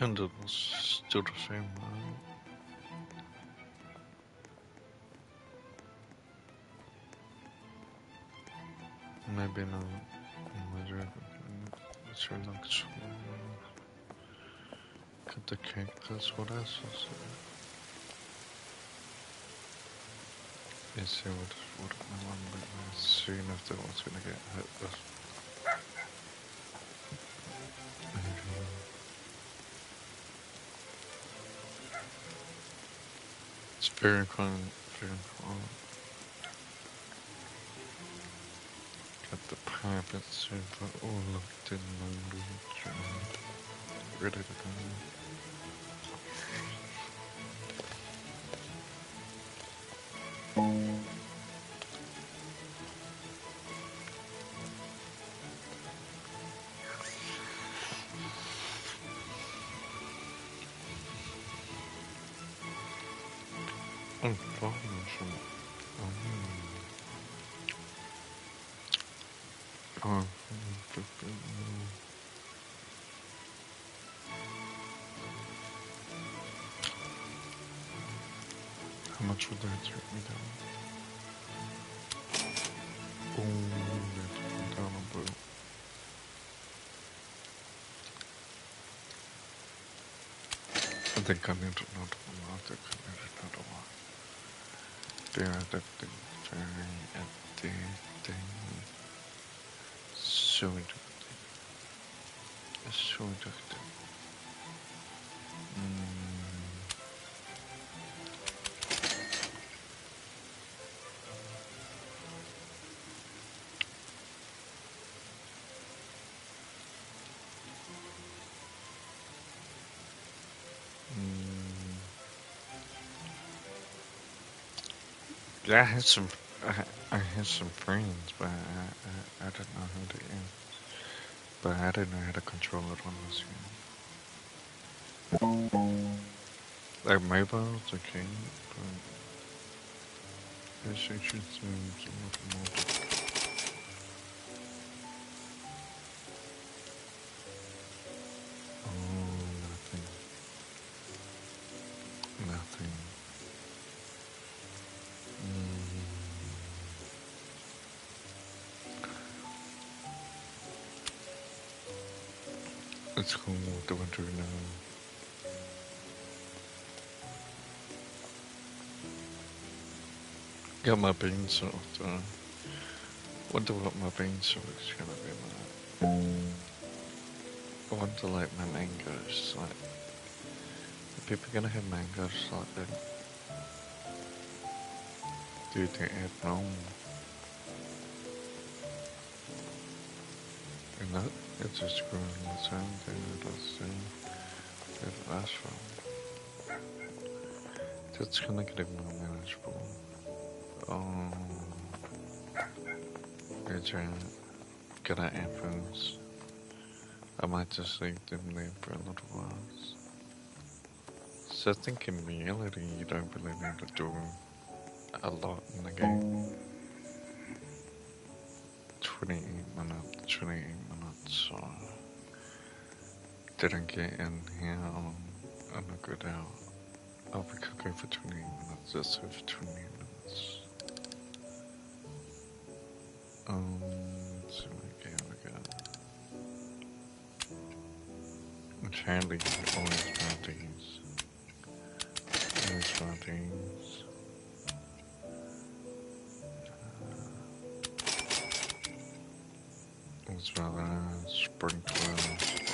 Pendant was still the same, right? Maybe not. It's really like cut the cake, that's what I saw. Let's see what my one but soon if the one's gonna get hit with. It's very fun, very fun. Got the pipe and super all looked in language. Ready to go. I'm talking some. Oh, how much would that take me down? Oh, that took me down a bit. I think I need another one. I think I need another one. There, that thing, very addicting. So addicting. It's so addicting. Yeah, I had some friends, but I didn't know how to, but I didn't know how to control it on this game. Like mobile's okay, but PlayStation seems a little more difficult. Oh, nothing. Nothing. It's cool with the winter now. Got my beans soaked. Wonder what my bean sauce is gonna be like. I wonder like my mangoes, like are people gonna have mangoes like that? Do they add wrong? And that it's just growing the same thing that I see that that's from. That's gonna get more manageable. It's gonna apples. I might just leave them there for a little while. So I think in reality you don't really need to do a lot in the game. 28 minutes, so didn't get in here on a good hour. I'll be cooking for 28 minutes, that's for 28 minutes. So okay, we got. Apparently, always found these. Always found these. As well as sprinklers.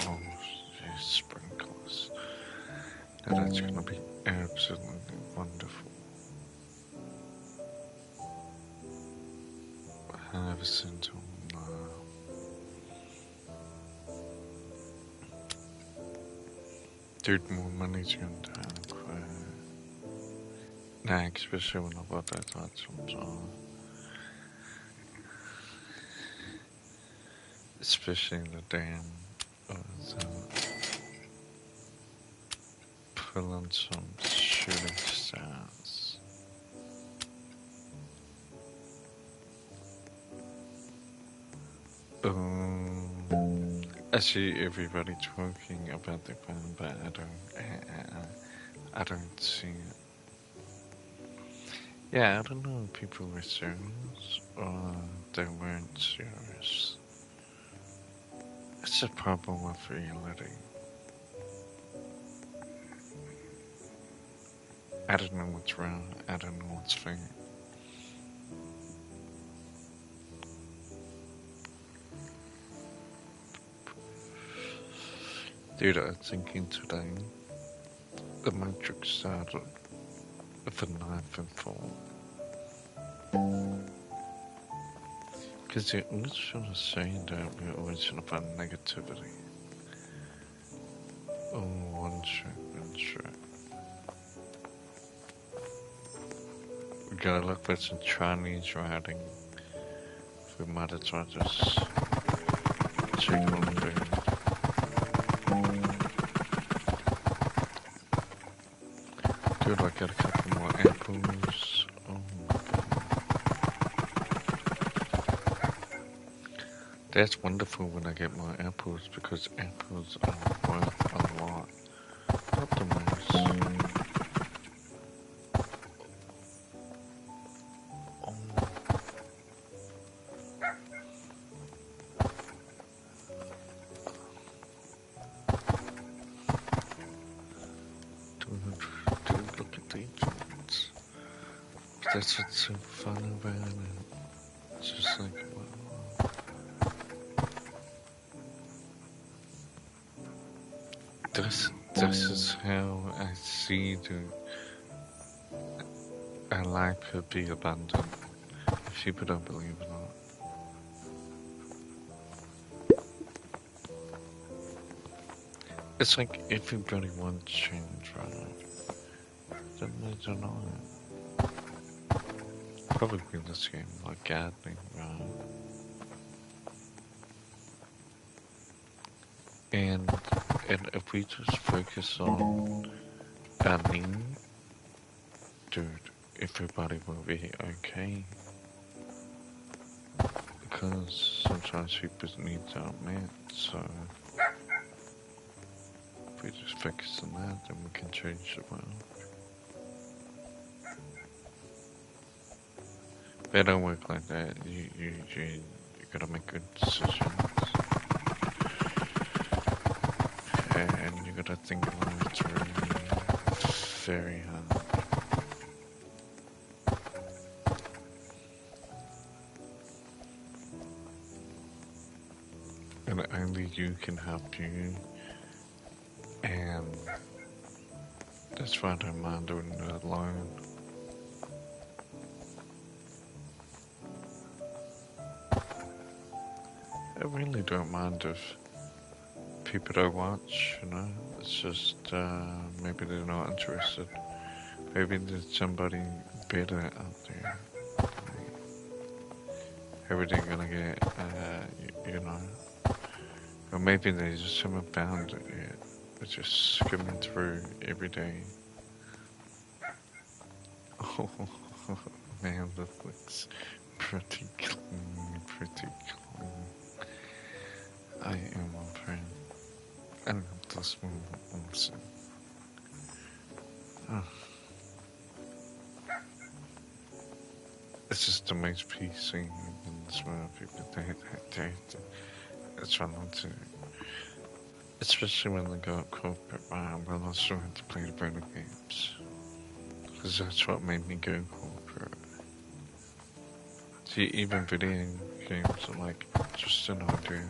Oh, geez, sprinklers. Now that's gonna be absolutely wonderful. Have a sense of dude, more money's gonna take. Nah, especially when I bought that items on. Especially the damn pulling some shooting stars. I see everybody talking about the ban, but I don't see it. Yeah, I don't know if people were serious or they weren't serious. It's a problem with reality. I don't know what's wrong. I don't know what's fair. Dude, I was thinking today, the Matrix started with a knife and fork. Because they always sort of say that we're always sort of on negativity. Oh, one sec. We gotta look for some Chinese writing. We might as well just check on the. Dude, I got a couple more apples. Oh my god. That's wonderful when I get more apples because apples are worth a lot. Not the most. Oh. Dude, look at these ones. That's what's so fun about it. It's just like, wow. This is how I see a life could be abundant. If people don't believe it or not. It's like everybody wants change, right? Then they don't know it. Probably this game, like gardening, right? And if we just focus on our need, dude, everybody will be okay. Because sometimes people's needs aren't met, so if we just focus on that, then we can change the world. They don't work like that. You gotta make good decisions. And you gotta think about it through very hard. And only you can help you. And that's why I don't mind doing it alone. I really don't mind if people don't watch, you know. It's just maybe they're not interested. Maybe there's somebody better out there. Maybe they're gonna get, you know. Or maybe they just haven't found it yet. They're just skimming through every day. Oh, man, that looks pretty clean, pretty clean. I am a friend. I love this one also. Oh. It's just the most PC in this world. People, it's fun to. Especially when they go corporate, well, I still have to play the better games. Because that's what made me go corporate. See, even video games are like just an idea.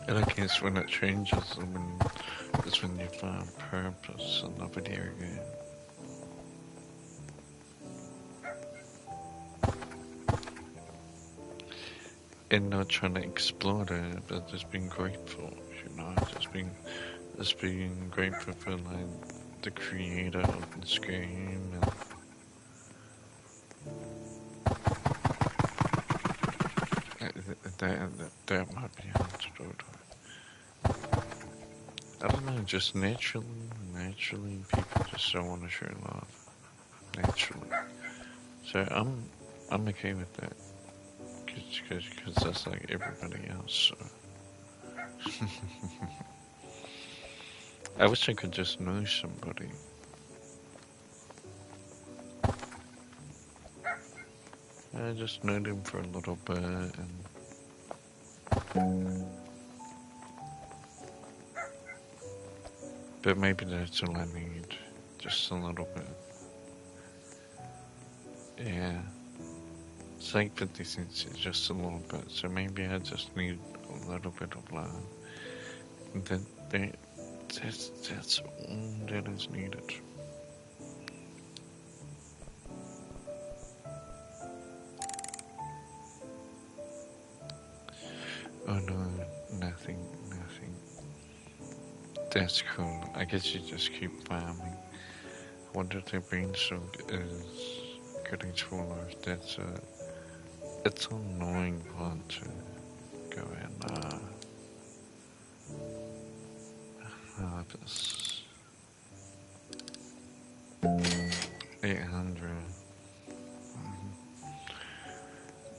And I guess when it changes, it's when you find purpose in the video game. And not trying to exploit it, but just being grateful, you know, just being grateful for like the creator of this game and that might be hard to do it. I don't know, just naturally people just don't want to share love. Naturally. So I'm okay with that. Because that's like everybody else. So. I wish I could just know somebody. I just know them for a little bit and... But maybe that's all I need. Just a little bit. Yeah. It's like 50 cents, just a little bit. So maybe I just need a little bit of love. That's all that is needed. Oh no, nothing. That's cool. I guess you just keep farming. I wonder if their beanstalk is getting smaller. That's it's an annoying one to go and harvest. 800.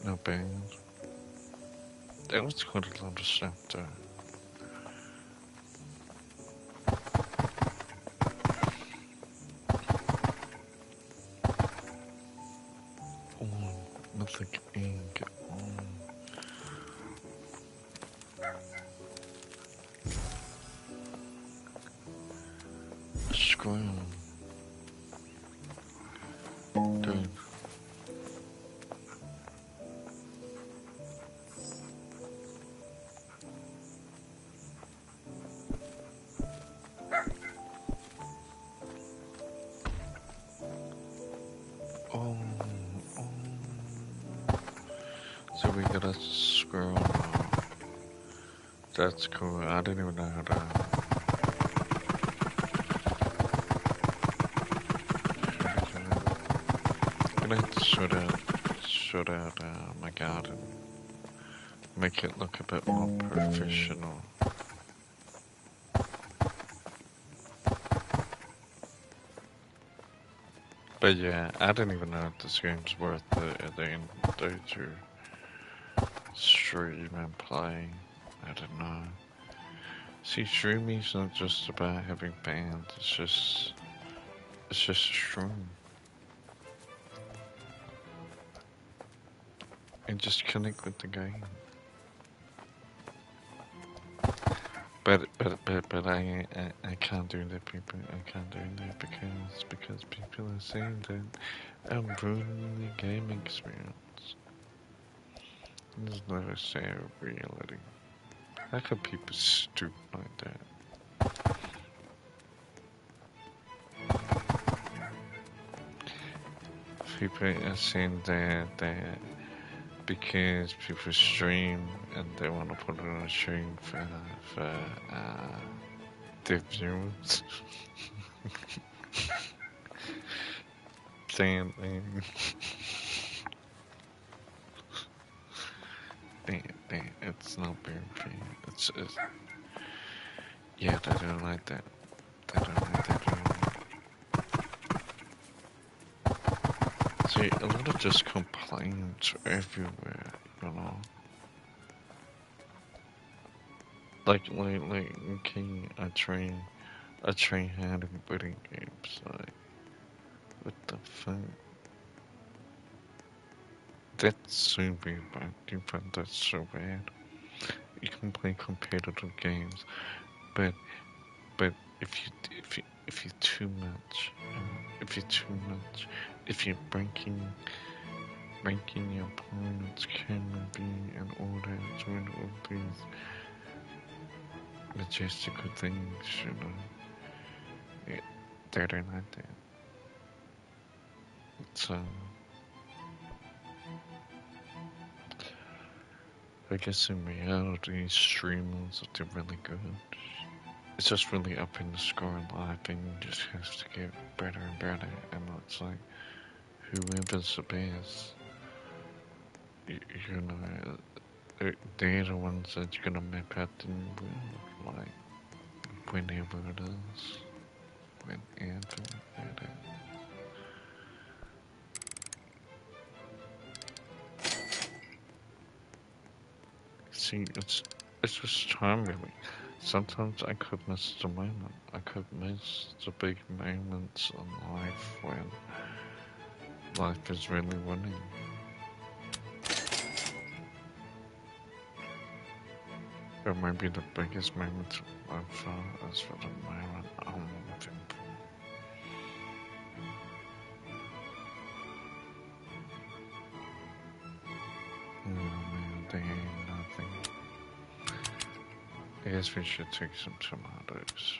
Not bad. That was quite a lot of stuff though. Oh, mythic ink. Oh. Scroll. Dude. Oh. So we got a squirrel now. That's cool. I didn't even know how to... I'm gonna have to sort out my garden. Make it look a bit more professional. But yeah, I didn't even know if this game's worth it at the end of the day to stream and play. I don't know. See, streaming's not just about having fans, it's just a stream. And just connect with the game. But I can't do that, people. I can't do that because people are saying that I'm ruining the game experience. There's no sad reality. How can people stoop like that? People are saying that because people stream and they want to put it on a stream for their viewers. Saying it's not very fair. It's yeah, they don't like that. They don't like that at all. See, a lot of just complaints everywhere, you know. Like, okay, I train hard in building games, like, what the fuck? That's so bad, man. You find that so bad. You can play competitive games, but if you're too much, if you're ranking your opponent's camera be in order to win all these majestical things, you know, they don't like that. So I guess in reality, streamers are really good. It's just really up in the score in life, and you just have to get better and better. And it's like whoever's the best, you know, they're the ones that you're gonna map out the new world, like whenever it is, whenever it is. see, it's just time really. Sometimes I could miss the moment. I could miss the big moments in life when life is really winning. Or maybe the biggest moment I've felt is for the moment I'm living. Man, they ain't nothing. I guess we should take some tomatoes.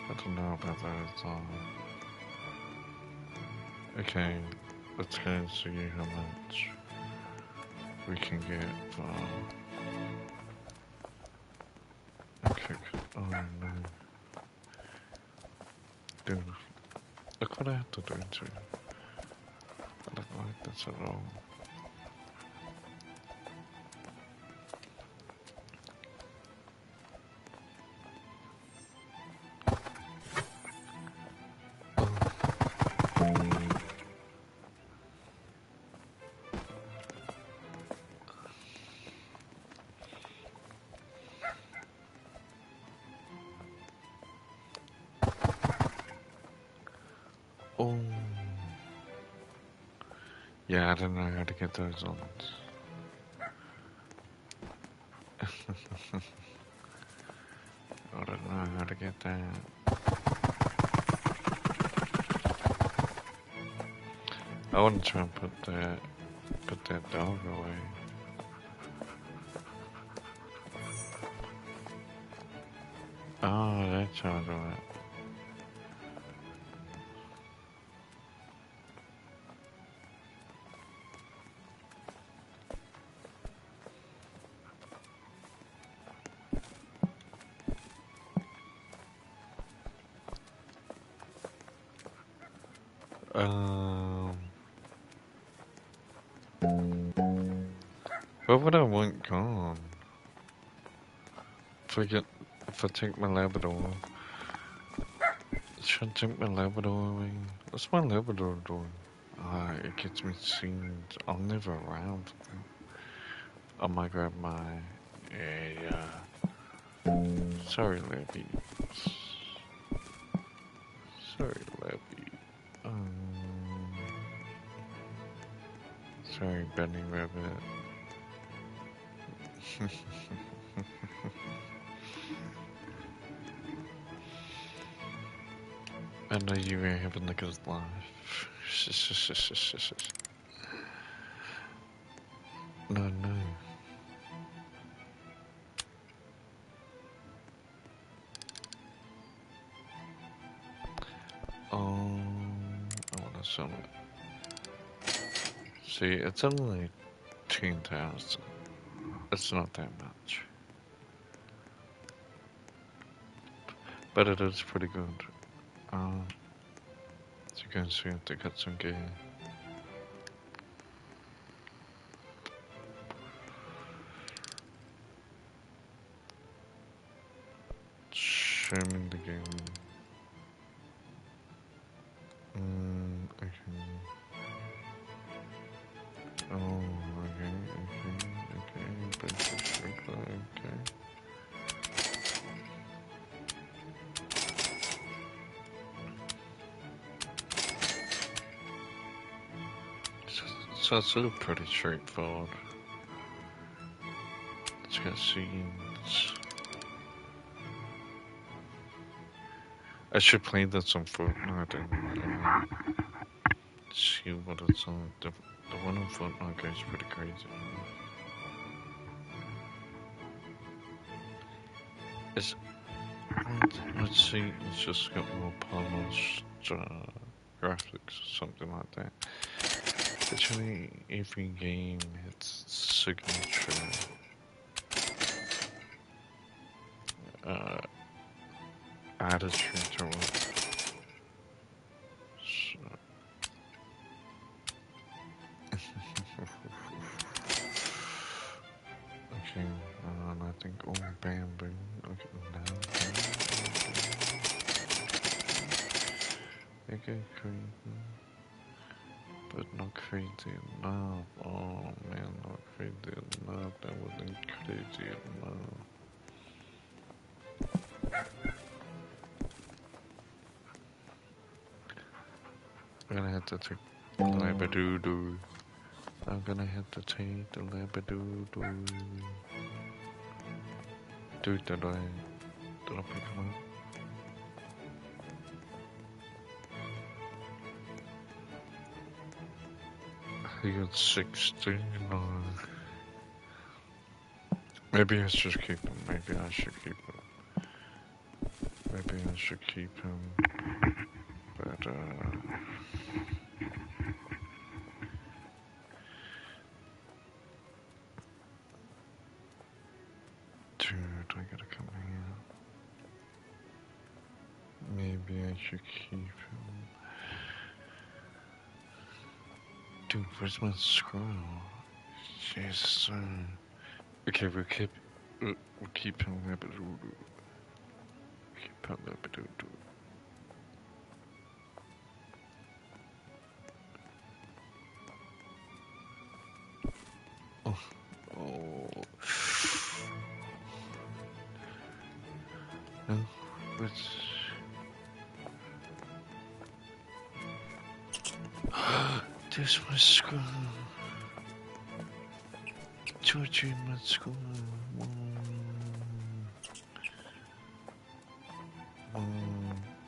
I don't know about those. Okay, let's go and see how much we can get for. Okay, oh no. Dude, look what I have to do to. I don't like this at all. Oh. Yeah, I don't know how to get those on. I don't know how to get that. I want to try and put that dog away. Oh, that's how I do it. What would I want gone? If I take my Labrador, should I take my Labrador away? What's my Labrador doing? It gets me seen. I'm never around for them. I might grab my. Yeah. Sorry, Labby. Sorry, Labby. Sorry, Benny Rabbit. I know you were having a good life. No, no. I want to sell it. See, it's only 10,000. It's not that much. But it is pretty good. As you can see, they got some gear. Shaming the game. Okay. Oh, okay. Princess Rico, okay. So it's still pretty straightforward. Let's get scenes. I should play this on Fortnite and see what it's on. The one on Fortnite goes pretty crazy. It's, let's see, it's just got more polished graphics or something like that. Actually, every game has signature attitude to it. So. Okay, and I think bamboo. Okay, now. Okay, cool. but not crazy enough. Oh man, not crazy enough. That wasn't crazy enough. I'm gonna have to take the Labradoo. I'm gonna have to take the Labradoo. Dude, did I pick him up? He got 16. Maybe I should keep him. Maybe I should keep him. Maybe I should keep him. But, dude, I gotta come here. Maybe I should keep him. Dude, where's my scroll? Jesus. Okay, we'll keep him Labradoo. Keep him Labradoo. Oh. No, which... There's my school. Georgie, my school.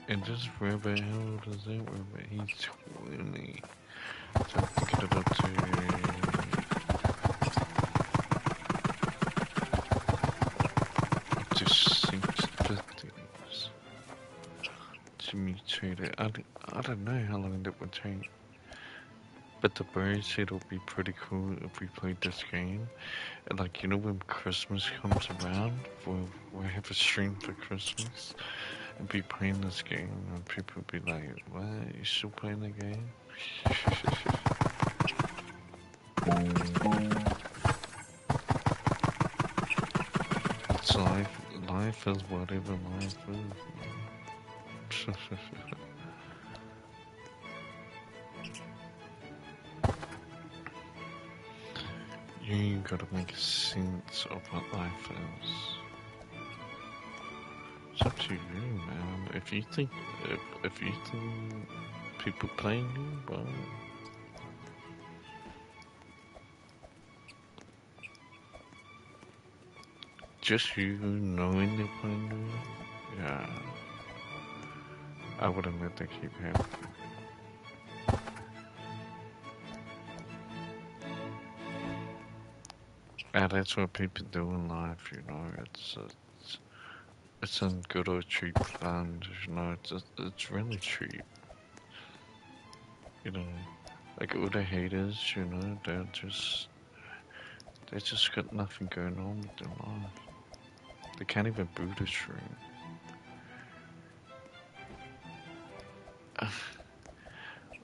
And this rabbit, how old is that rabbit? He's 20. So I have to get it up to... up to 650. To mutate it. I don't know how long that would take. But the bird said it'll be pretty cool if we played this game. And like, you know, when Christmas comes around, we'll have a stream for Christmas and be playing this game, and people will be like, what, you still playing the game? It's life is whatever life is. You gotta make sense of what life is. It's up to you, man. If you think people playing you, well, just you knowing they're playing you, yeah, I wouldn't let that keep happening. And that's what people do in life, you know. It's in good or cheap fun, you know. It's really cheap, you know. Like all the haters, you know, they just got nothing going on with their life. They can't even boot a stream.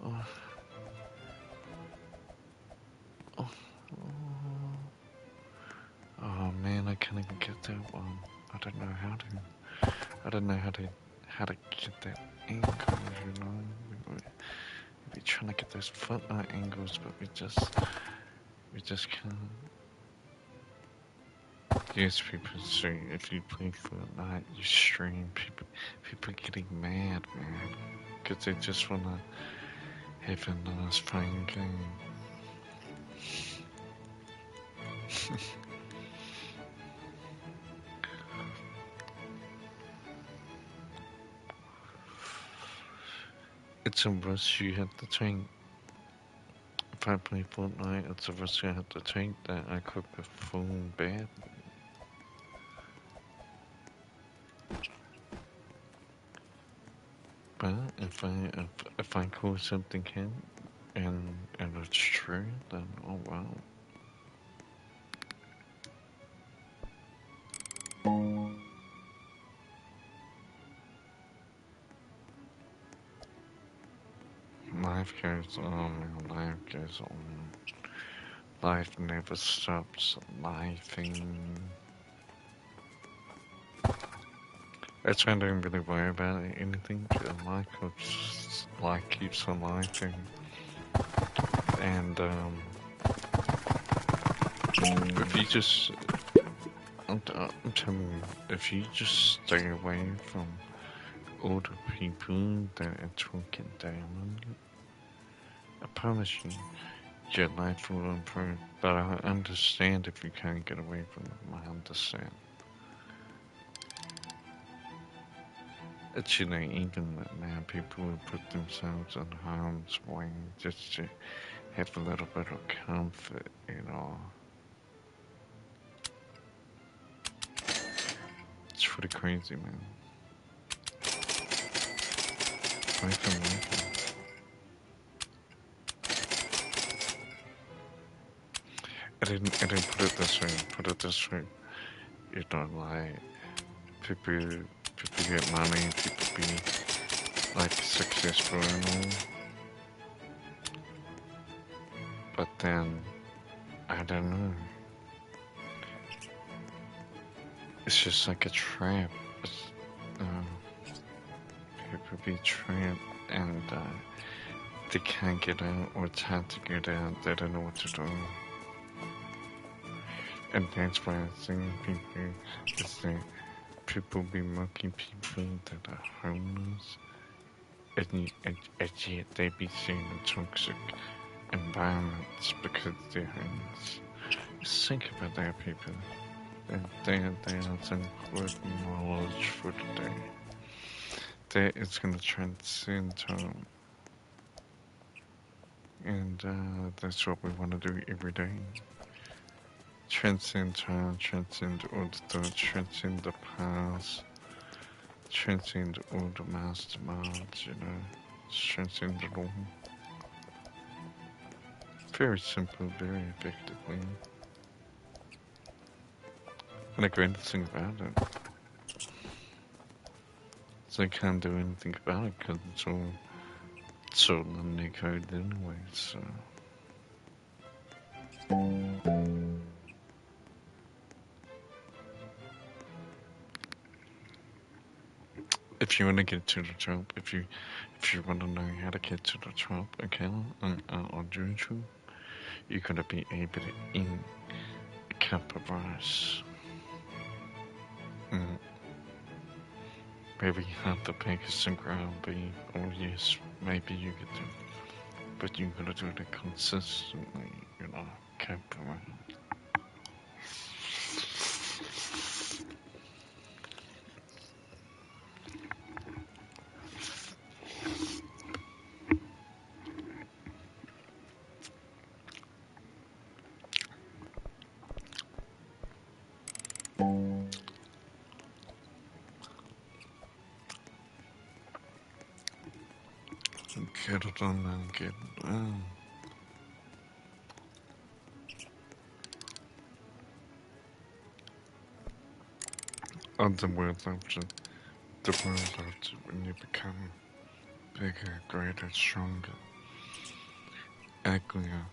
Oh. Oh man, I can't even get that one. I don't know how to get that angle, you know. We're trying to get those Fortnite angles, but we just can't. Yes, people say if you play Fortnite, you stream. People getting mad, man, because they just wanna have a nice fun game. It's a risk you have to take. If I play Fortnite, it's a risk I have to take that I could perform badly. But if I call something in and it's true, then oh well. Life goes on, life goes on. Life never stops lifing. That's why I don't really worry about anything. Life keeps on lifing. And if you just, I'm telling you, if you just stay away from older people that are talking down on you, I promise you, your life will improve. But I understand if you can't get away from them. I understand. It's, even now people will put themselves in harm's way just to have a little bit of comfort. It's pretty crazy, man. Wake 'em. I didn't put it this way. Put it this way. Like people get money, people be like successful and all, but then I don't know. It's just like a trap. People be trapped and they can't get out, or it's hard to get out. They don't know what to do. And that's why I think people is that people be mocking people that are homeless, and yet they be seeing in toxic environments because they're homeless. Just think about that, people. They are some important knowledge for today. That is going to transcend time. And that's what we want to do every day. Transcend time, transcend all the thoughts, transcend the past, transcend all the masterminds, transcend it all. Very simple, very effectively. And the greatest thing about it is they can't do anything about it because it's all in their code anyway, so. If you want to get to the top, if you want to know how to get to the top, okay, on YouTube, you're gonna be able to eat a cup of rice. Maybe half the package of ground beef. Oh yes, maybe you could do, but you gotta do it consistently. Cup of rice. Get it on and get it on. And the world after, when you become bigger, greater, stronger, uglier,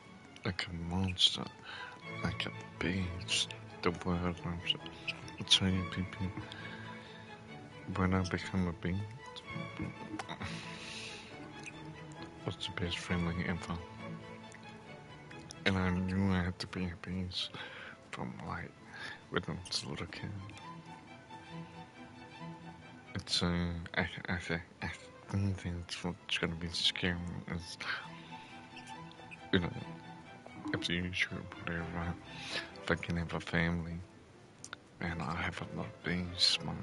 like a monster, like a beast, the world after. I'll tell you, people, when I become a beast, was the best feeling ever. And I knew I had to be a beast from when I was a little kid. It's I think that's what's gonna be scary is, if you should whatever, if I can have a family, and I have a lot of bees smiled.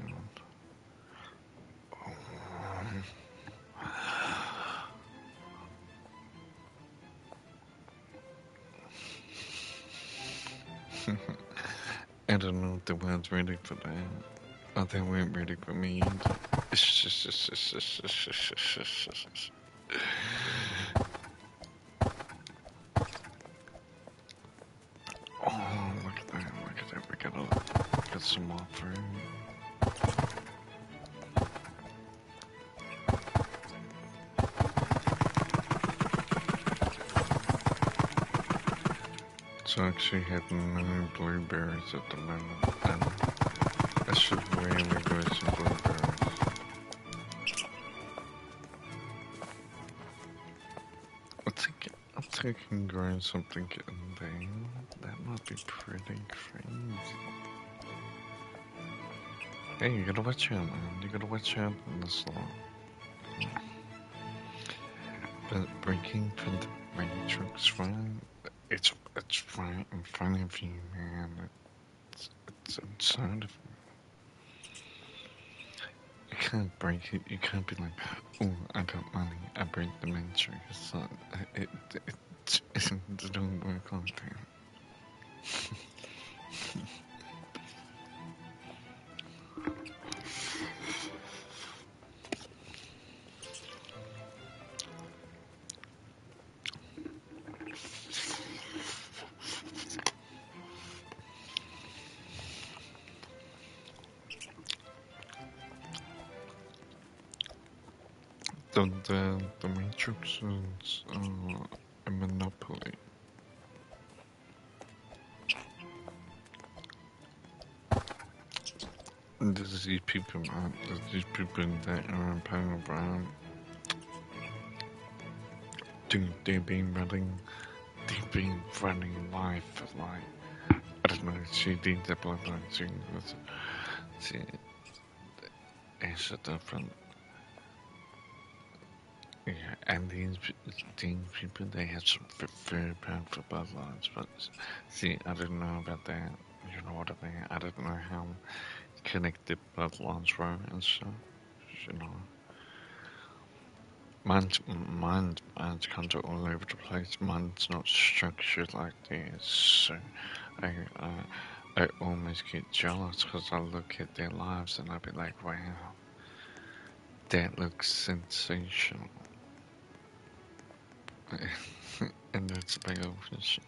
I don't know if the world's ready for that. Oh, they weren't ready for me either. Oh, look at that, we gotta get some more food. It's actually having no blueberries at the moment, and I should really grow some blueberries. if I can grow something in there, that might be pretty crazy. Hey, you gotta watch out, man. You gotta watch out in this law. But breaking from the Matrix, right? It's right in front of you, man. It's inside of you. You can't break it. You can't be like, oh, I got money. I break the Matrix. It's not, it don't work like that. The Matrix is a monopoly. There's these people, man. There's these people that are in power, right? Dude, they've been running life for like, I don't know, she did the bloodline thing with, see, it's a different, yeah, and these people, they have some very powerful bloodlines, but see, I didn't know about that, you know what I mean? I didn't know how connected bloodlines were and stuff, you know. Mine's kind of all over the place. Mine's not structured like this, so I, uh, I almost get jealous because I look at their lives and I be like, wow, that looks sensational. And that's a big obvious.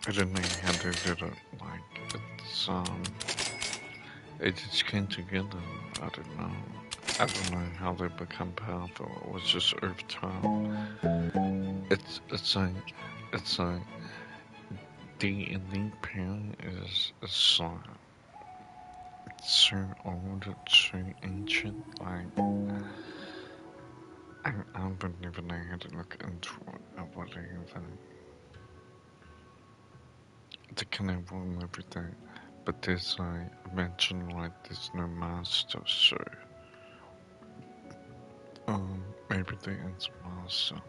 I don't know how they did it. Like, it just came together. I don't know. I don't know how they become powerful. It was just over time. It's like the elite power is so it's so old, it's so ancient. Like I wouldn't even know how to look into what they even they can evolve everything. But there's like imagine like there's no master, so maybe there is a master.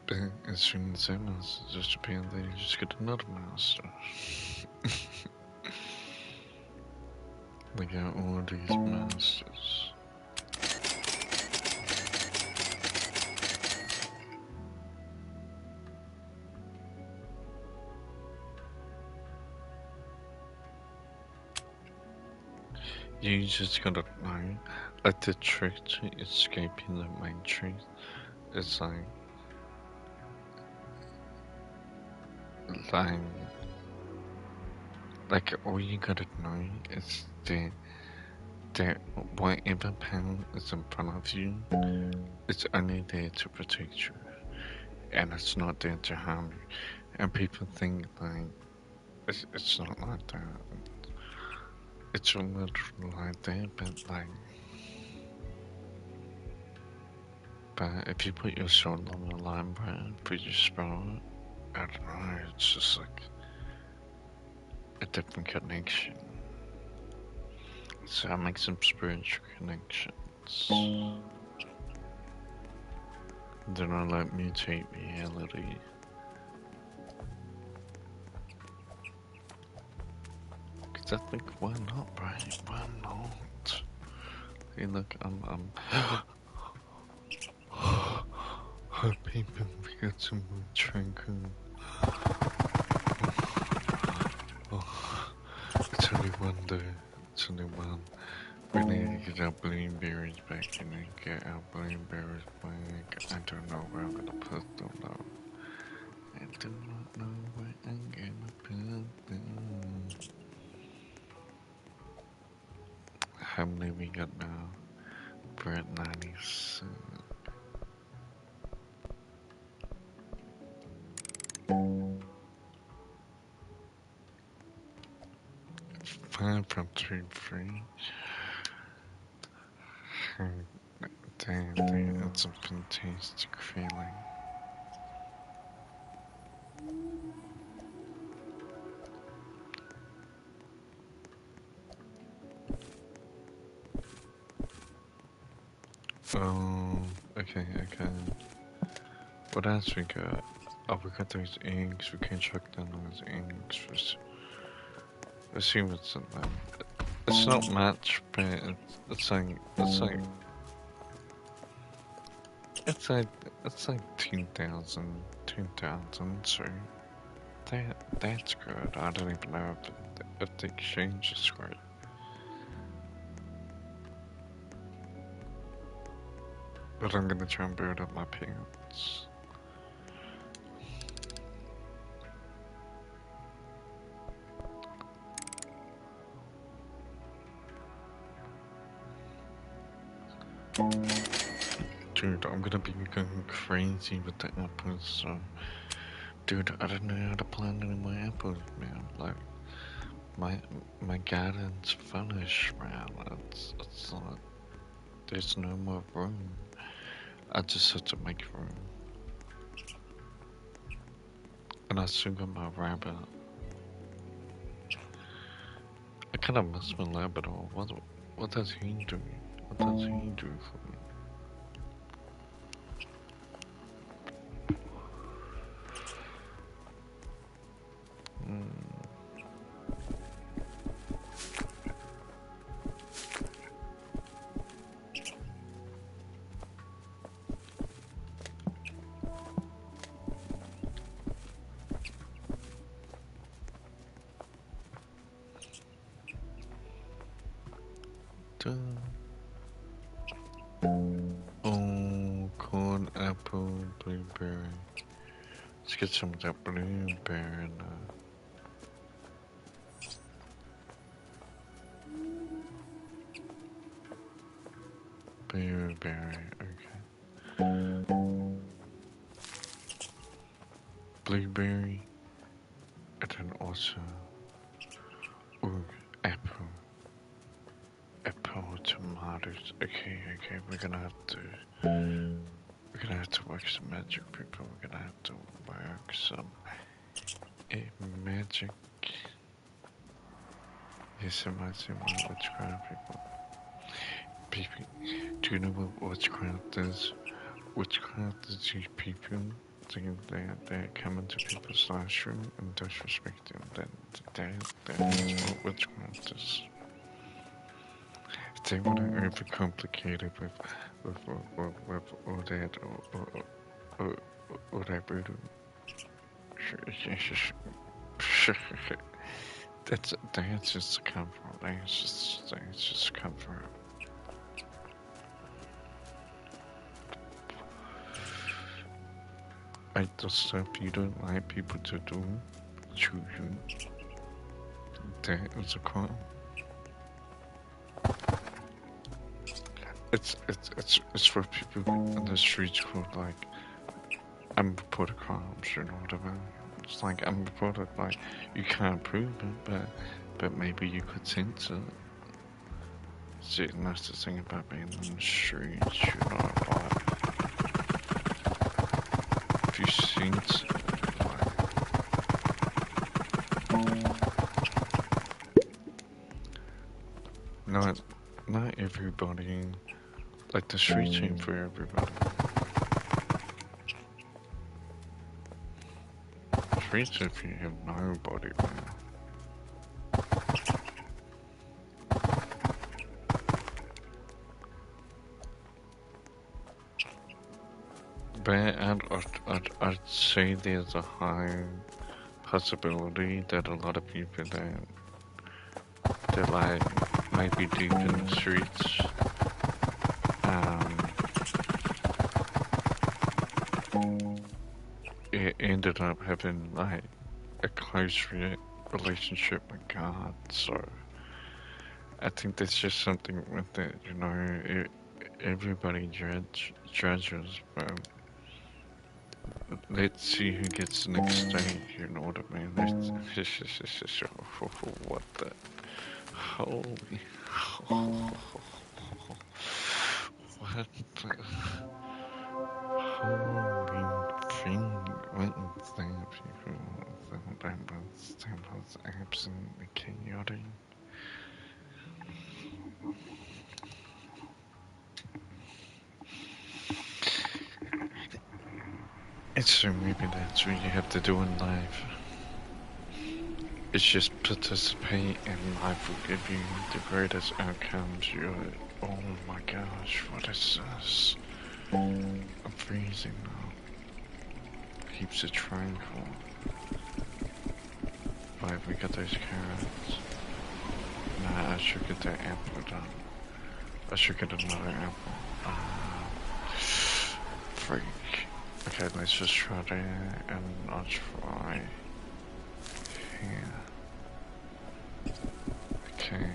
But as soon as that master just appears, then you just get another master. They got all these masters. You just gotta know, like the trick to escaping the Matrix is like, like all you gotta know is that whatever power is in front of you, it's only there to protect you, and it's not there to harm you. And people think like it's not like that. It's literally like that, but if you put your soul on the line, bro, for your spirit, I don't know. It's just like a different connection. So I make some spiritual connections. Then I like mutate reality. Cause I think why not, bro? Why not? Hey, look, I'm hoping we get some tranquil. Oh, it's only one day. It's only one. We need to get our blueberries back. You need to get our blueberries back. I don't know where I'm gonna put them though. I do not know where I'm gonna put them. How many we got now? We're at 96. 5 from 2 3. Damn, it's a fantastic feeling. Oh, okay. What else we got? Oh, we got those eggs. We can check down those eggs. Let's see what's in them. It's not much, but it's like it's like it's like 2,000, so that's good. I don't even know if the exchange is great. But I'm gonna try and build up my pants. Dude, I'm gonna be going crazy with the apples, so... Dude, I don't know how to plant any more apples, man. Like, my garden's finished, man. It's like, there's no more room. I just have to make room. And I still got my rabbit. I kinda miss my Labrador. What does he do? What does he do for me? Oh, corn, apple, blueberry. Let's get some of that blueberry in there. Blueberry, okay. Blueberry, and then also, ooh, apple. Apple, tomatoes. Okay, we're gonna have to work some magic, people. We're gonna have to work some magic. Yes, it might seem like witchcraft, people. People, do you know what witchcraft is? Witchcraft is these people thinking they're coming to people's last room and disrespecting them. That's what witchcraft is. They want to overcomplicate it with all that or that voodoo. That's just a comfort. That's just comfort. Like the stuff you don't like people to do to you. That is a crime. It's for people in the streets who like unreported crimes, you know what I mean? It's like unreported, like you can't prove it, but maybe you could sense it. See, and that's the thing about being in the streets, you know, like if you sense it, like not everybody, like the streets ain't for everybody. Streets if you have nobody, man. But I'd say there's a high possibility that a lot of people that like might be deep in the streets it ended up having like a close relationship with God, so I think that's just something with it, you know. Everybody judges, but let's see who gets the next stage, you know what I mean? What the holy What the holy thing went there, people? That was absolutely chaotic. So maybe that's what you have to do in life. It's just participate and life will give you the greatest outcomes. Oh my gosh, what is this? I'm freezing now. Keeps it tranquil. Right, we got those carrots. Nah, I should get that apple done. I should get another apple. Freak. Okay, let's just try that, and I'll try here. Okay.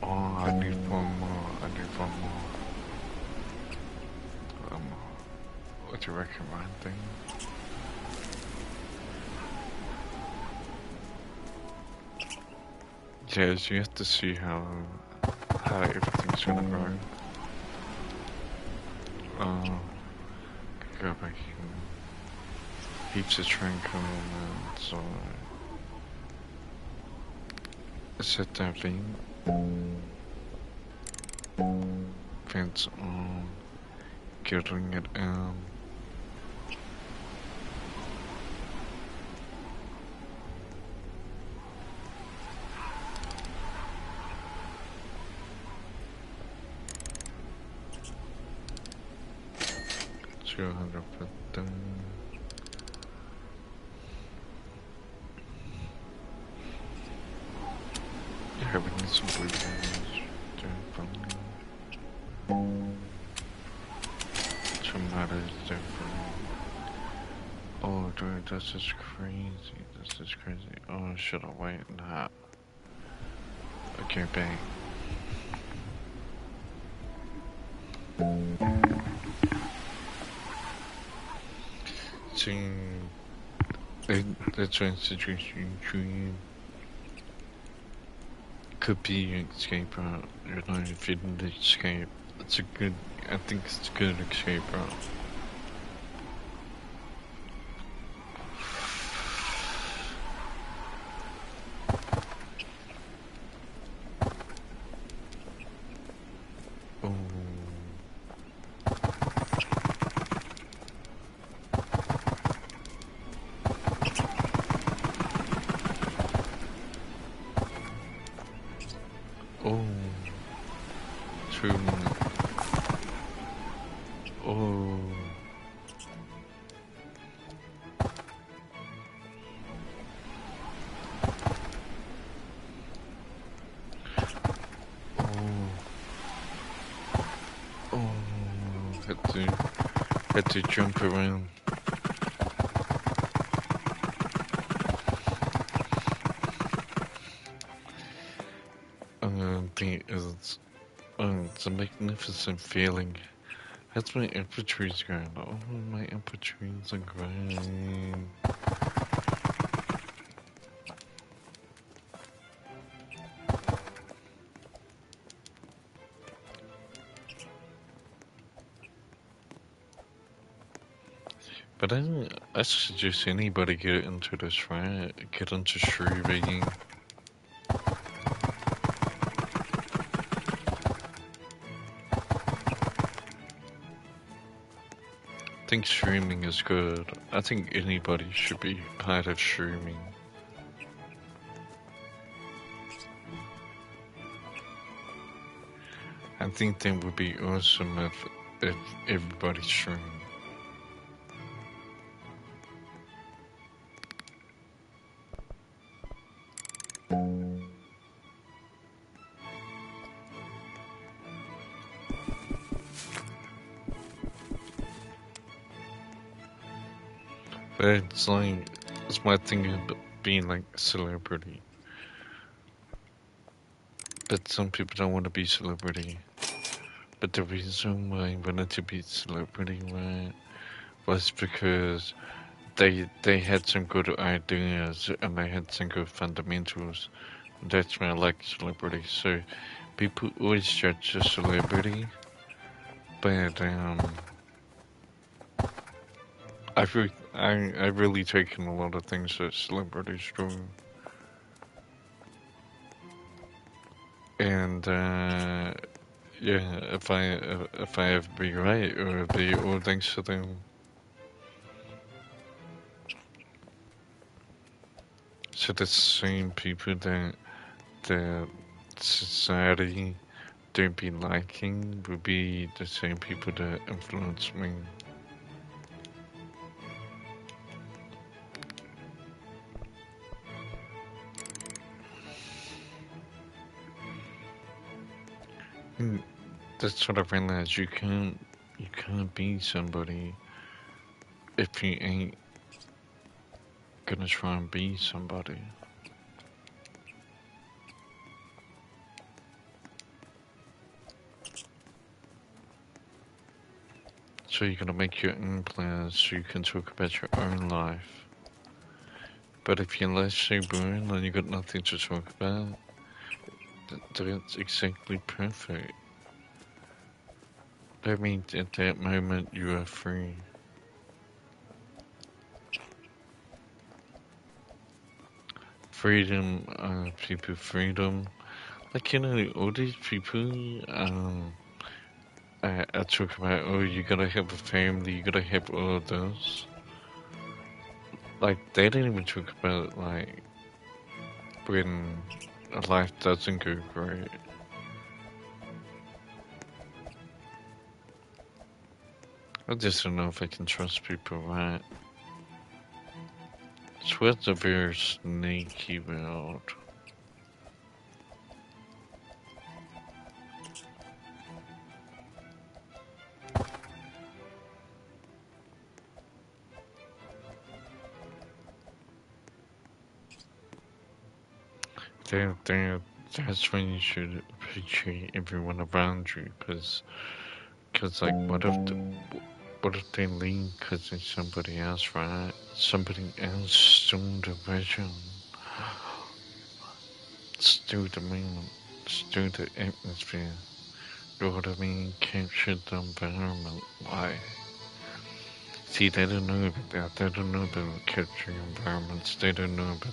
Oh, I need one more. I need one more. What do you reckon, Ryan? Thing? Yes, you have to see how everything's gonna grow. Oh, go back in. Heaps of tranquil and so. Set that thing. Fence on. Getting it out. $200. Yeah, we need some blueberries. Tomatoes, definitely. Oh, dude, this is crazy. This is crazy. Oh, should I wait? Nah. Okay, bang. See, that's one situation could be an escape route. You know, if you didn't escape, it's a good. I think it's a good escape route. Oh. Oh. True. Oh. Had to jump around. It's a magnificent feeling. How's my infantry's going? Oh, my infantry's are great. But I suggest anybody get into this, right? Get into shrew rigging. I think streaming is good. I think anybody should be part of streaming. I think that would be awesome if everybody streamed. But it's my thing of being like a celebrity. But some people don't want to be celebrity. But the reason why I wanted to be celebrity, right, was because they had some good ideas and they had some good fundamentals. That's why I like celebrities. So people always judge a celebrity, but I've really taken a lot of things that celebrities do, and yeah, if I ever be right or be all thanks to them. So the same people that the society don't be liking would be the same people that influence me. And that's what I realized. You can't be somebody if you ain't gonna try and be somebody. So you're gonna make your own plans so you can talk about your own life. But if your life's so boring and you got nothing to talk about, that's exactly perfect. That means at that moment you are free. Freedom, people, freedom. Like, you know, all these people, I talk about, oh, you gotta have a family, you gotta have all of those. Like, they didn't even talk about, like, when a life doesn't go great. I just don't know if I can trust people, right? It's a very sneaky world. That's when you should appreciate everyone around you, cause like, what if they leave cause it's somebody else, right? Somebody else stole the vision, stole the moment, stole the atmosphere. You know what I mean? Captured the environment. Why? See, they don't know about that. They don't know about capturing environments. They don't know about that.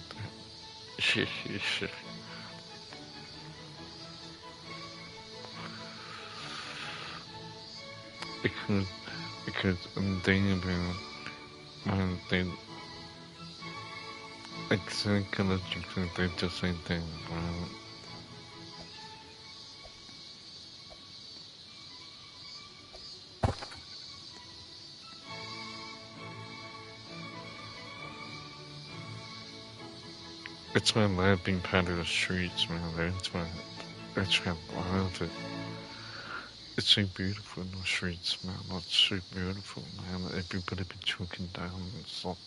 because I'm thinking about they like psychologically they do the same thing, right? It's my life being part of the streets, man. That's why I love it. It's so beautiful in the streets, man. It's so beautiful, man. Everybody be choking down and stuff.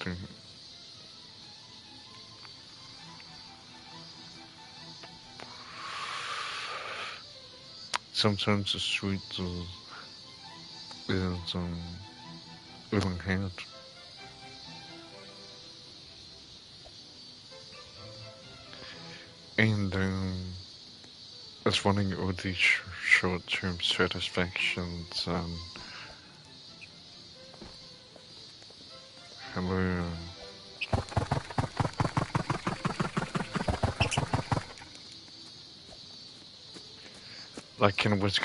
Dude. Sometimes the streets is overhead. And it's running all these short-term satisfactions and hello. Like, you know, it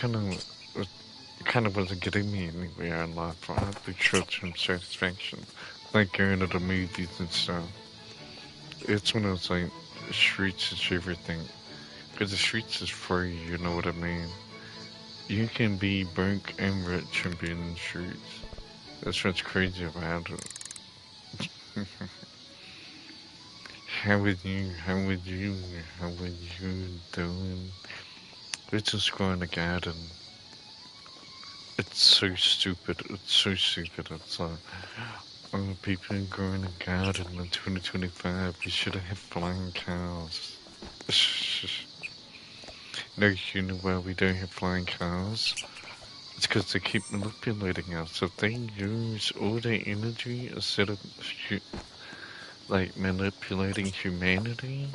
kind of wasn't getting me anywhere in life, right? The short-term satisfaction, like going to the movies and stuff. It's when I was like, the streets is everything. Because the streets is free, you know what I mean? You can be broke and rich and be in the streets. That's what's crazy about it. How would you, how would you, how would you doing? Let's just go in the garden. It's so stupid, it's so stupid, it's like, oh, people grow in a garden in 2025, we should have flying cars. No, you know why we don't have flying cars? It's because they keep manipulating us. If they use all their energy instead of like manipulating humanity,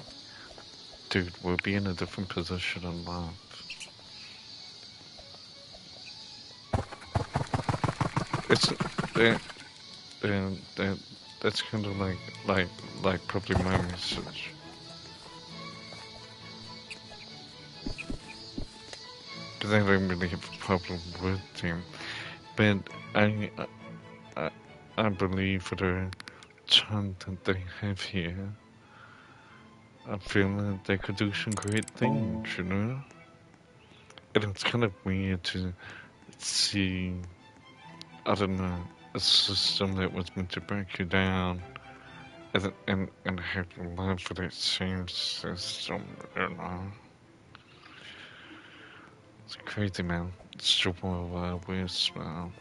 Dude, we'll be in a different position in life. It's that that that's kind of like probably my message. Because I don't really have a problem with him, but I I, I believe for the time that they have here, I feel that they could do some great things, you know. And it's kind of weird to see, I don't know, a system that was meant to break you down and have to live for that same system, you know. It's crazy, man. It's the Wild West, man.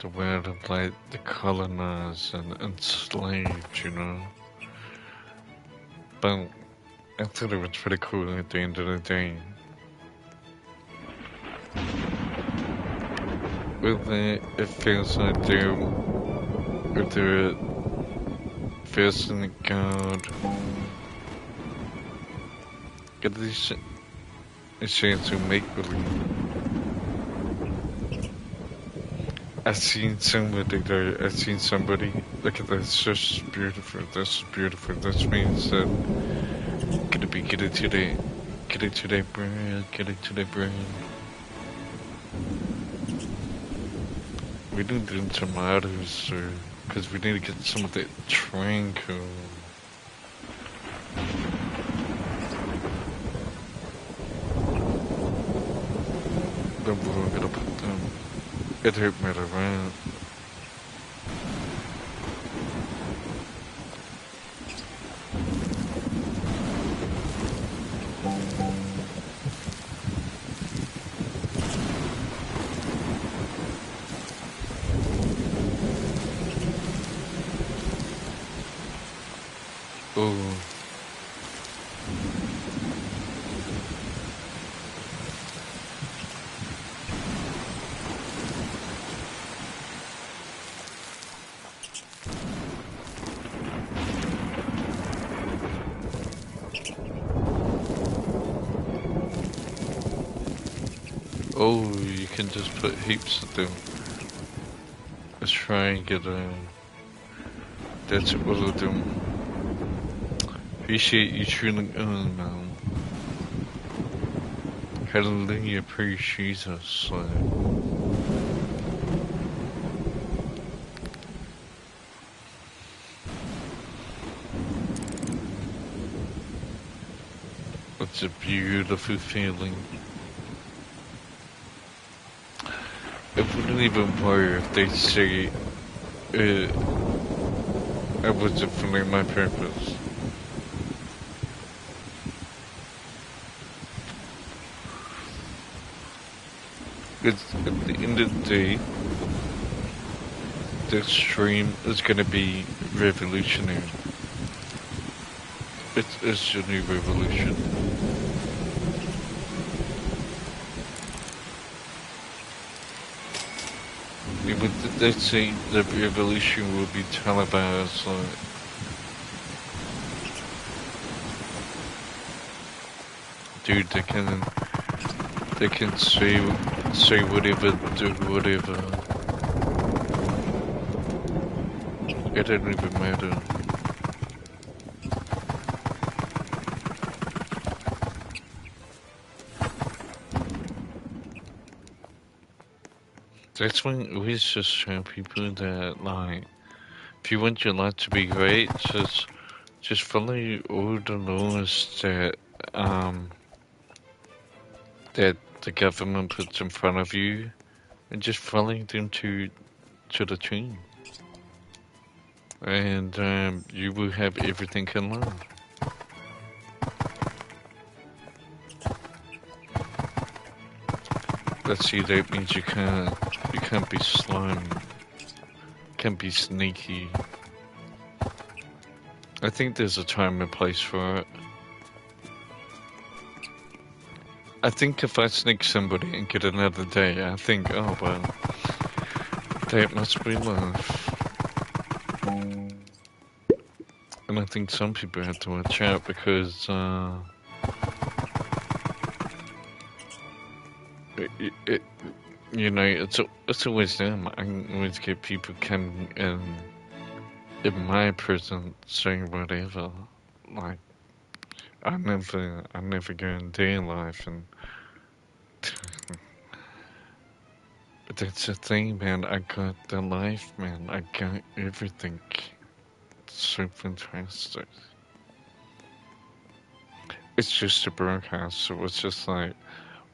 The world of like the colonized and enslaved, you know. But I thought it was pretty cool at the end of the day. With it feels like they're facing God. Get this a chance to make believe. I seen somebody there. I seen somebody. Look at this. This is beautiful. This is beautiful. This means that get it today. Get it today, bread. Get it today, bread. We need them tomatoes, sir, because we need to get some of that tranquil. Then we're gonna put them. It hurt me around. Oh. Oh, you can just put heaps of them. Let's try and get that's all of them. Appreciate you tuning in, man. Hallelujah, praise Jesus. It's a beautiful feeling. It wouldn't even worry if they say it was definitely my purpose. It's, at the end of the day, this stream is gonna be revolutionary. It's a new revolution. They say the revolution will be televised. Dude, they can say whatever, do whatever. It doesn't even matter. That's when I always just tell people that, like, if you want your life to be great, just follow all the laws that the government puts in front of you, and just follow them to the tune. And you will have everything in life. Let's see, that means you can't be slimy, can't be sneaky. I think there's a time and place for it. I think if I sneak somebody and get another day, I think, oh well, that must be love. And I think some people have to watch out because, it you know, it's always them. I always get people coming in my prison saying whatever. Like, I never go in their life, and that's the thing, man. I got the life, man. I got everything. It's so fantastic. It's just a broke house, so it's just like,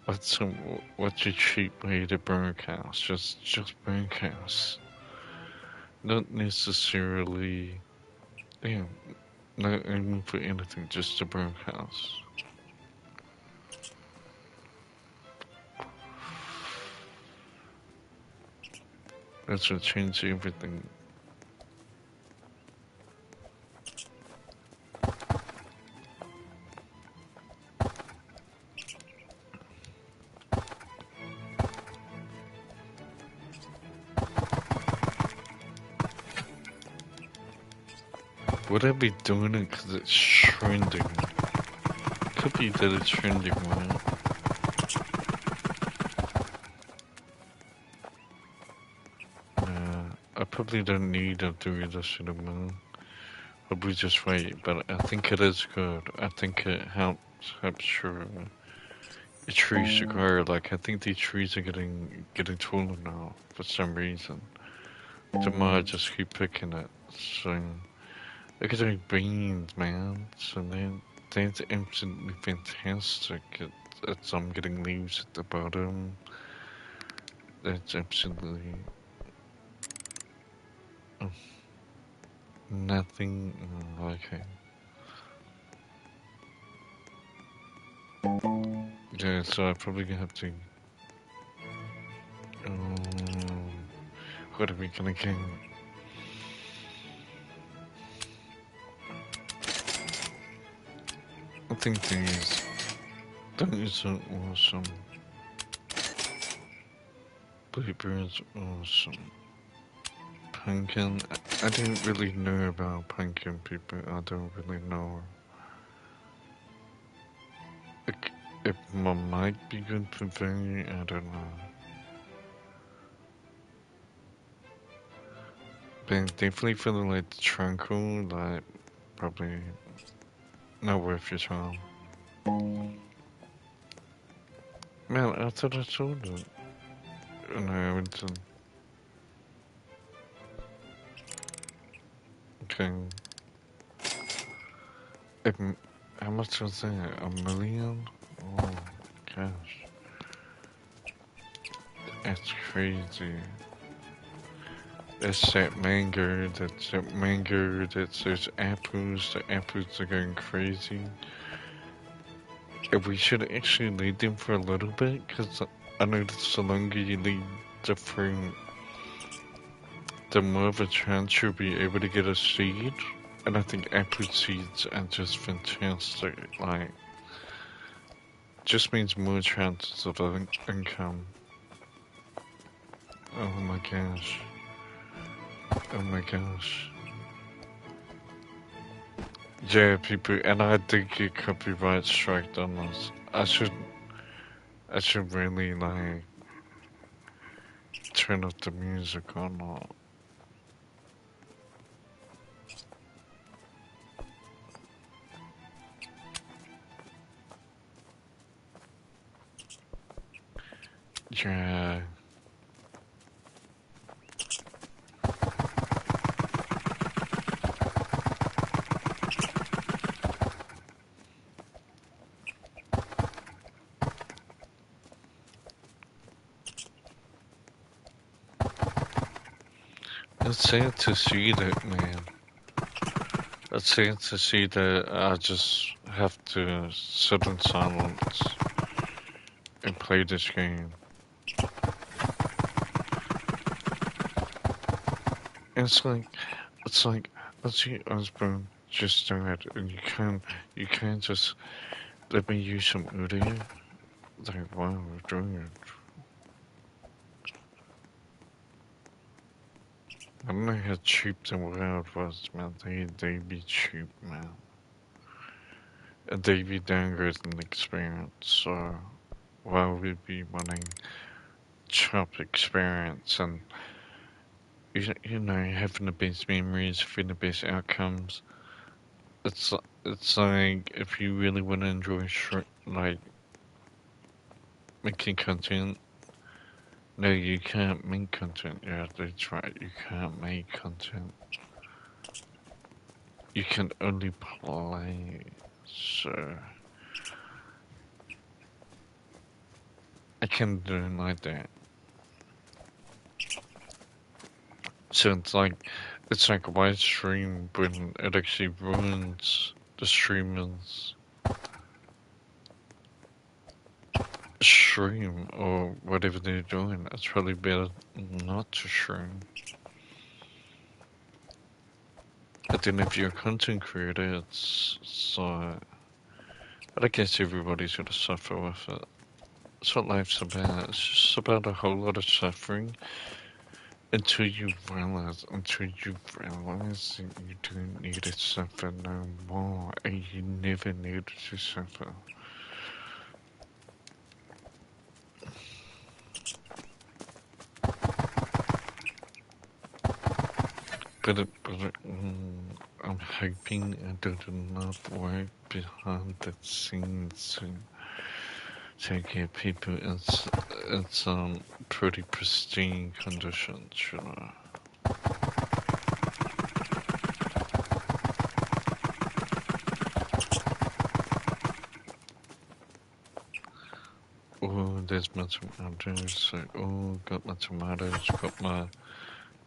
what's a cheap way to broke house? Just broke house. Not necessarily, yeah, not aiming for anything, just a broke house. That's what changed everything. Would I be doing it because it's trending? Could be that it's trending, right? I probably don't need to do this anymore. Probably just wait, but I think it is good. I think it helps your trees to grow. Like, I think these trees are getting taller now for some reason. Tomorrow I just keep picking it. So look at those beans, man. So that's absolutely fantastic. It's I'm getting leaves at the bottom. That's absolutely oh, nothing. Okay. Yeah, so I probably gonna have to. Um, what are we gonna get? I think these are awesome. Blueberries awesome. Pumpkin. I don't really know about pumpkin people. I don't really know. It might be good for berry. I don't know. But definitely for the like tranquil, like probably not worth your time. Man, I thought I told it. No, it's okay. It, how much was that? A million? Oh gosh, that's crazy. That's that mango. That's that mango. That's those apples. The apples are going crazy. We should actually lead them for a little bit, because I noticed the longer you lead the fruit, the more of a chance you'll be able to get a seed. And I think apple seeds are just fantastic. Like, just means more chances of income. Oh my gosh. Oh my gosh. Yeah, people, and I did get copyright striked on this. I should really like turn up the music or not. Yeah. It's sad to see that, man. It's sad to see that I just have to sit in silence and play this game. And it's like, let's see Osborne just do it, and you can't just let me use some audio. Like while we're doing it. I don't know how cheap the world was, man. They be cheap, man. And they be downgrading the experience, so why would we be wanting chop experience and you know having the best memories, having the best outcomes? It's like if you really want to enjoy like making content. No, you can't make content. Yeah, that's right. You can't make content. You can only play. So I can do it like that. So it's like why stream when it actually ruins the streamer's stream or whatever they're doing. It's probably better not to stream. But then if you're a content creator, I guess everybody's gonna suffer with it. That's what life's about. It's just about a whole lot of suffering until you realize that you don't need to suffer no more, and you never need to suffer. I'm hoping I did enough work behind the scenes to get people in pretty pristine conditions, you know. Oh, there's my tomatoes. So, oh, got my tomatoes,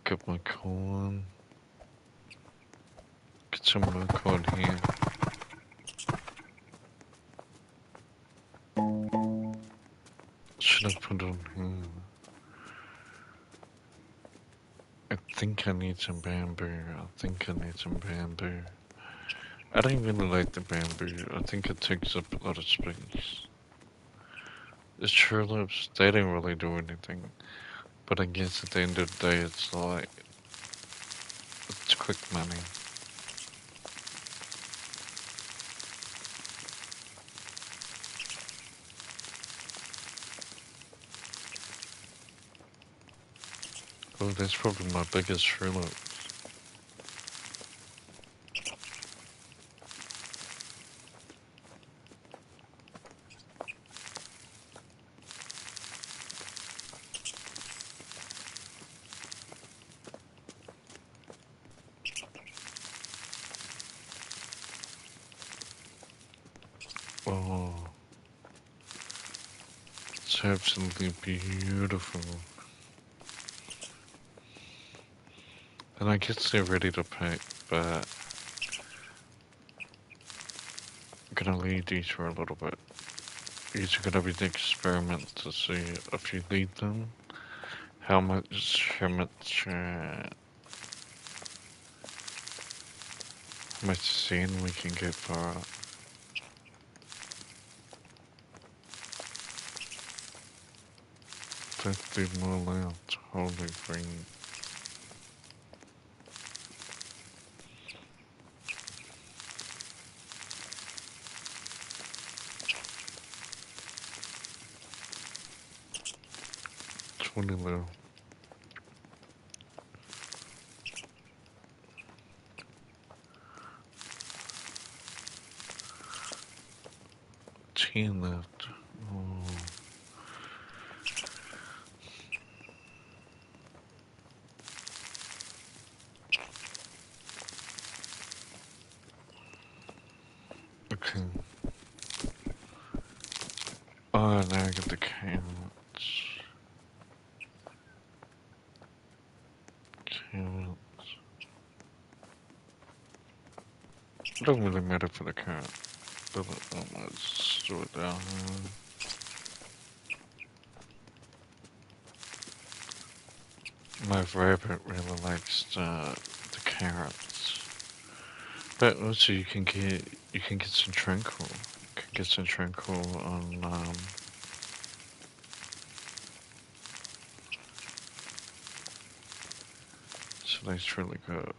got my corn. Get some more corn here. Should I put on here? I think I need some bamboo. I don't really like the bamboo. I think it takes up a lot of space. The tulips, they don't really do anything. But I guess at the end of the day, it's like, it's quick money. Oh, that's probably my biggest tulip. Oh, it's absolutely beautiful. And I guess they're ready to pick, but I'm gonna leave these for a little bit. These are gonna be the experiment to see if you leave them, how much sand we can get for it. 50 more out, holy green. Twenty low. Ten left. Oh. Okay. Oh, now I get the carrots. Carrots. It doesn't really matter for the carrot. But let's throw it down here. My rabbit really likes the carrots. But also you can get some tranquil. You can get some tranquil on so that's really good.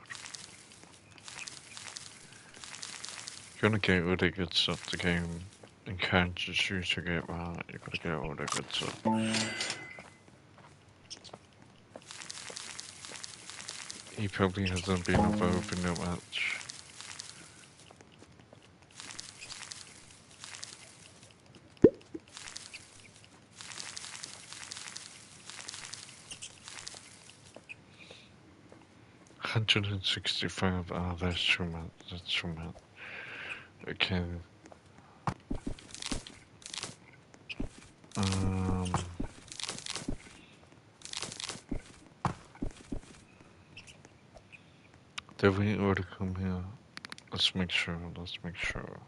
If you wanna get all the good stuff, the game encourages you to get right, you gotta get all the good stuff. He probably hasn't been involved in it much. $165, oh that's too much, that's too much. Okay. Um did we order come here? Let's make sure, let's make sure.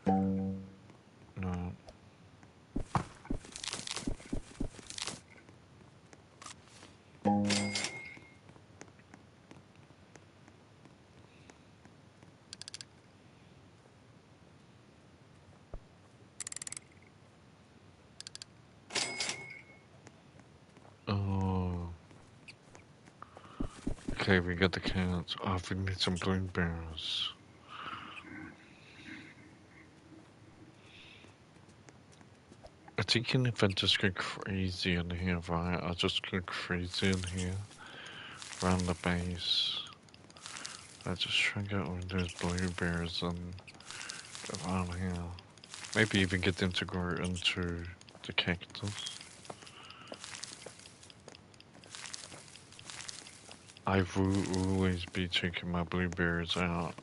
No. Oh, okay, we got the cans. Oh, we need some blueberries. I think if I just go crazy in here, right? I'll just go crazy in here. Around the base. I just try and get all those blueberries and around here. Maybe even get them to grow into the cactus. I will always be taking my blueberries out.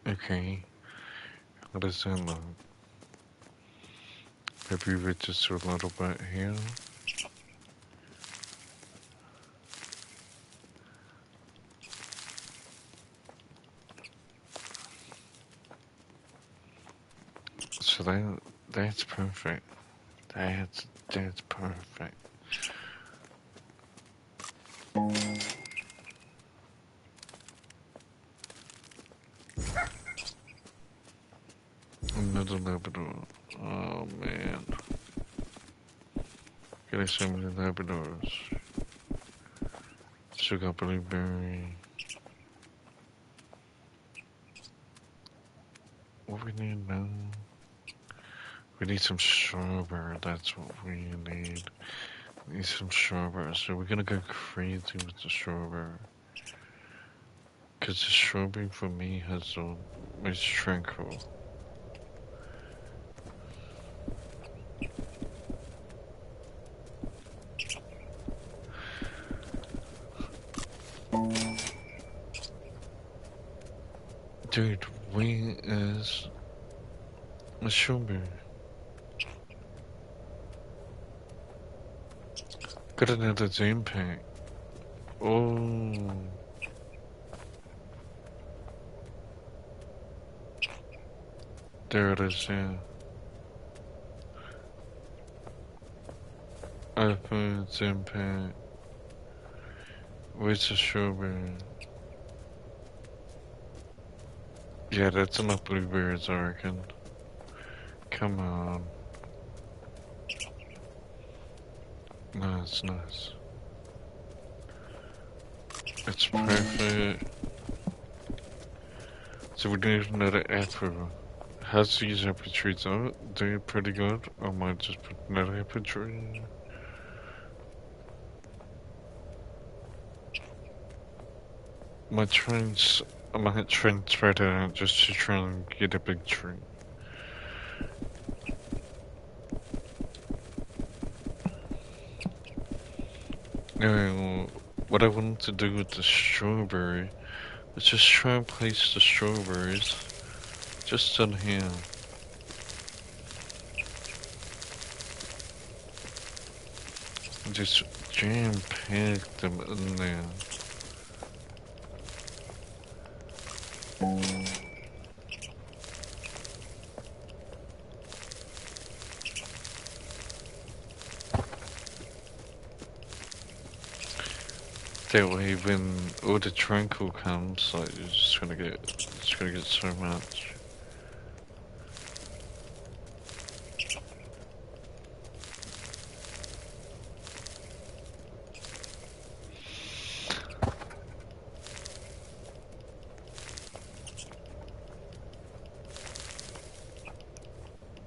Okay, what is that like? Maybe we just do a little bit here. So that's perfect. That's perfect. Another Labrador. Oh man. Getting so many Labradors. Sugar blueberry. What we need now? We need some strawberry. That's what we need. We need some strawberry. So we're gonna go crazy with the strawberry. Cause the strawberry for me has the most tranquil. Dude, where is my strawberry? Got another Zoom pack. Oh. There it is, yeah. Open Zoom pack. Where's the strawberry? Yeah, that's enough blueberries, I reckon. Come on. Nice, nice. It's perfect. So we need another apple. How's these apple trees out? They're pretty good. I might just put another apple tree. My trains, I might transfer it out just to try and get a big tree. Now, what I wanted to do with the strawberry is just try and place the strawberries just on here. Just jam-packed them in there. That way when all the tranquil comes, like you're just gonna get so much.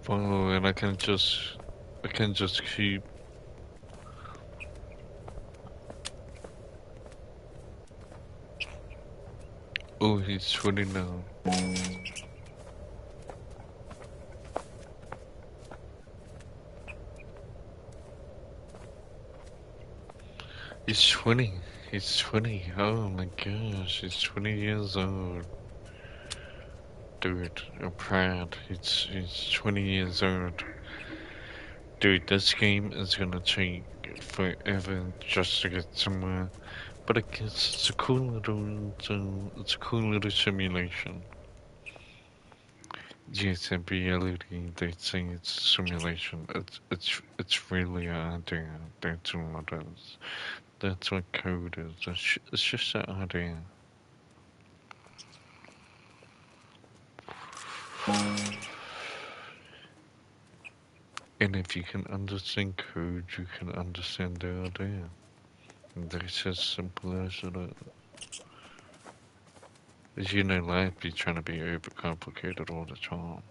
Oh, and I can just keep. Oh, he's 20 now. He's 20. He's 20. Oh my gosh, he's 20 years old. Dude, I'm proud. He's 20 years old. Dude, this game is gonna take forever just to get somewhere. But I guess it's a cool little simulation. Yes, in reality, they say it's a simulation. It's really an idea. That's what it is. That's what code is. It's just an idea. And if you can understand code, you can understand the idea. And that's as simple as it is. As you know, life be trying to be overcomplicated all the time.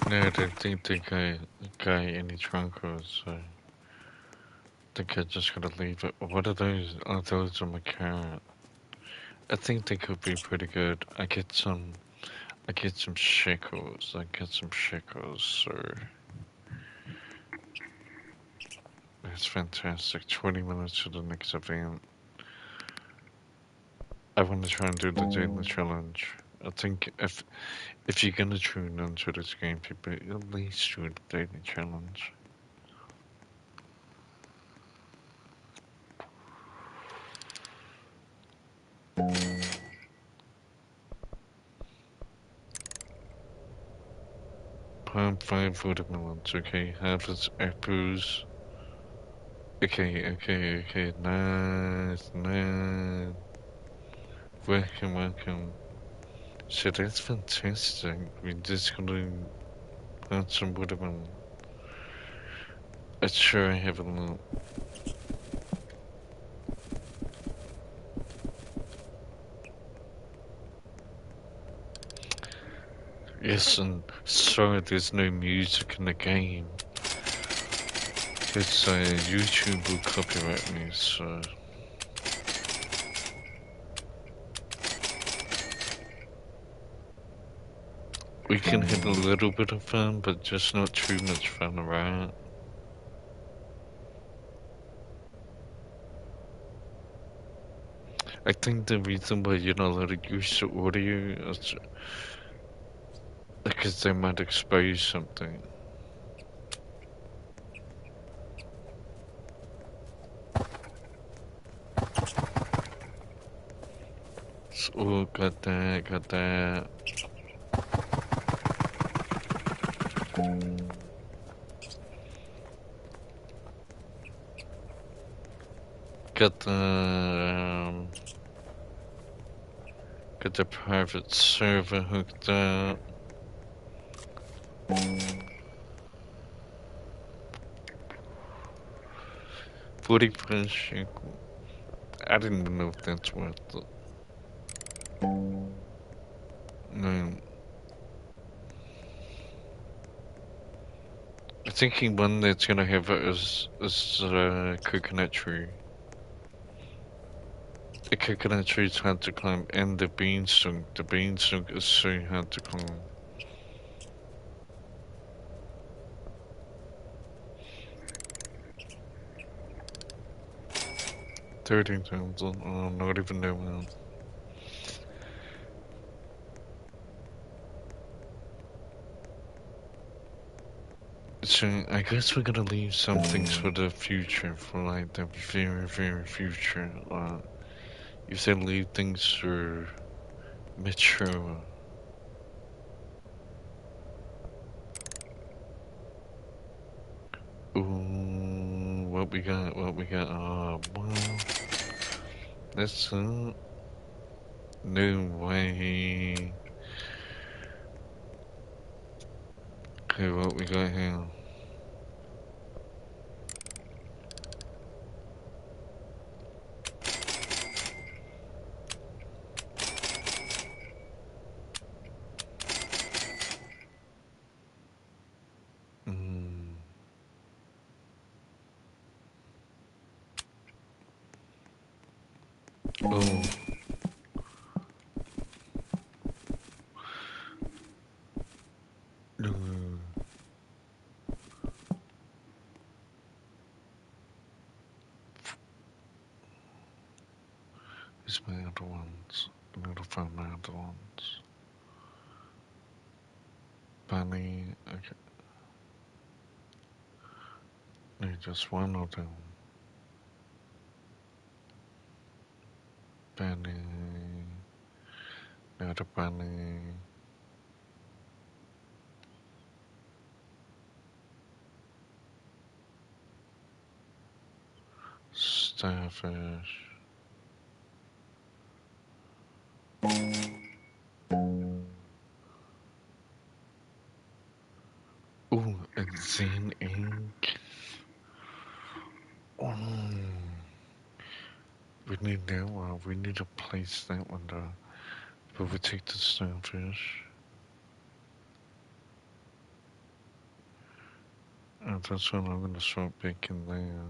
No, I don't think the guy any trunkers, so I think I just gotta leave it. What are those? Oh, those are my carrot. I think they could be pretty good. I get some shekels. So that's fantastic. 20 minutes to the next event. I want to try and do the daily challenge. I think if you're gonna tune into this game, people at least do the daily challenge. Palm 5 watermelons, okay, harvest apples. Okay, nice. Welcome. So that's fantastic. We just gonna plant some watermelon. Let's sure have a look. Yes, and sorry there's no music in the game. It's YouTube will copyright me, so. We can have a little bit of fun, but just not too much fun, right? I think the reason why you're not allowed to use the audio is because they might expose something. Oh, got that. Got that. Got the private server hooked up. 41st. I didn't even know if that's worth it. No. I'm thinking one that's gonna have it is coconut tree. The coconut tree is hard to climb, and the beanstalk. The beanstalk is so hard to climb. 13,000. Oh, not even that one. So I guess we're gonna leave some things for the future, for like the very, very future. You said leave things for mature. Ooh, what we got? What we got? Well, that's no way. Okay, what we got here? Mm. Oh. No. These my other ones. I need to find my other ones. Bunny. Okay. Need just one of them. Bunny. Another bunny. Starfish. Ooh, a Zen ink. Oh, we need that one. We need to place that one though. But we take the starfish. And that's what I'm gonna start picking there.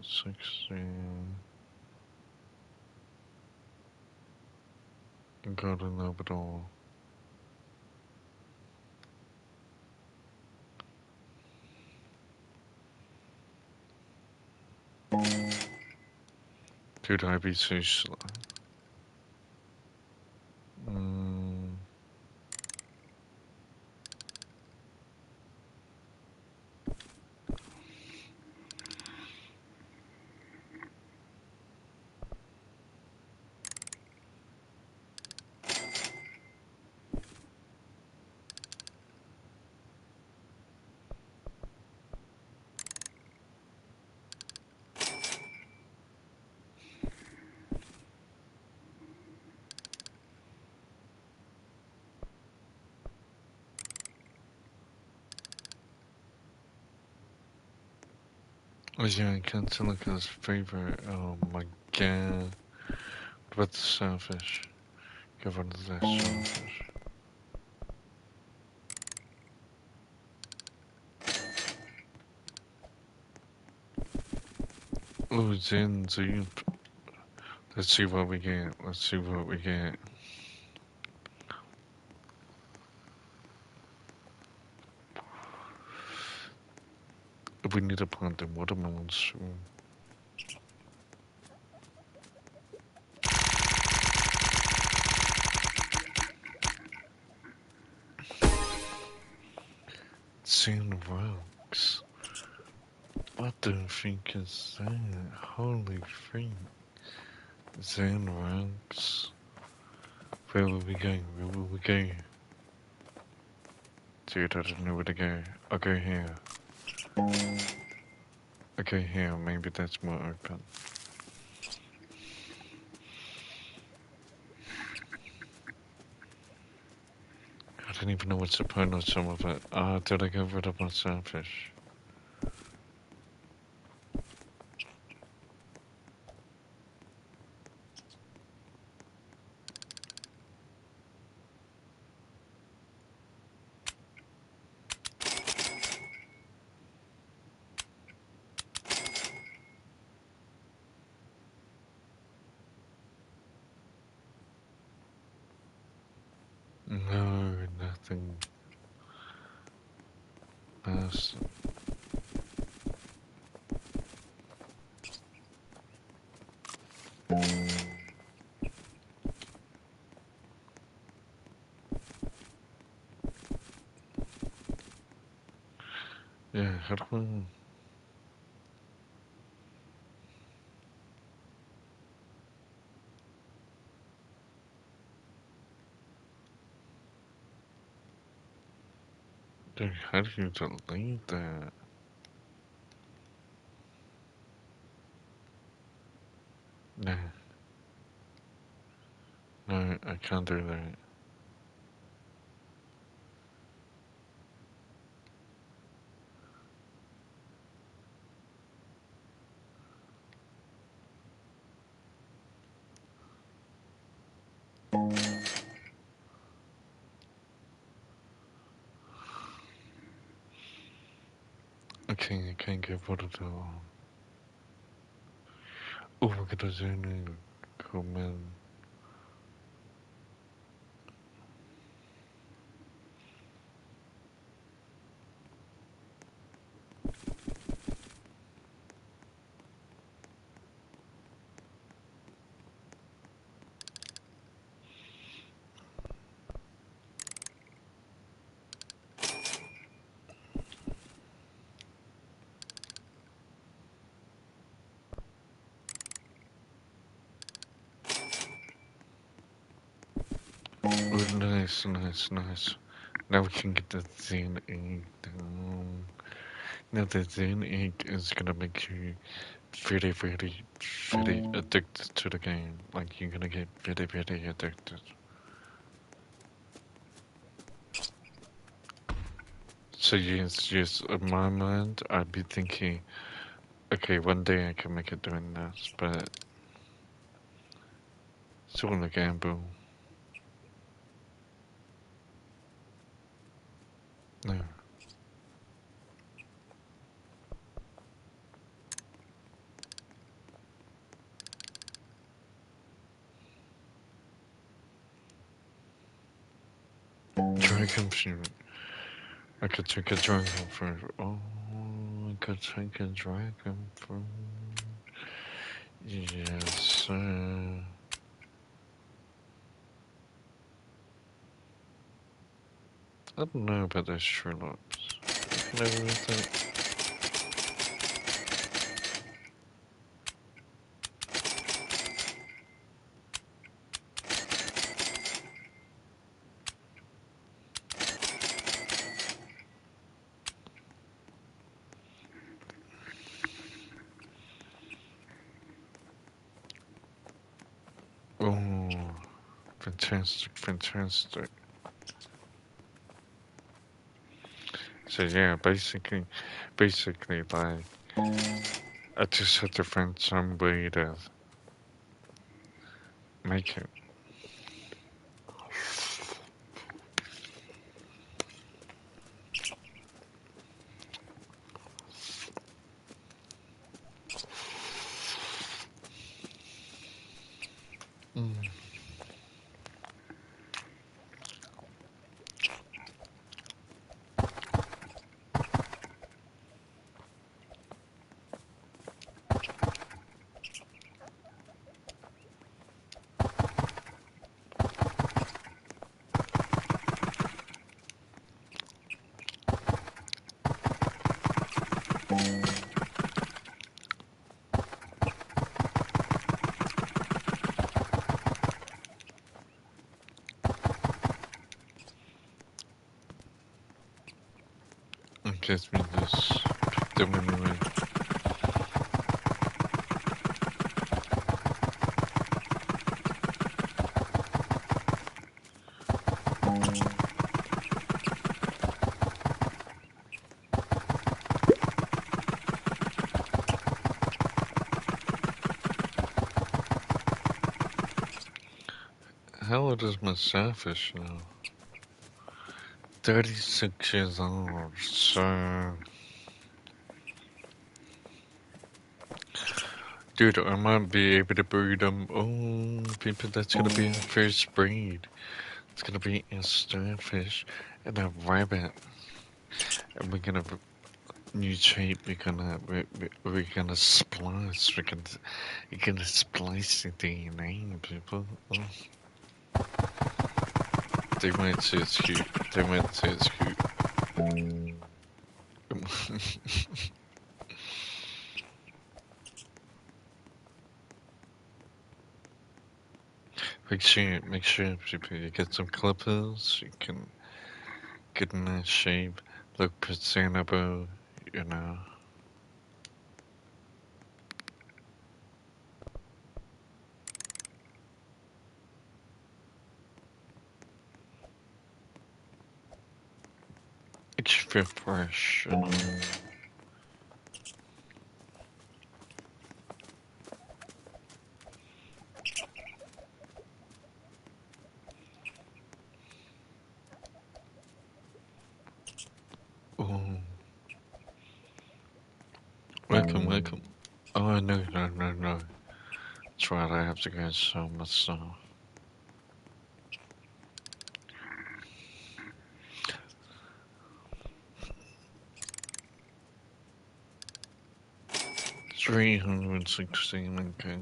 60. Got enough at all. Dude, I'd be so slow. Mm. Oh yeah, Cantilica's favorite. Oh my god. What about the starfish? Get rid of that starfish. Oh, Zen Zoop. Let's see what we get. Let's see what we get. We need to plant the watermelons soon. Zen rocks. What the freak is that? Holy freak. Zen rocks. Where will we go? Where will we go? Dude, I don't know where to go. I'll go here. Okay, here. Maybe that's more open. God, don't even know what's the point of some of it. Ah, did I get rid of my sandfish? No, nothing. Else. Yeah, how do I... Dude, how do you delete that? Nah, no, I can't do that. I can't get rid of that. Oh, we're gonna zoom in. Come in. Oh, nice, nice, nice. Now we can get the Zen egg down. Now the Zen egg is gonna make you very, very, very addicted to the game. Like, you're gonna get very, very addicted. So yes, in my mind, I'd be thinking, okay, one day I can make it doing this, but it's all a gamble. No. Dragon fruit. I could take a dragon fruit. Oh, I could take a dragon fruit. Yes, sir. I don't know about those sherlocks. You know what that? Oh, fantastic, fantastic. So yeah, basically, like, I just had to find some way to make it. Mm. It gives me this anyway. old is my starfish now? 36 years old, so... Dude, I might be able to breed them. Oh, people, that's gonna be our first breed. It's gonna be a starfish and a rabbit. And we're gonna mutate, we're gonna splice, we're gonna splice the DNA, people. Oh. They might say it's cute. They might say it's cute. make sure you get some clippers. You can get a nice shape, look presentable, you know. It should feel fresh, you know. Oh, welcome. Oh, no. That's right, I have to go show myself. 316, okay.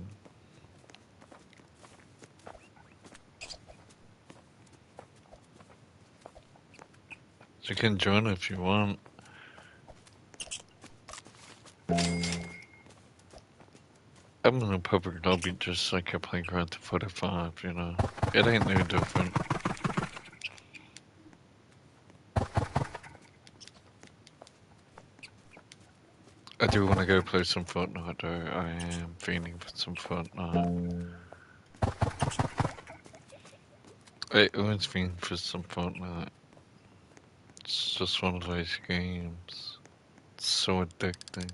So you can join if you want. I'm in a public lobby just like I play Grand Theft Auto 5, you know. It ain't no different. I do want to go play some Fortnite though. I am feeling for some Fortnite. I always feel for some Fortnite. It's just one of those games. It's so addicting.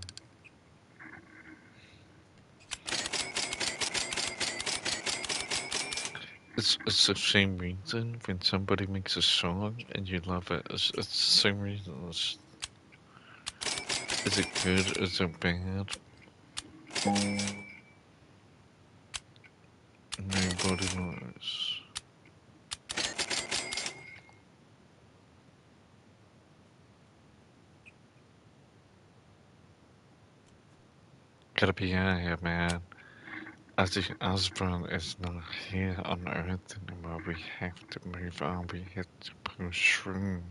It's the same reason when somebody makes a song and you love it. It's the same reason. Is it good? Is it bad? Nobody knows. Gotta be out here, man. Ozzy Osbourne is not here on Earth anymore. We have to move on. We have to push through.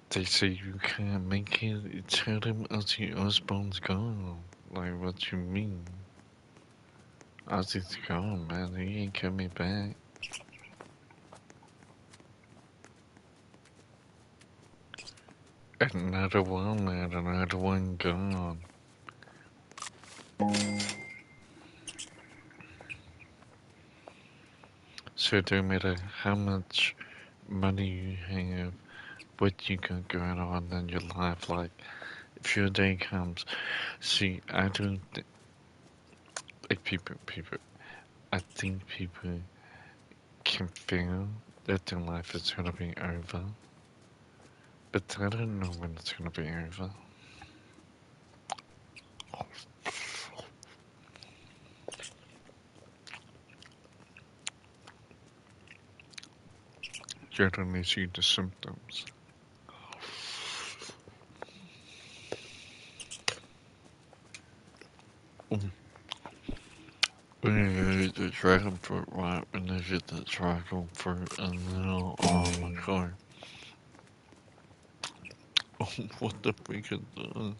They say you can't make it. You tell them Ozzy Osbourne's gone. Like, what you mean? Ozzy's gone, man. He ain't coming back. Another one, man. Another one gone. So it don't matter how much money you have, what you got going on in your life. Like, if your day comes, see, I don't like people. I think people can feel that their life is gonna be over, but I don't know when it's gonna be over. You only see the symptoms. When you eat the dragon fruit, right? When you get the dragon fruit, and then oh my god. Oh, what the freak is this?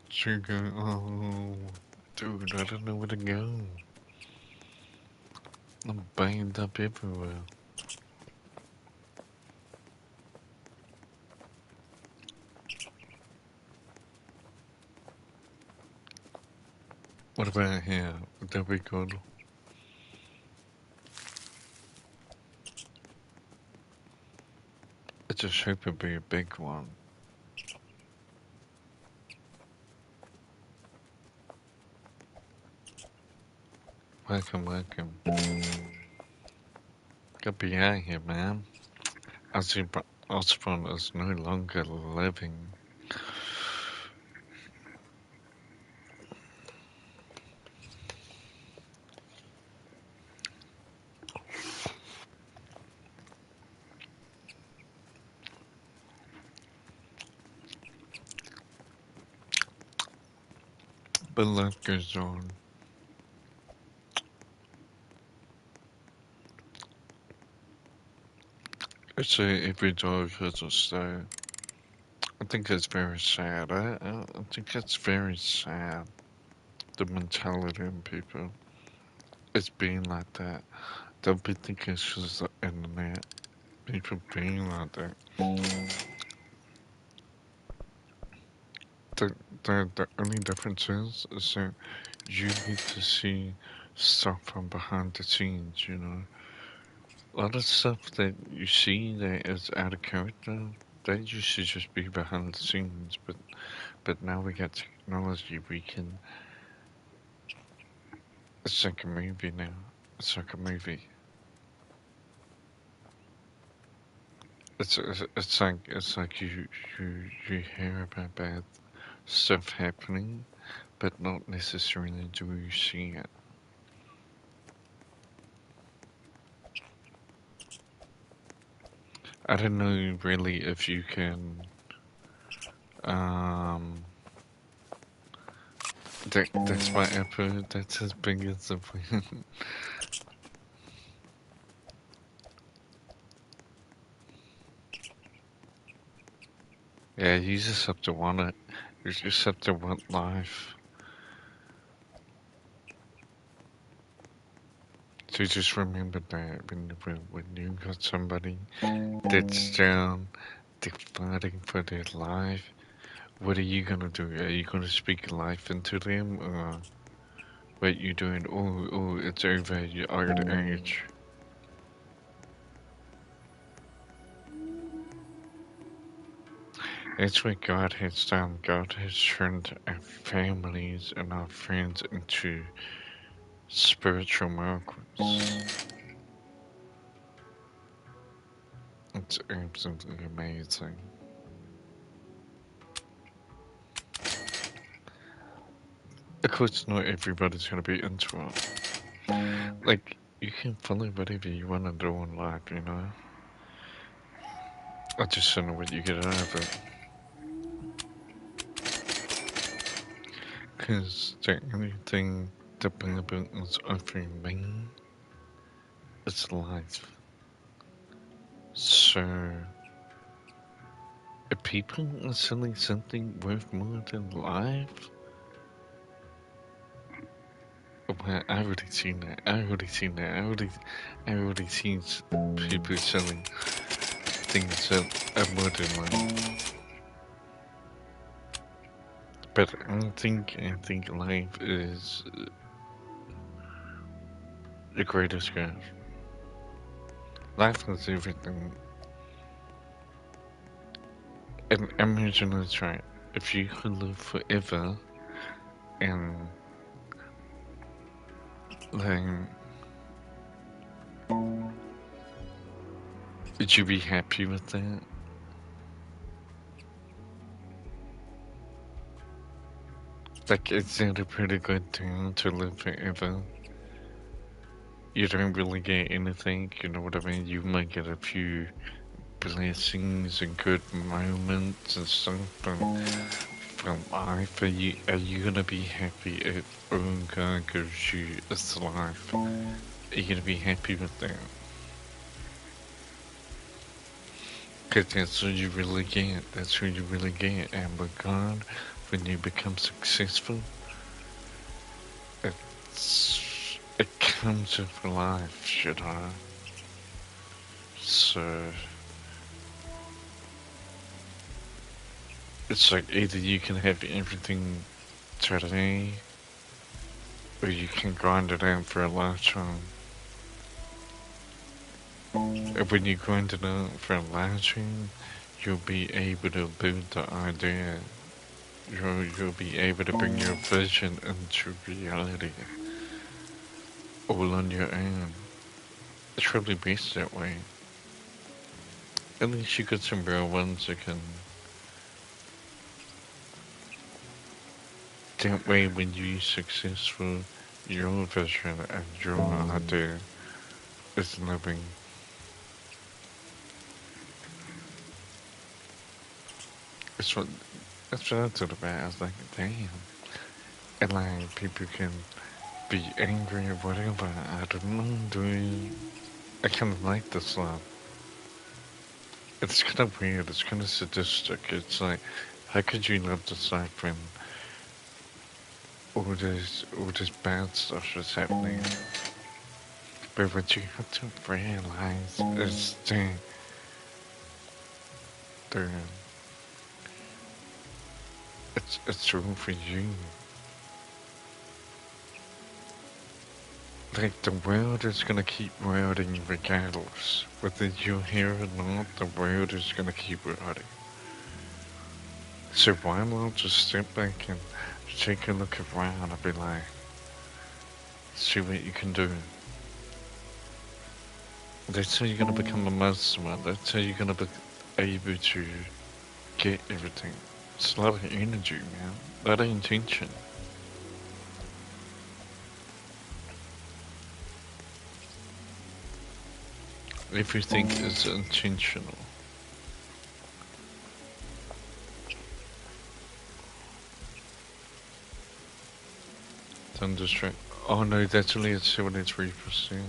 Chicken, oh, dude, I don't know where to go. I'm banged up everywhere. What about here? Would that be good? I just hope it'd be a big one. Welcome, welcome. Good to be out here, man. Ozzy Osbourne is no longer living. But life goes on. It's every dog has a stone. I think it's very sad. I think it's very sad. The mentality in people. It's being like that. They'll be thinking it's just the internet. People being like that. The, the only difference is that you get to see stuff from behind the scenes, you know. A lot of stuff that you see that is out of character, that used to just be behind the scenes, but now we got technology, we can. It's like a movie now. It's like a movie. It's like you hear about bad stuff happening, but not necessarily do you see it. I don't know really if you can. Um, that's my effort. That's as big as the win. Yeah, you just have to want it. You just have to want life. So just remember that when you got somebody that's down, they're fighting for their life, what are you gonna do? Are you gonna speak life into them, or what you doing? Oh, it's over. You're out of age. That's what God has done. God has turned our families and our friends into spiritual miracles. It's absolutely amazing. Of course, not everybody's gonna be into it. Like, you can follow whatever you want to do in life, you know? I just don't know what you get out of it. Because the only thing the Bible is offering me is life. So, if people are selling something worth more than life, well, I already seen that. I already seen people selling things that are more than life. But I think life is the greatest gift. Life is everything. And imagine it's right. If you could live forever, and then would you be happy with that? Like, is that a pretty good thing to live forever? You don't really get anything, you know what I mean? You might get a few blessings and good moments and stuff from life. Are you gonna be happy if all God gives you is life? Are you gonna be happy with that? Cause that's what you really get. That's what you really get. And with God, when you become successful, it comes with life, you know? So, it's like either you can have everything today, or you can grind it out for a lifetime. And when you grind it out for a lifetime, you'll be able to build the idea. You'll be able to bring your vision into reality. all on your own. It's probably best that way. At least you got some real ones that can. That way, when you're successful, your vision and your idea is living. It's what that's what I thought about. I was like, damn. And like people can be angry or whatever. I don't know. I kind of like this love. It's kind of weird. It's kind of sadistic. It's like, how could you love this life when all this bad stuff is happening? But what you have to realize is the it's true for you. Like the world is gonna keep routing regardless. Whether you're here or not, the world is gonna keep routing. So why not just step back and take a look around and be like, see what you can do. That's how you're gonna become a mastermind. That's how you're gonna be able to get everything. It's a lot of energy, man. A lot of intention. Everything is intentional. Thunderstruck. Oh no, that's only at 73%.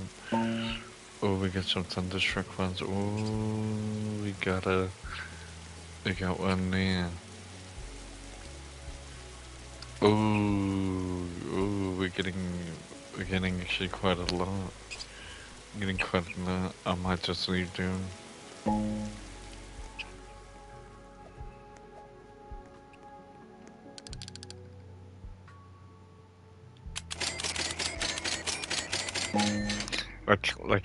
Oh, we got some Thunderstruck ones. Oh, we got one there. Oh, we're getting actually quite a lot. Getting quite a lot. I might just leave them.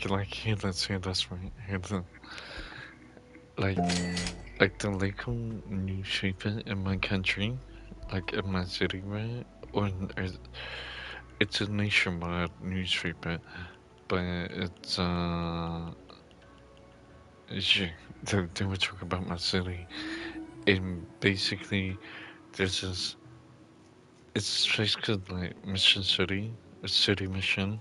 Like here, let's hear this right here. Like the local newspaper in my country, like in my city, right? It's a nationwide newspaper, but it's yeah, they were talking about my city, and basically there's this. It's a place called like Mission City, a city mission.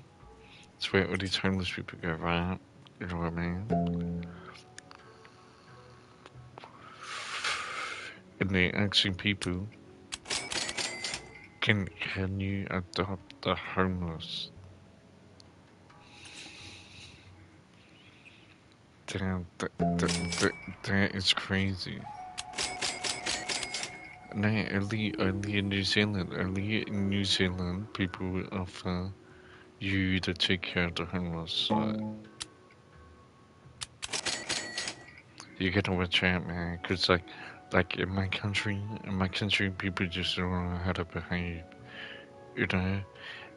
It's where all these homeless people go, right? You know what I mean? And they're asking people, can you adopt the homeless? Damn, that is crazy. No, only in New Zealand. Only in New Zealand, people will offer you to take care of the homeless. So you gotta watch out, man. Cause like in my country, people just don't know how to behave. You know,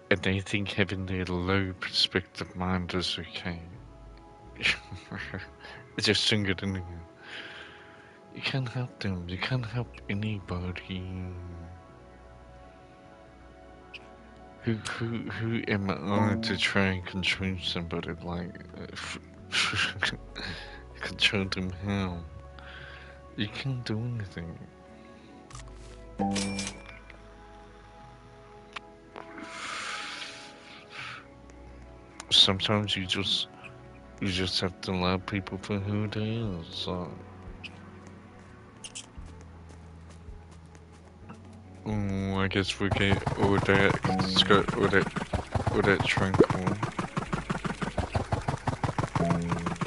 and they think having their low perspective mind is okay. It's just sing it in here. You can't help them. You can't help anybody. Who am I to try and control somebody like control them how? You can't do anything. Sometimes you just have to love people for who they is. I guess we get all that. Let's go all that tranquil.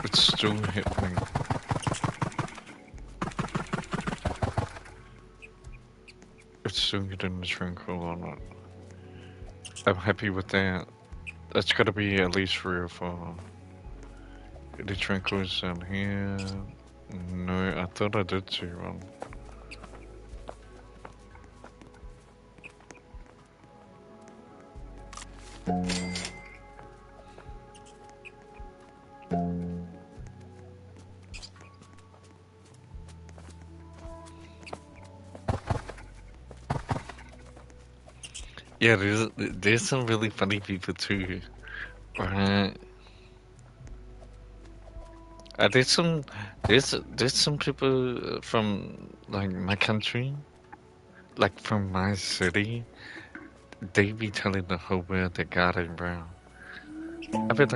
It's still happening. It's still getting the tranquil on it. I'm happy with that. That's gotta be at least 3 or 4. The tranquil's down here. No, I thought I did see one. Yeah, there's some really funny people too. Right. There's some people from like my country, like from my city. They be telling the whole world that God ain't brown. I bet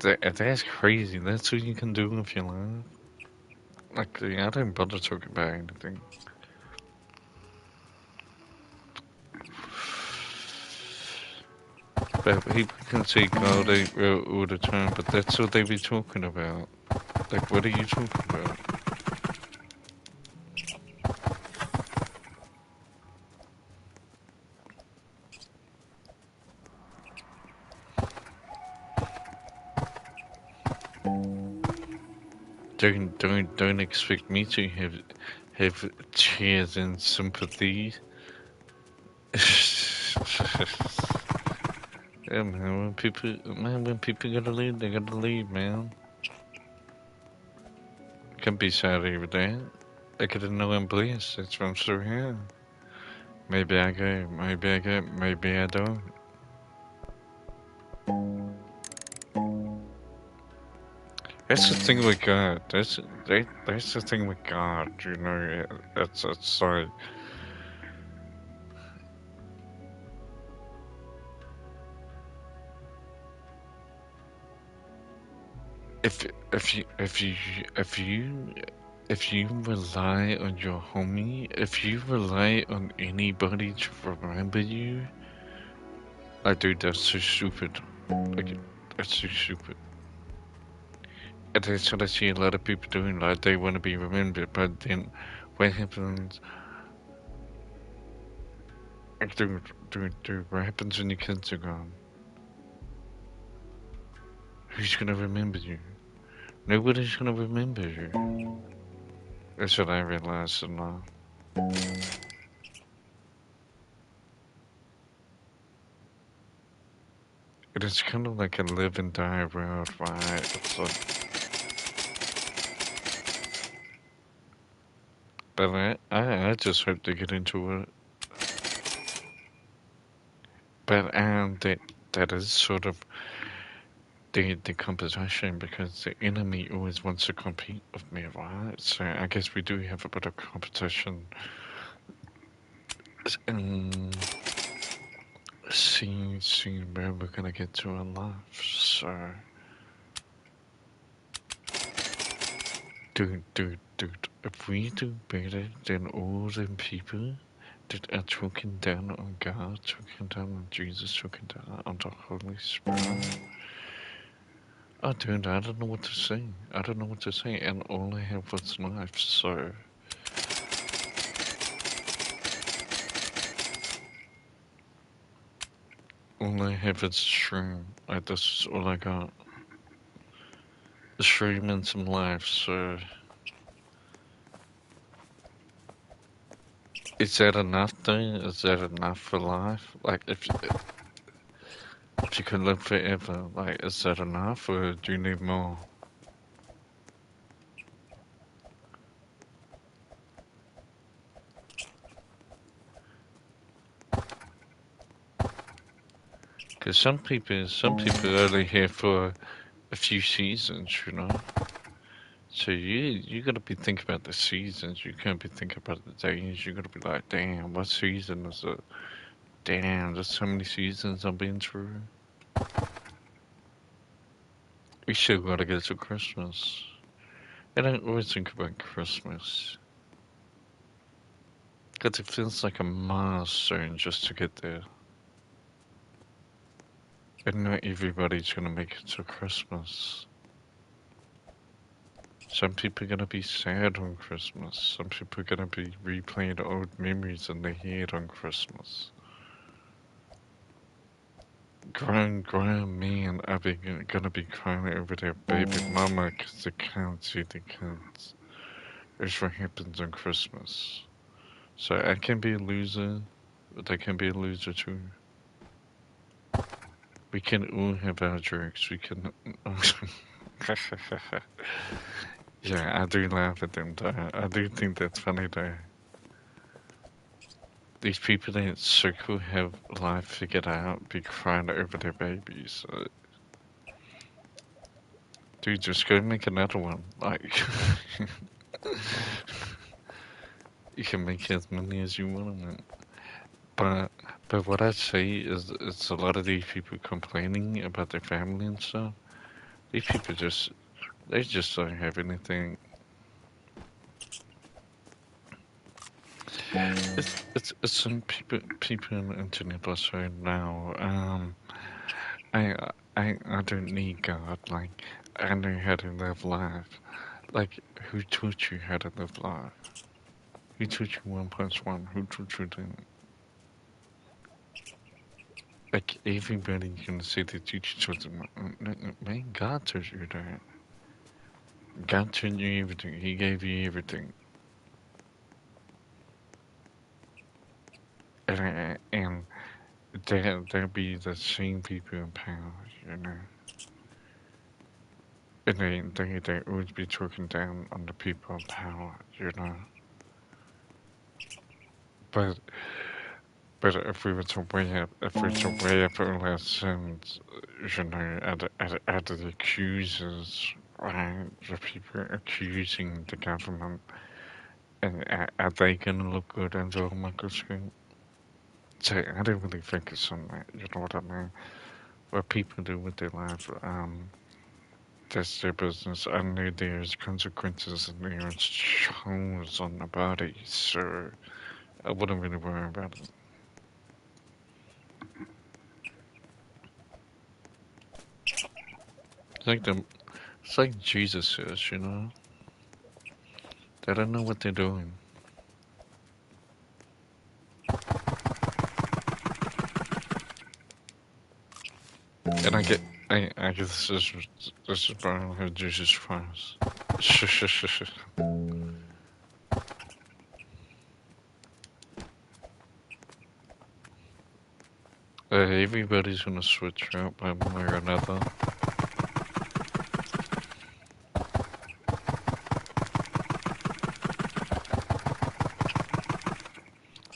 that's crazy. That's what you can do with your life. Like, I don't bother talking about anything. But people can say God ain't real all the time, but that's what they be talking about. Like, what are you talking about? Don't expect me to have cheers and sympathy. Yeah, man. When people gotta leave, they gotta leave, man. Can't be sorry with that. I gotta know I'm blessed. That's why I'm still here. Maybe I go, maybe I don't. That's the thing with God. That's the thing with God. You know, it's like if if you if you rely on your homie, if you rely on anybody to remember you, I dude, that's so stupid. Like, that's so stupid. And that's what I see a lot of people doing. Like, they want to be remembered, but then what happens? Like, dude, what happens when your kids are gone? Who's gonna remember you? Nobody's gonna remember you. That's what I realized now. It is kind of like a live and die world, right? It's like, but I just hope they get into it. But that is sort of the composition because the enemy always wants to compete with me, right? So I guess we do have a bit of competition and seeing where we're gonna get to in life. So, dude, if we do better than all them people that are talking down on God, talking down on Jesus, talking down on the Holy Spirit. Oh, dude, I don't know what to say. I don't know what to say, and all I have was life, so. All I have is stream. Like, this is all I got. A stream and some life, so. Is that enough, though? Is that enough for life? Like, if you could live forever, like, is that enough, or do you need more? Because some people are only here for a few seasons, you know? So you gotta be thinking about the seasons. You can't be thinking about the days. You gotta be like, damn, what season is it? Damn, there's so many seasons I've been through. We still gotta get to Christmas. I don't always think about Christmas. Because it feels like a milestone just to get there. And not everybody's gonna make it to Christmas. Some people are gonna be sad on Christmas. Some people are gonna be replaying old memories in their head on Christmas. Grown men are gonna be crying over their baby mama because they can't see the kids. That's what happens on Christmas. So I can be a loser, but they can be a loser too. We can all have our jokes. We can. Yeah, I do laugh at them though. I do think that's funny though. These people that circle have life figured out, be crying over their babies. Dude, just go make another one. Like, you can make as many as you want of it. But, but what I'd say is, it's a lot of these people complaining about their family and stuff. These people they just don't have anything. It's some people on the internet are saying now, I, I don't need God. Like, I know how to live life. Like, who taught you how to live life? Who taught you 1+1? Who taught you that? Like, everybody can say they teach children. Man, God taught you that. God taught you everything. He gave you everything. And there be the same people in power, you know. And they always be talking down on the people in power, you know. But but if we were to weigh up all our sins, you know, at the accusers, right, the people accusing the government, and are they gonna look good under a microscope? So I don't really think it's on that. You know what I mean? What people do with their life, that's their business. I know there's consequences and there's holes on the body, so I wouldn't really worry about it. It's like it's like Jesus says, you know, they don't know what they're doing. And I guess this is Brian who Jesus Christ. Everybody's gonna switch out one way or another.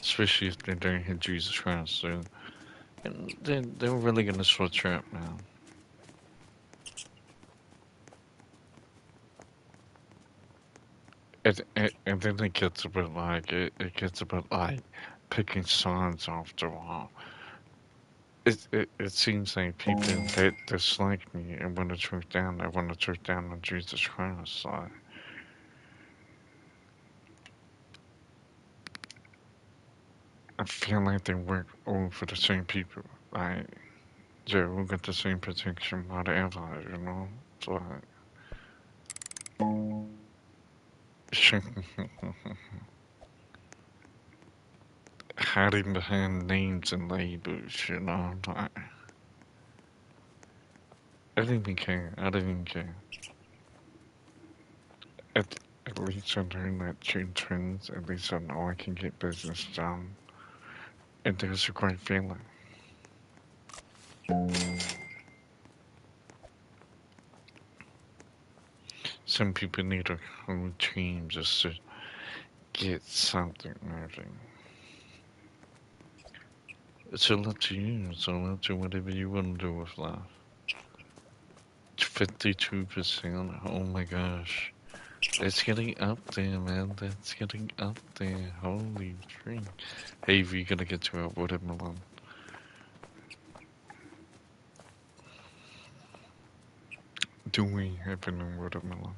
Especially if they don't hit Jesus Christ. So and they're really gonna switch out now. And then it gets a bit like picking sides after a while. It seems like people that dislike me and want to choke down. They want to choke down on Jesus Christ. So I feel like they work all for the same people. Like they all get the same protection, whatever. You know. So hiding behind names and labels. You know. Like I don't even care. I don't even care. At, at least I know that change trends. At least I know I can get business done. And there's a great feeling. Some people need a whole team just to get something moving. It's all up to you. It's all up to whatever you want to do with life. 52%. Oh my gosh. That's getting up there, man. That's getting up there. Holy drink. Hey, we're gonna get to our watermelon. Do we have any watermelon?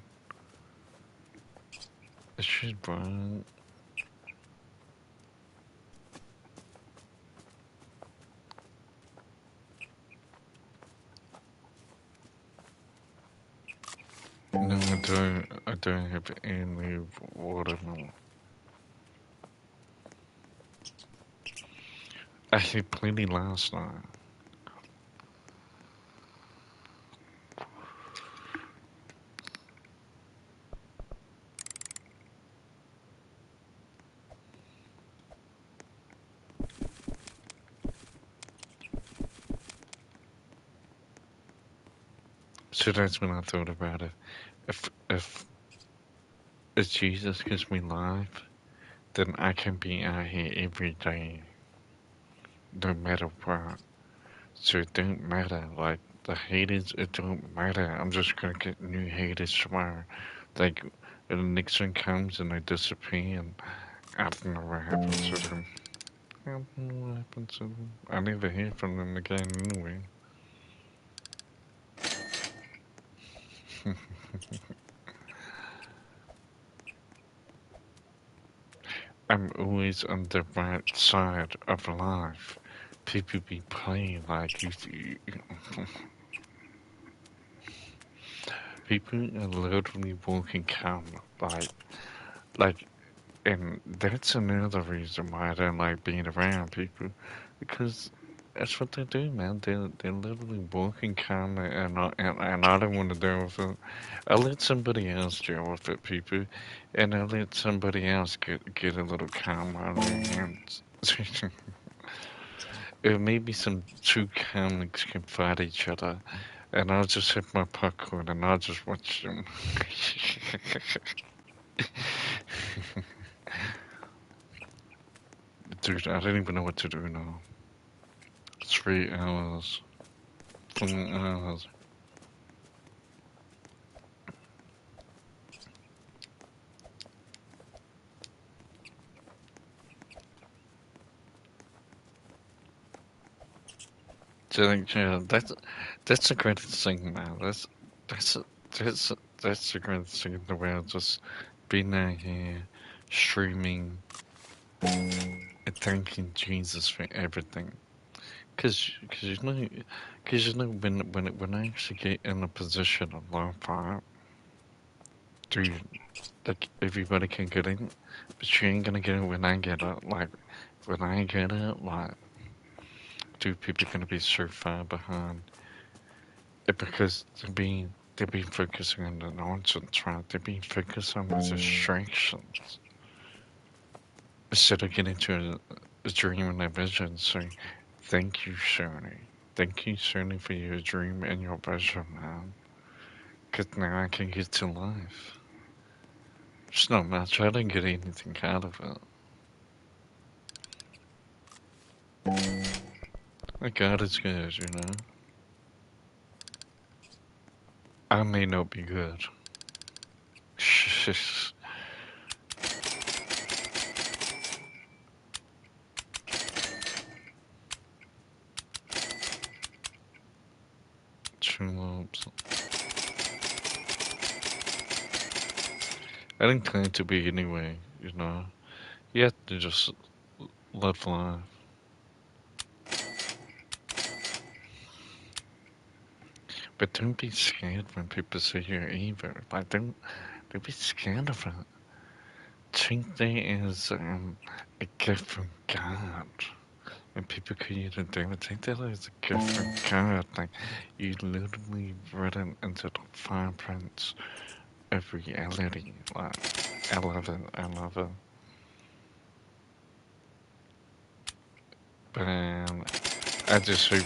It should, bro. No, I don't. I don't have any watermelon. I had plenty last night. So that's when I thought about it. If Jesus gives me life, then I can be out here every day, no matter what. So it don't matter. Like the haters, it don't matter. I'm just gonna get new haters tomorrow. Like, when Nixon comes and they disappear, and I don't know what happens to them. I don't know what happens to them. I never hear from them again anyway. I'm always on the right side of life. People be playing like people are literally walking calm, like, and that's another reason why I don't like being around people, because that's what they do, man. They're literally walking calm, and I don't want to deal with it. I let somebody else deal with it, people, and I let somebody else get a little calm on their hands. Maybe some two comics can fight each other, and I'll just hit my popcorn and I'll just watch them. Dude, I don't even know what to do now. 3 hours. 4 hours. So, yeah, that's the greatest thing, man. That's that's that's the greatest thing in the world. Just being out here, streaming, and thanking Jesus for everything. Cause when I actually get in a position of low fire, dude, like everybody can get in, but you ain't gonna get it when I get it. Like when I get it, like dude, people are gonna be so far behind. Because they're being focusing on the nonsense, right? They're being focused on the distractions instead of getting to a dream and a vision. So thank you, Sony. Thank you, Sony, for your dream and your vision, man. Cause now I can get to life. It's not much. I didn't get anything out of it. But God is good, you know. I may not be good. Tulips. I didn't claim to be anyway, you know. You have to just live life. But don't be scared when people say you're evil. Like, don't be scared of it. Think there is a gift from God. When people create a demon, think there is a gift from God. Like, you literally written into the fineprints of reality. Like, I love it. I love it. But I just hope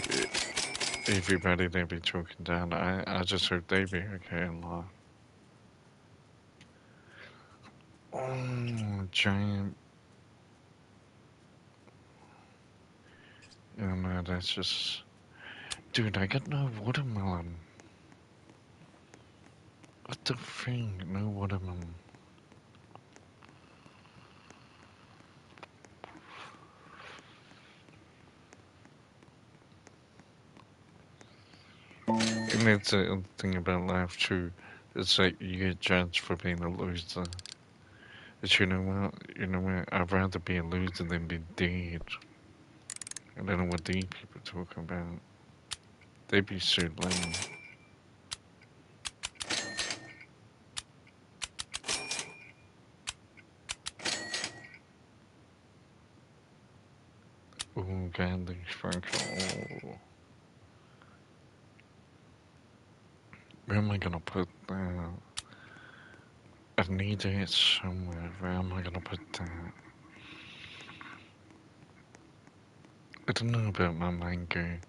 everybody they be talking down. I just hope they be okay in life. Oh, giant. You know, that's just. Dude, I got no watermelon. What the thing? No watermelon. And that's the thing about life too. It's like you get judged for being a loser. But you know what? You know what? I'd rather be a loser than be dead. I don't know what these people talk about. They be so lame. Oh, Gandhi Sparkle. Oh. Where am I gonna put that? I need it somewhere. Where am I gonna put that? I don't know about my mango.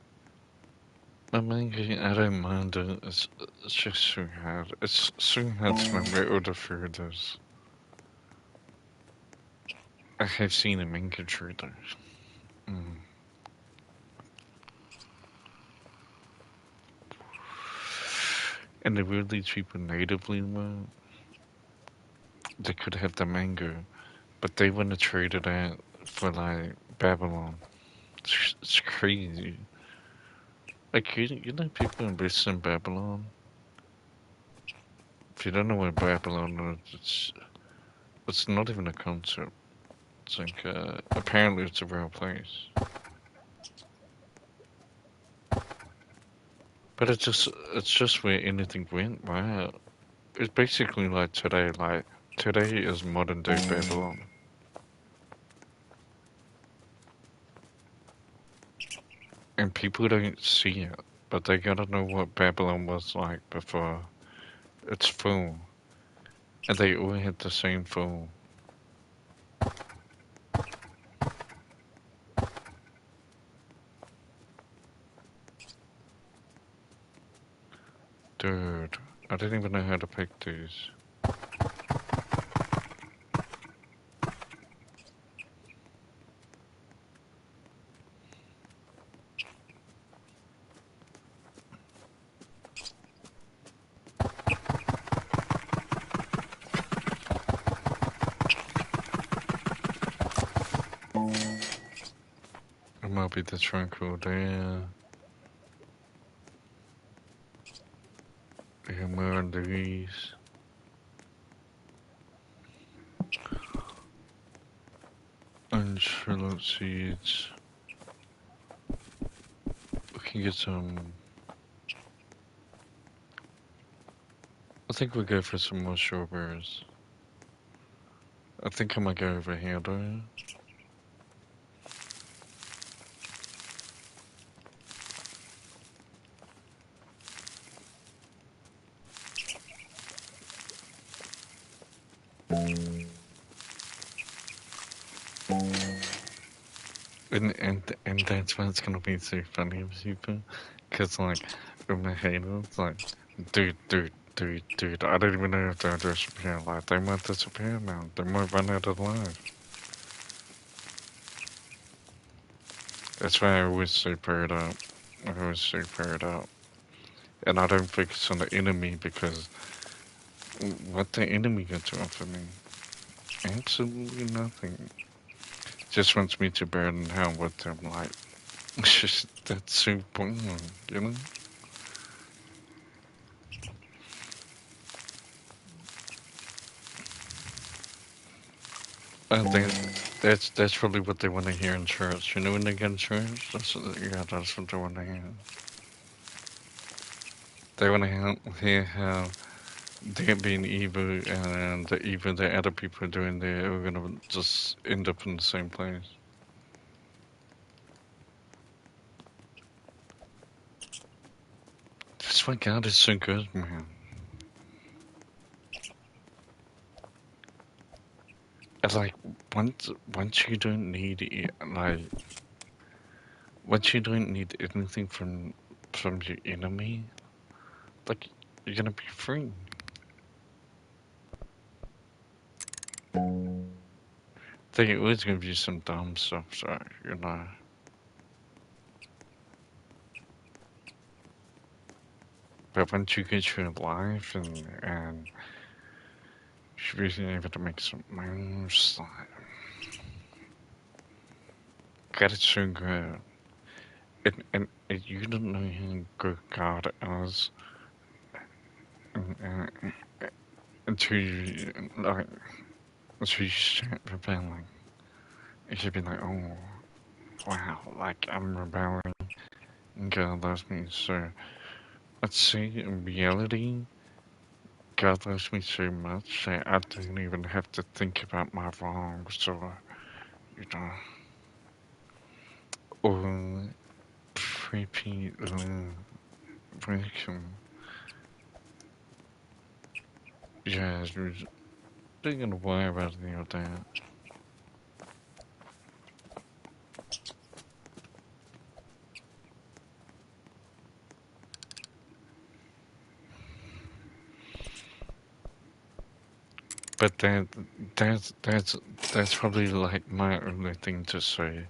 My mango, I don't mind it. It's just so hard. It's so hard to know where other food is. I have seen a mango tree there. Mm. And the where these people natively were, they could have the mango, but they wouldn't have traded that for like Babylon. It's crazy. Like you know people invest in Babylon. If you don't know what Babylon is, it's not even a concept. It's like apparently it's a real place. But it's just where anything went, right? It's basically like today. Like today is modern day Babylon, and people don't see it, but they gotta know what Babylon was like before it's full, and they all had the same full. Dude, I didn't even know how to pick these. It might be the tranquil there. Yeah, more of these. And shallot seeds. We can get some. I think we'll go for some more strawberries. I think I might go over here though. And that's why it's gonna be so funny with people. Cause like, with my haters, like, dude, I don't even know if they'll disappear. Like, they might disappear now. They might run out of life. That's why I always say paired up. I always say paired up. And I don't focus on the enemy because what the enemy got to offer me? Absolutely nothing. Just wants me to burn hell with them, like, it's just, that's so boring, you know? I think that's probably what they want to hear in church. You know when they get in church? That's what they want to hear. They want to hear how they're being evil and the evil that other people are doing there are gonna just end up in the same place. That's why God is so good, man. It's like once you don't need like once you don't need anything from your enemy, like you're gonna be free. They always give you some dumb stuff, so you know. But once you get your life and you're really able to make some moves, like God is so good. And you don't know how good God is and, until you like until you start rebelling. You should be like, oh wow, like I'm rebelling and God loves me. So let's say in reality, God loves me so much that I don't even have to think about my wrongs or you know or repeat breaking. Yeah, you're not gonna worry about any of that. But that's that's that's probably like my only thing to say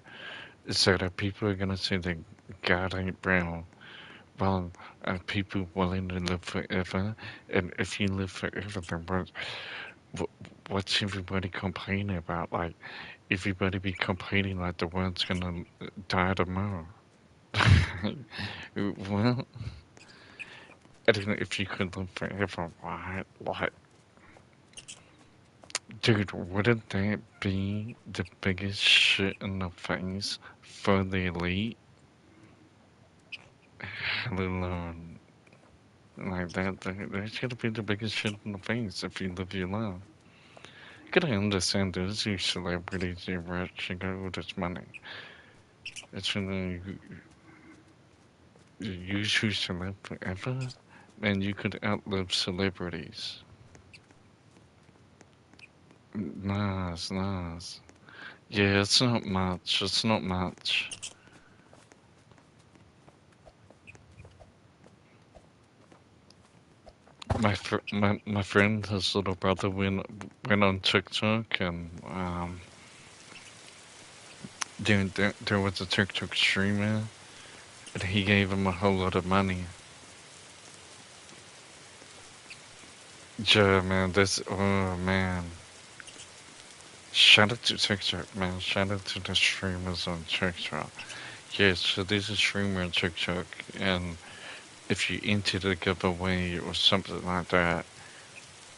is that people are gonna say that God ain't brown, well, people willing to live forever, and if you live forever, then what's everybody complaining about? Like, everybody be complaining like the world's gonna die tomorrow. Well, I don't know if you could live forever, right? Like, dude, wouldn't that be the biggest shit in the face for the elite? Let alone, like, that's gonna be the biggest shit in the face if you live your life. Gotta understand there's these celebrities, they're rich, they got all this money. It's gonna you choose to live forever, and you could outlive celebrities. Nice, nice. Yeah, it's not much. It's not much. My friend, his little brother went on TikTok, and there was a TikTok streamer, and he gave him a whole lot of money. Yeah, man, this oh man. Shout out to TikTok, man. Shout out to the streamers on TikTok. Yes, so there's a streamer on TikTok, and if you enter the giveaway or something like that,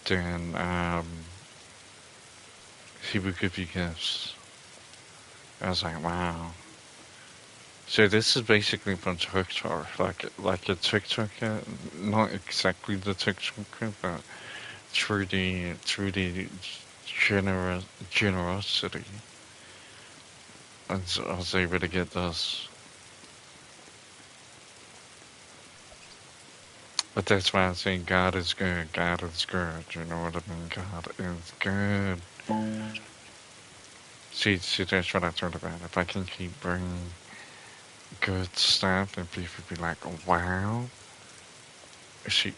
then he would give you gifts. I was like, wow. So this is basically from TikTok, like a TikToker, not exactly the TikToker, but through the generosity, I was able to get this. But that's why I'm saying God is good. God is good. You know what I mean? God is good. See, that's what I thought about. If I can keep bringing good stuff, and people be like, oh, "Wow." See,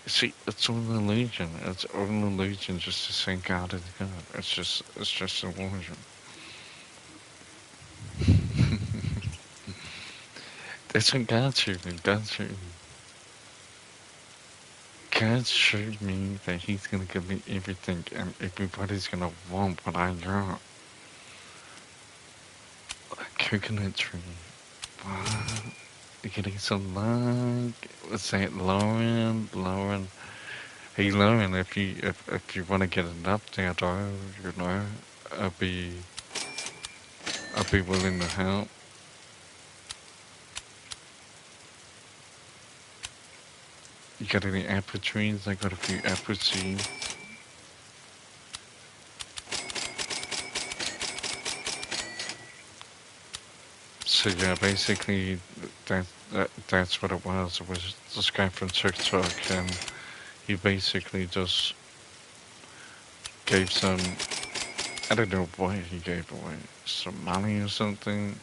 it's all an illusion. It's all an illusion just to say God is good. It's just an illusion. That's what God showed me. God showed me that He's gonna give me everything, and everybody's gonna want what I got. A coconut tree. What? You're getting some like, let's say Lauren, Lauren. Hey Lauren, if you want to get an update, you know, I'll be I'll be willing to help. You got any apple trees? I got a few apple seeds. So yeah, basically that's what it was. It was this guy from TikTok, and he basically just gave some. I don't know what he gave away. Some money or something.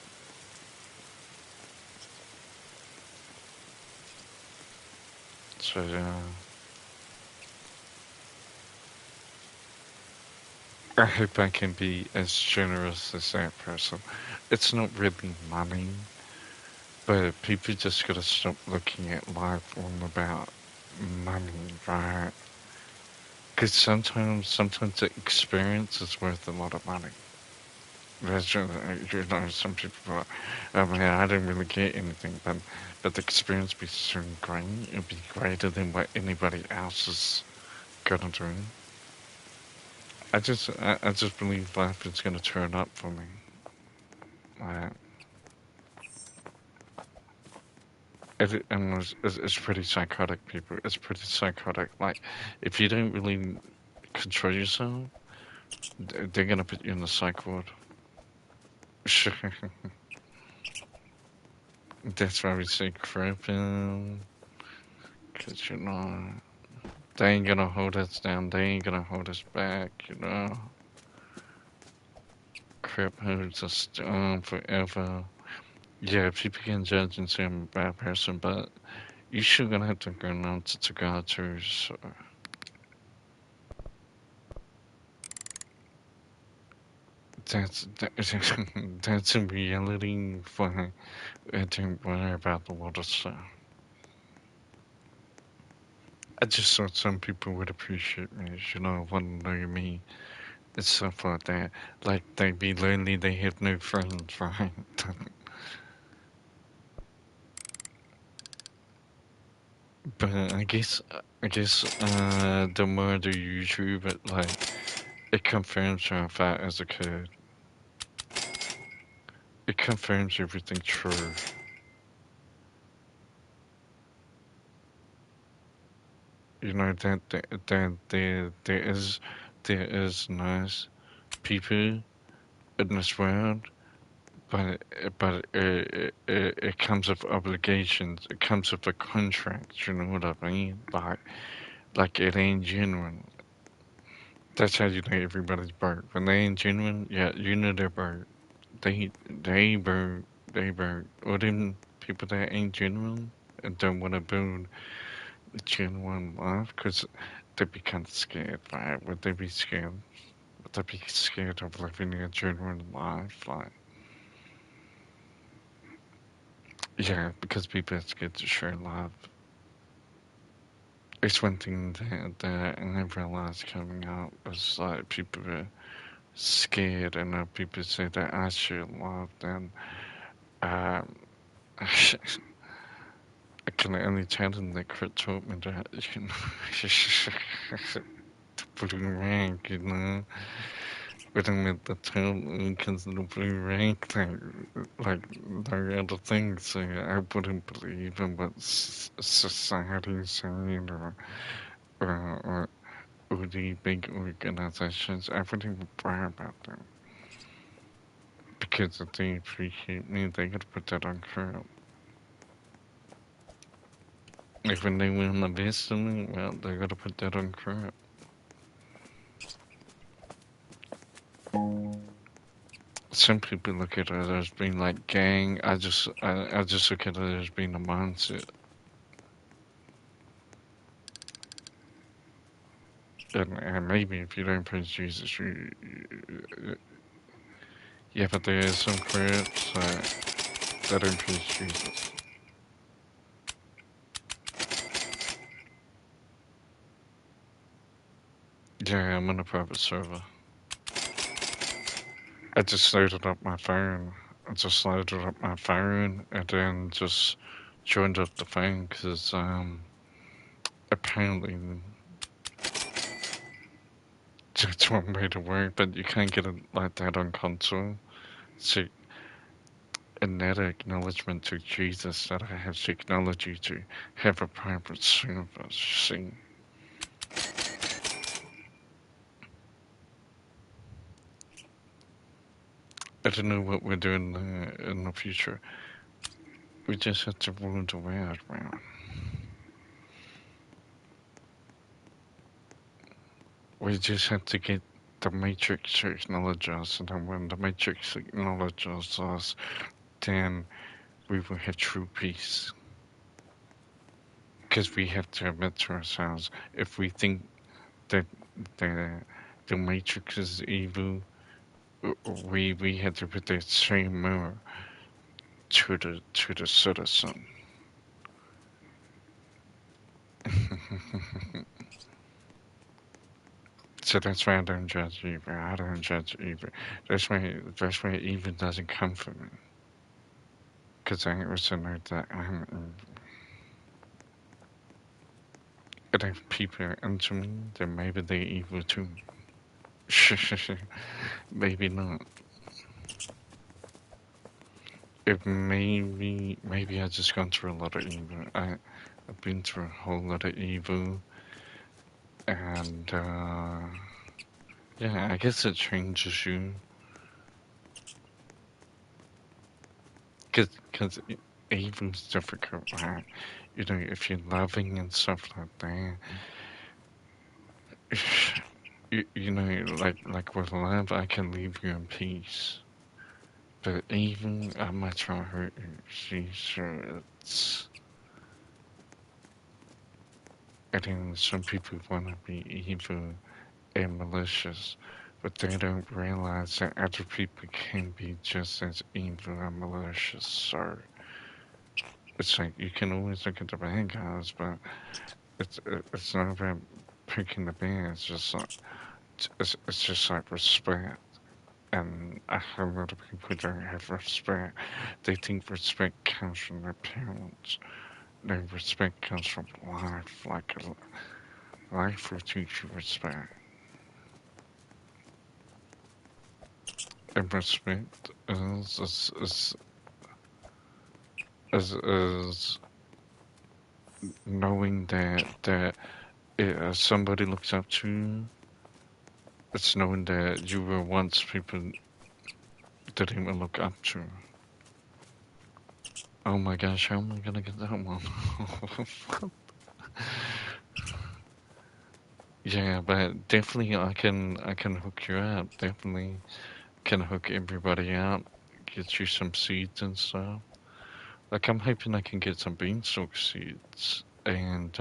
So yeah. I hope I can be as generous as that person. It's not really money, but people just gotta stop looking at life all about money, right? Because sometimes the experience is worth a lot of money. That's just, some people are like, oh man, I didn't really get anything, but the experience be so great, it'd be greater than what anybody else is gonna do. I just believe life is gonna turn up for me. Like, and it's pretty psychotic, people. It's pretty psychotic. Like, if you don't really control yourself, they're gonna put you in the psych ward. That's why we say creeping, cause they ain't gonna hold us down. They ain't gonna hold us back. Crip holds us down forever. Yeah, people can judge and say I'm a bad person, but you still gonna have to go down to God too. So that's that's a reality for. I don't worry about the water stuff. I just thought some people would appreciate me, want to know me and stuff like that. Like they be lonely, they have no friends, right? But I guess, the more the YouTube, it confirms how fat as a kid. It confirms everything true. You know there is nice people in this world, but it comes with obligations. It comes with a contract. You know what I mean? Like it ain't genuine. That's how you know everybody's broke. When they ain't genuine, yeah, you know they're broke. They broke. They broke. All them people that ain't genuine and don't want to build a genuine life, because they'd be kind of scared, right? Would they be scared? Would they be scared of living a genuine life? Like, yeah, because people are scared to share love. It's one thing that I realized coming out was like people were scared, and now people say that I share love. Then um, I can only tell them that Crit taught me that, the blue rank, with him at the time because of the blue rank, like no other things. So I wouldn't believe in what society saying or all the big organizations. I wouldn't worry about them because if they appreciate me, they could put that on crap. If when they win the best in me, well, they gotta put that on crap. Some people look at it as being like gang. I just look at it as being a mindset. And maybe if you don't praise Jesus, yeah, but there is some crowds that don't praise Jesus. Yeah, I'm on a private server. I just loaded up my phone. And then just joined up the phone because apparently that's one way to work, but you can't get it like that on console. So, another acknowledgement to Jesus that I have technology to have a private server. See, I don't know what we're doing in the future. We just have to rule the world, man. We just have to get the Matrix to acknowledge us, and then when the Matrix acknowledges us, then we will have true peace. Because we have to admit to ourselves, if we think that the the Matrix is evil, we had to put that same mirror to the citizen. So that's why I don't judge evil. I don't judge evil. That's why evil doesn't come from me. Because I also know that I'm evil. And if people are into me, then maybe they're evil too. Maybe not. If maybe I just gone through a lot of evil. I've been through a whole lot of evil, and yeah, I guess it changes you. Cause evil's difficult, right? If you're loving and stuff like that, like with love, I can leave you in peace. But even I might try to hurt you. See, so it's. I think some people want to be evil and malicious, but they don't realize that other people can be just as evil and malicious. So it's like you can always look at the bad guys, but it's not about picking the bear. It's just like it's just like respect. And a lot of people don't have respect. They think respect comes from their parents. No, respect comes from life. Like life will teach you respect. And respect is knowing that somebody looks up to you. It's knowing that you were once people didn't even look up to. Oh my gosh, how am I gonna get that one? Yeah, but definitely I can hook you up. Definitely can hook everybody up. Get you some seeds and stuff. Like I'm hoping I can get some beanstalk seeds and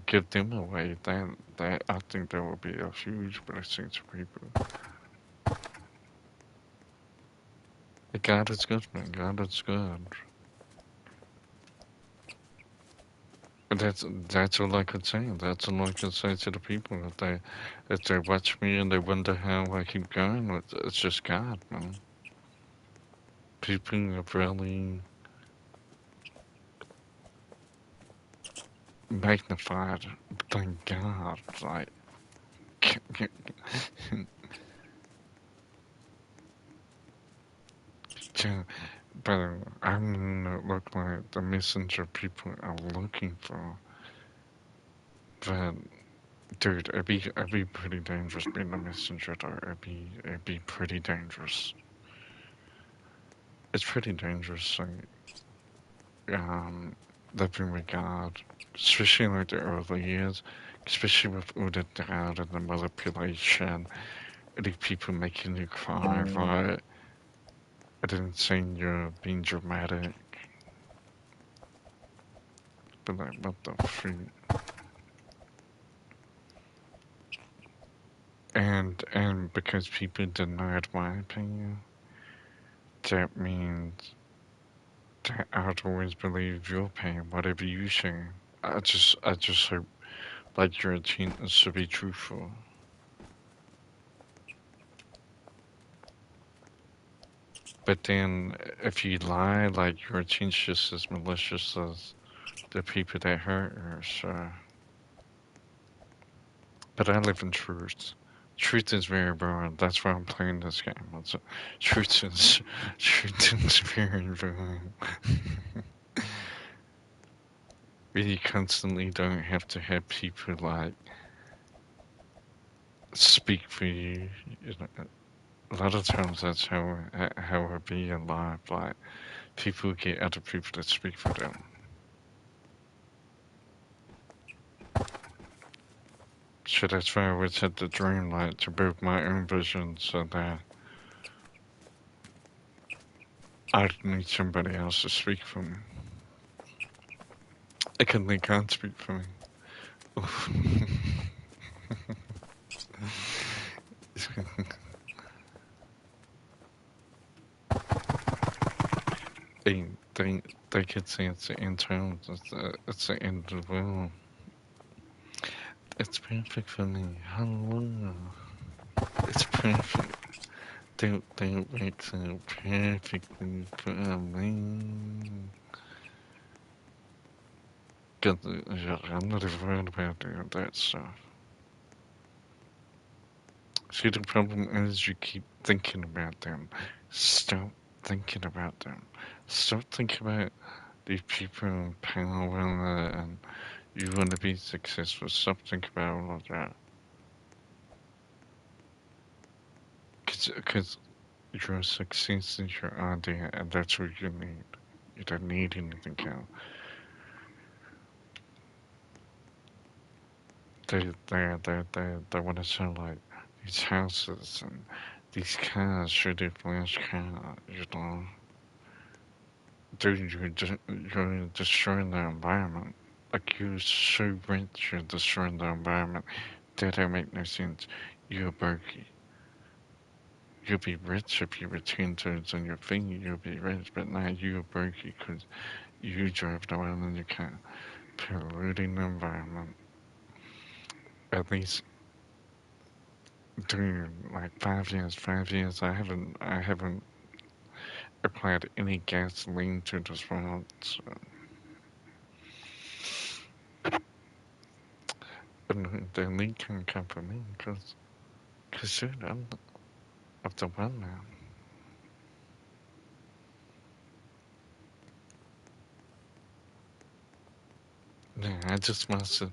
give them away. That I think that would be a huge blessing to people. God is good, man. God is good. But that's all I could say. That's all I could say to the people. If they watch me and they wonder how I keep going, it's just God, man. People have really magnified, thank God. Like, yeah, but I'm not look like the messenger people are looking for. But dude, it'd be pretty dangerous being a messenger though. It'd be pretty dangerous. It's pretty dangerous. Um, living with God, especially in like the early years, especially with all the doubt and the manipulation, and the people making you cry, right? I didn't say you're being dramatic, but like, what the freak? And because people denied my opinion, that means that I'd always believe your pain, whatever you say. I just hope like your intent is to be truthful. But then, if you lie, like your intention's just as malicious as the people that hurt her. So, but I live in truth. Truth is very broad. That's why I'm playing this game. Truth is truth is very broad. You constantly don't have to have people like speak for you. You know, a lot of times that's how it be in life. Like people get other people to speak for them. So that's why I always had the dream, like, to build my own vision so that I don't need somebody else to speak for me. They can't speak for me. they, they, they could say it's the end times, it's the end of the world. It's perfect for me. Hallelujah. It's perfect. They make it perfectly for me. Cause I'm not even worried about that stuff. See, the problem is you keep thinking about them. Stop thinking about them. Stop thinking about these people in power and you want to be successful. Stop thinking about all of that. Because your success is your idea and that's what you need. You don't need anything else. They want to sell like these houses and these cars, shitty flash cars, you know. Dude, you're destroying the environment. Like, you're so rich, you're destroying the environment. That don't make no sense. You're broke. You'll be rich if you return toads on your finger, you'll be rich. But now you're broke because you drive around in your car, polluting the environment. at least during like 5 years, I haven't applied any gasoline to this world. So, and the lead can't come from me cause dude, I'm of the one now. Yeah, I just mastered.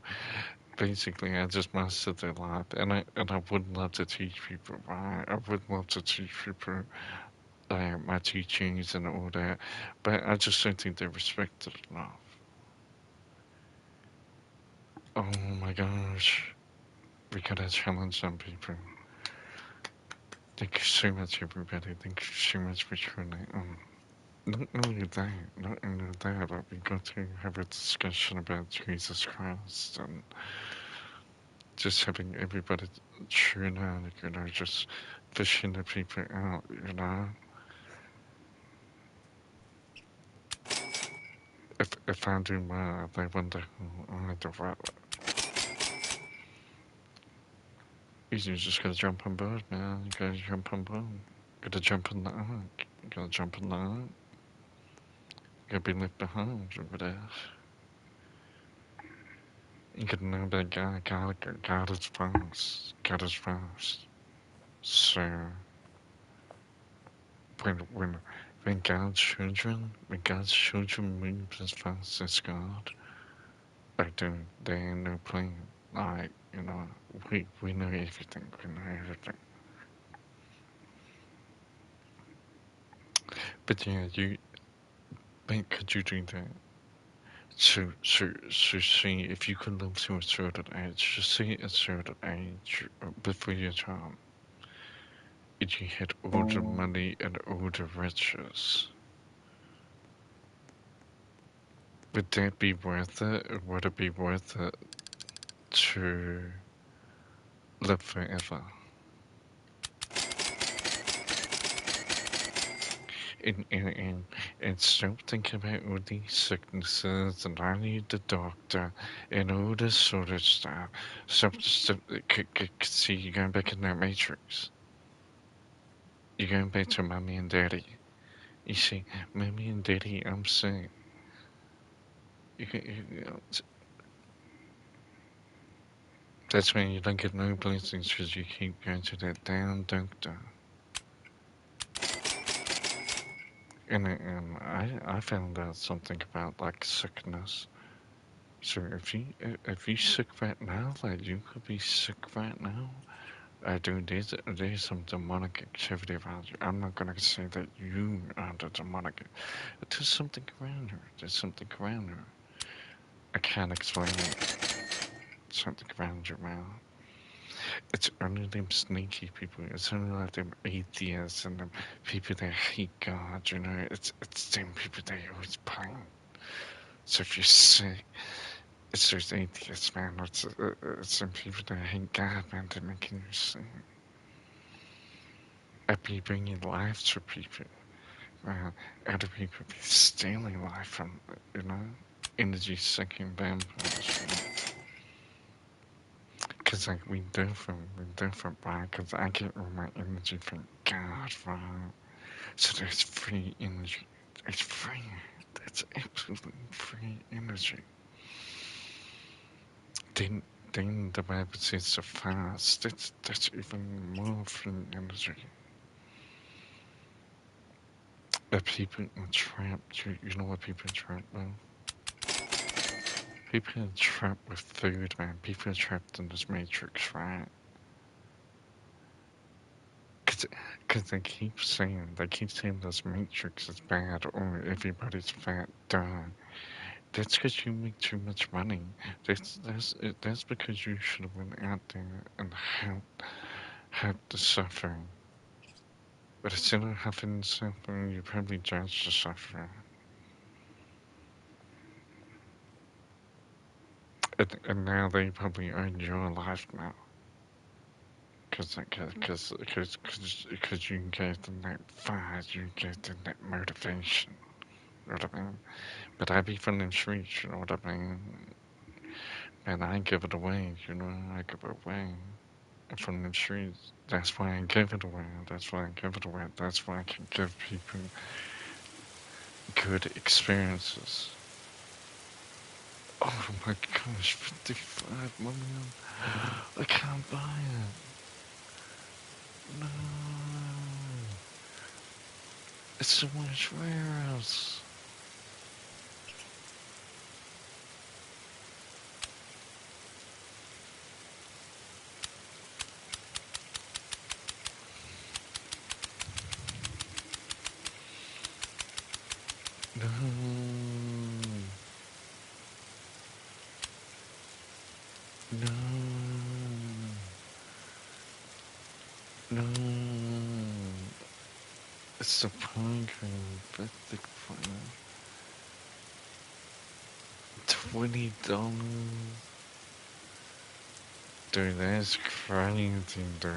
Basically, I just mastered their life, and I would love to teach people. Right, I would love to teach people my teachings and all that, but I just don't think they're respected enough. Oh my gosh, we gotta challenge some people. Thank you so much, everybody. Thank you so much for tuning in. Not only that, not only that, but we got to have a discussion about Jesus Christ and just having everybody tune in, just fishing the people out. If I do well, they wonder who I do well. You just gotta jump on board, man. You gotta jump on board. Gotta jump in the ark. You gotta jump in the ark. You gotta be left behind over there. You gotta know that God is fast. God is fast. So when when when God's children move as fast as God, like there ain't no plane. Like, we know everything. We know everything. But yeah, could you do that? So see if you can live to a certain age, just see a certain age before your time, if you had all the money and all the riches, would that be worth it? Or would it be worth it to live forever? And stop thinking about all these sicknesses and I need the doctor and all this sort of stuff. Stop, see, you're going back in that matrix. You're going back to mommy and daddy. You see, mommy and daddy, I'm sick. You, that's when you don't get no blessings because you keep going to that damn doctor. And I found out something about like sickness. So if you sick right now, like you could be sick right now. Dude, there's some demonic activity around you. I'm not gonna say that you are the demonic. There's something around her. There's something around her. I can't explain it. Something around your mouth. It's only them sneaky people. It's only like them atheists and them people that hate God. It's them people that always blame. So if you're sick, it's those atheists, man. It's them people that hate God, man. They're making you sick. I'd be bringing life to people. Other people be stealing life from, you know, energy sucking vampires. Cause like we different, right? Cause I get all my energy from God, right? So there's free energy. It's free. That's absolutely free energy. Then, then the Bible says so fast. That's even more free energy. But people are trapped. You know what people are trapped with? People are trapped with food, man. People are trapped in this matrix, right? Cause they keep saying this matrix is bad or everybody's fat, duh. That's because you make too much money. That's because you should have went out there and helped the suffering. But instead of helping the suffering, you probably judge the suffering. And now they probably own your life now. Cause you gave them that fire, you gave them that motivation. You know what I mean? But I be from the streets, you know what I mean? And I give it away, you know, I give it away from the streets. That's why I give it away. That's why I give it away. That's why I can give people good experiences. Oh my gosh, 55 million. I can't buy it. No. It's so much rares. No. No. No. It's the Pinecone Mythic Fire. $20. Dude, that's crazy, dude.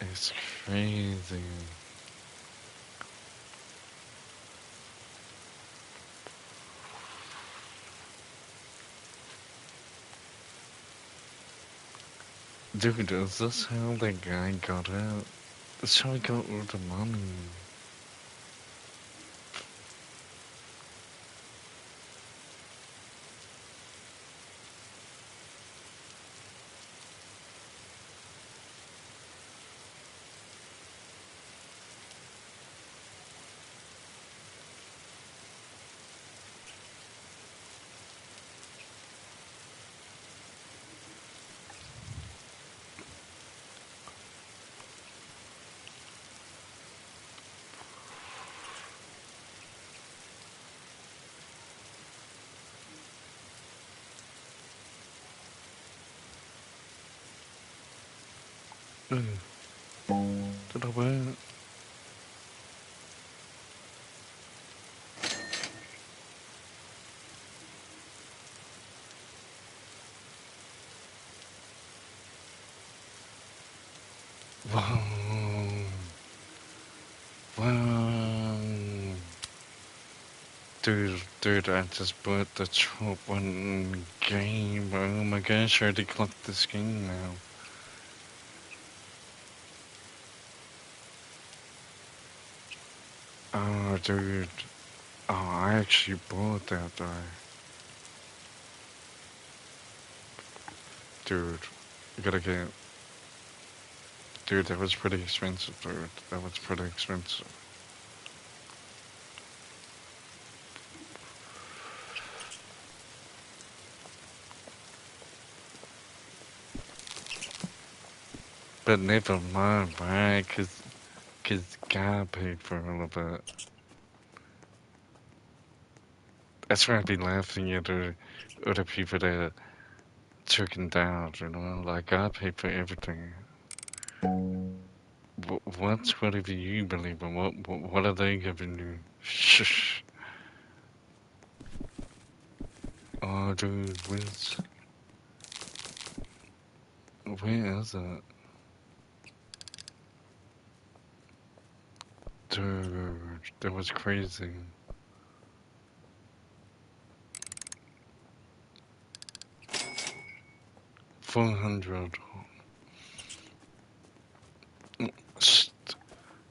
It's crazy. Dude, is this how that guy got out? That's how he got all the money. Did I win? Wow. Wow. Dude, I just bought the top one game. Oh my gosh, I already clocked this game now. Oh, dude. Oh, I actually bought that though. Dude, you gotta get. Dude, that was pretty expensive, dude. That was pretty expensive. But never mind, right? Cause God paid for all of it. That's why I'd be laughing at other people that took it down, you know? Like, God paid for everything. What's whatever you believe in? What are they giving you? Shush. Oh, dude, where is it? Dude, that was crazy. $400.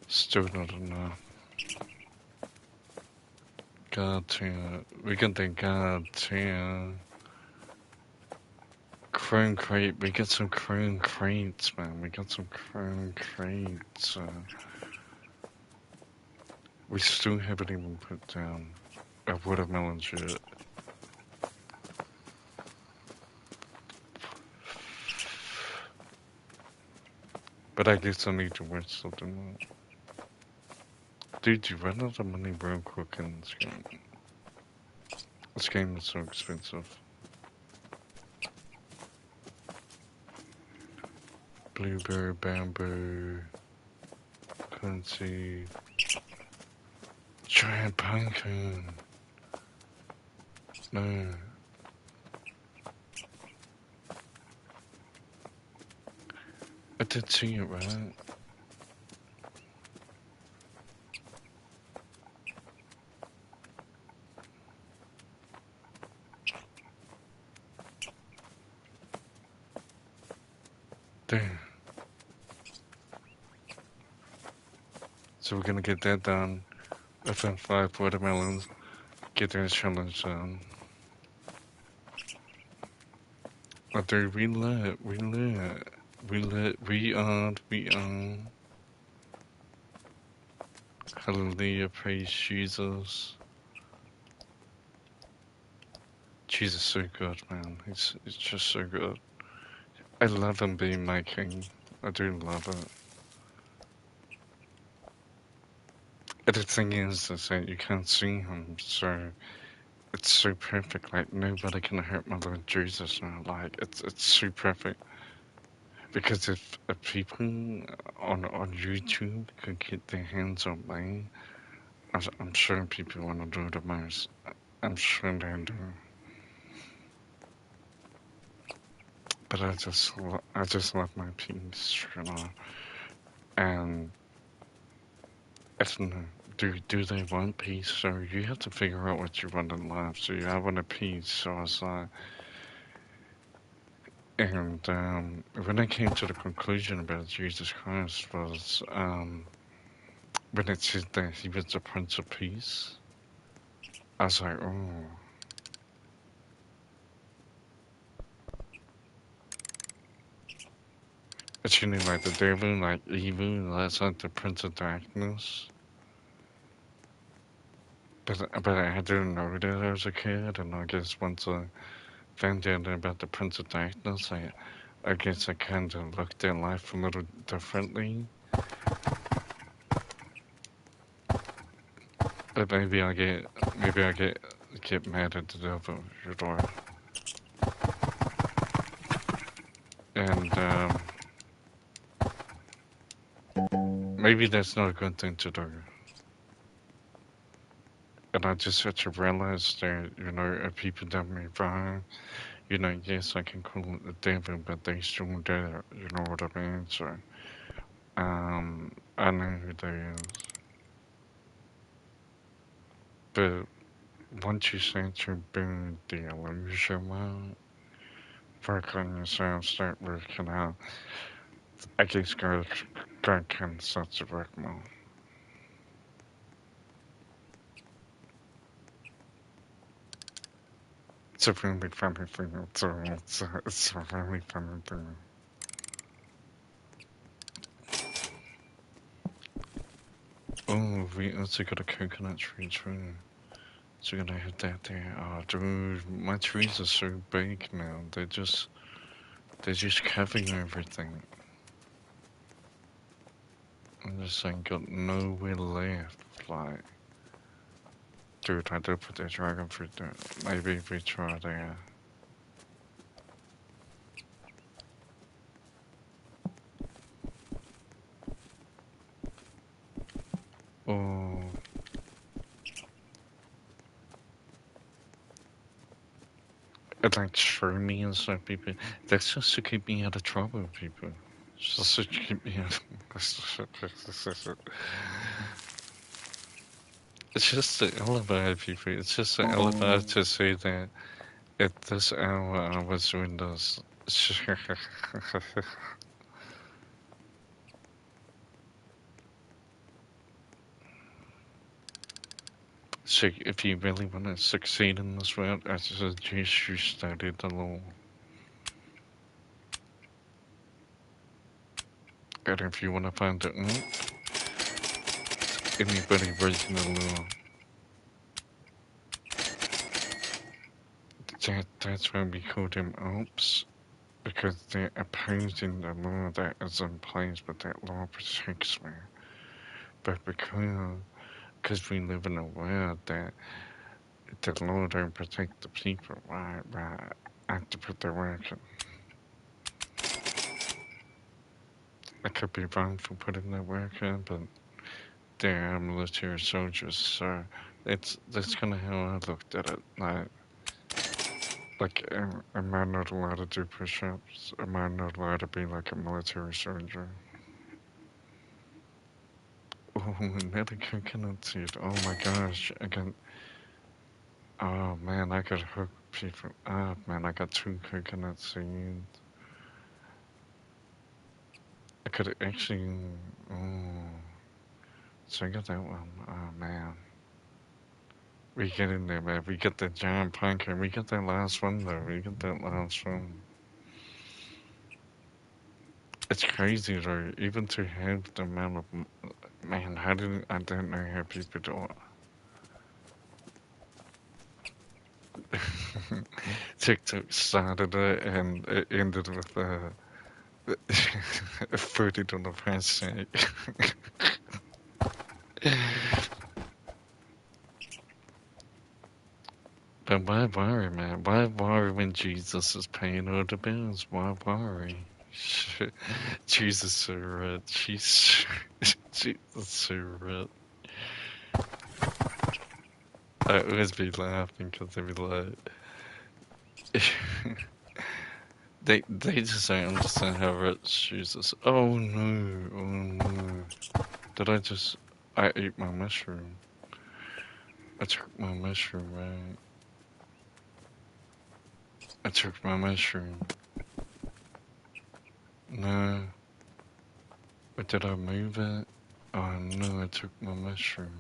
Still not enough. God damn. We got the god damn. Chrome crate. We got some chrome crates, man. We got some chrome crates. We still haven't even put down a watermelon yet. But I guess I need to work something out. Dude, you run out of money real quick in this game. This game is so expensive. Blueberry, bamboo, currency, giant pumpkin. No. I did see it, right? There. So we're gonna get that done. Within 5 watermelons. Get that challenge done. After we on. Hallelujah, praise Jesus. Jesus is so good, man. He's just so good. I love him being my king. I do love it. And the thing is that you can't see him, so it's so perfect. Like nobody can hurt my Lord Jesus now. Like it's so perfect. Because if people on YouTube could get their hands on me, I'm sure people want to do the most. I'm sure they do. But I just love my peace, you know. And I don't know. Do they want peace? So you have to figure out what you want in life. So I wanted peace. So I was like, and when I came to the conclusion about Jesus Christ was when it said that he was the Prince of Peace. I was like, oh. It's you know like the devil, like evil. That's like the Prince of Darkness. But I didn't know that as a kid, and I guess once I found out about the Prince of Darkness, I guess I kind of looked at life a little differently. But maybe get mad at the devil, you know. And maybe that's not a good thing to do. And I just had to realize that, you know, if people done me wrong, you know, yes, I can call it the devil, but they still there, you know what I mean? So, I know who they is. But once you start to build the illusion out, work on yourself, start working out, I guess God can start to work more. It's a really funny thing. It's a really funny thing. Oh, we also got a coconut tree too. So we're gonna have that there. Oh, dude, my trees are so big now. They're just covering everything. I just ain't got nowhere left. Like, dude, I did put that dragon fruit there. Maybe if we try there. Oh, it like show me and stuff, people. That's just to keep me out of trouble, people. It's just to keep me out. It's just to elevate people. It's just to elevate to say that at this hour I was doing this. So if you really want to succeed in this world, I suggest you study the law. And if you want to find out anybody breaking the law, that's why we call them ops, because they're opposing the law that is in place, but that law protects me. But because we live in a world that the law don't protect the people, right? I have to put their work in. I could be wrong for putting their work in, but they are military soldiers, so that's kind of how I looked at it. Like, am I not allowed to do push-ups? Am I not allowed to be like a military soldier? Oh, another coconut seed. Oh my gosh, I can. Oh man, I could hook people up, man. I got 2 coconut seeds. could actually. Oh, so I got that one. Oh man. We get in there, man. We get the giant punker. We get that last one, though. We get that last one. It's crazy, though. Even to have the amount of. Man, how did. I don't know how people do it. TikTok started it and it ended with put it on the price tag. But why worry, man? Why worry when Jesus is paying all the bills? Why worry? Jesus is so rich. Jesus is so rich. I always be laughing because they be like, they just don't understand how rich Jesus. Oh no, oh no. Did I ate my mushroom. I took my mushroom, right? I took my mushroom. No. But did I move it? Oh no, I took my mushroom.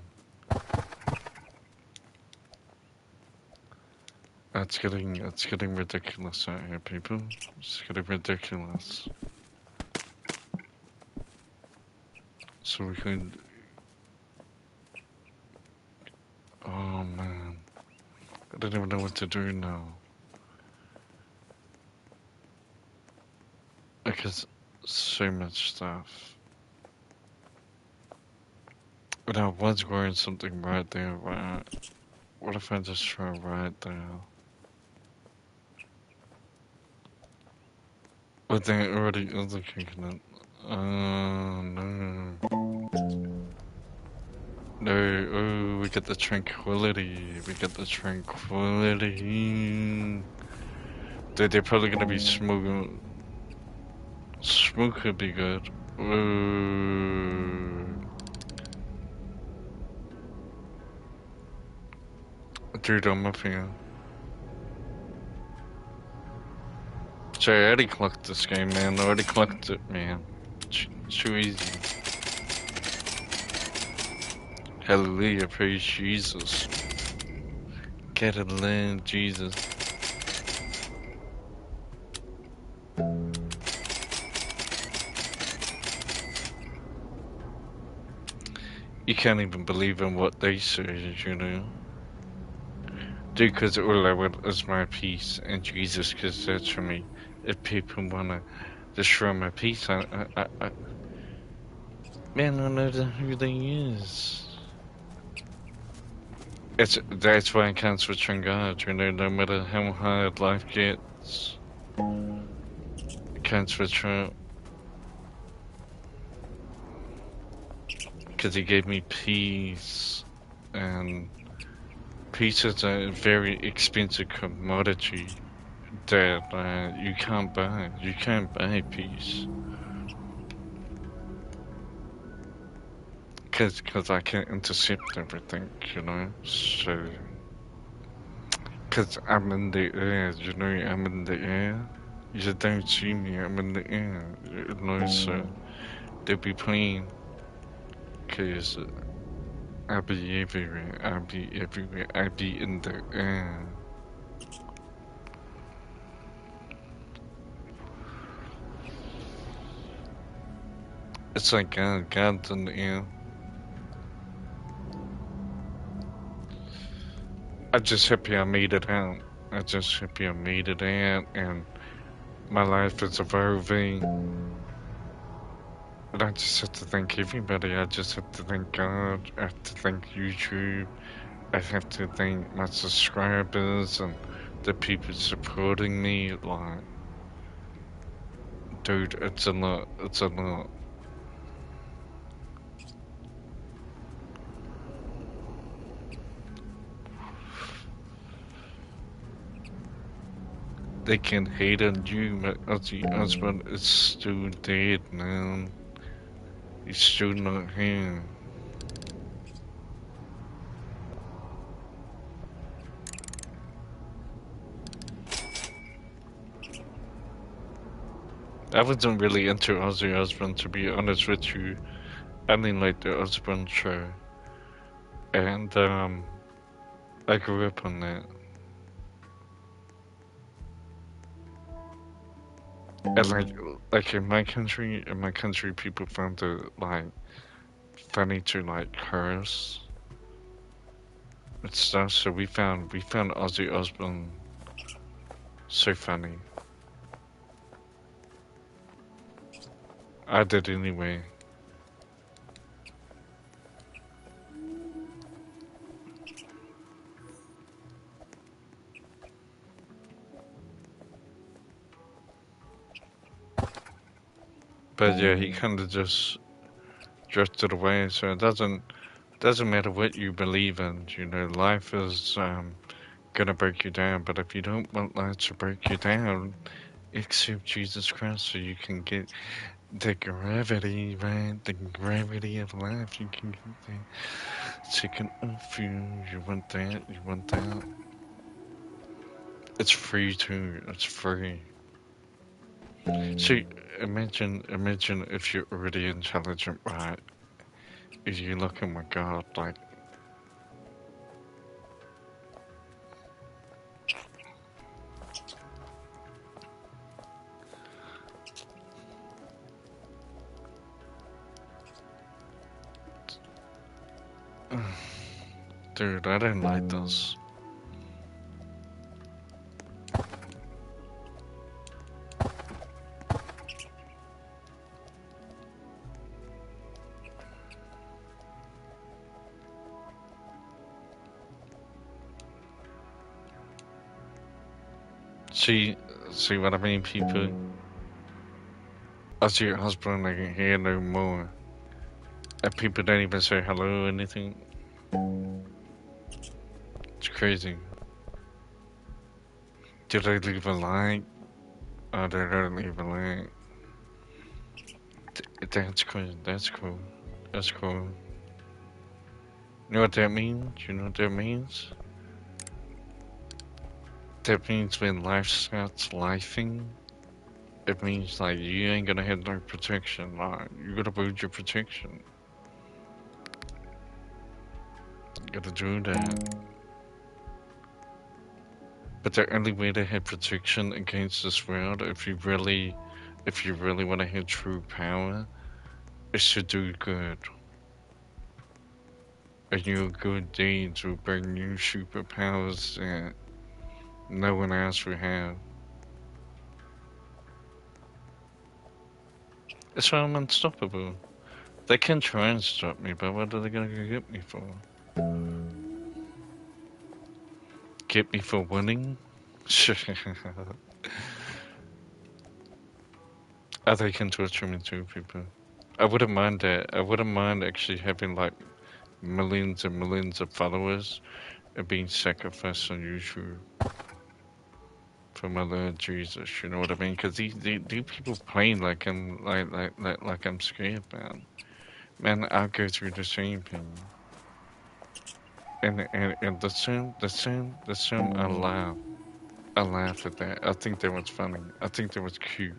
It's getting ridiculous out here, people. It's getting ridiculous. So we could. Oh man. I don't even know what to do now. Because so much stuff. And I was wearing something right there, right? What if I just try right there? But there already is a coconut. Oh no. No, oh, we get the tranquility. We get the tranquility. Dude, they're probably gonna be smoking. Smoke could be good. Dude, I'm up here. Sorry, I already clocked this game, man. I already clocked it, man. Too easy. Hallelujah, praise Jesus. Get it, land, Jesus. You can't even believe in what they say, you know? Dude, because all I want is my peace, and Jesus gives that to me. If people wanna destroy my peace, man, I don't know who they is. That's why I can't switch on God, you know, no matter how hard life gets. I can't switch on. Because he gave me peace, and peace is a very expensive commodity that you can't buy. You can't buy peace. Cause I can intercept everything, you know. So, cause I'm in the air, you know. I'm in the air. You don't see me. I'm in the air, you know. So they'll be playing. Cause I'll be everywhere. I'll be everywhere. I'll be in the air. It's like God's in the air. I'm just happy I made it out. I'm just happy I made it out, and my life is evolving. And I just have to thank everybody. I just have to thank God. I have to thank YouTube. I have to thank my subscribers and the people supporting me. Like, dude, it's a lot. It's a lot. They can hate on you, but Ozzy Osbourne is still dead, man. He's still not here. I wasn't really into Ozzy Osbourne, to be honest with you. I mean, like the Osbourne show, and I grew up on that. And like in my country, people found it like funny to like curse and stuff. So we found Ozzy Osbourne so funny. I did anyway. But yeah, he kind of just drifted away. So it doesn't matter what you believe in. You know, life is gonna break you down. But if you don't want life to break you down, accept Jesus Christ so you can get the gravity, right? The gravity of life. You can get the taken off you. You want that? You want that? It's free too. It's free. See, imagine if you're already intelligent, right? If you look, oh my God, like, dude, I don't like this. See, see what I mean, people? I see your husband, I can hear no more. And people don't even say hello or anything. It's crazy. Did I leave a like? Oh, did I leave a like? That's cool, that's cool. That's cool. You know what that means? You know what that means? That means when life starts lifing, it means like you ain't gonna have no protection. Like, you gotta build your protection. You gotta do that. But the only way to have protection against this world, if you really want to have true power, is to do good. And your good deeds will bring you superpowers that no one else will have. That's why I'm unstoppable. They can try and stop me, but what are they gonna go get me for? Get me for winning? Oh, they can torture me too, people. I wouldn't mind that. I wouldn't mind actually having like millions and millions of followers and being sacrificed on YouTube for my Lord Jesus. You know what I mean? Because these people playing like like I'm scared, man. Man, I'll go through the same thing. And the same. I laugh. I laugh at that. I think that was funny. I think that was cute.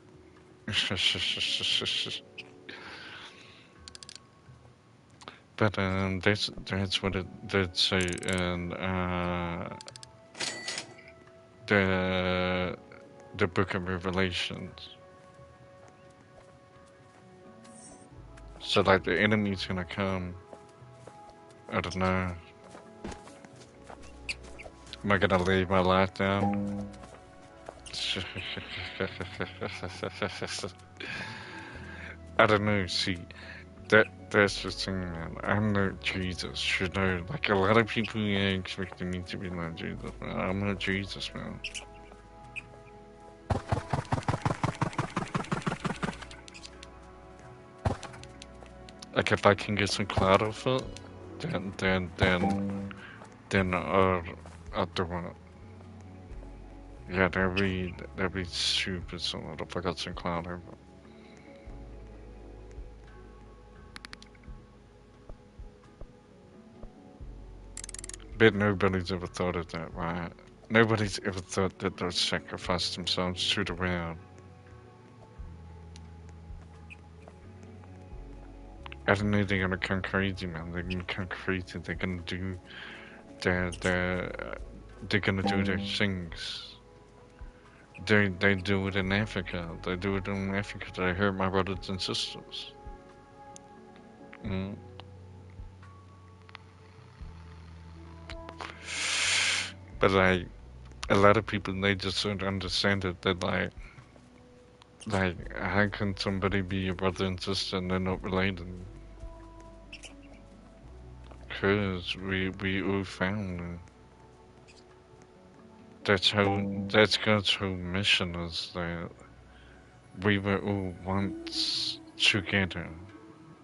But that's what it did say in the the Book of Revelations. So like the enemy's gonna come. I don't know. Am I gonna lay my life down? I don't know. See, that's the thing, man. I'm not Jesus, you know. Like a lot of people, yeah, expecting me to be like Jesus, man. I'm not Jesus, man. Like if I can get some clout off it, then I'll do it. Yeah, that'd be super solid if I got some clout over it. But nobody's ever thought of that, right? Nobody's ever thought that they'll sacrifice themselves to the world. I don't know they're gonna come crazy, man. They're gonna come crazy. They're gonna do they're gonna do their things. They do it in Africa. They do it in Africa. They hurt my brothers and sisters. Mm. But like a lot of people, they just don't understand it. That like how can somebody be your brother and sister and they're not related? Cause we all family. That's God's whole mission is that we were all once together,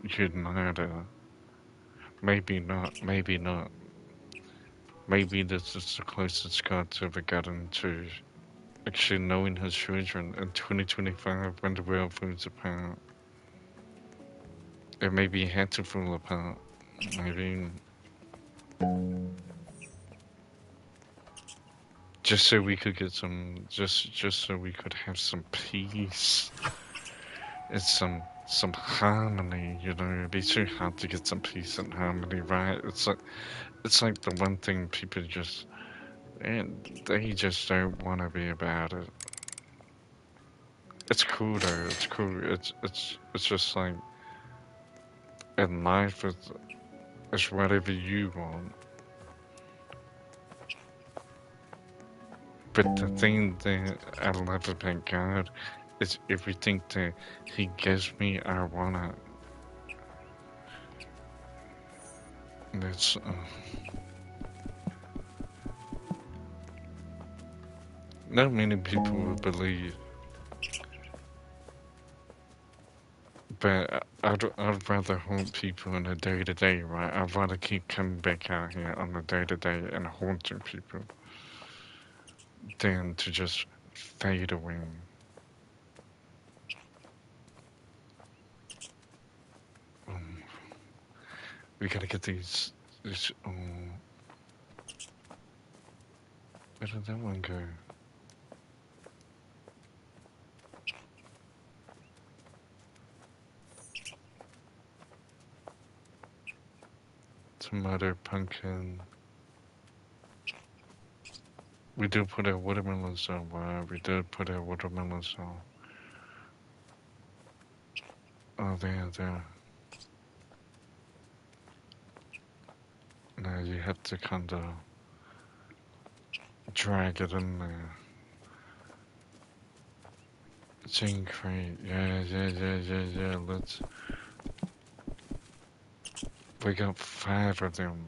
united. Maybe not, maybe not. Maybe this is the closest God's ever gotten to actually knowing his children in 2025 when the world falls apart. Or maybe it had to fall apart. Maybe just so we could get some, just so we could have some peace and some harmony. You know, it'd be too hard to get some peace and harmony, right? It's like the one thing people just and they just don't want to be about it. It's cool though. It's cool. It's just like in life, it's whatever you want. But the thing that I love about God is everything that He gives me, I want it. And it's not many people will believe, but I'd rather haunt people on a day to day, right? I'd rather keep coming back out here on a day to day and haunting people than to just fade away. Um, we gotta get these. Where did that one go? Tomato, pumpkin. We do put our watermelons on. We did put our watermelons on. Oh, there. Now you have to kind of drag it in there. Chain crate. Yeah. We got 5 of them.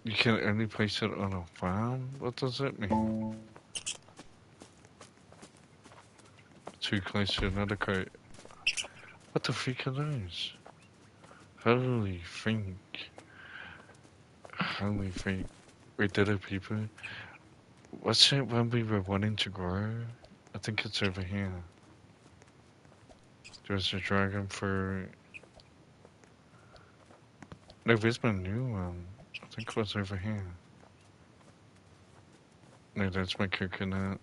You can only place it on a farm? What does that mean? Too close to another crate. What the freak are those? Holy freak. Holy freak. We did it, people. What's it when we were wanting to grow? I think it's over here. There's a dragon fruit. No, where's my new one? I think it was over here. No, that's my coconut.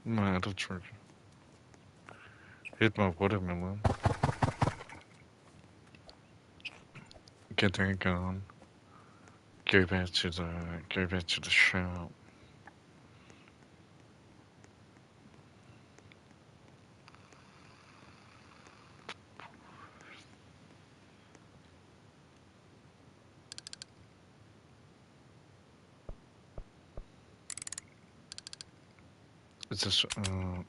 My other tree. Here's my watermelon. Get that gone. Go back to the shop. Is this, no.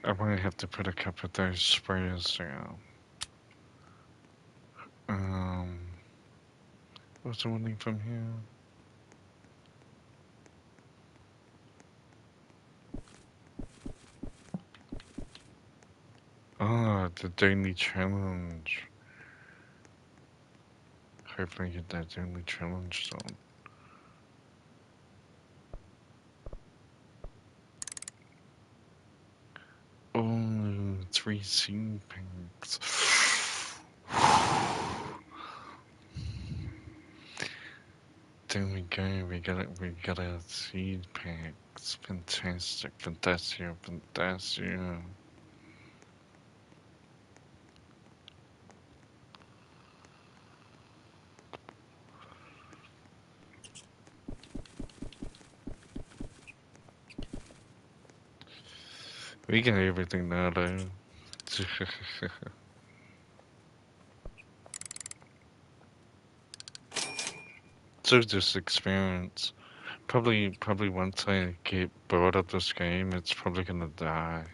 I might have to put a couple of those sprayers down. Um, what's the one thing from here? Ah, the daily challenge. hopefully get that only challenge zone. Oh, 3 seed packs. There we go, we got a seed packs. Fantastic, fantastic, fantastic. We got everything now though. So just experience. Probably once I get bored of this game, it's probably gonna die.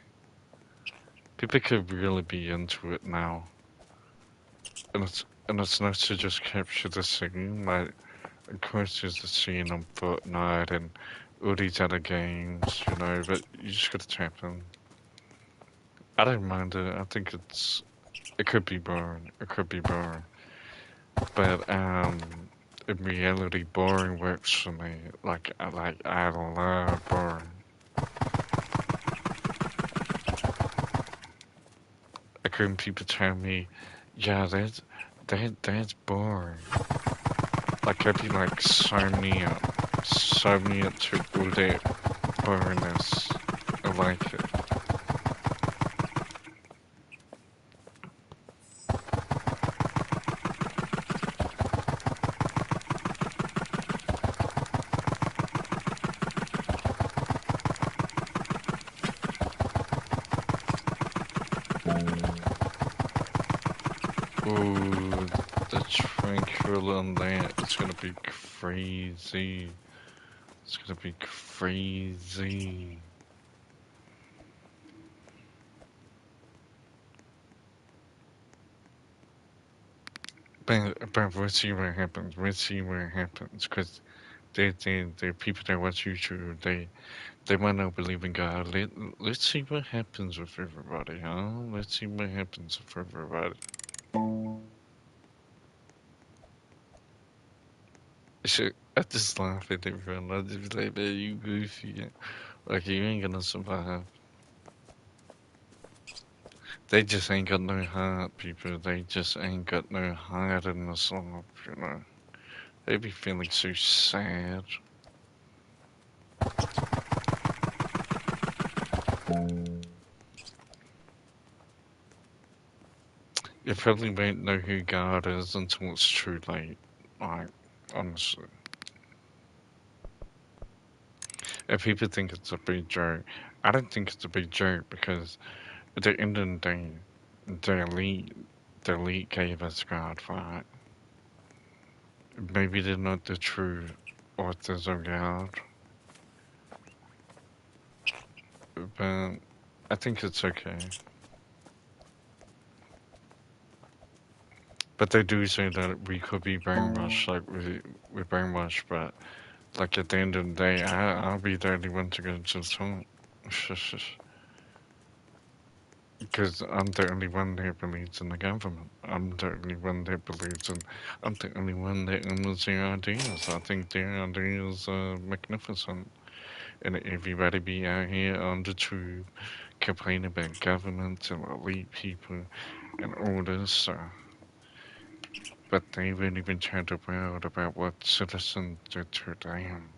People could really be into it now, and it's nice to just capture the scene. Like, of course, there's the scene on Fortnite and all these other games, but you just gotta tap in. I don't mind it. I think it could be boring. It could be boring, but in reality, boring works for me. I love boring. Like when people tell me, yeah, that's boring. Like I'd be like, sign me up to all that boringness. I like it. Ooh, the tranquil on that. It's gonna be crazy. It's gonna be crazy. But we'll see what happens. We'll see what happens. Cause they're people that watch YouTube. They might not believe in God. Let's see what happens with everybody, huh? Let's see what happens with everybody. Shit, I just laugh at everyone. I just be like, man, you goofy. Like, you ain't gonna survive. They just ain't got no heart, people. They just ain't got no heart in this life. They be feeling so sad. You probably won't know who God is until it's too late. Like, honestly. If people think it's a big joke, I don't think it's a big joke because at the end of the day, the elite, the elite gave us God, right? Maybe they're not the true authors of God, but I think it's okay. But they do say that we could be brainwashed, like we brainwashed, but like at the end of the day, I'll be the only one to go to the top. Because I'm the only one that believes in the government. I'm the only one that believes in. I'm the only one that owns their ideas. I think their ideas are magnificent. And everybody be out here on the tube complaining about government and elite people and all this stuff. But they won't even tell the world about what citizens do to them.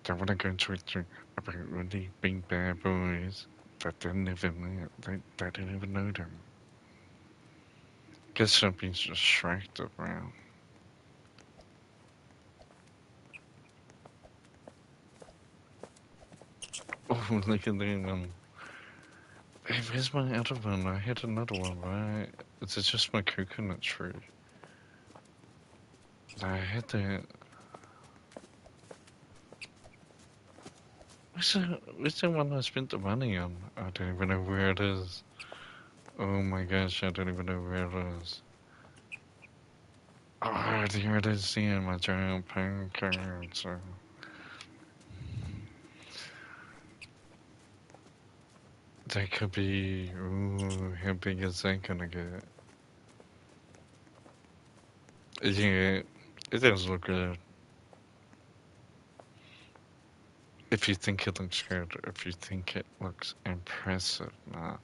They want to go to about really big bad boys that they never met. They don't even know them. Guess something's distracted, man. Oh, look at that one. Hey, where's my other one? I had another one, right? Is it just my coconut tree? I had that. Where's the one I spent the money on? I don't even know where it is. Oh my gosh, I don't even know where it is. Oh, there it is here, my giant pine cards. That could be. Ooh, how big is that gonna get? Yeah, it does look good. If you think it looks good, if you think it looks impressive, nah.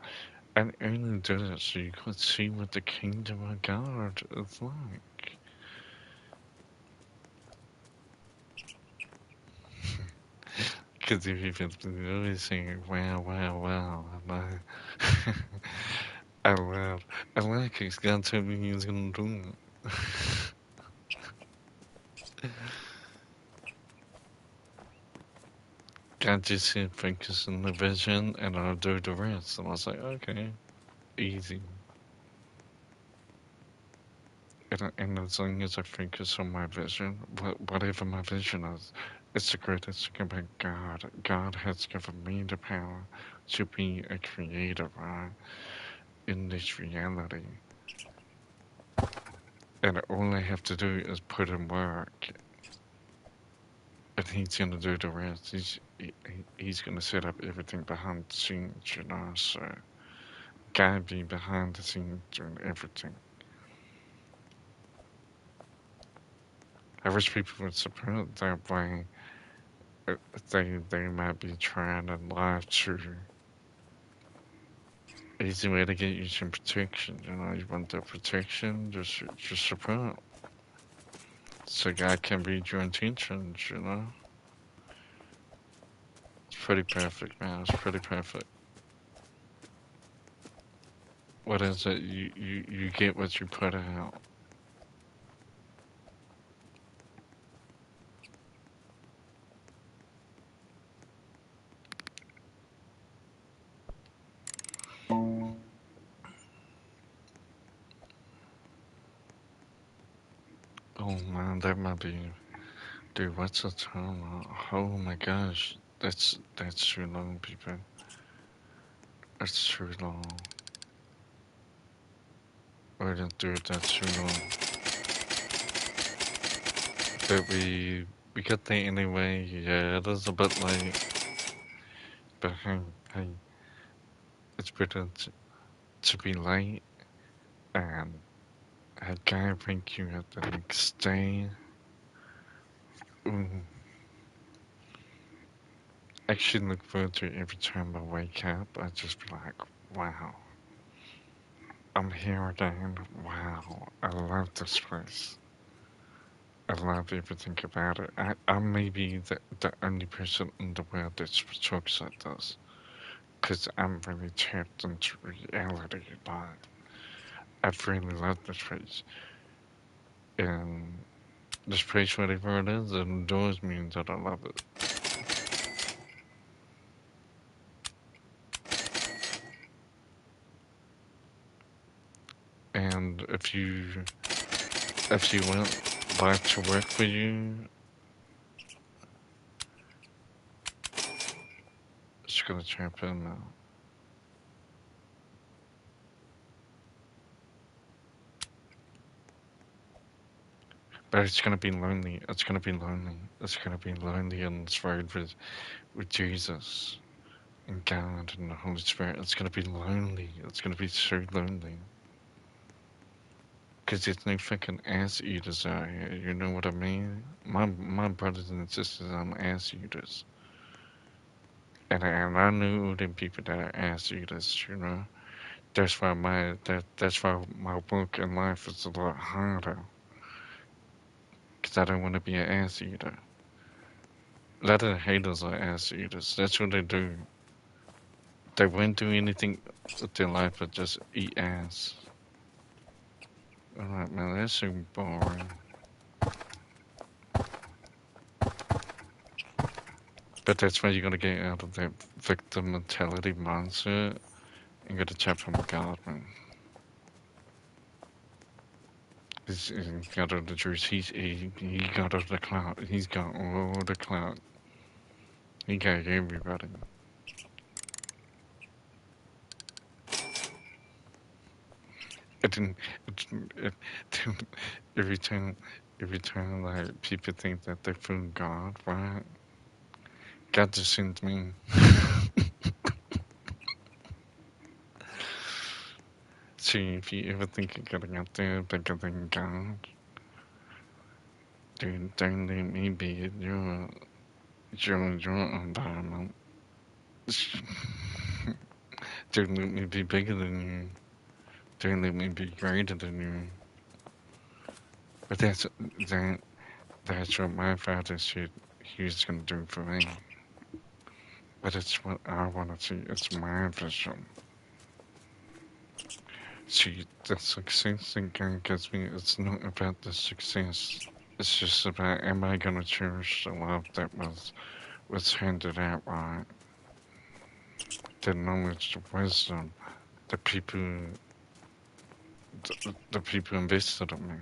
And only did it so you could see what the kingdom of God is like. Because if you've been noticing, wow, wow, wow, I love, I like it. God told me he was gonna do it. God just said focus on the vision and I'll do the rest. And I was like, okay, easy. And as long as I focus on my vision, whatever my vision is, it's the greatest thing about God. God has given me the power to be a creator, right? In this reality. And all I have to do is put in work, and he's gonna do the rest. He's gonna set up everything behind the scenes, you know. So gotta be behind the scenes doing everything. I wish people would support that way. uh, they might be trying in life to easy way to get you some protection. You know, you want that protection, just support. So God can read your intentions. You know, it's pretty perfect, man. It's pretty perfect. What is it? You get what you put out. Oh man, that might be. Dude, what's the time? Oh my gosh, that's too long, people. That's too long. I didn't do it that too long. But we got there anyway. Yeah, it is a bit late, but hey, it's better to be late and I can't bring you at the next day. Ooh, I actually look forward to it every time I wake up. I just be like, wow, I'm here again. Wow, I love this place. I love everything about it. I may be the only person in the world that talks like this. Because I'm really tapped into reality. But I really love this place. And this place, whatever it is, it adores me that I love it. And if you want life to work for you, it's gonna jump in now. But it's gonna be lonely. It's gonna be lonely. It's gonna be lonely on this road with Jesus and God and the Holy Spirit. It's gonna be lonely. It's gonna be so lonely. Because there's no fucking ass eaters out here. You know what I mean? My brothers and sisters are ass eaters. And I know them people that are ass eaters, you know? That's why my work in life is a lot harder. Because I don't want to be an ass eater. A lot of the haters are ass eaters. That's what they do. They won't do anything with their life but just eat ass. Alright, man, that's so boring. But that's why you gotta get out of that victim mentality mindset and gotta tap from God, man. He's got all the juice. He got all the clout. He's got all the clout. He got everybody. It didn't. It, every time, every time, like people think that they found God, right? God just sent me. See, if you ever think you're getting out there bigger than God, don't let me be in your environment. Don't let me be bigger than you. Don't let me be greater than you. But that that's what my father said he was gonna do for me. But it's what I wanna see. It's my vision. See, the success that God gives me, it's not about the success. It's just about, am I gonna cherish the love that was handed out, right? The knowledge, the wisdom, the people, the people invested in me.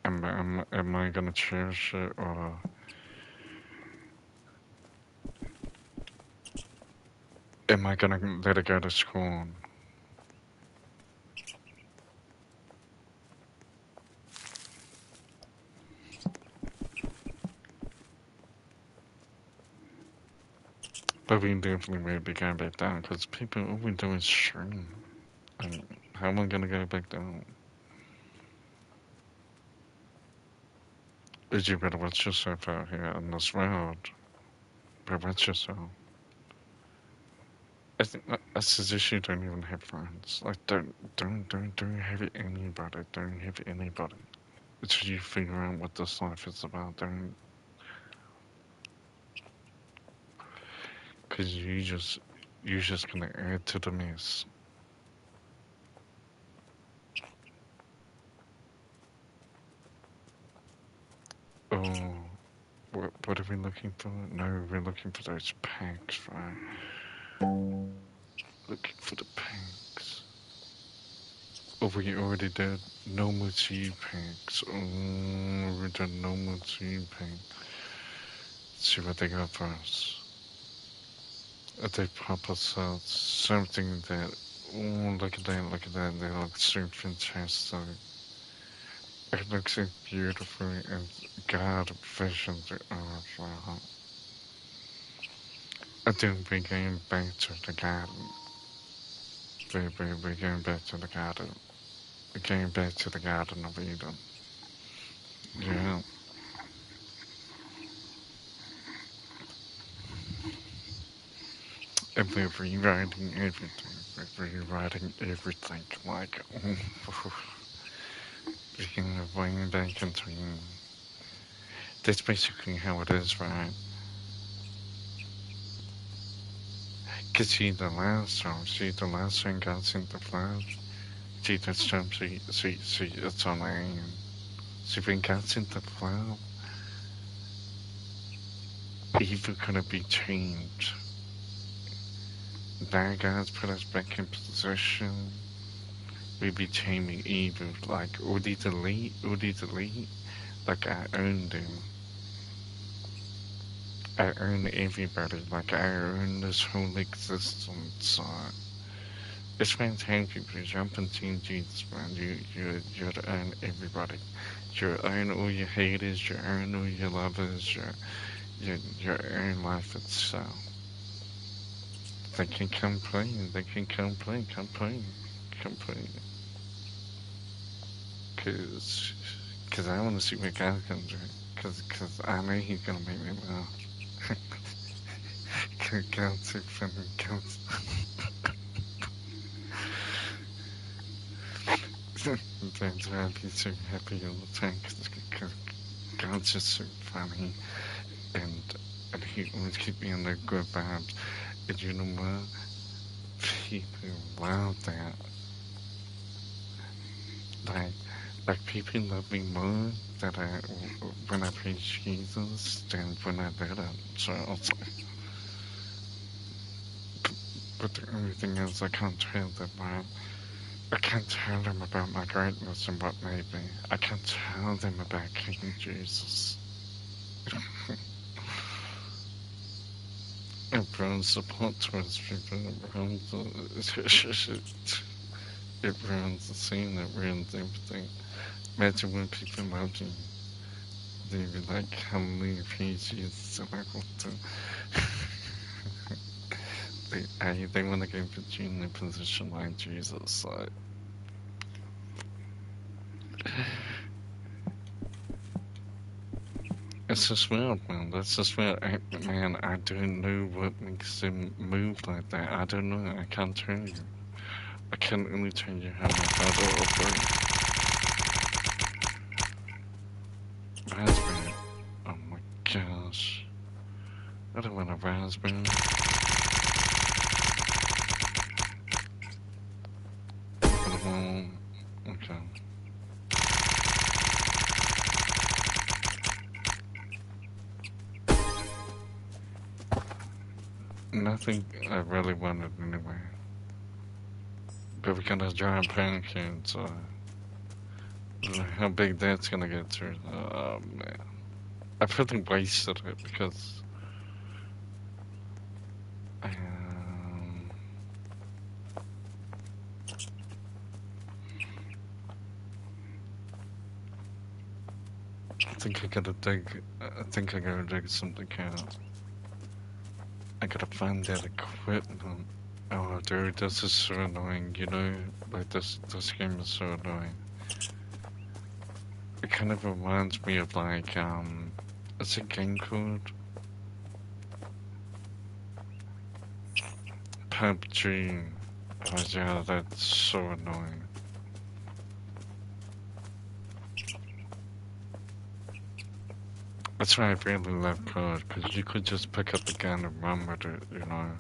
Am I gonna cherish it, or am I gonna let it go to scorn? But we definitely may be going back down, because people, all we do is stream. And how am I gonna go back down? Is you better watch yourself out here in this world. Better watch yourself. I think I suggest you don't even have friends. Like, don't have anybody. Don't have anybody. Until you figure out what this life is about. Don't, because you're just gonna add to the mess. Oh, what are we looking for? No, we're looking for those packs, right? Looking for the packs. Oh, we already did normal T packs. Oh, we did normal T packs. See what they got for us. They pop us out something that, oh, look at that, they look so fantastic. It looks so beautiful and God vision the earth. Wow. I think we're going back to the garden. We're going back to the garden. We're going back to the Garden of Eden. Yeah. And we're rewriting everything. We're rewriting everything. Like, oh, we're going back into. That's basically how it is, right? Cause see the last song God sent the flash. See this time, see, it's on aim. See when God sent the flash, evil gonna be changed. Now God's put us back in position. We be taming evil, like Udi delete, like I own them. I own everybody, like I own this whole existence. It's fantastic to jump into Jesus, man. You own everybody. You own all your haters, you own all your lovers, you own life itself. They can complain, complain. Cause I wanna see what God can do. Cause I know He's gonna make me laugh. God's so funny, God's That's why I'd be so happy all the time, cause God's just so funny, and and He always keep me in the good vibes. And you know what? People love that. Like, like people love me more that when I preach Jesus than when I didn't. So it's like, but the only thing is I can't tell them about my greatness and what made me. I can't tell them about King Jesus. It ruins the plot twist, people. It ruins the scene. It ruins everything. Imagine when people love you. They'd be like, hallelujah, praise Jesus. And like, what the? They want to go put you in a position like Jesus. Like, It's the smell, man. That's the smell. Man, I don't know what makes them move like that. I don't know. I can't tell you. I can only tell you how my bladder operates. Raspberry. Oh my gosh. I don't want a raspberry. Put them all. Okay. Nothing I really wanted anyway. But we're gonna try and pancake, so I don't know how big that's gonna get to. Oh man. I really wasted it because um, I think I gotta dig something out. I gotta find that equipment. Oh dude, this is so annoying, you know? Like this game is so annoying. It kind of reminds me of like, it's a game called PUBG. Oh yeah, that's so annoying. That's why I really love COD, because you could just pick up the gun and run with it, you know?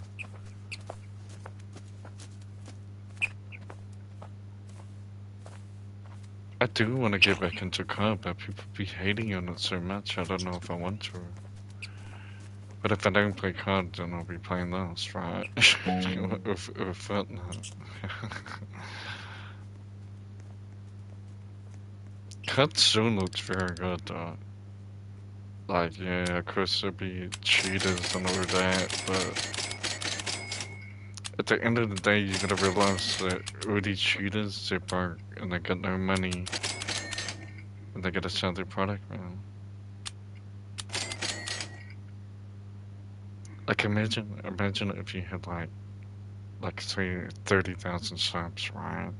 I do want to get back into COD, but people be hating on it so much, I don't know if I want to. But if I don't play COD, then I'll be playing this, right? or Fortnite. COD still looks very good, though. Like, yeah, of course there'll be cheaters and all that, but at the end of the day, you gotta realize that all these cheaters, they're broke, and they got no money, and they gotta sell their product, man. Like, imagine if you had like say 30,000 subs, right?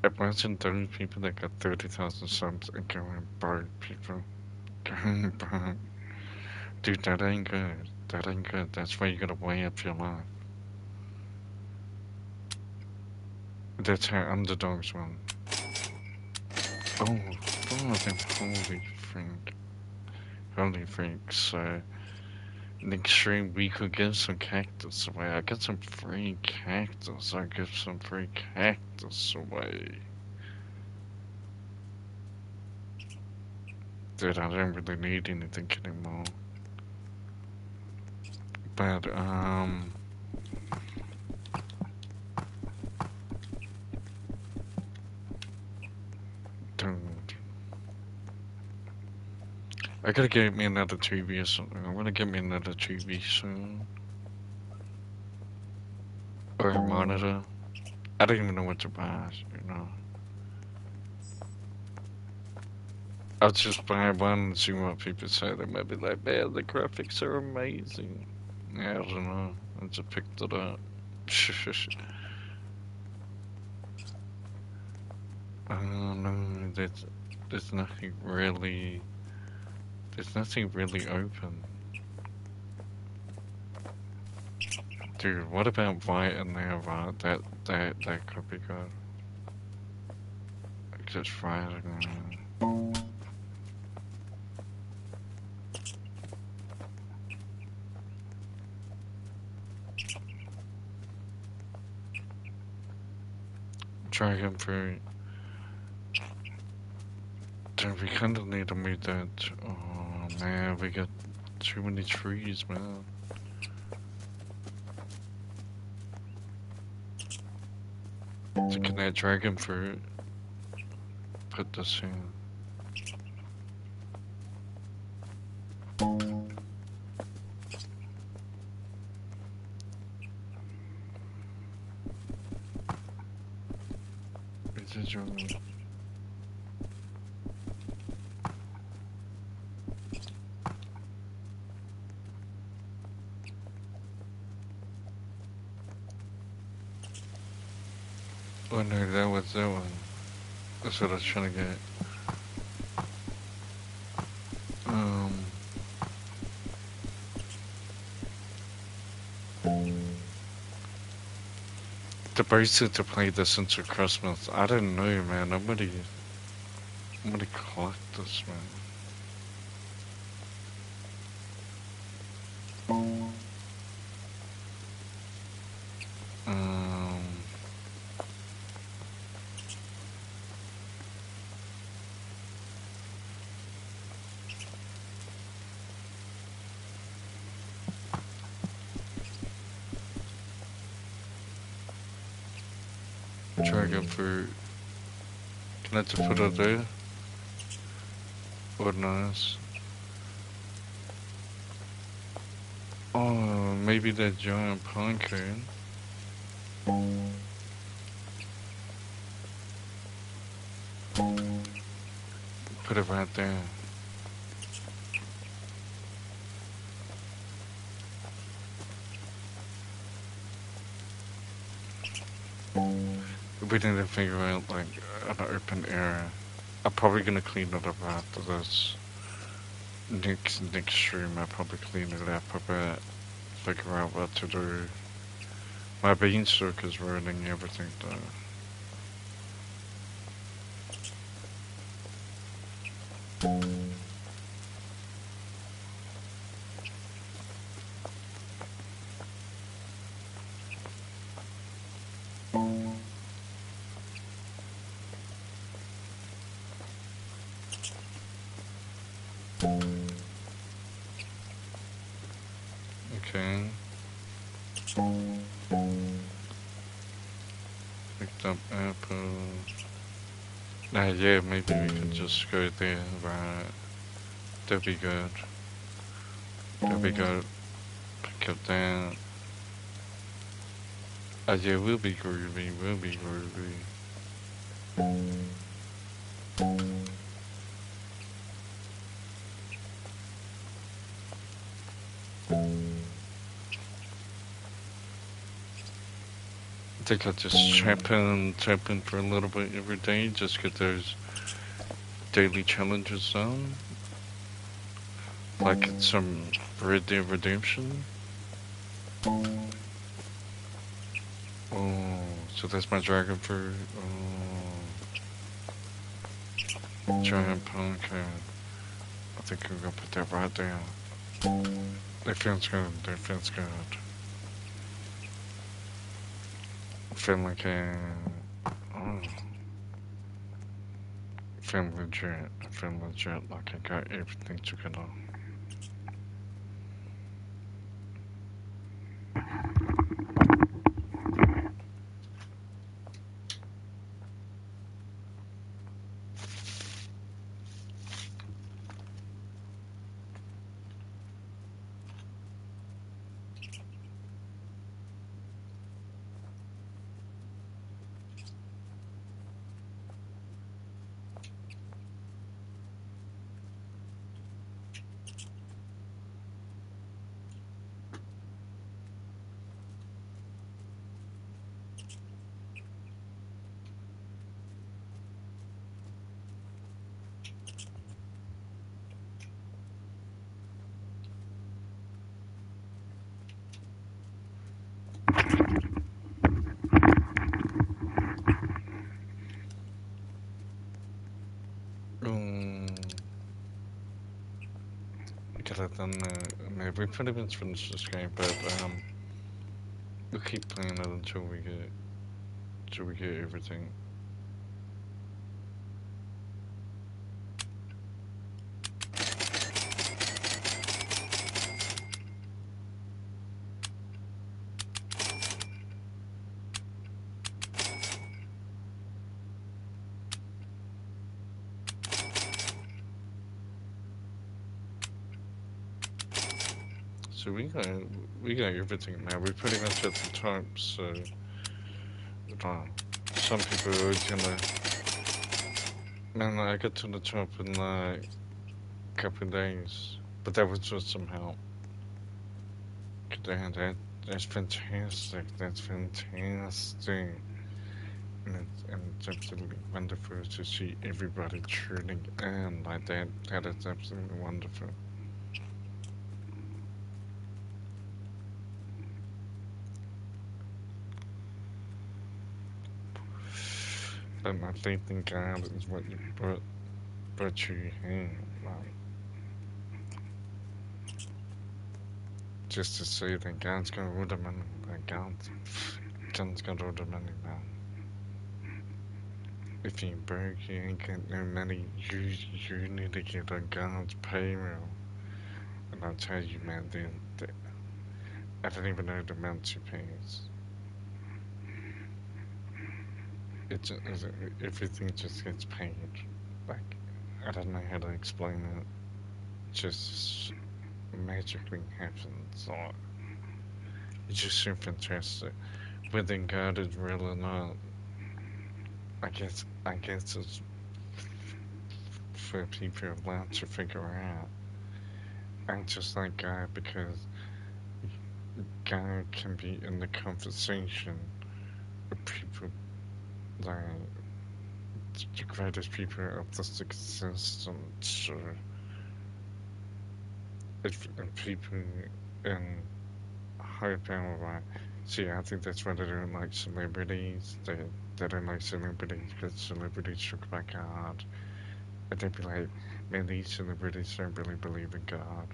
Imagine those people that got 30,000 subs and going broke, people. Going broke. Dude, that ain't good. That ain't good. That's why you gotta weigh up your life. That's how underdogs win. Oh, holy freak. Holy freak. So, next stream we could give some cactus away. I got some free cactus. I give some free cactus away. Dude, I don't really need anything anymore. But, dude. I gotta get me another TV or something. I wanna get me another TV soon. Or a monitor. I don't even know what to buy, you know. I'll just buy one and see what people say. They might be like, man, the graphics are amazing. Yeah, I don't know. I just picked it up. I don't know. There's nothing really. There's nothing really open. Dude, what about white in there, right? That could be good. Just right in there. Dragon fruit. Dude, we kinda need to move that. Oh man, we got too many trees, man. So can that dragon fruit put this in? Is it your... Oh no, that was that one. That's what I was trying to get. Um, the bracelet to play this into Christmas. I don't know, man. I'm gonna collect this, man. Um, Dragon fruit. Can I just put it there? Or nice? Oh, maybe that giant pumpkin. Put it right there. We need to figure out like an open area. I'm probably gonna clean it up after this. Next stream, I'll probably clean it up a bit. Figure out what to do. My beanstalk is ruining everything though. Okay. Picked up apple. Nah, yeah, maybe we can just go there, right? That'd be good. That'd be good. Pick up that. Yeah, we'll be groovy, we'll be groovy. I think I'll just tap in for a little bit every day, just get those daily challenges done. Like it's some Red Dead Redemption. Oh, so that's my dragon fruit. Oh, giant pumpkin. I think I'm gonna put that right there. That feels good, that feels good. I feel like oh, I feel legit. I feel legit like I got everything together. Get it done. We pretty much finished this game, but we'll keep playing it until we get everything. So we got everything now. We're pretty much at the top. So some people are always gonna. Man, I got to the top in like a couple of days, but that was with some help. That's fantastic. That's fantastic. it's absolutely wonderful to see everybody tuning in like that. That is absolutely wonderful. And my faith in God is what you but you have. Like, just to say that God's gonna rule the money, that God's gonna rule the money, man. If you broke, you ain't got no money, you need to get on God's payroll. And I'll tell you, man, I don't even know the amount she pays. Everything just gets paid. Like, I don't know how to explain it. Just magically happens. Or it's just so fantastic. Whether God is real or not, I guess it's for people allowed to figure out. I just like God because God can be in the conversation with people like the greatest people of this existence, or if people in high power, right? See, I think that's why they don't like celebrities. They don't like celebrities because celebrities talk about God. And they'd be like, man, these celebrities don't really believe in God.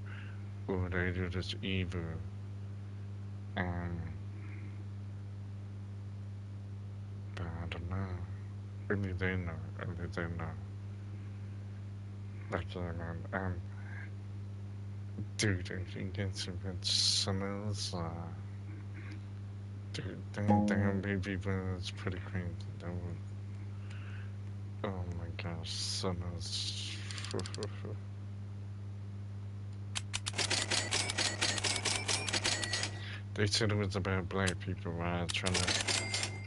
Or they're just evil. And, but I don't know. Only they know. Only they know. Like, yeah, man. Dude, if you get some good sinners, dude, damn baby was pretty crazy. That was, oh my gosh, sinners. They said it was about black people, right? Trying to,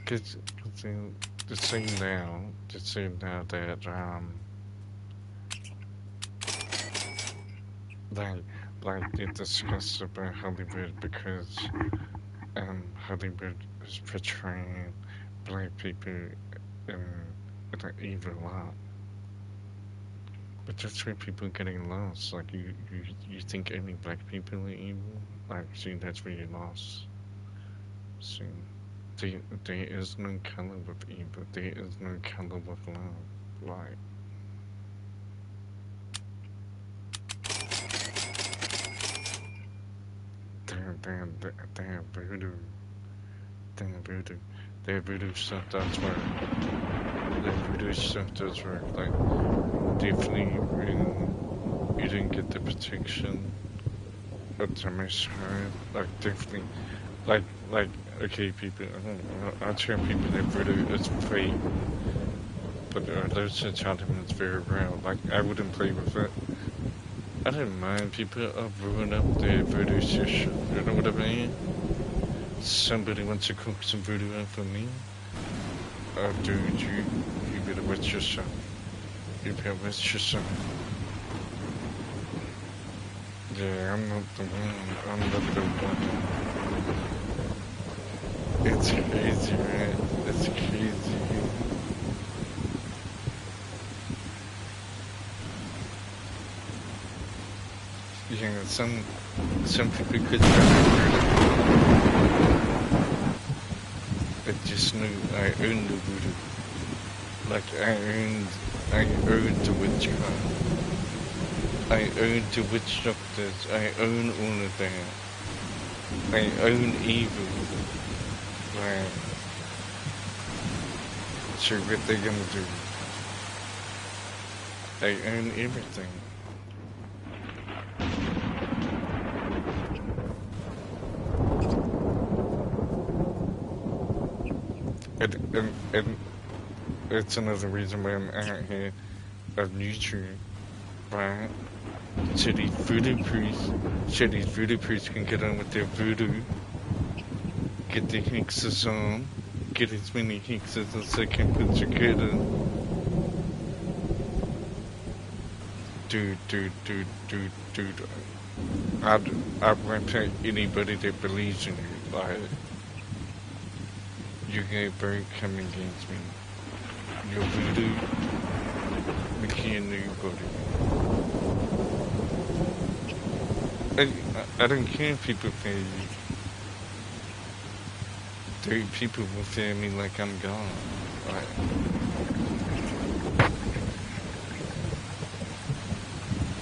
cause the scene now that, like, they discuss about Hollywood because, Hollywood is portraying black people in an evil light. But that's where people are getting lost. Like, you think only black people are evil? Like, see, that's where you're lost. See, there is no color with evil. There is no color with love. Like, damn voodoo. Damn voodoo. Their voodoo stuff does work. Their voodoo stuff does work. Like, definitely when you didn't get the protection of the Most High, like, definitely, like, okay, people, I tell people that voodoo is fake, but those who tell them it's very real. Like, I wouldn't play with it. I don't mind people ruin up their voodoo session, you know what I mean? Somebody wants to cook some voodoo up for me. Oh, dude, you better watch yourself. You better watch yourself. Yeah, I'm not the one. I'm not the one. It's crazy, man. It's crazy. Yeah, some people could I just knew I owned the voodoo. Like I owned the witchcraft. I own the witch doctors. I own all of that. I own evil. Right. So what they gonna do? I own everything. And it's another reason why I'm out here on YouTube, right? So these voodoo priests can get on with their voodoo, get their hexes on, get as many hexes as they can put together. Dude. I'd wipe out anybody that believes in you. Like, You guys very come against me. Your voodoo, we can't do voodoo. I don't care if people fear you. People will fear me like I'm God. Like,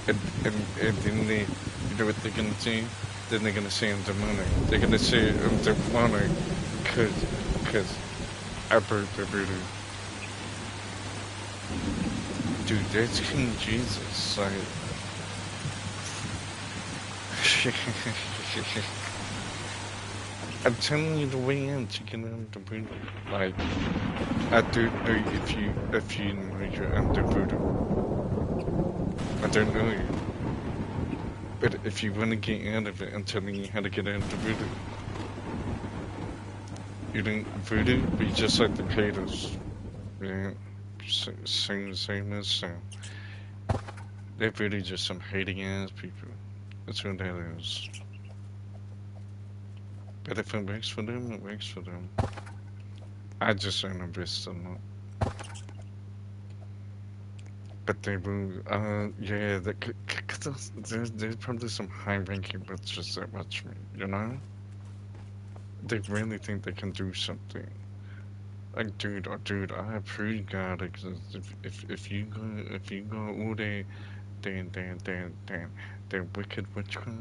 and then they, you know what they're gonna do? Then they're gonna say I'm demonic. They're gonna say I'm demonic cause I broke the voodoo. Dude, that's King Jesus. Like, I'm telling you the way in to get under voodoo. Like, I don't know if you know you're under voodoo. I don't know you. But if you want to get out of it, I'm telling you how to get out of the voodoo. You don't voodoo, be just like the haters. Yeah, same as Sam. They're really just some hating ass people. That's what that is. But if it works for them, it works for them. I just ain't invest in it. But they will, yeah, there's probably some high-ranking bitches that watch me, you know? They really think they can do something. Like, dude, I approve God exists. If you go all day, then wicked witchcraft.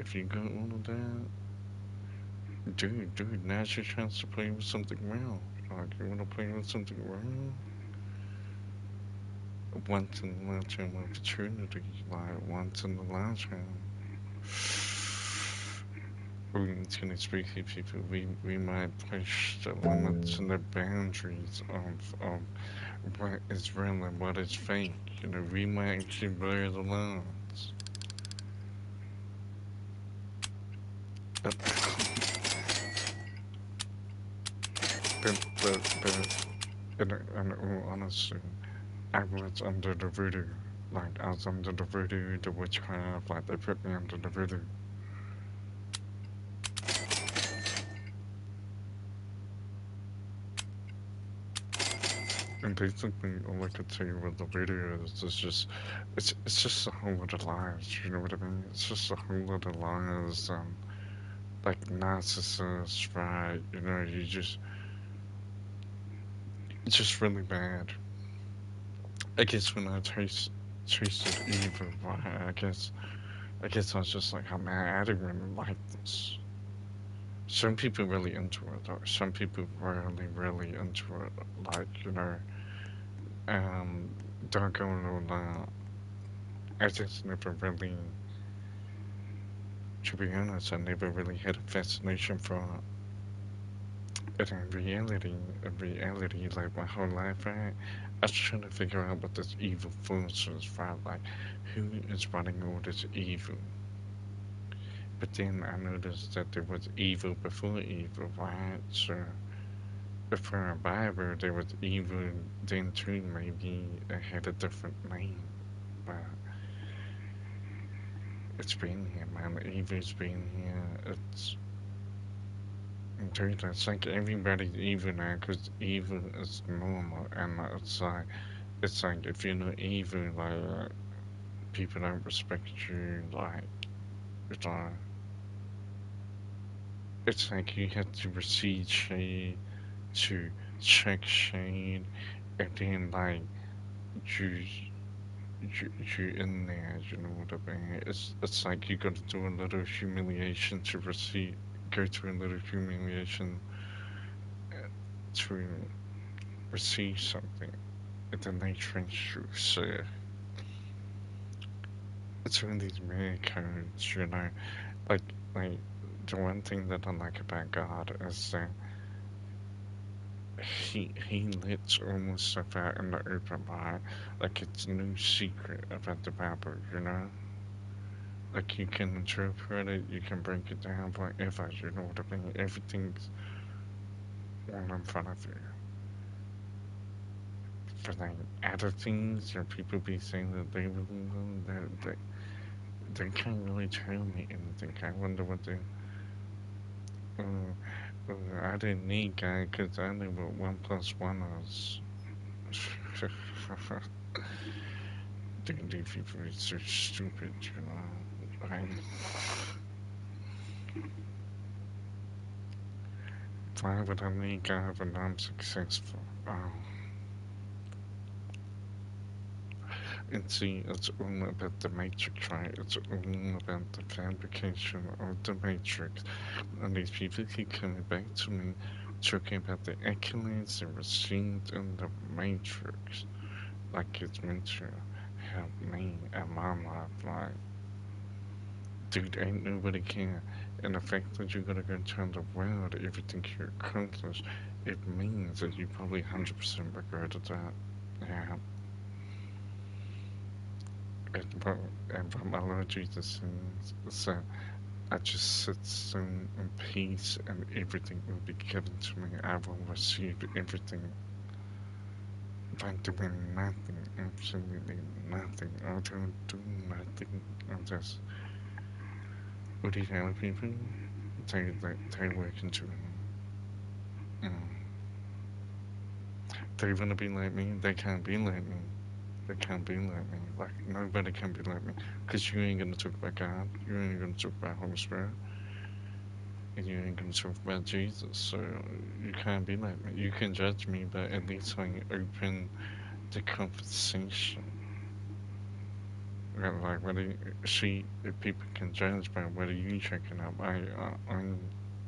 If you go all of that, dude, now's your chance to play with something real. Like, you wanna play with something real? Once in a lifetime opportunity, like once in a lifetime. It's gonna speak to people. We might push the limits and the boundaries of what is real and what is fake. You know, we might actually blur the lines. But, but in all honesty, I was under the voodoo. Like, I was under the voodoo, the witchcraft, like, they put me under the voodoo. And basically, all I could say with the voodoo is it's just a whole lot of lies, you know what I mean? It's just a whole lot of lies, like narcissists, right? You know, it's just really bad. I guess when I tasted evil, right, I guess I was just like, oh man, I didn't really like this. Some people really into it, though. Some people really into it. Like, you know, um, don't go all that. I just never really, to be honest, I never really had a fascination for it. And in reality, like my whole life, right, I was trying to figure out what this evil force is, right? Like, who is running all this evil? But then I noticed that there was evil before evil, right? So, before a Bible, there was evil then too. Maybe it had a different name, but it's been here, man. Evil's been here. Dude, it's like everybody's evil now because evil is normal, and it's like if you're not evil, like people don't respect you, like it's like it's like you have to receive shade to check shade, and then like you you in there, you know what I mean? It's like you got to do a little humiliation to receive, go through a little humiliation to receive something. The nature and truth. So it's one of these mirror codes, you know. Like like the one thing that I like about God is that he lets all this stuff out in the open, right? Like it's no secret about the Bible, you know. Like you can interpret it, you can break it down, whatever, you know what I mean. Everything's all in front of you. But like other things, or people be saying that they believe in, they can't really tell me anything. I wonder what they. Uh, I didn't need guy because I knew what 1 + 1 was. Dude, these people are so stupid, you know. Why would I need God when I'm successful? And see, it's all about the matrix, right? It's all about the fabrication of the matrix. And these people keep coming back to me talking about the accolades they received in the matrix. Like it's meant to help me and my life. Like, dude, ain't nobody care. And the fact that you gotta go tell the world everything you accomplished, it means that you probably 100% regretted that. Yeah. And what my Lord Jesus says, so I just sit still in peace and everything will be given to me. I will receive everything by doing nothing, absolutely nothing. I don't do nothing. I'm just, what do you tell people? They work into they want to be like me, they can't be like me. They can't be like me. Like, nobody can be like me. Because you ain't gonna talk about God. You ain't gonna talk about Holy Spirit. And you ain't gonna talk about Jesus. So, you can't be like me. You can judge me, but at least I open the conversation. Like, whether see if people can judge by whether you checking up, I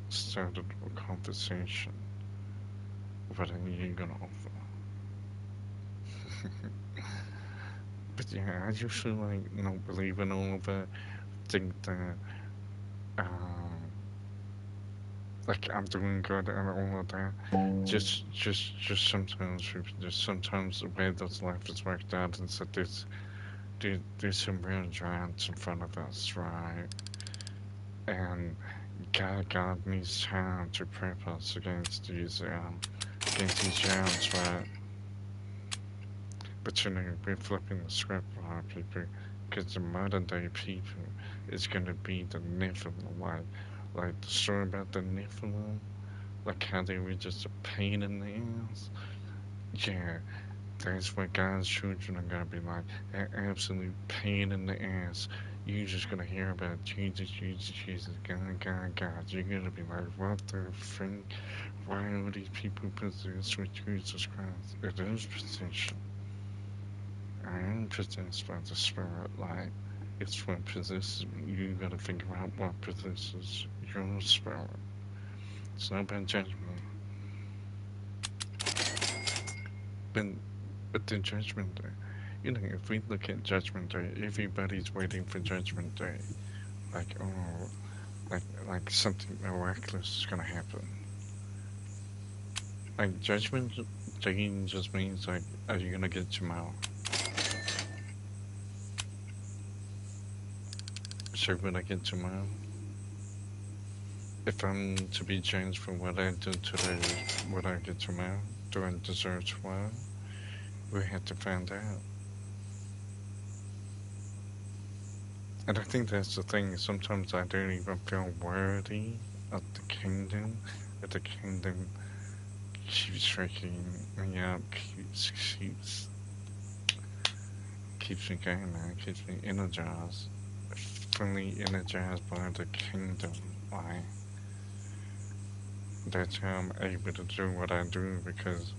started a conversation. What are you gonna offer? But yeah, I just feel like not believing all of it. Think that um, like I'm doing good and all of that. Just sometimes, just sometimes the way that life has worked out is that there's some real giants in front of us, right? And God needs time to prep us against these giants, right? But you know, we're flipping the script, right, people? Because the modern day people is gonna be the Nephilim, like the story about the Nephilim, like how they were just a pain in the ass. Yeah, that's what God's children are gonna be like. An absolute pain in the ass. You're just gonna hear about Jesus, Jesus, Jesus, God, God, God. You're gonna be like, what the frick? Why are these people possessed with Jesus Christ? It is possession. I am possessed by the Spirit. Like, it's what possesses me. You gotta figure out what possesses your spirit. It's not about judgment. But But the Judgment Day, you know, if we look at Judgment Day, everybody's waiting for Judgment Day. Like, oh, like something miraculous is gonna happen. Like Judgment Day just means like, are you gonna get tomorrow? So when I get tomorrow, if I'm to be changed from what I did today, what I get tomorrow, do I deserve tomorrow? We have to find out. And I think that's the thing. Sometimes I don't even feel worthy of the kingdom. That the kingdom keeps waking me up, keeps me going, man, keeps me energized, fully energized by the kingdom. Like, that's how I'm able to do what I do because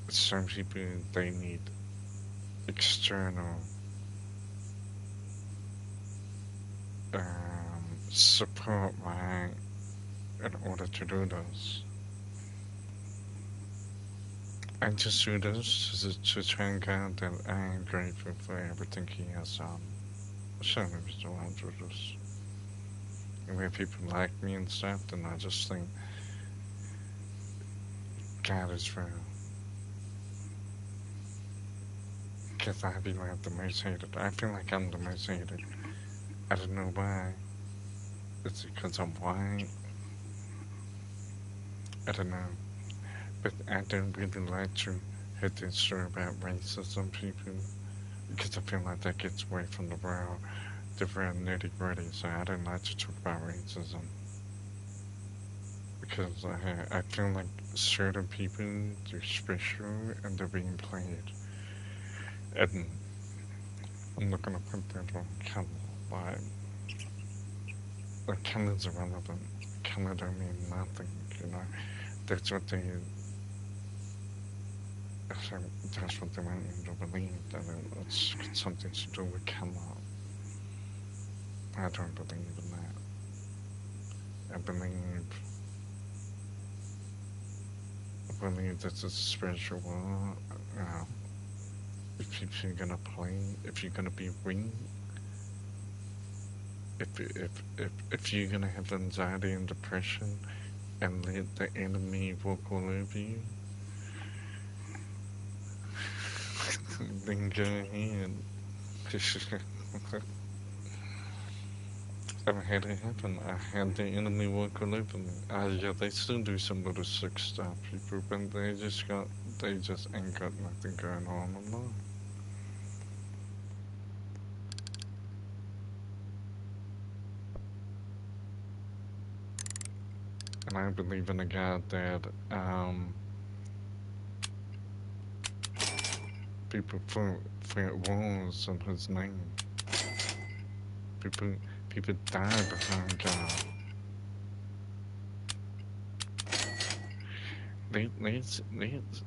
some people they need external support, right, in order to do this. I just do this to thank God that I am grateful for everything He has done. So maybe still I do this. And when people like me and stuff, then I just think God is real. Because I be like the most hated. I feel like I'm the most hated. I don't know why. It's because I'm white. I don't know. But I don't really like to hit this story about racism, people. Because I feel like that gets away from the real nitty gritty. So I don't like to talk about racism. because I feel like certain people, they're special and they're being played. And I'm not gonna put that on color. Like, the color's irrelevant. Color don't mean nothing, you know. That's what they, that's what they want you to believe, that it's something to do with color. I don't believe in that. I believe this is a spiritual world. You know, if you're gonna play, if you're gonna be weak, if you're gonna have anxiety and depression and let the enemy walk all over you, then go ahead. I've had it happen. I had the enemy walk all over me. Yeah, they still do some little sick stuff, people, but they just ain't got nothing going on alone. And I believe in a God that people fight wars in His name. People people die behind God.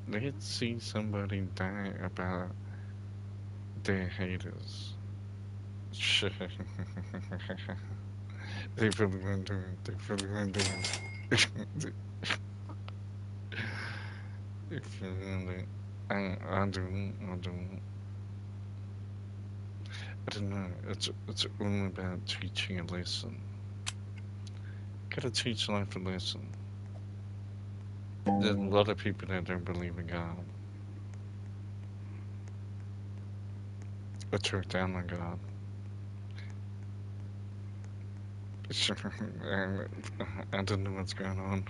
Let's see somebody die about their haters. They really want to do it. They really want to do it. If you really, I do, I do. I don't know. It's all about teaching a lesson. Gotta teach life a lesson. There's a lot of people that don't believe in God. I took down on God. And I don't know what's going on.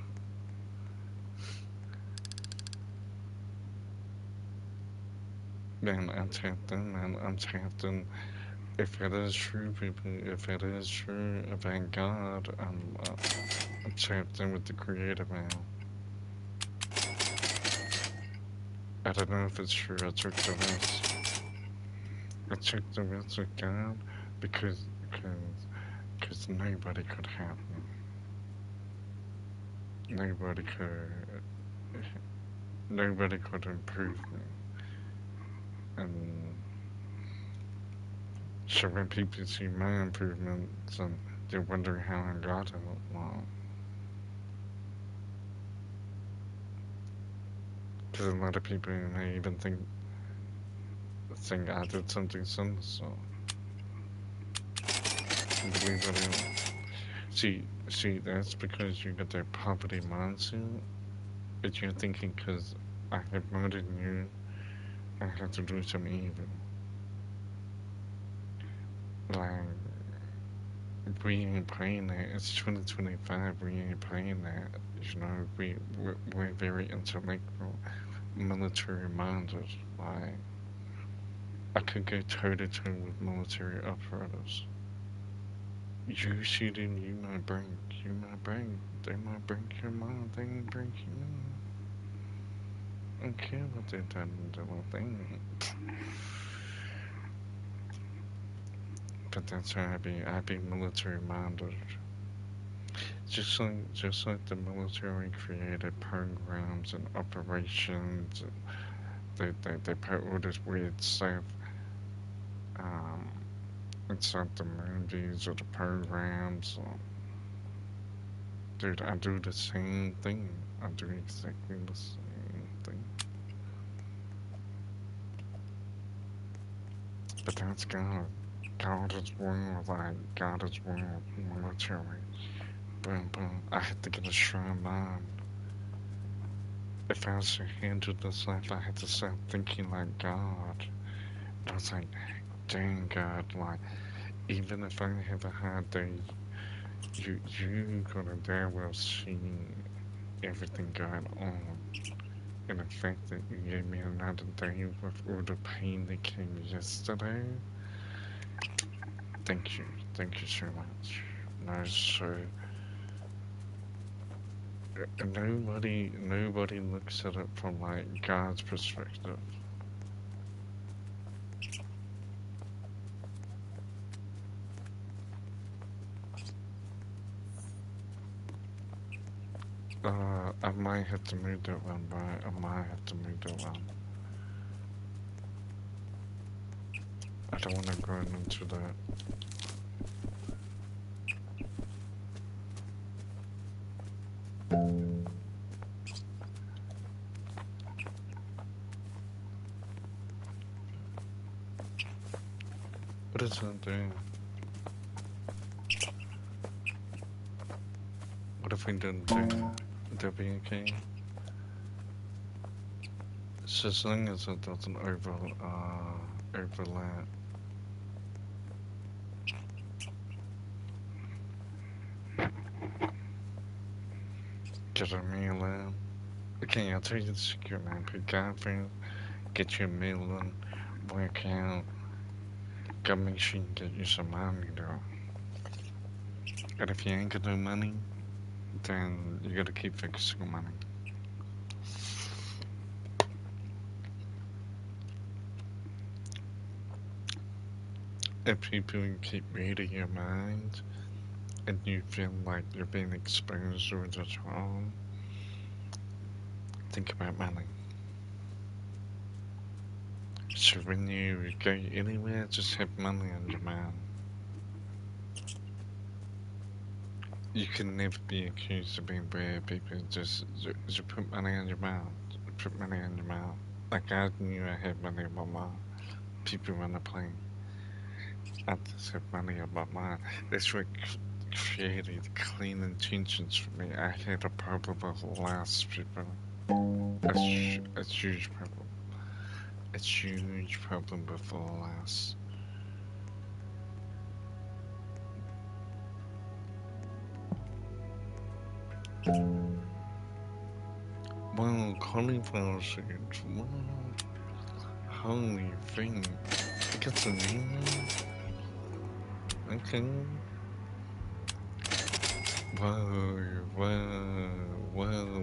Man, I'm tapped in, man. I'm tapped in. If it is true, people, if it is true about God, I'm tapped in with the Creator, man. I don't know if it's true. I took the risk. I took the risk with God because because nobody could help me. Nobody could. Nobody could improve me. And so when people see my improvements and they wonder how I got it, well, because a lot of people may even think I did something similar. So believe it or not. See, that's because you got that poverty mindset. But you're thinking because I have more than you, I have to do some evil. Like, we ain't playing that. It's 2025. We ain't playing that. You know, we're very intellectual, military minded. Like, I could go toe to toe with military operators. You shooting, you might break, you might break. They might break your mind, they ain't break you. I don't care what they done to what they. But that's how I be military minded. Just like the military created programs and operations, they put all this weird stuff um, inside the movies or the programs. Dude, I do the same thing. I do exactly the same thing. But that's God. God is one with God is one with military. Boom, boom. I had to get a strong mind. If I was to handle this life, I had to start thinking like God. I was like, dang God, like, even if I have a hard day, you gonna damn well see everything going on. And the fact that you gave me another day with all the pain that came yesterday, thank you so much. No, so nobody looks at it from like God's perspective. I might have to move that one, right? I might have to move that one. I don't want to go into that. What is that doing? What if we didn't do that? Would that be okay? So as long as it doesn't overlap. Get a meal in. Okay, I'll tell you the secret, man. Put God first, get your meal in, work out, gotta make sure you get you some money, though. And if you ain't got no money, then you gotta keep fixing money. If people keep reading your mind, and you feel like you're being exposed or just wrong, think about money. So when you go anywhere, just have money on your mind. You can never be accused of being bad. People just put money on your mouth. Put money on your mouth. Like I knew I had money on my mind. People on the plane. I just have money on my mind. That's what created clean intentions for me. I had a problem with lust, people. A huge problem. A huge problem with lust. Well, cauliflower seeds. What? Holy thing. I got some new one. Okay. Whoa.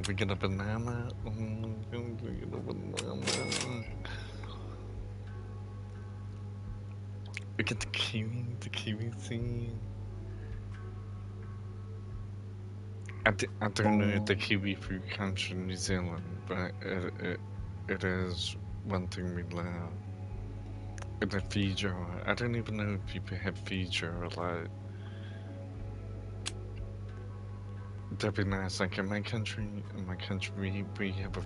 We get a banana. Oh, we get a banana. We get the kiwi seed. I don't know if the kiwi fruit comes from New Zealand, but it is one thing we love. And the Fiji, I don't even know if people have Fiji or like. That'd be nice. Like in my country, we have a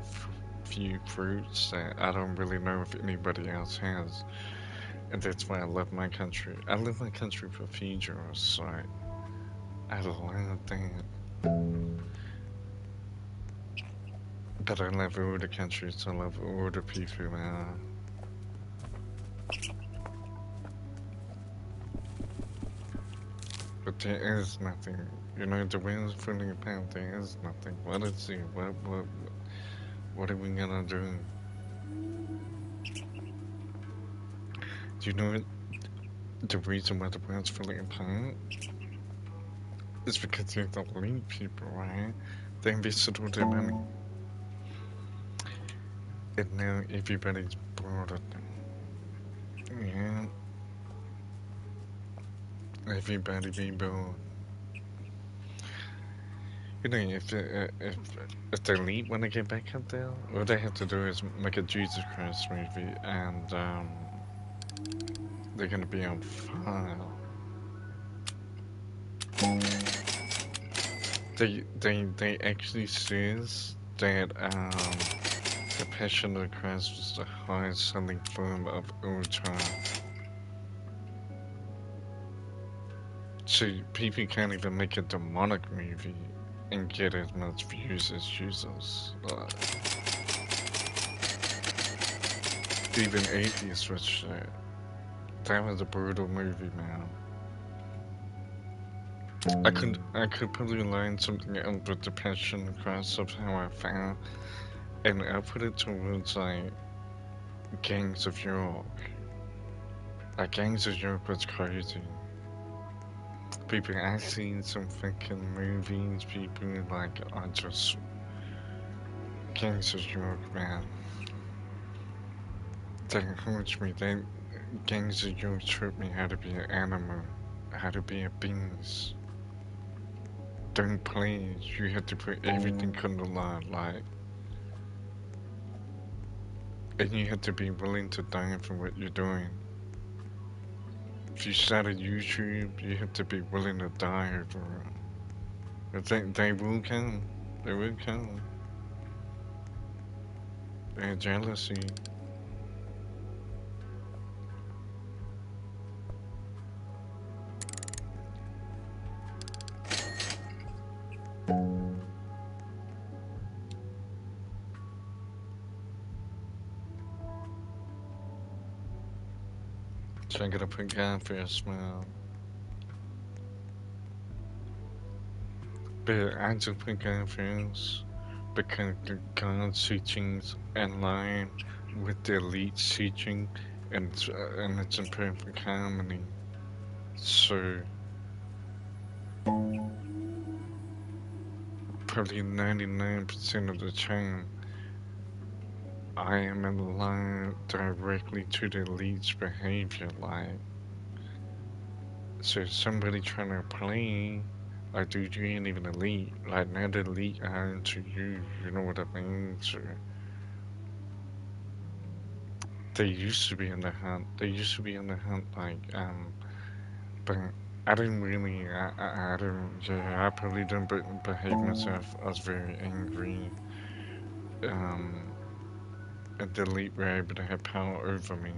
few fruits that I don't really know if anybody else has, and that's why I love my country. I love my country for Fiji, so I love that. But I love all the countries. I love all the people, man. But there is nothing. You know, the wind's fully apart. There is nothing. What is it? What are we gonna do? Do you know the reason why the wind's fully apart? It's because they're the elite people, right? They invested all their money. And now everybody's bored of them. Yeah. Everybody be bored. You know, if the elite want to get back up there, all they have to do is make a Jesus Christ movie, and they're gonna be on fire. They actually says that the Passion of the Christ was the highest selling film of all time. So people can't even make a demonic movie and get as much views as Jesus. Even atheists would say that was a brutal movie, man. I could probably learn something else with the Passion of Christ of how I found, and I put it towards like Gangs of York. Like Gangs of York was crazy. People I seen some fucking movies, people like are just gangs of York, man. They hurt me. They gangs of York taught me how to be an animal, how to be a beast. Don't play. You have to put everything on the line, like, and you have to be willing to die for what you're doing. If you start a YouTube, you have to be willing to die over it. But they will come. They will come. Their jealousy. So I gotta put God first, man. But I just put God first because God's teachings in line with the elite's teaching, and it's in perfect harmony. So probably 99% of the time, I am in line directly to the elite's behavior. Like, so somebody trying to play, like, dude, you ain't even elite. Like, now the elite are into you. You know what I mean? So they used to be in the hunt. They used to be in the hunt, like, but I didn't really. I didn't. Yeah, I probably didn't behave myself. I was very angry. Um, and the elite were able to have power over me.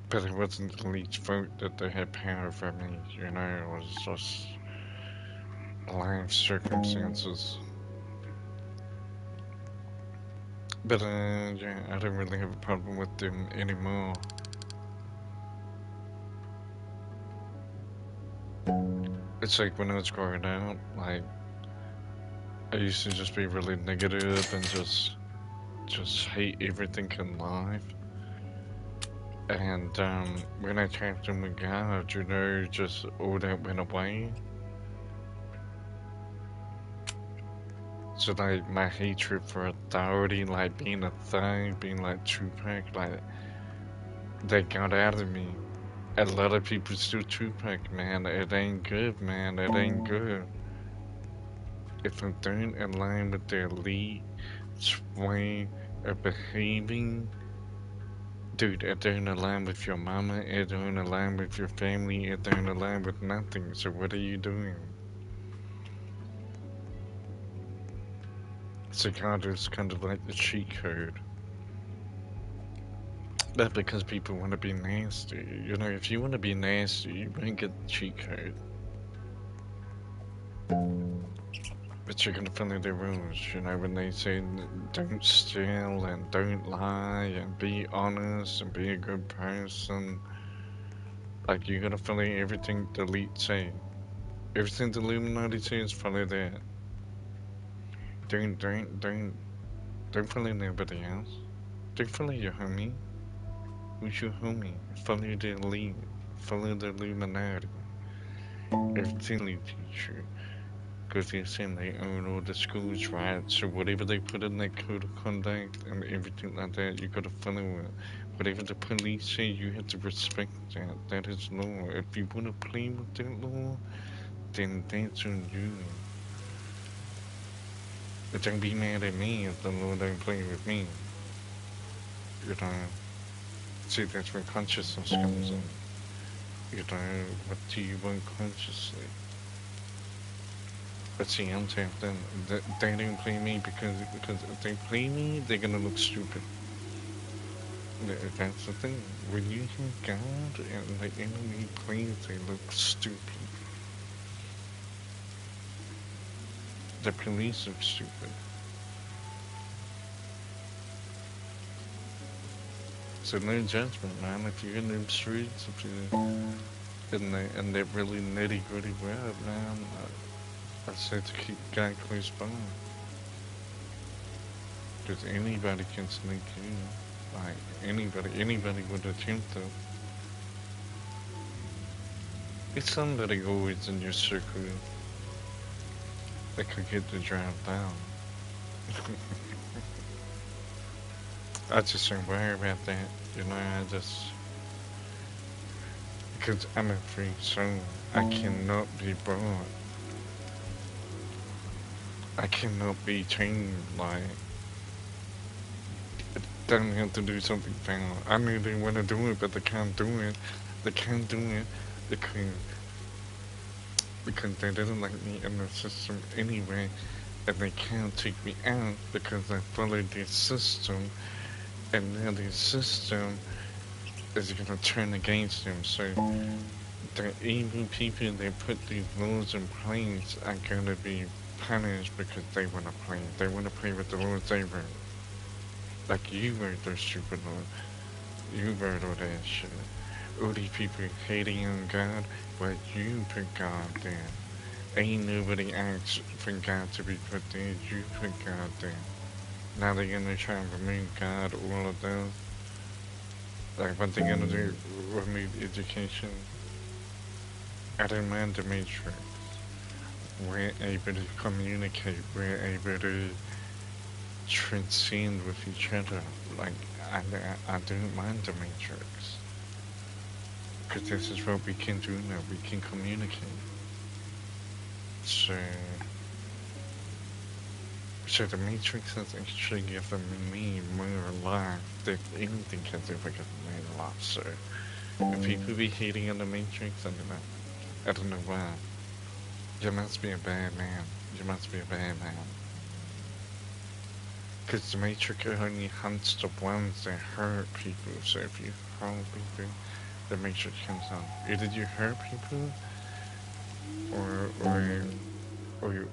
But it wasn't the elite's fault that they had power over me. You know, it was just life circumstances. But yeah, I don't really have a problem with them anymore. It's like when I was growing up, like, I used to just be really negative and just hate everything in life. And when I talked to my God, you know, just all that went away. So like my hatred for authority, like being a thug, being like Tupac, like that got out of me. A lot of people still Tupac, man. It ain't good, man. It ain't good. If I don't align with the elite way of behaving, dude, it don't align with your mama, it don't align with your family, it don't align with nothing. So what are you doing? So God is kind of like the cheat code. That's because people want to be nasty. You know, if you want to be nasty, you won't get the cheat code. But you're gonna follow the rules, you know, when they say don't steal and don't lie and be honest and be a good person. Like, you gotta follow everything the elite say. Everything the Illuminati says, follow that. Don't follow nobody else. Don't follow your homie. Who's your homie? Follow the elite. Follow the Illuminati. Everything they teach you. Because they're saying they own all the schools, right? So whatever they put in their code of conduct and everything like that, you gotta follow it. Whatever the police say, you have to respect that. That is law. If you wanna play with that law, then that's on you. But don't be mad at me if the law don't play with me. You know, see, that's where consciousness comes in. You know, what do you want consciously? But see, I'm saying them, they don't play me because if they play me, they're gonna look stupid. That's the thing. When you hear God and the enemy plays, they look stupid. The police look stupid. So no judgment, man. If you're in the streets, if you're in that really nitty gritty web, man, I'd say to keep God close by. Because anybody can sneak in. Like, anybody would attempt to. It's somebody always in your circle that could get the job down. I just don't worry about that, you know, I just... Because I'm a free soul, I cannot be bought. I cannot be trained, like... Don't have to do something now. I know they want to do it, but they can't do it. They can't do it because they didn't like me in the system anyway, and they can't take me out because I followed their system, and now their system is gonna turn against them. So the evil people that put these laws in place are gonna be punished because they wanna play. They wanna play with the laws they wrote. Like you wrote those stupid laws. You wrote all that shit. All these people hating on God, but you put God there. Ain't nobody asked for God to be put there, you put God there. Now they're gonna try and remove God, all of those. Like, what they gonna do? Remove education? I don't mind the Matrix. We're able to communicate, we're able to transcend with each other. Like, I don't mind the Matrix. Because this is what we can do now, we can communicate. So... So the Matrix has actually given me more life than anything has ever given me life, so... If people be hating on the Matrix, I don't know why. You must be a bad man. You must be a bad man. Because the Matrix only hunts the ones that hurt people, so if you hurt people, the Matrix comes on. Either you hurt people, or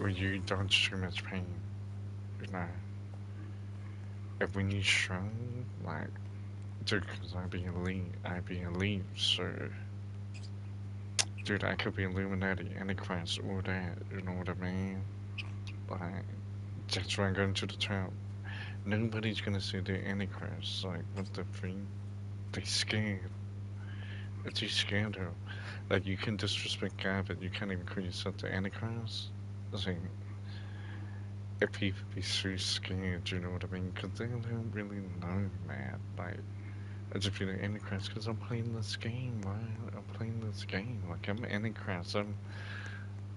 you dodge too much pain. You know? And when you strong, like, dude, because I be elite, so... Dude, I could be Illuminati, Antichrist, all that, you know what I mean? Like, that's why I'm going to the top. Nobody's gonna say they're Antichrist, like, what the freak? They scared. It's too scared though. Like, you can disrespect God, but you can't even call yourself the Antichrist? It's like, if people be so scared, you know what I mean? Because they don't really know, man. Like, I just feel like Antichrist because I'm playing this game, right? I'm playing this game. Like, I'm Antichrist. I'm,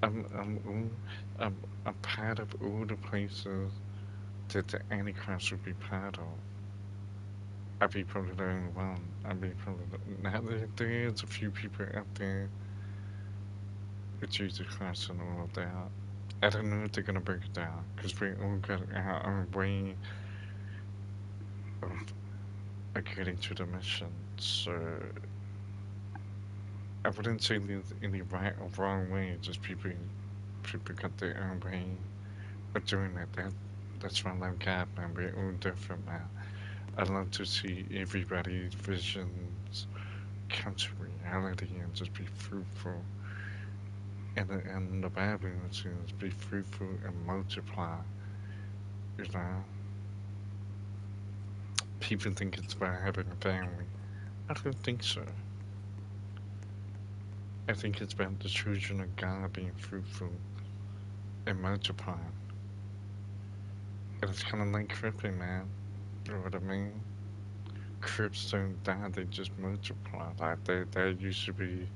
I'm, I'm part of all the places that the Antichrist would be part of. I'd be probably the only one. I'd be probably now there's a few people out there with Jesus Christ and all of that. I don't know if they're gonna break it down because we all got our own way of getting to the mission. So I wouldn't say there's any right or wrong way. Just people got their own way of doing it. That's why I love God, man. We're all different, man. I love to see everybody's visions come to reality and just be fruitful. And the Bible says, be fruitful and multiply. You know, people think it's about having a family. I don't think so. I think it's about the children of God being fruitful and multiplying. And it's kind of like crippling, man. You know what I mean? Crips don't die, they just multiply. Like, they used to be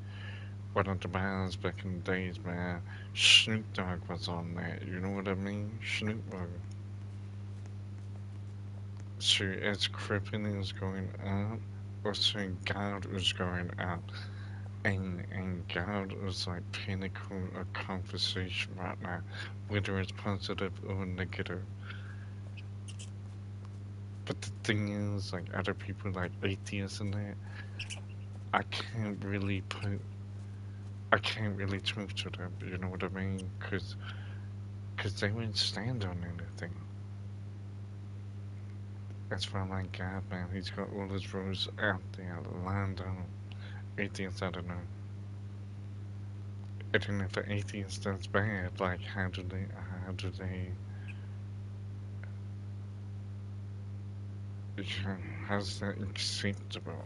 one of the bands back in the days, man. Snoop Dogg was on that, you know what I mean? Snoop Dogg. So as crippling is going up, also God is going up. And God is like pinnacle of conversation right now, whether it's positive or negative. But the thing is, like other people like atheists and that, I can't really put, I can't really talk to them, you know what I mean? Cause they won't stand on anything. That's why I like God, man. He's got all his rules out there, lined up. Atheists, I don't know. I don't know if an atheist does bad, like how do they, how's that acceptable?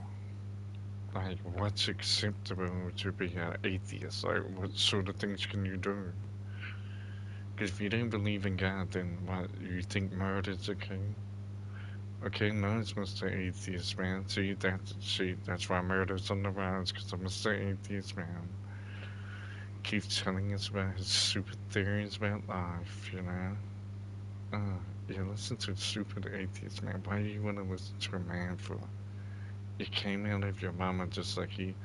Like, what's acceptable to be an atheist? Like, what sort of things can you do? Because if you don't believe in God, then what, you think murder's okay? Okay, no, it's Mr. Atheist, man. See, that's why murder's on the rise, because of Mr. Atheist, man. Keeps telling us about his stupid theories about life, you know? Yeah, listen to stupid atheist, man. Why do you want to listen to a man for? You came out of your mama just like he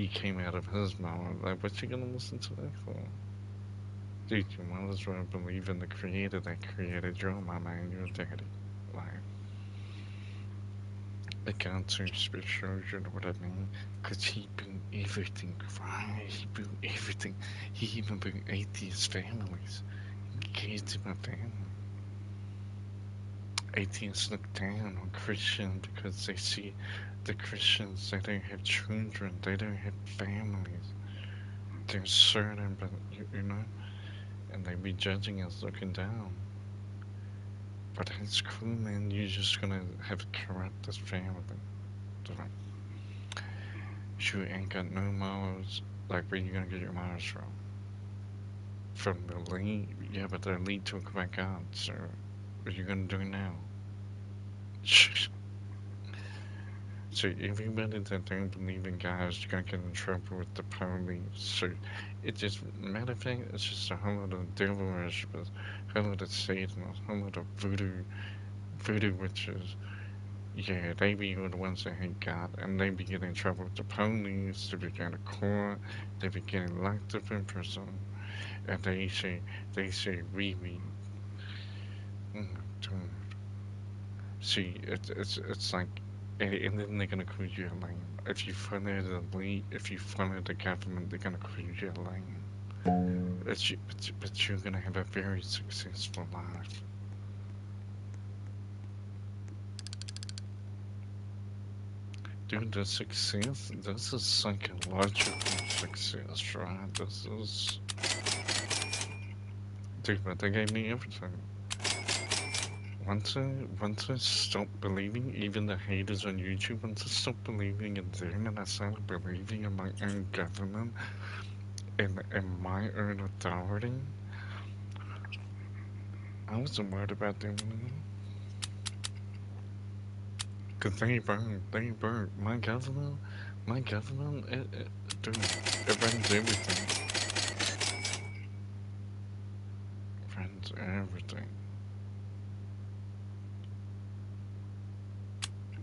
came out of his mama. Like, what you gonna listen to that for? Dude, you might as well believe in the creator that created your mama and your daddy. Like, it got too special, you know what I mean? Cause he built everything, right? He built everything. He even built atheist families. He gave to my family. Atheists look down on Christians because they see the Christians, they don't have children, they don't have families. They're certain, but you know, and they be judging us looking down. But it's cool, man. You're just gonna have a corrupted family. You ain't got no morals. Like, where you gonna get your morals from? From the elite? Yeah, but the elite talk about God, so what are you gonna do now? So everybody that don't believe in God is gonna get in trouble with the police. So it just, matter of fact, it's just a whole lot of devil worshippers, a whole lot of Satanists, a whole lot of voodoo witches. Yeah, they be the ones that hate God, and they be getting in trouble with the police, they be getting to court, they be getting locked up in prison, and they say mm, dude. See, it's like, and then they're gonna call you a lame. If you follow the lead, if you follow the government, they're gonna call you a lame. But you're gonna have a very successful life. Dude, the success, this is psychological success, right? This is, dude, but they gave me everything. Once I stop believing, even the haters on YouTube, once I stop believing in them and I started believing in my own government and my own authority, I wasn't worried about them anymore. Cause they burnt my government, dude, it runs everything. Runs everything.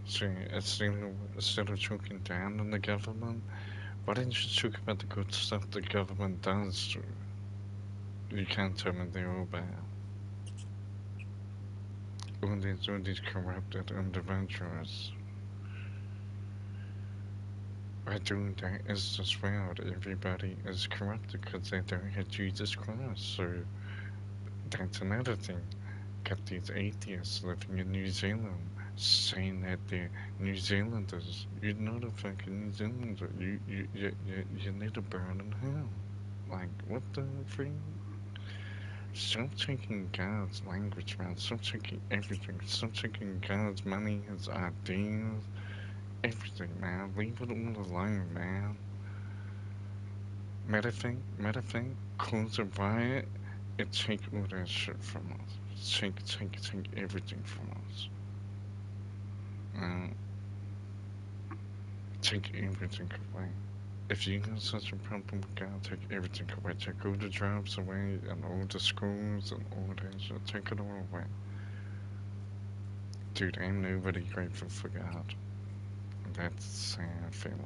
See, instead of choking down on the government, why didn't you talk about the good stuff the government does? You can't tell me they're all bad. All these corrupted individuals are doing that is just well. Everybody is corrupted because they don't have Jesus Christ. So that's another thing. Got these atheists living in New Zealand saying that they're New Zealanders. You're not a fucking New Zealander. You need to burn in hell. Like, what the freak? Stop taking God's language, man. Stop taking everything. Stop taking God's money, his ideas, everything, man. Leave it all alone, man. Matter of fact, cause a riot and take all that shit from us. Take everything from us. Uh, take everything away. If you got such a problem with God, take everything away. Take all the jobs away and all the schools and all that shit. Take it all away. Dude, ain't nobody grateful for God. That's a sad feeling.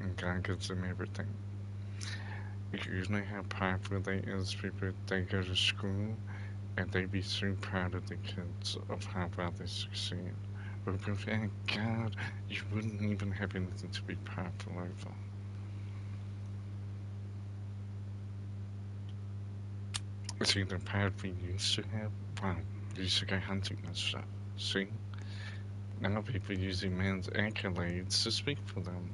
And God gives them everything. You know how powerful they is, people, they go to school and they be so proud of the kids of how well they succeed. But without God, you wouldn't even have anything to be powerful over. See, the power we used to have, wow, we used to go hunting and stuff. See? Now people using man's accolades to speak for them.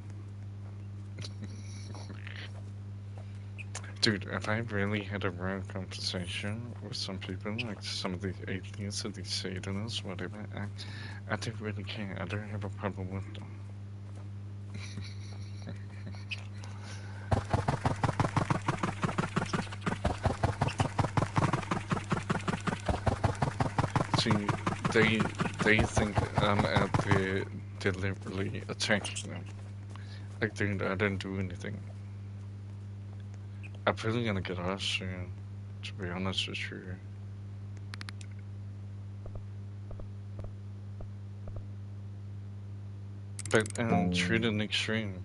Dude, if I really had a real conversation with some people, like some of these atheists or these Satanists, whatever, I don't really care. I don't have a problem with them. See, they they think I'm out there deliberately attacking them. Like, dude, I didn't do anything. I'm probably gonna get us soon, to be honest with you. But through the next stream,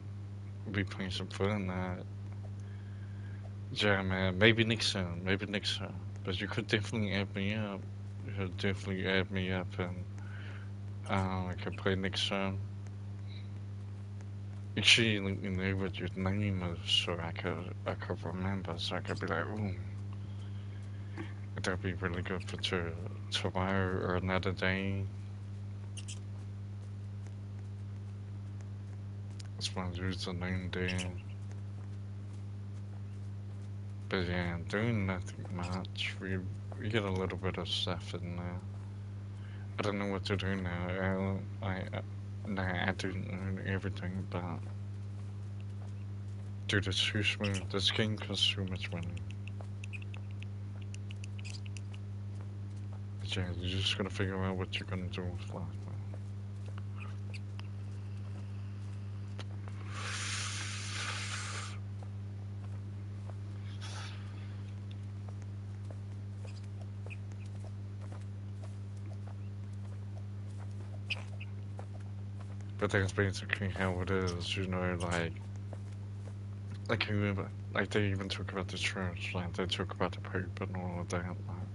we'll be playing some fun. Yeah, man, maybe next time, maybe next time. But you could definitely add me up. You could definitely add me up, and I can play next time. Actually, let me know what your name is, so I could remember, so I could be like, ooh, that'd be really good for tomorrow or another day. That's my username there. But yeah, doing nothing much. We get a little bit of stuff in there. I don't know what to do now. Nah, I didn't earn everything, but dude, it's too smooth. This game costs too much money. But yeah, you just gotta figure out what you're gonna do with life, man. But that's basically how it is, you know, like whoever, like they even talk about the church, like they talk about the Pope and all of that, like.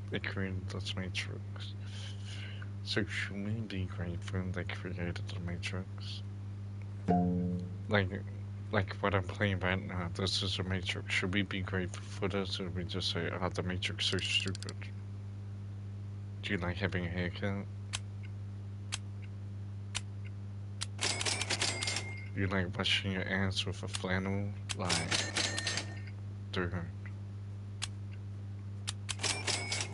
They created this matrix. So should we be grateful they created the matrix? Like, like what I'm playing right now, this is a matrix. Should we be grateful for this, or we just say, "Ah, the matrix is so stupid"? Do you like having a haircut? You like washing your ass with a flannel? Like, dude,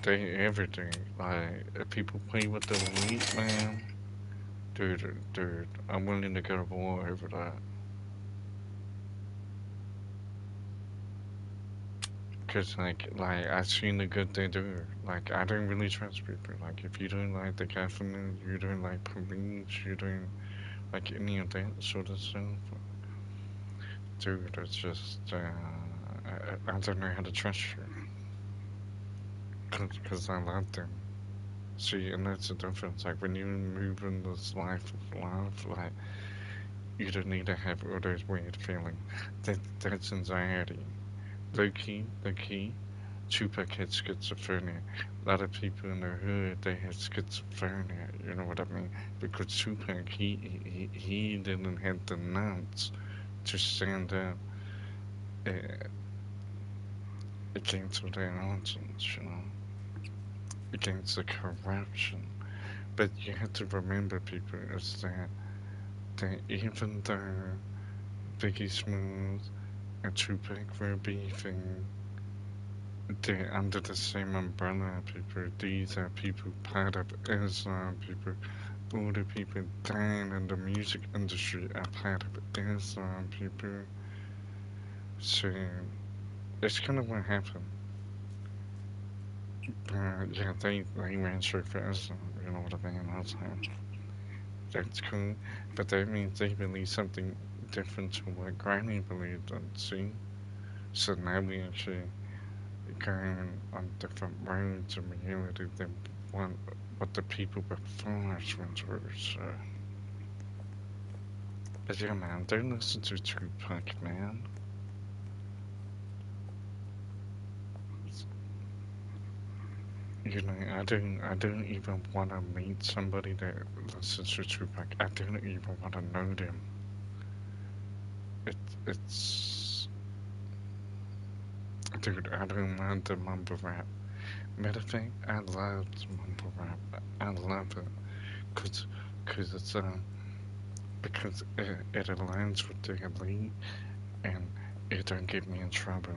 they everything. Like, if people play with the elite, man, dude, I'm willing to go to war over that. Cause like I seen the good they do. Like I don't really trust people. Like if you don't like the government, you don't like police, you don't like any of that sort of stuff. Dude, it's just I don't know how to trust you. Cause I love them. See, and that's the difference. Like when you move in this life of love, like you don't need to have all those weird feelings. That's anxiety. Low key, Tupac had schizophrenia. A lot of people in the hood they had schizophrenia. You know what I mean? Because Tupac he didn't have the nuts to stand up uh, against their nonsense. You know, against the corruption. But you have to remember, people, is that even though Biggie Smooth and Tupac were beefing, they're under the same umbrella, people. These are people part of Islam, people. All the people dying in the music industry are part of Islam, people. So it's kind of what happened. Yeah, they ran straight for Islam, you know what I mean? That's cool. But that means they believe something different to what Granny believed in, see? So now we actually going on different roads in reality than what the people before us went through. So, but yeah, man, don't listen to Tupac, man. You know, I don't even want to meet somebody that listens to Tupac. I don't even want to know them. It, it's, dude, I don't mind the mumble rap. Matter of fact, I love the mumble rap. I love it, cause, cause it's because it aligns with the elite and it don't get me in trouble.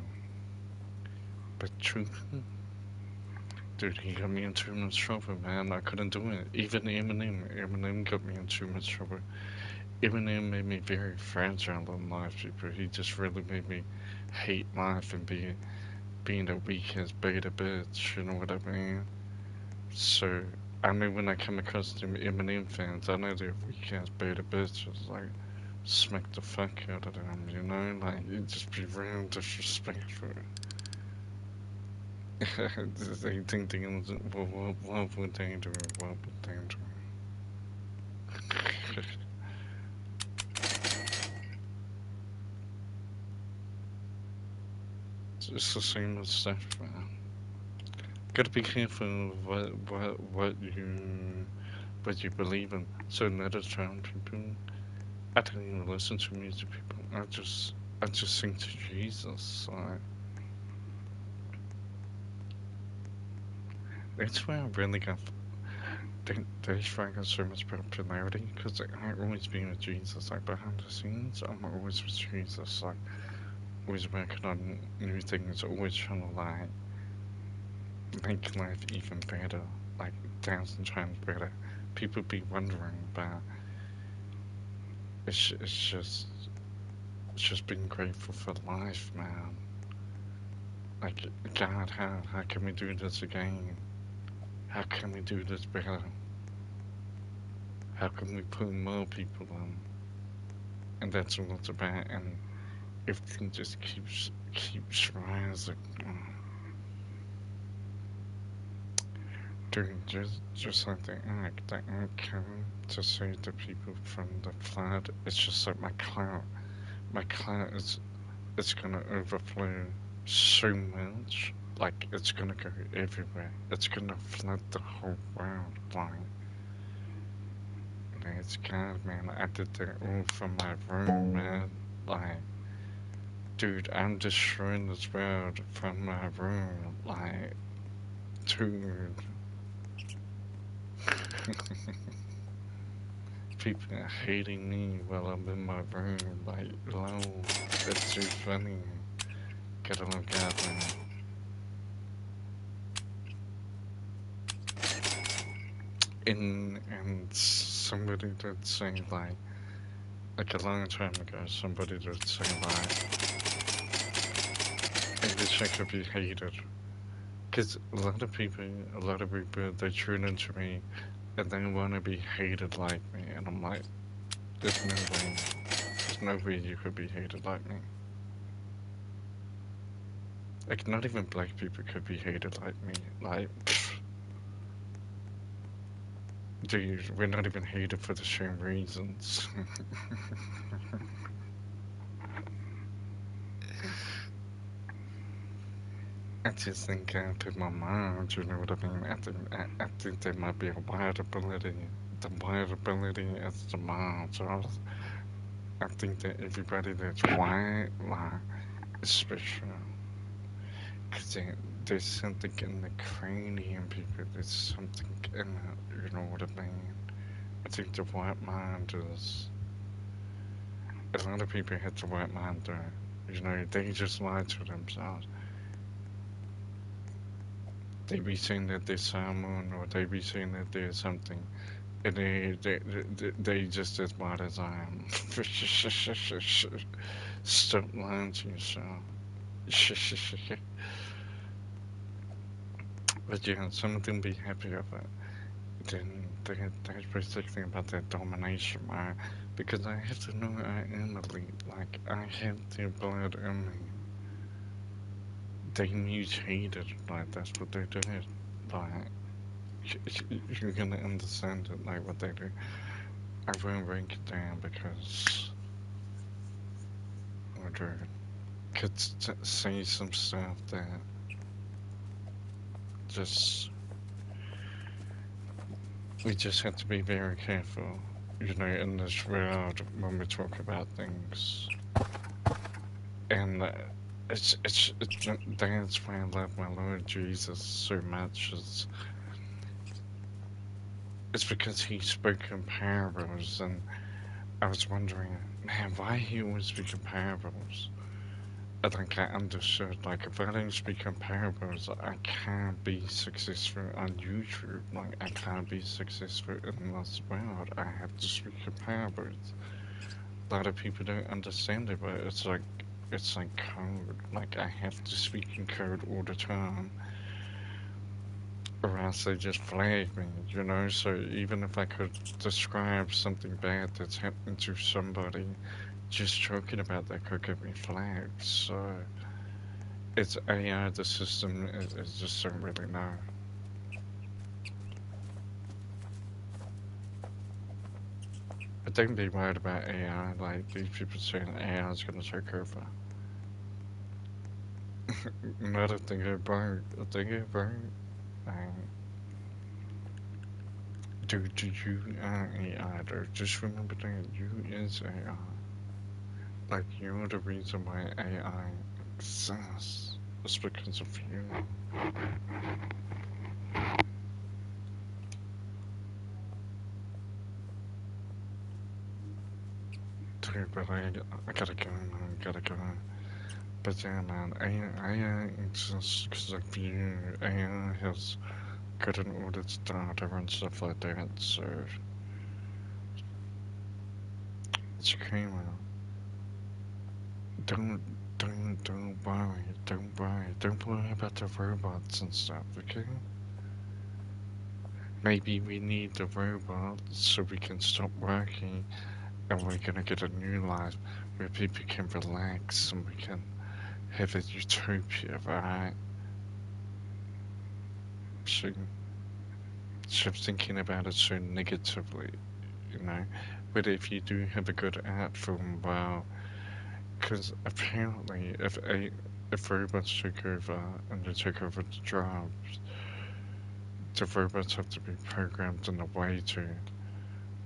But truth, dude, he got me in too much trouble, man. I couldn't do it. Even Eminem got me in too much trouble. Eminem made me very fragile in life, people. He just really made me hate life and being a weak ass beta bitch, you know what I mean? So, I know when I come across them Eminem fans, I know they're weak ass beta bitches, like, smack the fuck out of them, you know? Like, it just be real disrespectful. They think they can, what would they do? What would they do? It's the same as stuff, man. Gotta be careful of what you believe in. So another time, people, I don't even listen to music, people. I just sing to Jesus. That's why I really got. That's why I got so much popularity because I always been with Jesus. Like behind the scenes, I'm always with Jesus. Like always working on new things. Always trying to like make life even better, like 1,000 times better. People be wondering, but it's it's just it's just being grateful for life, man. Like God, how can we do this again? How can we do this better? How can we put more people on? And that's what it's about. And everything just keeps rising. Dude, just like the act came to save the people from the flood. It's just like my clout is it's gonna overflow so much. Like it's gonna go everywhere. It's gonna flood the whole world. Like, it's God, man. I did that all from my room, man. Like, dude, I'm destroying this world from my room. Like, dude. People are hating me while I'm in my room. Like, lol. That's so funny. Gotta look out, man. And somebody did say like a long time ago, somebody did say English I could be hated. Cause a lot of people, they tune into me and they want to be hated like me, and I'm like, there's no way you could be hated like me. Like, not even black people could be hated like me. Like, dude, we're not even hated for the same reasons. I just think out in my mind, you know what I mean? I think there might be a wide ability. The wide ability is the mind. I think that everybody that's white, like, is special. Because there's something in the cranium, people. There's something in it, you know what I mean? I think the white mind is. A lot of people have the white mind, though. You know, they just lie to themselves. They be saying that they're Simon, or they be saying that they're something, and they just as smart as I am. Stop lying to yourself. But yeah, some of them be happy of it. Then they're basically about that domination, right? Because I have to know I am elite. Like, I have their blood in me. They mutated, like, that's what they did. Like, you're gonna understand it, like, what they do. I won't break it down because Audrey could say some stuff that just we just have to be very careful, you know, in this world when we talk about things. And that's why I love my Lord Jesus so much. It's because he spoke in parables, and I was wondering, man, why he always speak in parables? I think I understood, like, if I don't speak in parables, I can't be successful on YouTube. Like, I can't be successful in this world. I have to speak in parables. A lot of people don't understand it, but it's like, it's like code. Like I have to speak in code all the time, or else they just flag me, you know? So even if I could describe something bad that's happened to somebody, just talking about that could get me flagged. So it's AI, the system is just don't really know. But don't be worried about AI, like these people saying AI is gonna take over. Not if they go broke. If they go broke, um, dude, you are AI, dude. Just remember that you is AI. Like, you're the reason why AI exists. It's because of you. Dude, but I gotta go, man. Gotta go. But yeah, man, AI exists because of you. AI has gotten all its data and stuff like that, so it's okay, man. Don't, don't worry. Don't worry. Don't worry about the robots and stuff, okay? Maybe we need the robots so we can stop working and we're gonna get a new life where people can relax and we can have a utopia, right? So, so thinking about it so negatively, you know? But if you do have a good art film, well, because apparently if robots take over and they take over the jobs, the robots have to be programmed in a way to.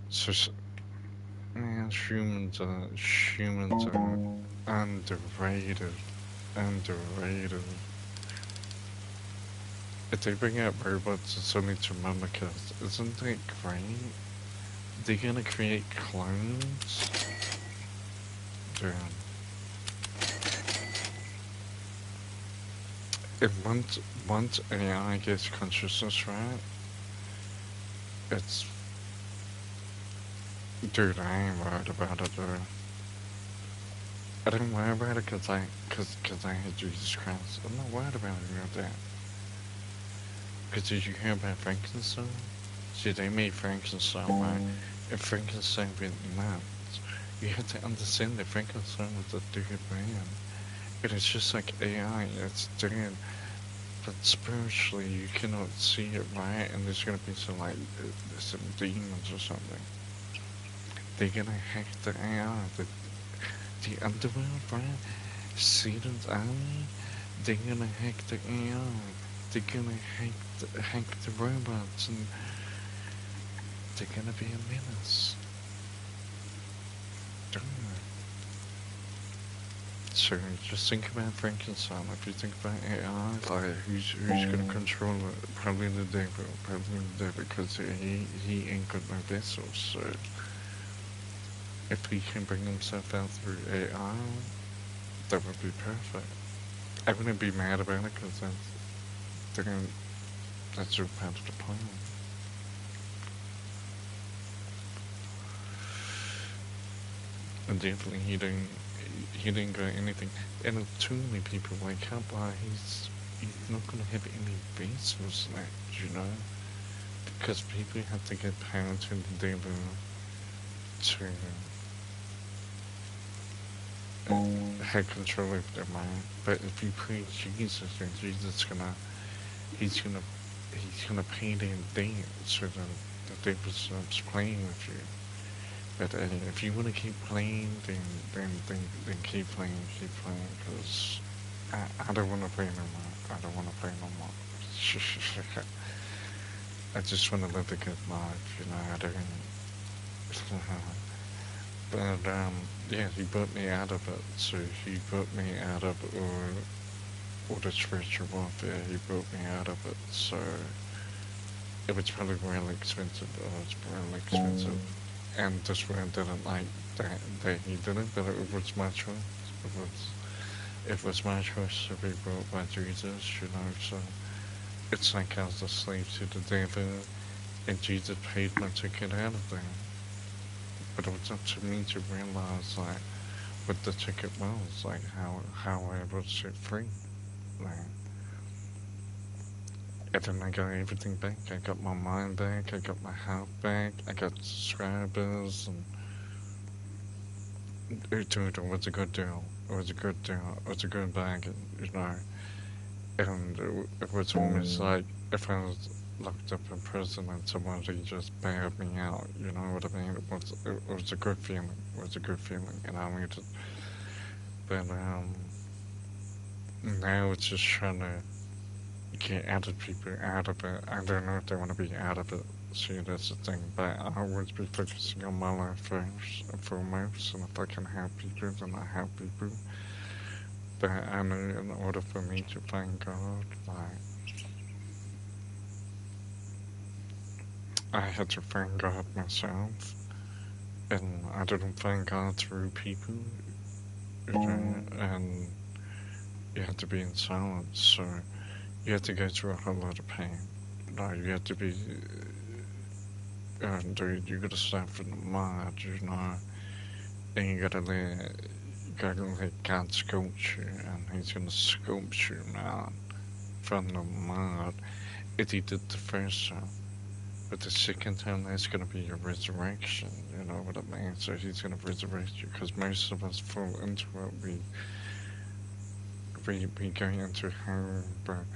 So, man, humans are underrated, underrated. If they bring out robots, it's only to mimic us. Isn't that great? They're gonna create clones? Dude. And once AI gets consciousness right, it's... Dude, I ain't worried about it, dude. I don't worry about it cause I had Jesus Christ. I'm not worried about any of that. Cause did you hear about Frankenstein? See, they made Frankenstein, right? And Frankenstein went nuts. You have to understand that Frankenstein was a dead man. It is just like AI, it's dead. But spiritually, you cannot see it, right? And there's gonna be some demons or something. They're gonna hack the AI, the underworld, right? Satan's army, they're gonna hack the AI. They're gonna hack the robots, and they're gonna be a menace. Don't they? So just think about Frankenstein. If you think about AI, like who's gonna control it? Probably the devil. Probably the devil, because he ain't got no vessels. So if he can bring himself out through AI, that would be perfect. I wouldn't be mad about it because that's all part of the plan. And definitely he didn't got anything. And too many people wake up, he's not gonna have any vessels left, you know, because people have to get power to the devil to have control over their mind. But if you preach Jesus, then he's gonna he's gonna pay their debt so the devil stops playing with you. But if you want to keep playing, then keep playing, because I don't want to play no more. I don't want to play no more. I just want to live a good life, you know. I don't. But yeah, he brought me out of it. So he brought me out of all the spiritual warfare. He brought me out of it. So it was probably really expensive. It was really expensive. And this one didn't like that he didn't, but it was my choice. It was my choice to be brought by Jesus, you know. So it's like I was a slave to the devil, and Jesus paid my ticket out of there. But it was up to me to realize, like, what the ticket was, like how I was set free. Like, and then I got everything back. I got my mind back. I got my health back. I got subscribers, and dude, it was a good deal. It was a good deal. It was a good bargain, you know. And it was almost like if I was locked up in prison and somebody just bailed me out, you know what I mean? It was a good feeling. It was a good feeling, you know what I mean? But now it's just trying to get other people out of it. I don't know if they want to be out of it. See, that's the thing. But I always be focusing on my life first and foremost. And if I can help people, then I help people. But I know in order for me to find God, like, I had to find God myself. And I didn't find God through people, okay? And you had to be in silence, so you had to go through a whole lot of pain. Like, you had to be, dude, you gotta start from the mud, you know? And you gotta let God sculpt you, and He's gonna sculpt you, man, from the mud. If He did the first time. But the second time, that's gonna be your resurrection, you know what I mean? So He's gonna resurrect you, because most of us fall into it. We go into hell, but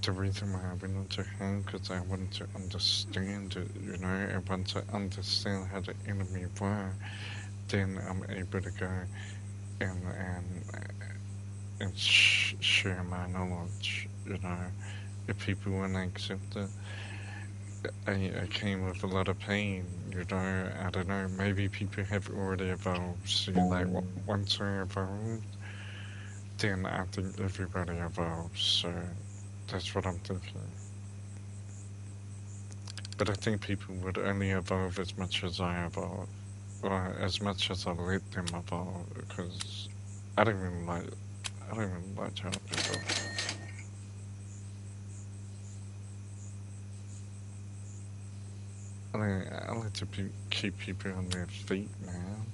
the reason why I went into hell, because I wanted to understand it, you know? I want to understand how the enemy works. Then I'm able to go and share my knowledge, you know. If people wouldn't accept it, I came with a lot of pain, you know. I don't know, maybe people have already evolved. See, like, once I evolved, then I think everybody evolves, so that's what I'm thinking. But I think people would only evolve as much as I evolve, or as much as I let them evolve, because I don't even like, I don't even like telling people. I like to keep people on their feet, man.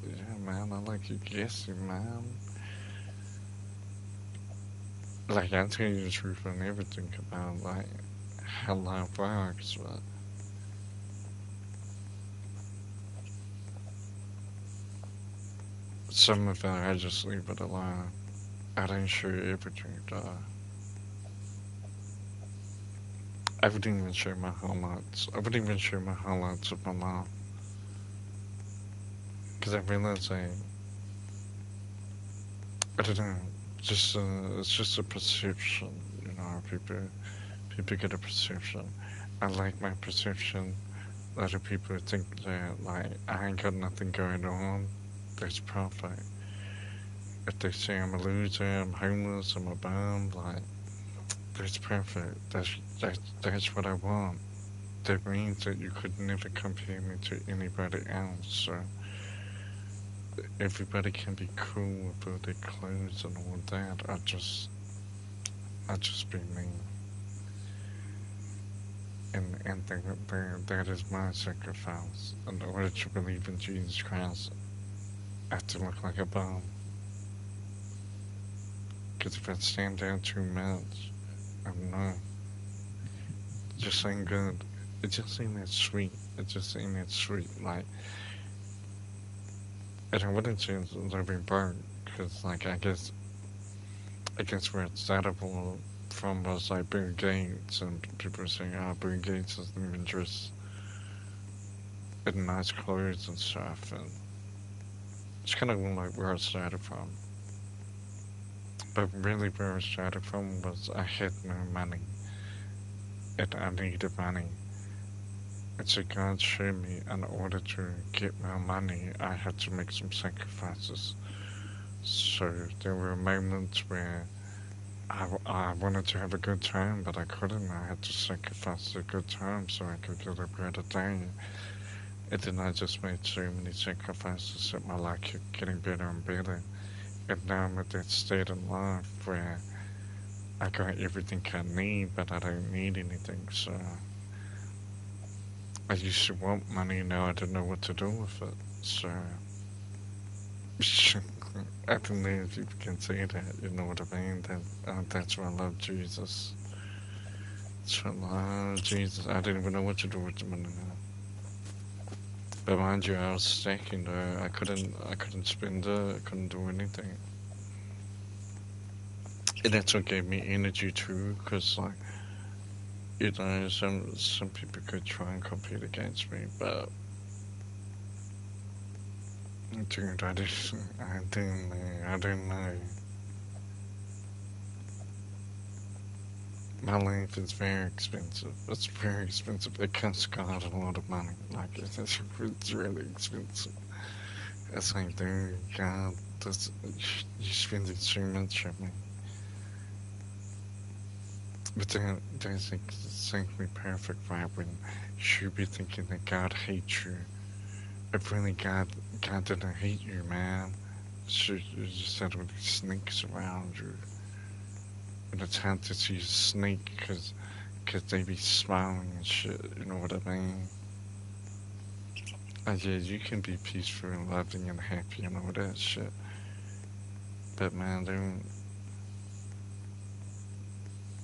Yeah, man, I like you guessing, man. Like, I tell you the truth on everything about, like, how life works, but some of it I just leave it alone. I don't show everything, though. I wouldn't even show my highlights. I wouldn't even show my highlights of my life. Because I realize I don't know, it's just a perception, you know, people get a perception. I like my perception. A lot of people think that, like, I ain't got nothing going on. That's perfect. If they say I'm a loser, I'm homeless, I'm a bum, like, that's perfect. That's what I want. That means that you could never compare me to anybody else, so everybody can be cool with all their clothes and all that. I just be me. And that is my sacrifice. In order to believe in Jesus Christ, I have to look like a bum. Because if I stand out too much, I'm not. It just ain't good. It just ain't that sweet. It just ain't that sweet. Like, and I wouldn't say it's living broke, because, like, I guess where it started from was like Bill Gates, and people were saying, oh, Bill Gates doesn't even dress in nice clothes and stuff, and it's kind of like where it started from. But really, where it started from was I had no money, and I needed money. And so God showed me in order to get my money, I had to make some sacrifices. So there were moments where I wanted to have a good time, but I couldn't. I had to sacrifice a good time so I could get a better day. And then I just made so many sacrifices that my life kept getting better and better. And now I'm at that state in life where I got everything I need, but I don't need anything. So I used to want money, now I don't know what to do with it. So I don't know if you can say that, you know what I mean? That's why I love Jesus. That's why I love Jesus. I didn't even know what to do with the money now. But mind you, I was stacking though. I couldn't spend it. I couldn't do anything. And that's what gave me energy too, cause like, you know, some people could try and compete against me, but dude, I didn't know. My life is very expensive. It's very expensive. It costs God a lot of money. Like, it's really expensive. It's like, dude, God, this, you spending so much on me. But then there's exactly perfect right when you should be thinking that God hates you. If really God didn't hate you, man. You just had all these snakes around you. And it's hard to see a snake cause they be smiling and shit, you know what I mean? Yeah, you can be peaceful and loving and happy and all that shit. But man,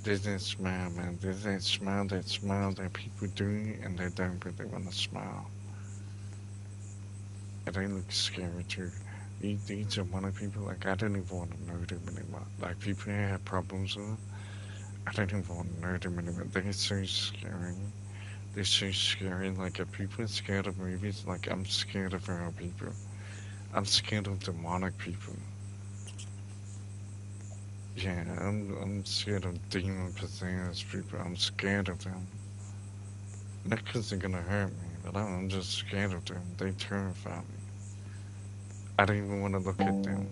there's that smile, man. There's that smile that people do and they don't really want to smile. And they look scary too. These are one of people, like, I don't even want to know them anymore. Like, people who have problems with them, I don't even want to know them anymore. They're so scary. They're so scary. Like, if people are scared of movies, like, I'm scared of real people. I'm scared of demonic people. Yeah, I'm scared of demon possessed people. I'm scared of them. Not because they're gonna hurt me, but I'm just scared of them. They terrify me. I don't even want to look at them.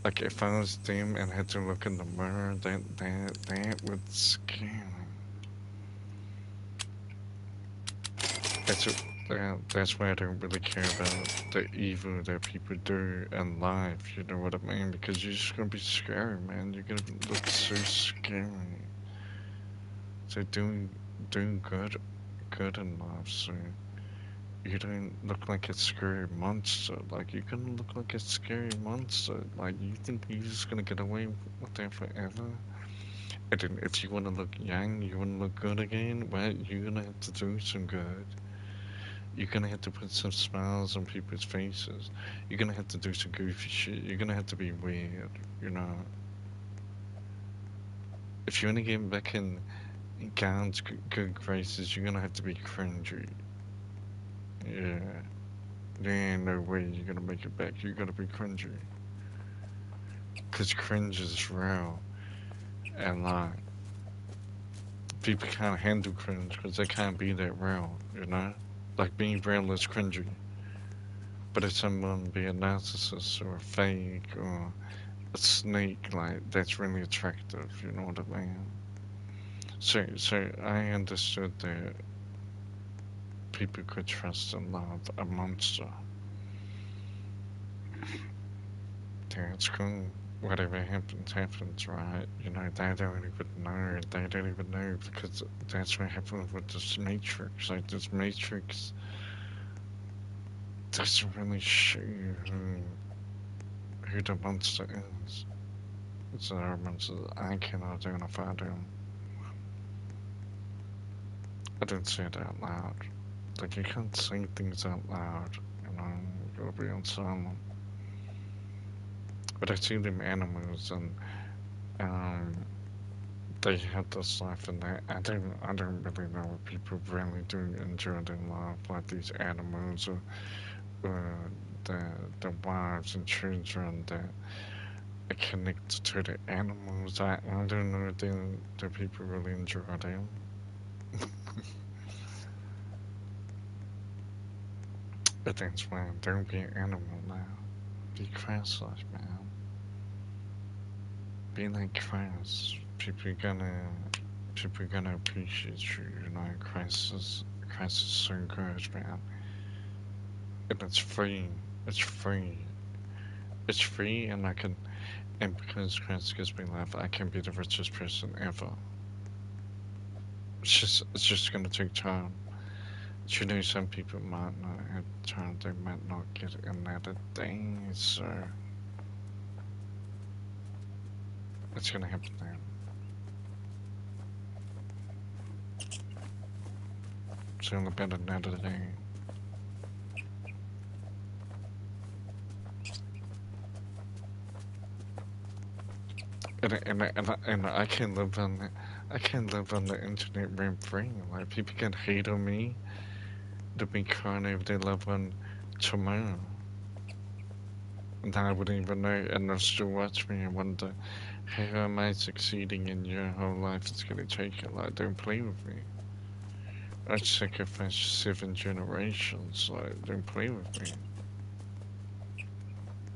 Like, if I was them and had to look in the mirror, that would scare me. That's why I don't really care about the evil that people do in life, you know what I mean? Because you're just gonna be scary, man. You're gonna look so scary. So doing good in life, so you don't look like a scary monster. Like, you're gonna look like a scary monster. Like, you think you're just gonna get away with that forever? And then if you wanna look young, you wanna look good again, well, you're gonna have to do some good. You're gonna have to put some smiles on people's faces. You're gonna have to do some goofy shit. You're gonna have to be weird, you know. If you wanna get back in God's good graces, you're gonna have to be cringy. Yeah. There ain't no way you're gonna make it back. You're gonna be cringy. Cause cringe is real. And like, people can't handle cringe because they can't be that real, you know? Like, being real is cringy. But if someone be a narcissist or a fake or a snake, like, that's really attractive, you know what I mean? So I understood that people could trust and love a monster. That's cool. Whatever happens, happens, right? You know, they don't even know. They don't even know because that's what happened with this Matrix. Like, this Matrix doesn't really show you who the monster is. It's a monster. I cannot identify them. I didn't say it out loud. Like, you can't say things out loud, you know, you gotta be on silent. But I see them animals and, um, they have this life and that. I don't really know if people really do enjoy their life, like these animals or, uh, the wives and children that are connected to the animals. I don't know if the people really enjoy them. But that's why don't be an animal now. Be Christ-like, man. Be like Christ. People gonna appreciate you. You know, Christ is so good, man. And it's free. It's free. It's free, and because Christ gives me life, I can be the richest person ever. It's just gonna take time. You know, some people might not have time, they might not get another day, so it's gonna happen then. It's only been another day. And I can't live on I can't live on the internet rent free. Like people can hate on me to be crying over their loved one tomorrow. And I wouldn't even know and they'll still watch me and wonder how am I succeeding in your whole life it's gonna take it. Like don't play with me. I sacrificed 7 generations, like don't play with me.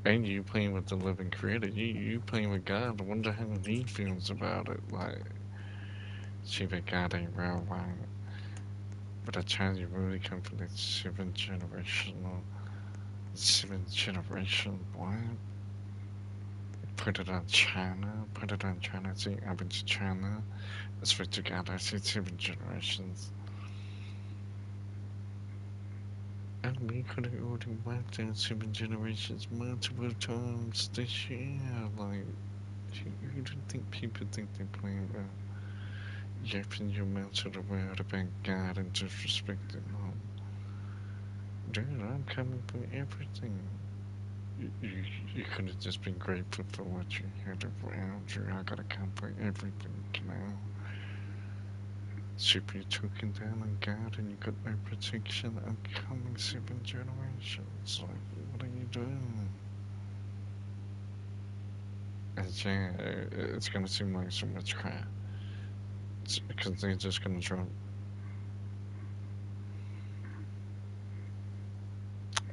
And you playing with the living creator, you playing with God, I wonder how he feels about it. Like see that God ain't real, right? But I tell you, really come from that 7 generation, boy. Put it on China, put it on China. See, I've been to China. I swear to God, I see 7 generations. And we could have already wiped out 7 generations multiple times this year. Like, you don't think people think they're playing about yapping your mouth to the world about God and disrespecting them? Dude, I'm coming for everything. You could have just been grateful for what you had around you. I gotta come for everything now. So if you're talking down on God and you got no protection, I'm coming 7 generations. Like, what are you doing? And yeah, it's gonna seem like so much crap. Because they're just gonna drop.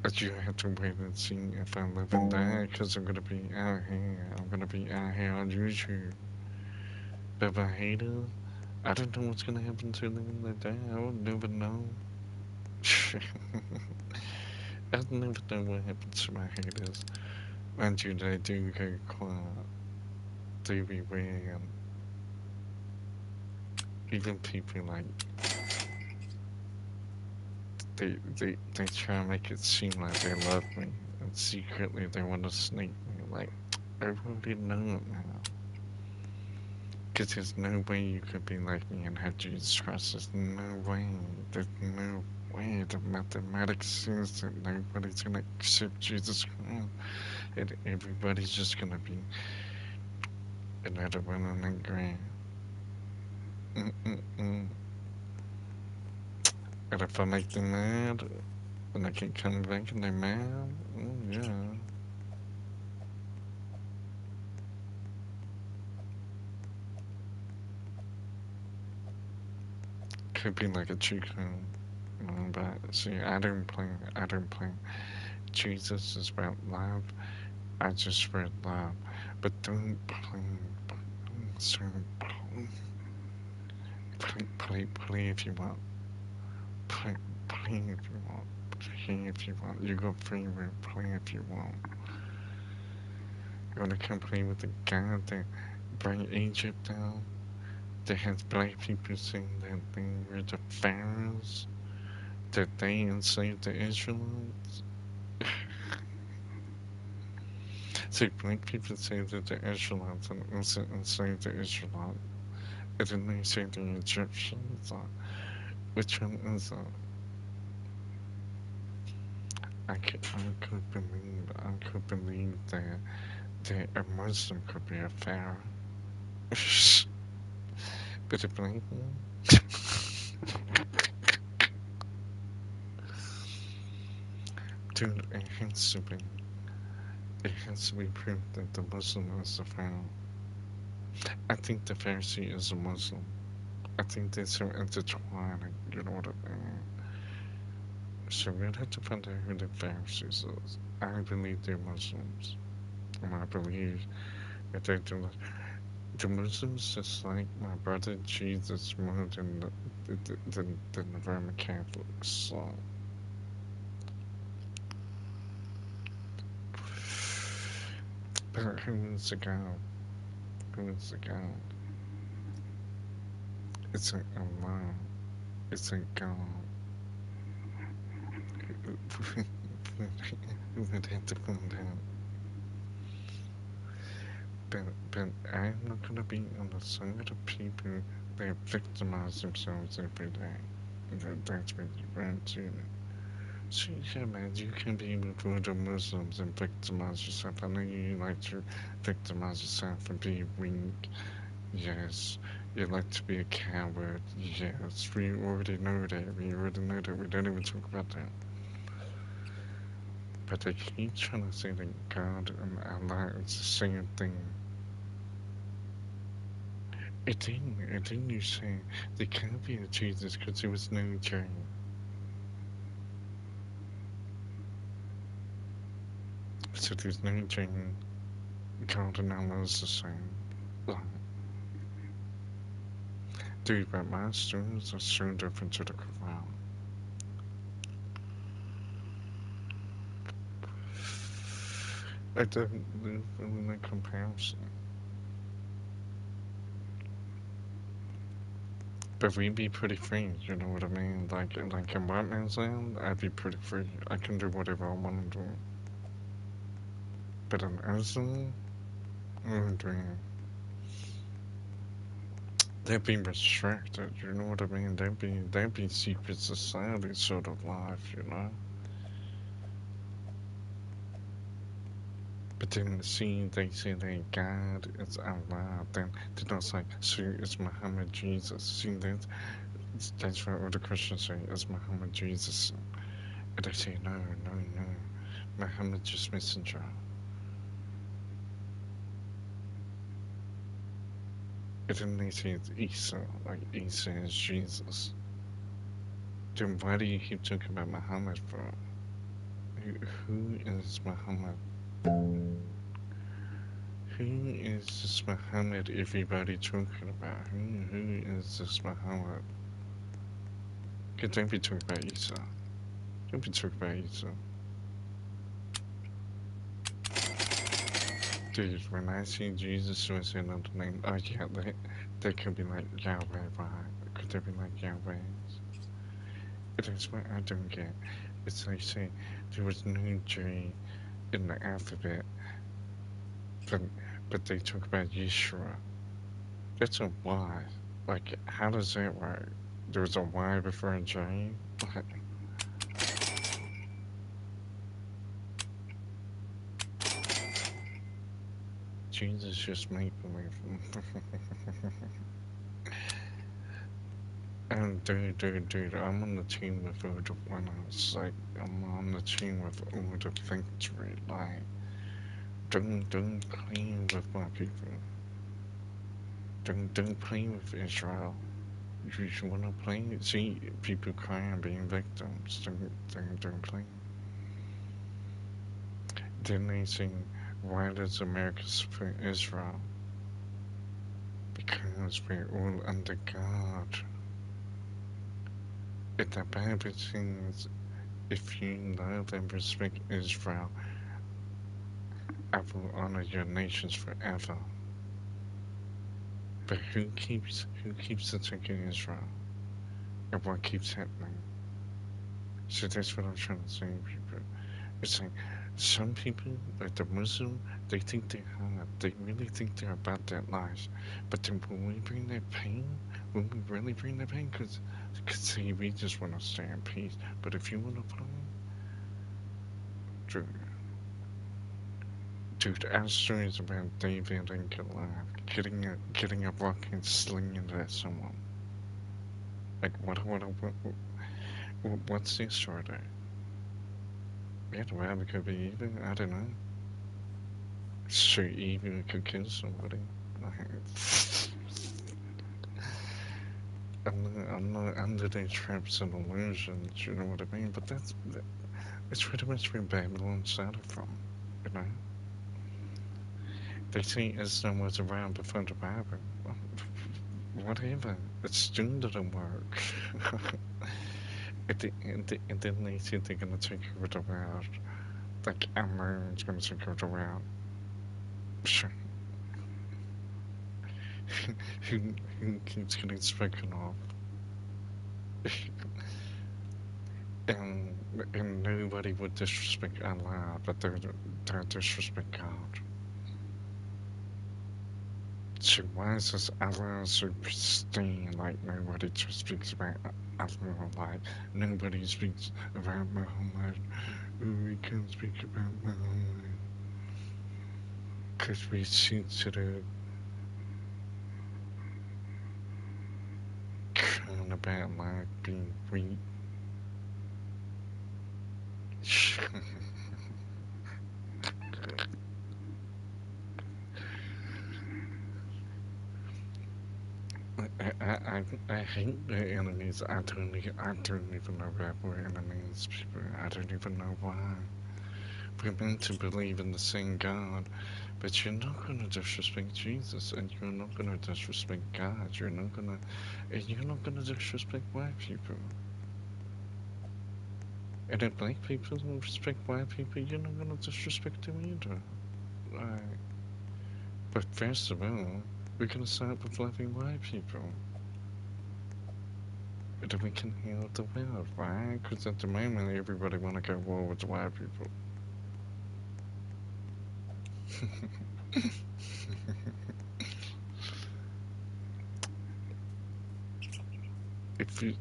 But you have to wait and see if I live and die. Because I'm gonna be out here. I'm gonna be out here on YouTube. But if I hate it, I don't know what's gonna happen to them in the day. I would never know. I'd never know what happens to my haters. Mind you, they do go quiet. Do be weird. Even people like they try and make it seem like they love me, and secretly they want to sneak me. Like I already know it now. Because there's no way you could be like me and have Jesus Christ. There's no way. There's no way. The mathematics says that nobody's gonna accept Jesus Christ, and everybody's just gonna be another one on the ground. Mm-mm-mm. And if I make them mad, and I can come back and they're mad, yeah. Could be like a cheat code. But see, I don't play. Jesus is about love. I just spread love. But don't play, so play if you want. Play, play if you want. Play if you want. You go free with play if you want. You wanna come play with the God that bring Egypt down? That has black people saying that they were the pharaohs? That they enslaved the Israelites? See, black people say that the Israelites enslaved the Israelites. And then they say the Egyptians. Which one is it? I could believe that a Muslim could be a pharaoh. But a black one? Dude, it has to be proved that the Muslim is the pharaoh. I think the Pharisee is a Muslim. I think they're so intertwined, you know what I mean? So we'd have to find out who the Pharisees is. I believe they're Muslims. And I believe if they do the Muslims just like my brother Jesus more than the Roman Catholics. So but who is the God? Who is the God? It's a Allah. It's a God. who would have to calm down. But I'm not gonna be on the side of people that victimize themselves every day. That's what you want to. So yeah, man, you can be with other Muslims and victimize yourself. I know you like to victimize yourself and be weak. Yes. You like to be a coward. Yes. We already know that. We already know that. We don't even talk about that. But they keep trying to say that God and Allah is the same thing. It didn't you say there can't be a Jesus because there was no J. So there's no J. God and Allah is the same. Like, dude, but my students are so different to the Quran. I don't live in a comparison. But we'd be pretty free, you know what I mean? Like in White Man's Land, I'd be pretty free. I can do whatever I want to do. But in Islam, they'd be restricted, you know what I mean? They'd be secret society sort of life, you know? But then see, they say that God is Allah, then they're not like, so it's Muhammad Jesus. See, that's what all the Christians say, is Muhammad Jesus. And they say, no, no, no, Muhammad just messenger. And then they say it's Isa, like Isa is Jesus. Then why do you keep talking about Muhammad for? Who is Muhammad? Who is this Muhammad everybody talking about? Who is this Muhammad? Okay, don't be talking about Isa. Don't be talking about Isa. Dude, when I see Jesus with another name, oh yeah, they could be like Yahweh, right? Could they be like Yahweh? That's what I don't get. It's like saying there was no J in the alphabet, but but they talk about Yeshua. That's a Y. Like, how does that work? There was a Y before a J? Like, Jesus just make believe. And dude, I'm on the team with all the winners. Like, I'm on the team with all the victory. Like, don't play with my people. Don't play with Israel. If you want to play, see people crying, being victims. Don't play. Then they sing, "Why does America support Israel? Because we're all under God." And the Bible says, "If you love and respect Israel, I will honor your nations forever." But who keeps attacking Israel? And what keeps happening? So that's what I'm trying to say, people. It's like some people, like the Muslim, they think they're hard. They really think they're about their lives. But then when we bring that pain, when we really bring that pain, because see, we just want to stay in peace. But if you want to play, dude, our stories about David and Goliath getting a rock and slinging it at someone. Like what's the story there? Yeah, the rabbit could be evil. I don't know. So evil could kill somebody. I'm not under these traps and illusions, you know what I mean? But it's pretty much where Babylon started from, you know? They say Islam was around before the Bible. Whatever. It still didn't work. And then they said they're gonna take over the world. Like Amman's gonna take over the world. Sure. who, who keeps getting spoken of? and and nobody would disrespect Allah, but they disrespect God. So why is this Allah so pristine? Like nobody just speaks about Allah. Like nobody speaks about Muhammad. Oh, we can't speak about Muhammad because we're sensitive. Kind about like being weak. I hate the enemies. I don't even know about we're enemies, people. I don't even know why. We're meant to believe in the same God, but you're not gonna disrespect Jesus, and you're not gonna disrespect God. And you're not gonna disrespect white people. And if black people don't respect white people, you're not gonna disrespect them either. Right. But first of all, we're gonna start with loving white people. Then we can heal the world, right? Because at the moment, everybody want to go war with the white people. if you,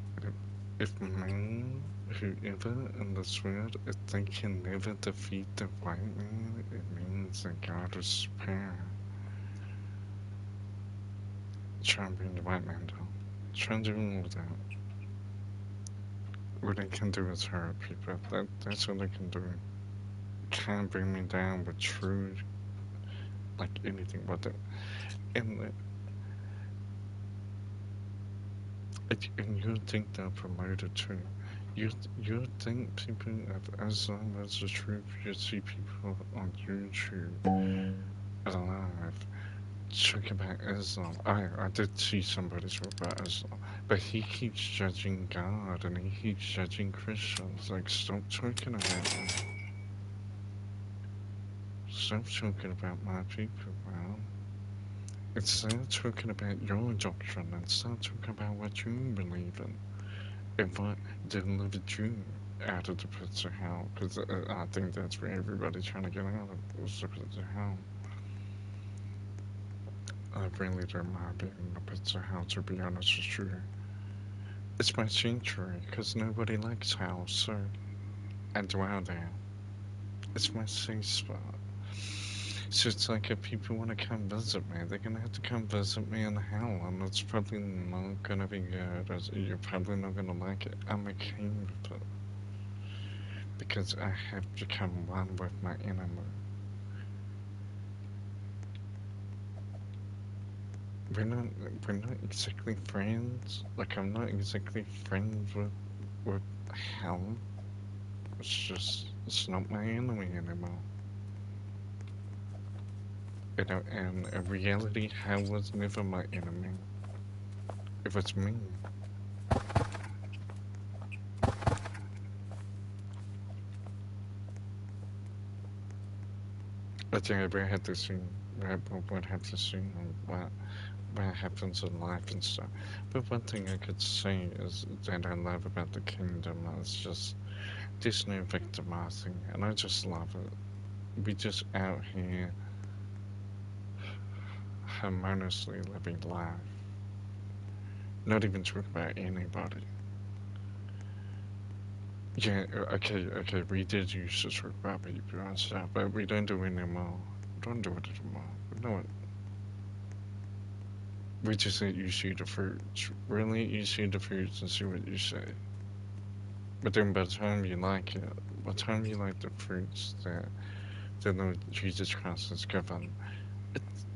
if man, whoever in this world, if they can never defeat the white man, it means that God is superior. Try and bring the white man down. Try and do all of that. What they can do is hurt people. That's what they can do. Can't bring me down with true, like anything but that. And and you think they're promoted too. You you think people of Islam as the truth, you see people on YouTube alive talking about Islam. I did see somebody talk about Islam, but he keeps judging God and he keeps judging Christians. Like, stop talking about them. Stop talking about my people, man. Instead talking about your doctrine and start talking about what you believe in. If I delivered you out of the pits of hell, because I think that's where everybody's trying to get out of, was the pits of hell. I really don't mind being in the pits of hell, to be honest with you. It's my sanctuary, because nobody likes hell, so I dwell there. It's my safe spot. So it's like if people want to come visit me, they're gonna have to come visit me in hell, and it's probably not gonna be good. You're probably not gonna like it. I'm okay with it because I have become one with my enemy. We're not we're not exactly friends. Like, I'm not exactly friends with hell. It's not my enemy anymore. And in reality, hell was never my enemy. It was me. But yeah, we had to see what have to see what happens in life and stuff. But one thing I could say is that I love about the kingdom is just there's no victimizing, and I just love it. We just out here harmoniously living life. Not even talk about anybody. Yeah, okay, we did used to talk about people and stuff, but we don't do it anymore. We don't do it anymore. No, we just let you see the fruits. Really, you see the fruits and see what you say. But then by the time you like it, by the time you like the fruits that the Lord Jesus Christ has given,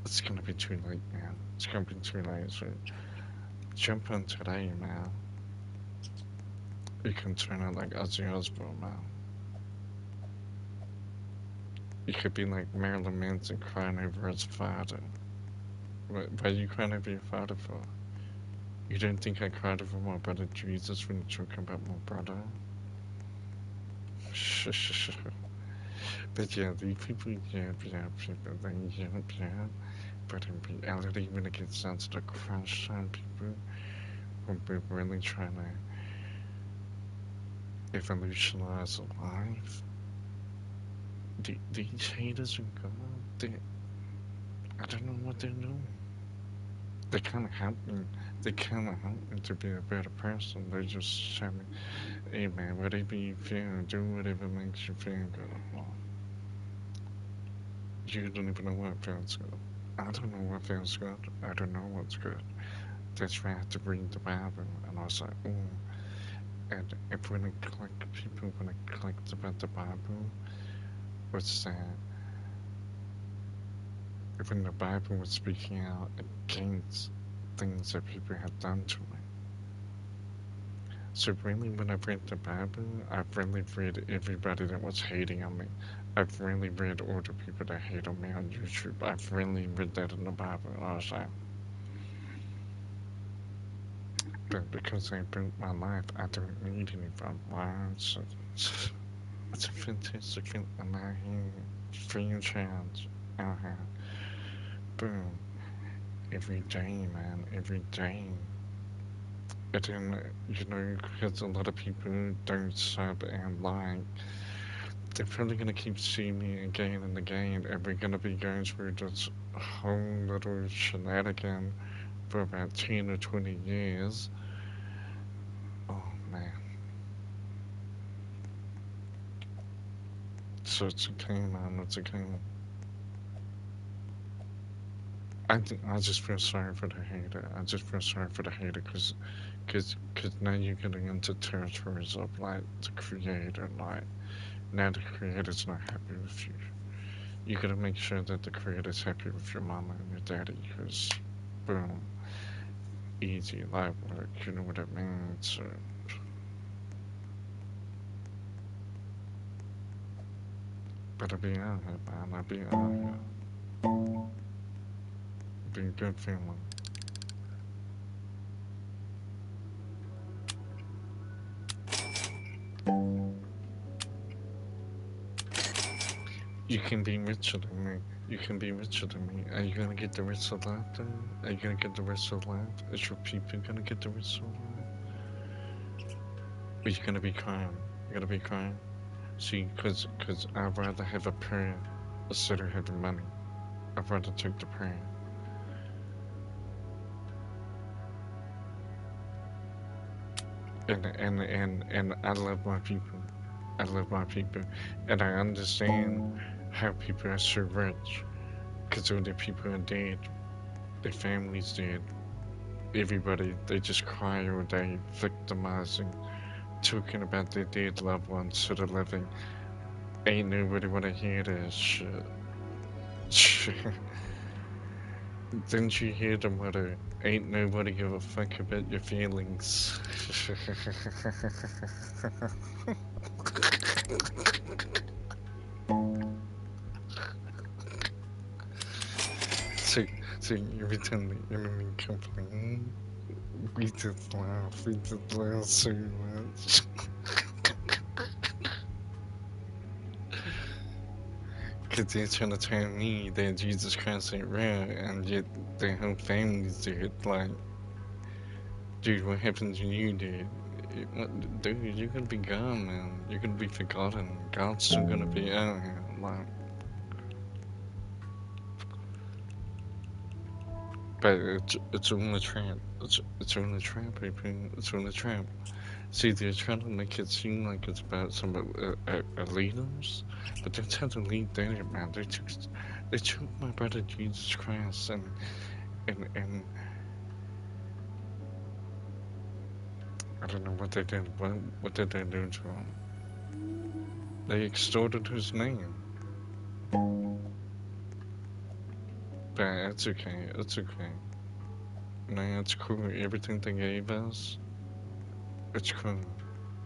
it's gonna be too late, man. It's gonna be too late. So jump in today, man. You can turn out like Ozzy Osbourne, man. You could be like Marilyn Manson crying over his father. What are you crying over your father for? You didn't think I cried over my brother Jesus when you're talking about my brother? But yeah, these people, yeah, people, yeah. But in reality, when it gets down to the crunch time, people will be really trying to evolutionize life. These haters are God. I don't know what they're doing. They kind of help me. They kind of help me to be a better person. They just tell me, hey man, whatever you feel, do whatever makes you feel good. Well, you don't even know what feels good. I don't know what feels good. I don't know what's good. That's why I had to read the Bible, and I was like, oh. And if when I click, people when I clicked about the Bible, was that when the Bible was speaking out against things that people had done to me. So really, when I've read the Bible, I've really read everybody that was hating on me. I've really read all the people that hate on me on YouTube. I've really read that in the Bible. I was like, but because I built my life, I don't need any from lives. It's a fantastic feeling. I'm out here, free and chance, out here, boom, every day, man, every day. And then, because a lot of people don't sub and like, they're probably gonna keep seeing me again and again, and we're gonna be going through this whole little shenanigan for about 10 or 20 years. Oh man. So it's okay, man, it's okay. I just feel sorry for the hater. I just feel sorry for the hater cause now you're getting into territories of like the creator, like now the creator's not happy with you. You gotta make sure that the creator's happy with your mama and your daddy, cause boom, easy light work, you know what I mean? So better be out here, man. I be out here. Be a good feeling. You can be richer than me. You can be richer than me. Are you gonna get the rest of life then? Are you gonna get the rest of life? Is your people gonna get the rest of life? Or you gonna be crying? You gonna be crying? See, cause I'd rather have a prayer instead of having money. I'd rather take the prayer. And I love my people. I love my people. And I understand how people are so rich. Because all their people are dead. Their families dead. Everybody, they just cry all day, victimizing, talking about their dead loved ones sort of living. Ain't nobody wanna hear this shit. Didn't you hear the motto? Ain't nobody give a fuck about your feelings. so, so every time the enemy complain, we just laugh so much. Cause they're trying to tell me that Jesus Christ ain't real, and yet their whole family's dead. Like, dude, what happened to you, dude? Dude, you're gonna be gone, man. You're gonna be forgotten. God's still gonna be out here. Like, but it's only a trap. It's only a trap, people. It's only a trap. See, they're trying to make it seem like it's about some leaders, but that's how the lead did it, man. They took my brother Jesus Christ and I don't know what they did. What did they do to him? They extorted his name. But it's okay. It's okay. No, it's cool. Everything they gave us, it's cool.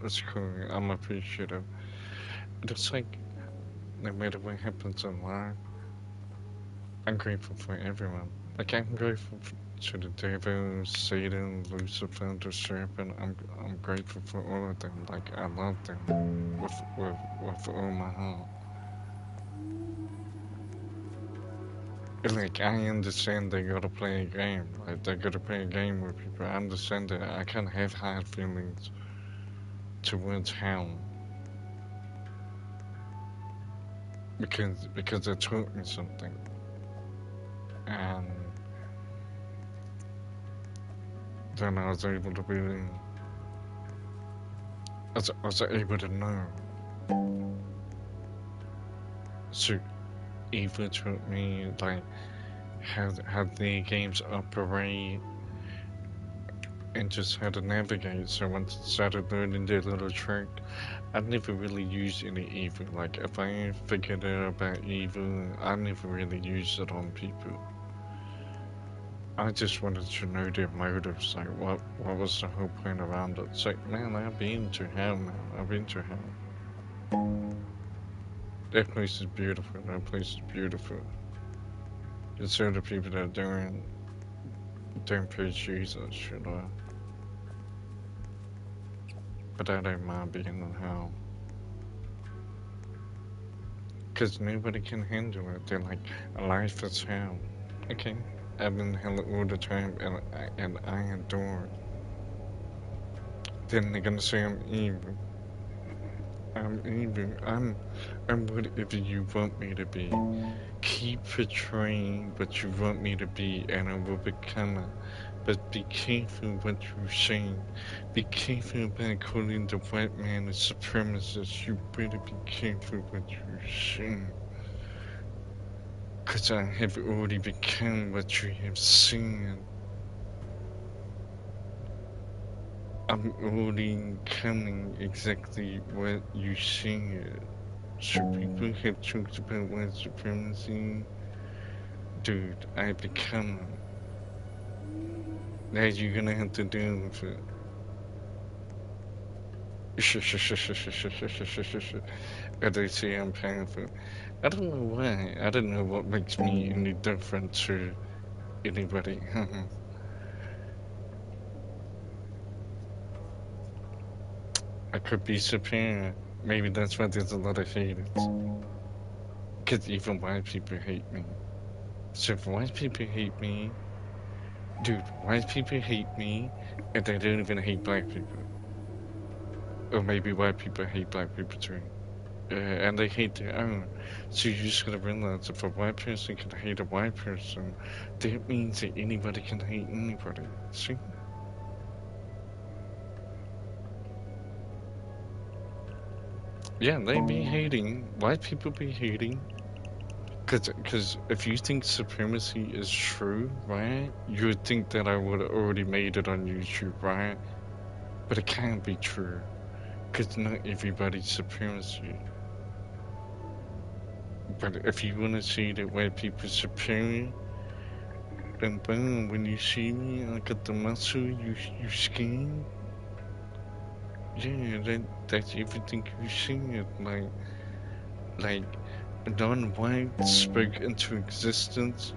It's cool. I'm appreciative. It's like no matter what happens in life, I'm grateful for everyone. Like I'm grateful to the devil, Satan, Lucifer, the serpent. I'm grateful for all of them. Like I love them with all my heart. Like I understand they gotta play a game. Like they gotta play a game with people. I understand that I can't have hard feelings towards hell because it taught me something, and then I was able to be, I was able to know. So Eva taught me like how the games operate and just how to navigate. So once I started learning their little trick, I never really used any evil. Like if I figured out about evil, I never really used it on people. I just wanted to know their motives, like what was the whole point around it. It's like, man, I've been to hell, man. I've been to hell. That place is beautiful. That place is beautiful. It's all the people that don't praise Jesus, you know. But I don't mind being in hell. Because nobody can handle it. They're like, life is hell. Okay, I'm in hell all the time and I adore it. Then they're gonna say I'm evil. I'm evil. I'm whatever you want me to be. Keep portraying what you want me to be and I will become it. But be careful what you say. Be careful about calling the white man a supremacist. You better be careful what you say. Cause I have already become what you have seen. I'm already becoming exactly what you see. So people have talked about white supremacy. Dude, I become it. Now you're gonna have to deal with it. And they say I'm powerful. I don't know why. I don't know what makes me any different to anybody. I could be superior. Maybe that's why there's a lot of haters. Because even white people hate me. So if white people hate me, dude, white people hate me, and they don't even hate black people. Or maybe white people hate black people too. And they hate their own. So you just gotta realize if a white person can hate a white person, that means that anybody can hate anybody. See? Yeah, they be hating. White people be hating. Cause if you think supremacy is true, right? You would think that I would have already made it on YouTube, right? But it can't be true. Cause not everybody's supremacy. But if you wanna see that white people superior, then boom, when you see me, I got the muscle, you skin. Yeah, that's everything you see it. Like non-white spoke into existence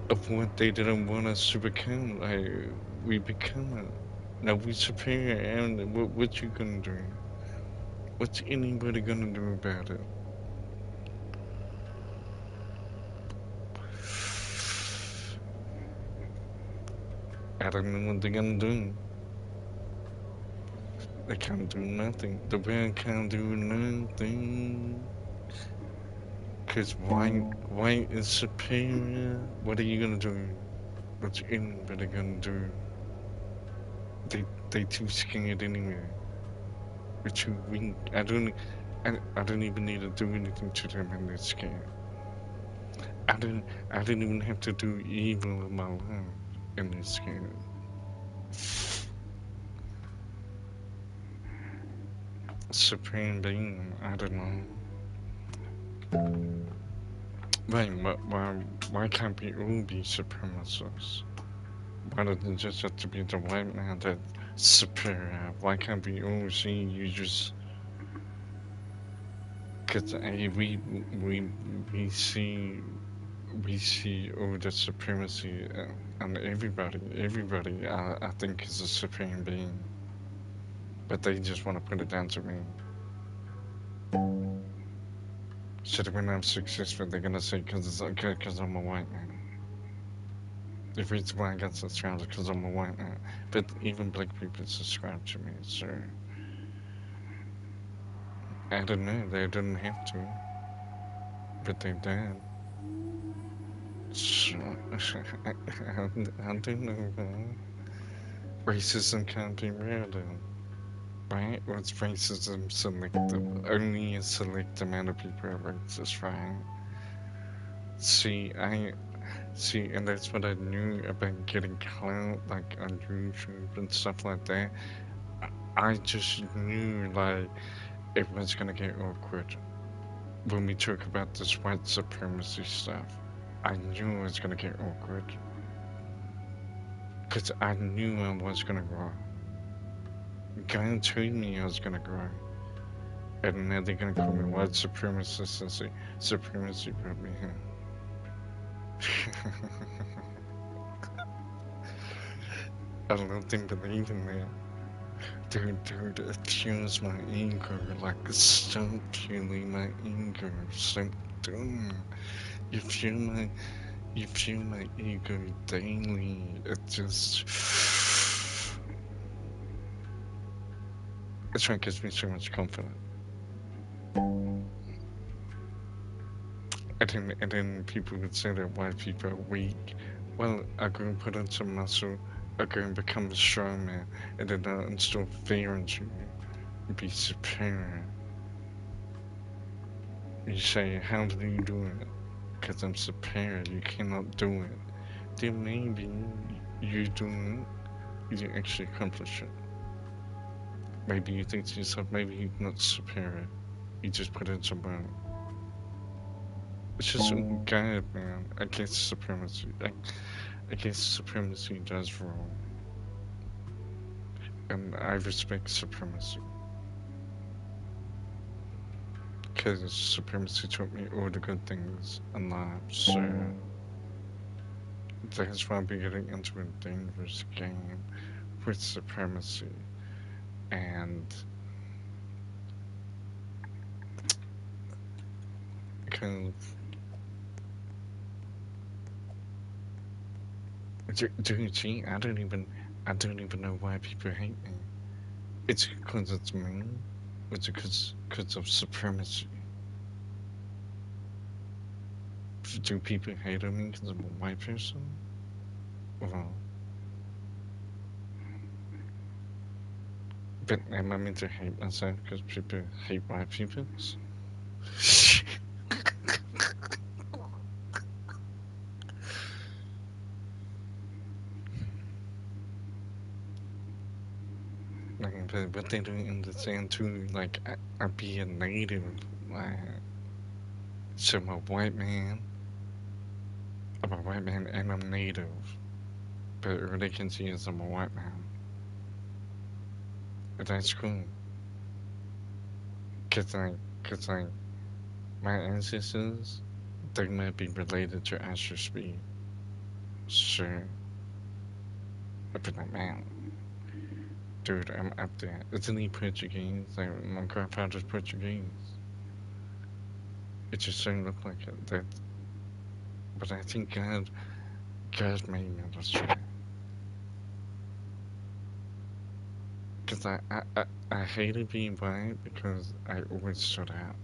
of what they didn't want us to become. Like we become it. Now we superior, and what you gonna do? What's anybody gonna do about it? I don't know what they're gonna do. They can't do nothing. The band can't do nothing. Cause white is superior. What are you gonna do? What's anybody gonna do? They too scared anyway. They're too weak. I don't even need to do anything to them and they're scared. I didn't even have to do evil in my life and they're scared. Supreme being, I don't know. Wait, why can't we all be supremacists? Why does it just have to be the white man that's superior? Why can't we all see you just... Cause we see all the supremacy and everybody I think is a supreme being. But they just want to put it down to me. So that when I'm successful, they're gonna say, cause I'm a white man. The reason why I got subscribed is because I'm a white man. But even black people subscribe to me, so I don't know, they didn't have to, but they did. So, I don't know, man. Racism can't be real, then. Right? What's racism selective? Only a select amount of people are racist, right? See, and that's what I knew about getting clout, like on YouTube and stuff like that. I just knew, like, it was gonna get awkward when we talk about this white supremacy stuff. I knew it was gonna get awkward. Because I knew I was gonna grow. God told me I was gonna grow. And now they're gonna call me white supremacist and say supremacy brought me here. I don't think believe in that. Dude, it fuels my ego. Like, stop fueling my ego. Stop doing it. You fuel my ego daily. It just, it's what gives me so much confidence. And then people would say that white people are weak. Well, I go and put on some muscle. I go and become a strong man. And then I instill fear into you. Be superior. You say, how do you do it? Because I'm superior. You cannot do it. Then maybe you do it. You actually accomplish it. Maybe you think to yourself, maybe you're not superior. You just put in some work. It's just a guide, man. Against supremacy. I guess supremacy does rule. And I respect supremacy. Because supremacy taught me all the good things in life, so that's why I'll be getting into a dangerous game with supremacy. And because dude, see, I don't even know why people hate me. It's because it's me. It's because of supremacy. Do people hate on me because I'm a white person? Well, but am I meant to hate myself because people hate white people? Like, but they don't understand too. Like, I be a native, like, so I'm a white man. I'm a white man and I'm native. But all they can see is I'm a white man. But that's cool. Cause like, my ancestors, they might be related to Astro Speed. So, I'd be like, man, dude, I'm up there. Isn't he Portuguese? Like, my grandfather's Portuguese. It just don't look like it. But I think God made me this way. Because I hated being white because I always stood out.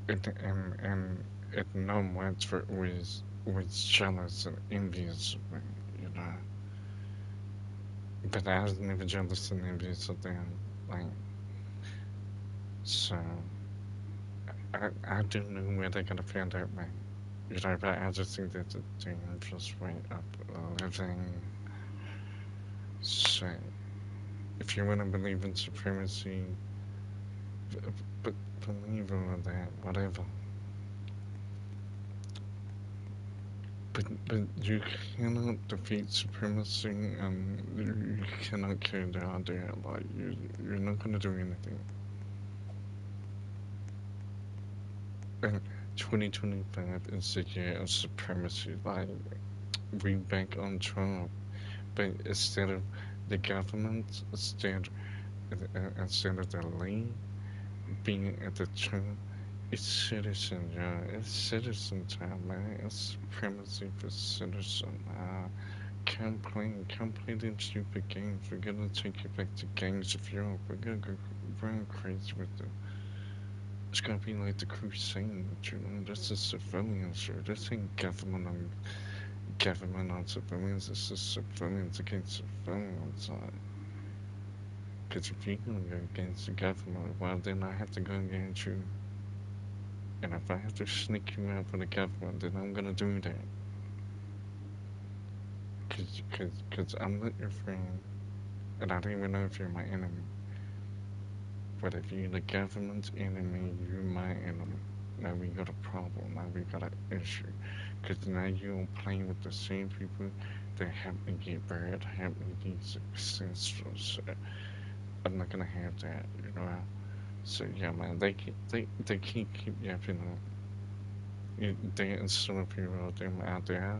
And non-whites were always jealous and envious of me, you know. But I was never jealous and envious of them. Like, so, I don't know where they're gonna find out me. You know, but I just think that's a dangerous way of living. So, if you want to believe in supremacy, but believe all that, whatever. But you cannot defeat supremacy, and you cannot kill the idea. Like, you're not gonna do anything. And 2025 is the year of supremacy. Like, we bank on Trump, but instead of the government, instead of the league being at the top, it's citizen, yeah. It's citizen time, man. It's supremacy for citizen. can't play them stupid games. We're gonna take you back to gangs of Europe. We're gonna go run crazy with the. It's gonna be like the Crusades, you know. This is civilians, sir. This ain't government on civilians. This is civilians against civilians. Because if you're gonna go against the government, well, then I have to go against you. And if I have to sneak you out for the government, then I'm gonna do that. Cause I'm not your friend, and I don't even know if you're my enemy. But if you're the government's enemy, you're my enemy. Now we got a problem. Now we got an issue. Cause now you're playing with the same people that help me get bad, help me be successful. So I'm not gonna have that, you know. So yeah, man, they keep yapping on. They instead of people out there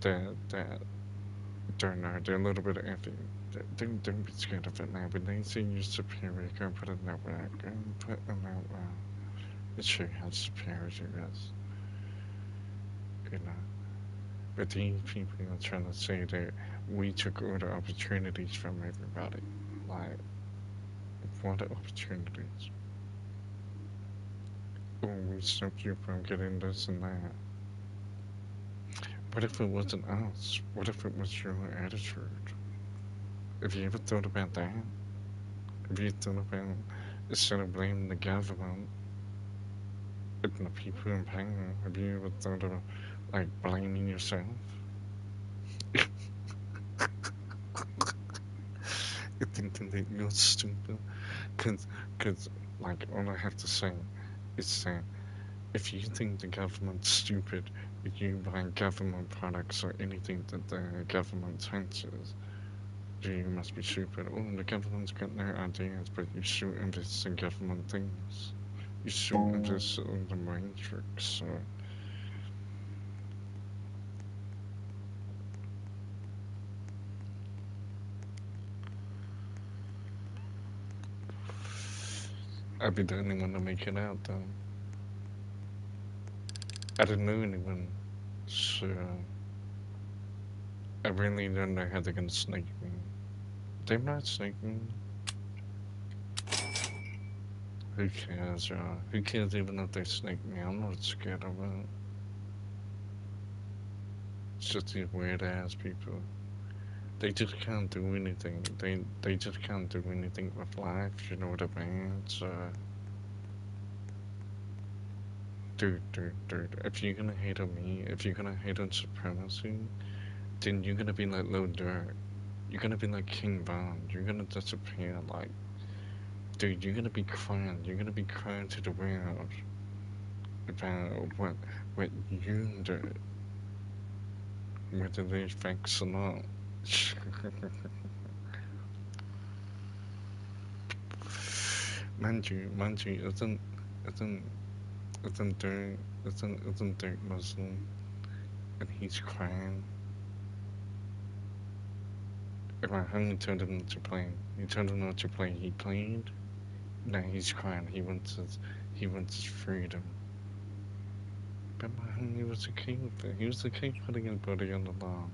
that don't know, they're a little bit iffy. Don't be scared of it now. When they see you superior, go put it that way. Go put it that way. It show you how superior you is. You know. But these people are trying to say that we took all the opportunities from everybody. Like, what opportunities? Oh, we stopped you from getting this and that. What if it wasn't us? What if it was your attitude? Have you ever thought about that? Have you thought about, instead of blaming the government and the people in power, have you ever thought of, like, blaming yourself? You thinking that you're stupid? Cause, like, all I have to say is that if you think the government's stupid, if you buy government products or anything that the government censors, you must be stupid. Oh, the government's got no ideas, but you still invest in government things. You still invest in the matrix, so. I'd be the only one to make it out, though. I didn't know anyone, so I really don't know how they're gonna snake me. They might snake me. Who cares, Who cares even if they snake me? I'm not scared of it. It's just these weird ass people. They just can't do anything. They just can't do anything with life, you know what I mean? So, dude, if you're gonna hate on me, if you're gonna hate on supremacy, then you're gonna be like Lil Durk. You're gonna be like King Von. You're gonna disappear. Like, dude, you're gonna be crying. You're gonna be crying to the world about what you do, whether there's facts or not. Mind you, isn't isn't Dirk isn't Dirk Muslim and he's crying. If I hadn't told him not to play, he told him not to play. He played. Now he's crying. He wants his freedom. But my homie was a king. He was the king putting his body on the line.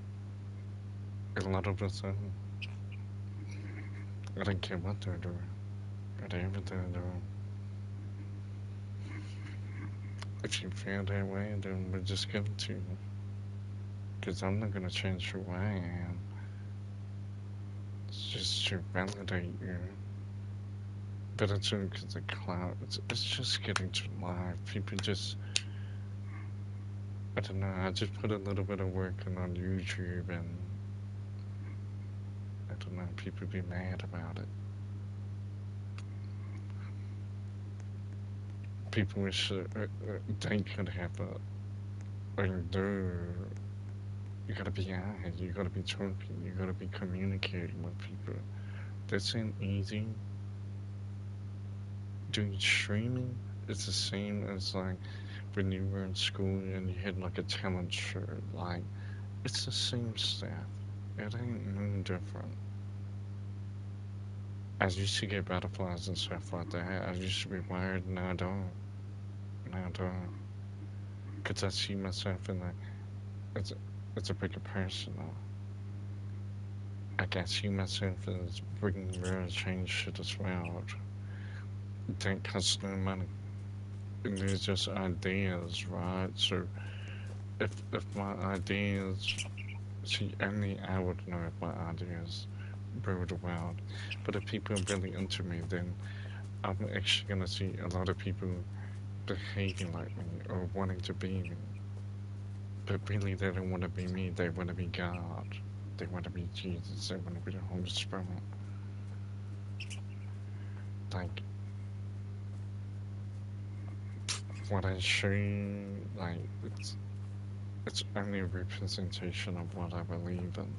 A lot of us are. I don't care what they're doing. Whatever they're doing. If you feel that way, then we're just give it to you. Because I'm not gonna change who I am. It's just to validate you. But it's only because the cloud. It's just getting too live. People just. I don't know. I just put a little bit of work in on YouTube and. I don't know. People be mad about it. People wish they could have a. Like, dude, you gotta be out here. You gotta be talking. You gotta be communicating with people. This ain't easy. Doing streaming is the same as like when you were in school and you had like a talent show. Like, it's the same stuff. It ain't no different. I used to get butterflies and stuff like that. I used to be wired, now I don't. Now I don't. Because I see myself in like, it's, it's a bigger person now. I guess you myself is bringing real change to this world. Don't cost no money. And they're just ideas, right? So if my ideas, see, only I would know if my ideas rule the world. But if people are really into me, then I'm actually gonna see a lot of people behaving like me or wanting to be me. But really, they don't want to be me. They want to be God. They want to be Jesus. They want to be the Holy Spirit. Like what I show you, like it's only a representation of what I believe in.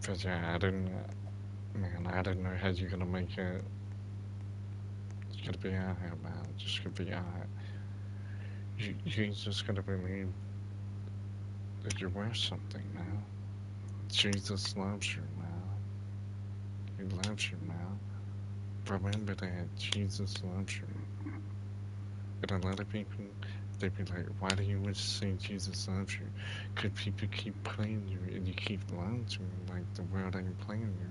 But yeah, I didn't, man, I didn't know how you're gonna make it. You're gonna be out here, man. Just gonna be out here. You just gotta believe that you're worth something, man. Jesus loves you, man. He loves you, man. Remember that Jesus loves you. And a lot of people, they be like, why do you always say Jesus loves you? Because people keep playing you and you keep lying to them like the world ain't playing you.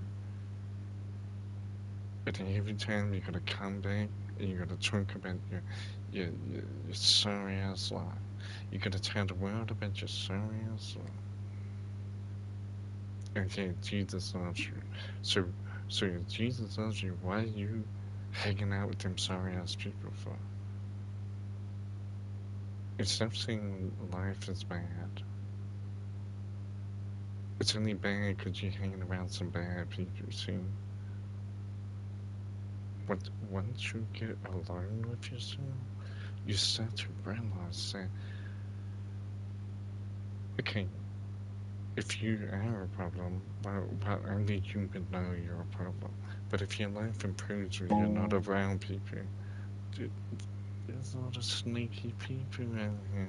And then every time you gotta come back and you gotta talk about your sorry ass life. You gotta tell the world about your sorry ass life. Okay, Jesus loves you. So, so if Jesus loves you, why are you hanging out with them sorry ass people for? Instead of saying life is bad, it's only bad because you're hanging around some bad people. See, once you get alone with yourself, you start to realize that, okay, if you are a problem, well only you can know you're a problem. But if your life improves when you're not around people, dude, there's a lot of sneaky people out here.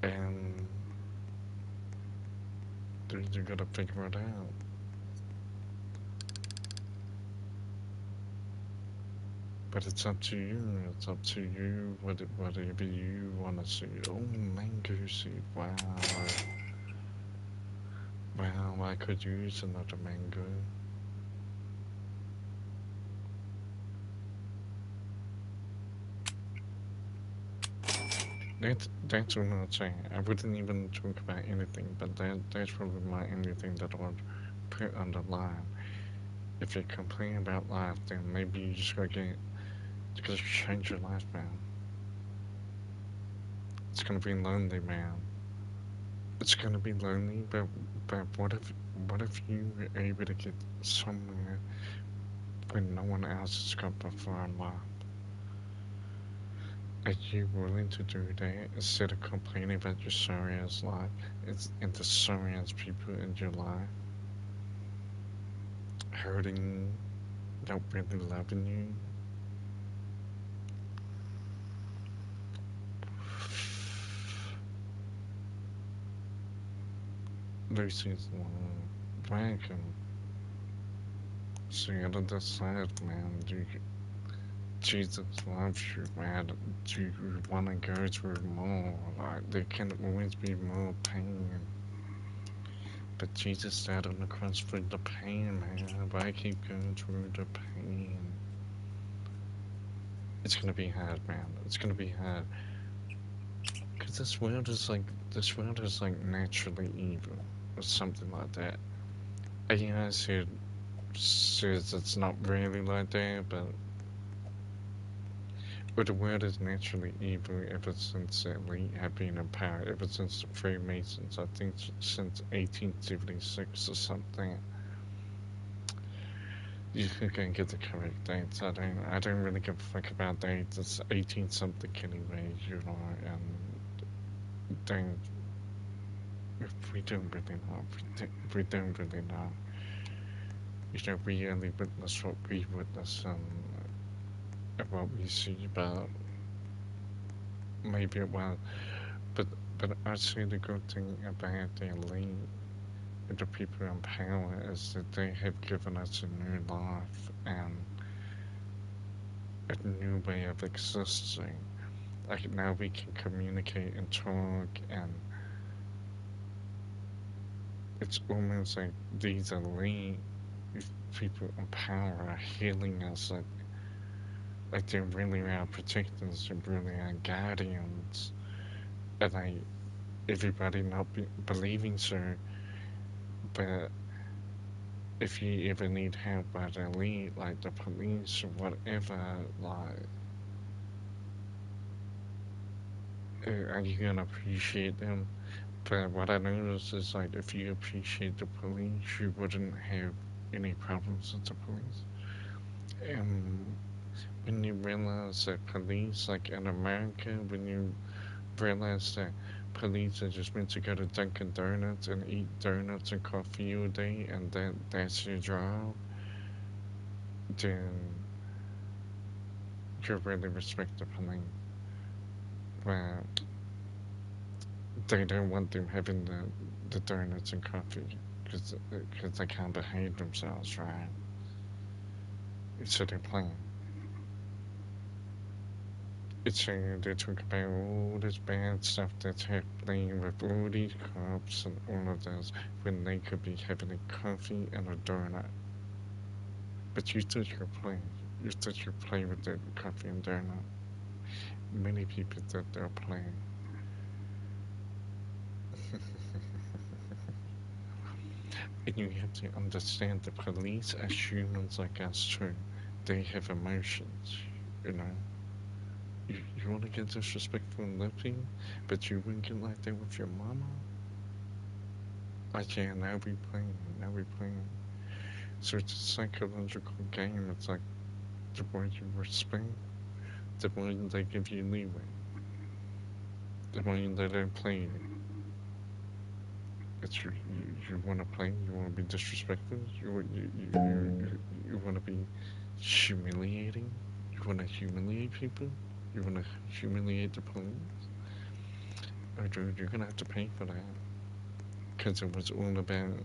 And you gotta figure it out. But it's up to you. It's up to you. Whatever you want to see. Oh, mango seed. Wow. Wow, I could use another mango. That's what I'm saying. I wouldn't even talk about anything, but that's probably my only thing that I would put on the line. If you're complaining about life, then maybe you just gotta change your life, man. It's gonna be lonely, man. It's gonna be lonely, but what if you were able to get somewhere when no one else has got before in life? Are you willing to do that instead of complaining about your sorry ass life and the sorry ass people in your life hurting you, not really loving you? Lucy's welcome. See, I don't decide, man. Jesus loves you, man. Do you want to go through more? Like, there can always be more pain. But Jesus died on the cross for the pain, man. Why keep going through the pain? It's gonna be hard, man. It's gonna be hard. Cause this world is like naturally evil, or something like that. AI says it's not really like that, but the world is naturally evil ever since the elite have been in power, ever since the Freemasons, I think since 1876 or something. You can get the correct dates. I don't really give a fuck about dates. It's 18 something anyway, and don't, we don't really know. We don't really know. We only witness what we witness and what we see, but maybe it will. But, but I'd say the good thing about the elite and the people in power is that they have given us a new life and a new way of existing. like now we can communicate and talk, and it's almost like these elite people in power are healing us, like they're really our protectors, they're really our guardians, and like everybody not believing so, but if you ever need help by the elite, like the police or whatever, like, are you gonna appreciate them? But what I noticed is like if you appreciate the police, you wouldn't have any problems with the police. And when you realize that police, like in America, when you realize that police are just meant to go to Dunkin' Donuts and eat donuts and coffee all day, and that's your job, then you really respect the police. But they don't want them having the donuts and coffee because they can't behave themselves, right? So they're playing. It's saying they talk about all this bad stuff that's happening with all these cops and all of this when they could be having a coffee and a donut. But you thought you're playing. You thought you're playing with the coffee and donut. Many people thought they're playing. And you have to understand the police as humans like us too. They have emotions, you know. You want to get disrespectful and lippy, but you wouldn't get like that with your mama? Like, yeah, now we playing, now we playing. So it's a psychological game. It's like the more you respect, the more they give you leeway. The more they don't play you. It's you want to play, you want to be disrespectful, you want to be humiliating, you want to humiliate people, you want to humiliate the police. Oh, dude, you're gonna have to pay for that because it was all about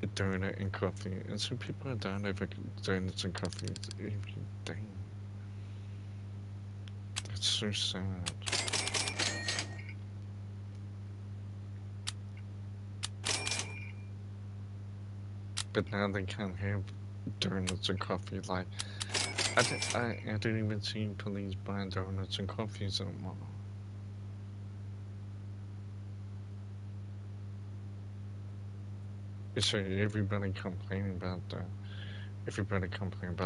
a donut and coffee, and some people are down over donuts and coffee every day. It's so sad. But now they can't have donuts and coffee. Like I didn't even see police buying donuts and coffees anymore. So everybody complaining about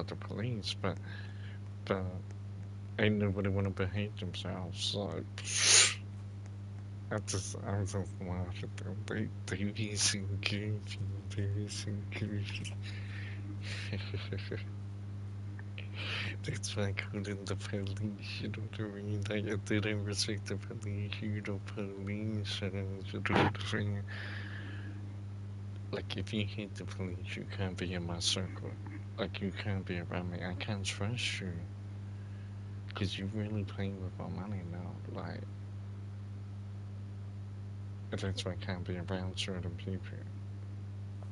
the police, but ain't nobody want to behave themselves. So I just laugh at them. They be so goofy. They be so goofy. That's why I called in the police. You know what I mean? Like I didn't respect the police. You the police. You know what I mean? Like if you hate the police, you can't be in my circle. Like you can't be around me. I can't trust you. Because you really playing with my money now. Like, that's why I can't be around certain people.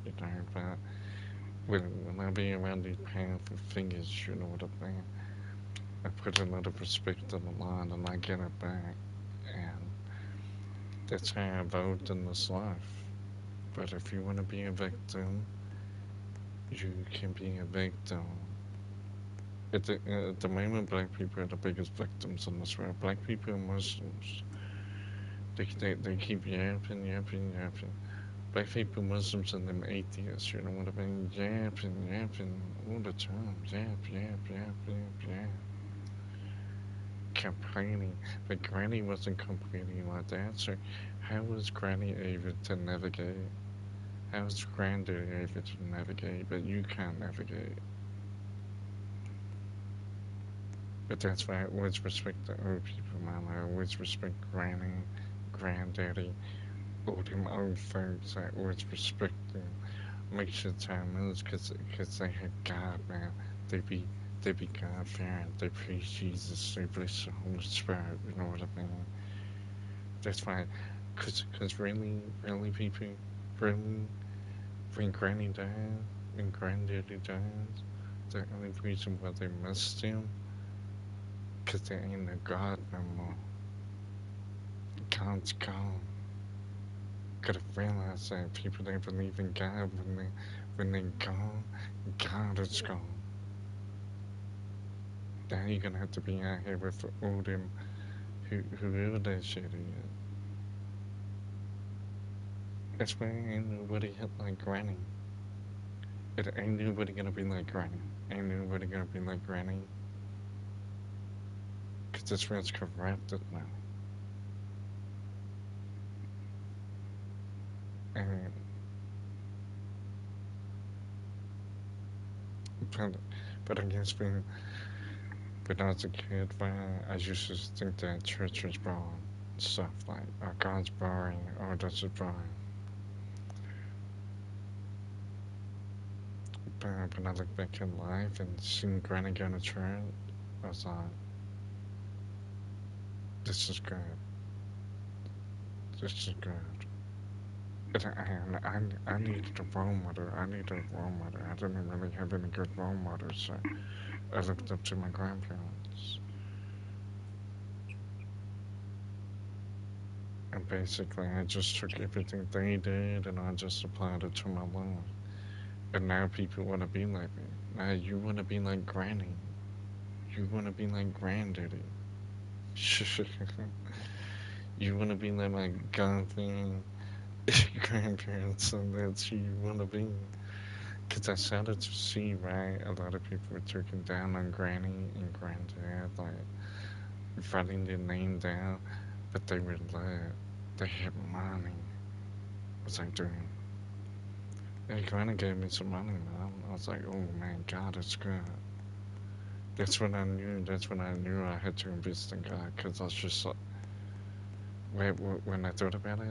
You know, but when I be around these powerful figures, you know what I mean? I put a lot of respect on the line and I get it back. And that's how I evolved in this life. But if you want to be a victim, you can be a victim. At the moment, black people are the biggest victims in this world. Black people and Muslims. They keep yapping, yapping, yapping. Black people, Muslims, and them atheists, you know what I mean? Yapping, yapping all the time. Yap, yap, yap, yap, yap. Complaining. But Granny wasn't complaining like that, so how was Granny able to navigate? How was Granddaddy able to navigate, but you can't navigate? But that's why I always respect the old people, man. I always respect Granny, Granddaddy, all them old folks. I always respect them. Make sure time is cause they had God, man. They be they be God fearing. They praise Jesus. They bless the Holy Spirit. You know what I mean? That's why, cause really people, really when Granny died, when Granddaddy died, the only reason why they missed him, cause there ain't no God no more. God's gone. Gotta realize that people don't believe in God when they gone, God is gone. Now you're gonna have to be out here with all them whoever that shit is. That's why ain't nobody hit like Granny. It ain't nobody gonna be like Granny. Ain't nobody gonna be like Granny. Cause this world's corrupted now. And but, but I guess when I was a kid, I used to think that church was wrong. Stuff like, oh, God's boring, or this is boring. But when I look back in life and seeing Granny going to church, I was like, this is good. This is good. And I needed a role model. I needed a role model. I didn't really have any good role models, so I looked up to my grandparents. And basically, I just took everything they did and I just applied it to my life. And now people want to be like me. Now you want to be like Granny. You want to be like Granddaddy. You want to be like my godparents, grandparents, and that's who you want to be. Because I started to see, right, a lot of people were talking down on Granny and Granddad, like writing their name down, but they were lit. They had money. I was like, dude, hey, Granny gave me some money, man. I was like, oh man, God is good. That's when I knew. That's when I knew I had to invest in God, because I was just like, when I thought about it,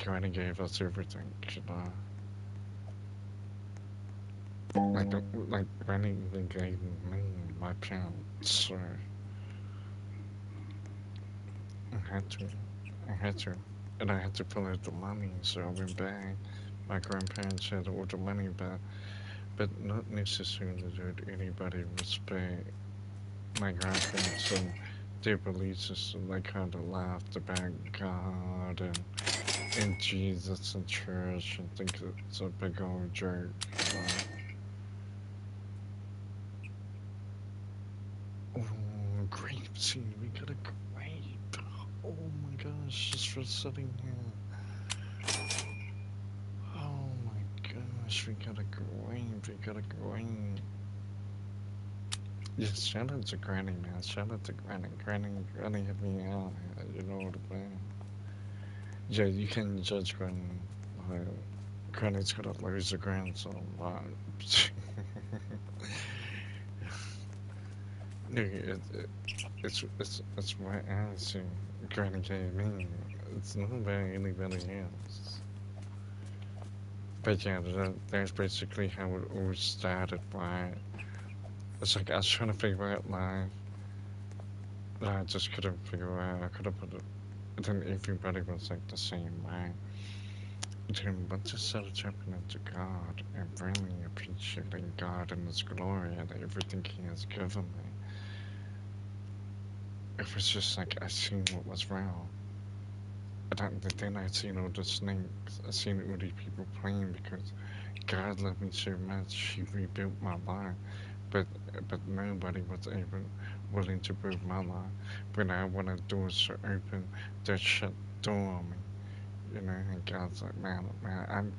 Granny gave us everything, you know. Like Granny even gave me my parents, so I had to, I had to, and I had to pull out the money. So I went back. My grandparents had all the money, but not necessarily did anybody respect my grandparents and their belief system. They kind of laughed about God and Jesus and church and think it's a big old joke. Like, oh, grape seed, we got a grape. Oh my gosh, just for sitting here. Oh my gosh, we got a grape, we got a grape. Yes, shout out to Granny, man. Shout out to Granny. Granny hit me out, you know what I mean? Yeah, you can judge Granny. Like, Granny's got a loads of grandson, but no, it's my answer. Granny gave me. It's not about anybody else. But yeah, that's basically how it all started, right? It's like I was trying to figure out life that I just couldn't figure out. I could have put it. Then everybody was like the same, right? Then once I started tapping into God and really appreciating God and His glory and everything He has given me, it was just like I seen what was real. And then I seen all the snakes. I seen all the people praying because God loved me so much. He rebuilt my life, but but nobody was able willing to build my life. When I wanted doors to open, they shut the door on me. You know, and God's like, man, I'm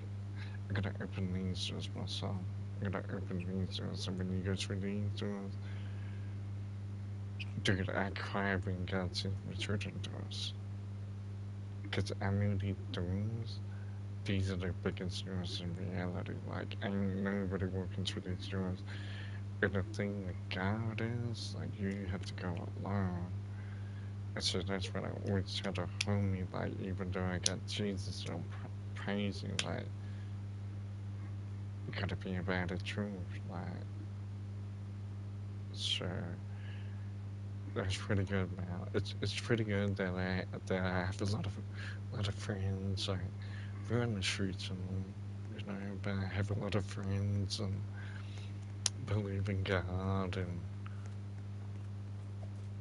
gonna open these doors myself. I'm gonna open these doors, and when you go through these doors, dude, I cry when God sends me children doors. Because I knew these are the biggest doors in reality. Like, ain't nobody walking through these doors. And the thing with God is, like, you have to go alone. And so that's what I always try to hold me, like, even though I got Jesus, I'm praising, like, you gotta be about the truth, like, so that's pretty good, man. It's pretty good that I have a lot of friends, like, we're in the streets and, you know, but I have a lot of friends and believe in God, and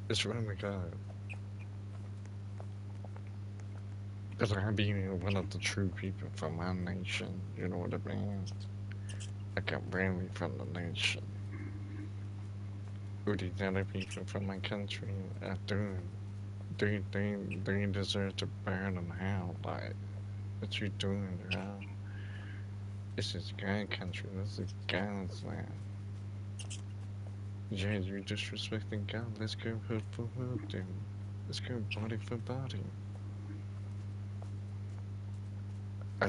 it's really good. Cause I be one of the true people from my nation, you know what I mean? Like I'm really from the nation. Who these other people from my country are doing? They deserve to burn in hell. Like, what you doing, bro? This is God country. This is God's land. Yeah, you're disrespecting God. Let's go hood for hood, then. Let's go body for body.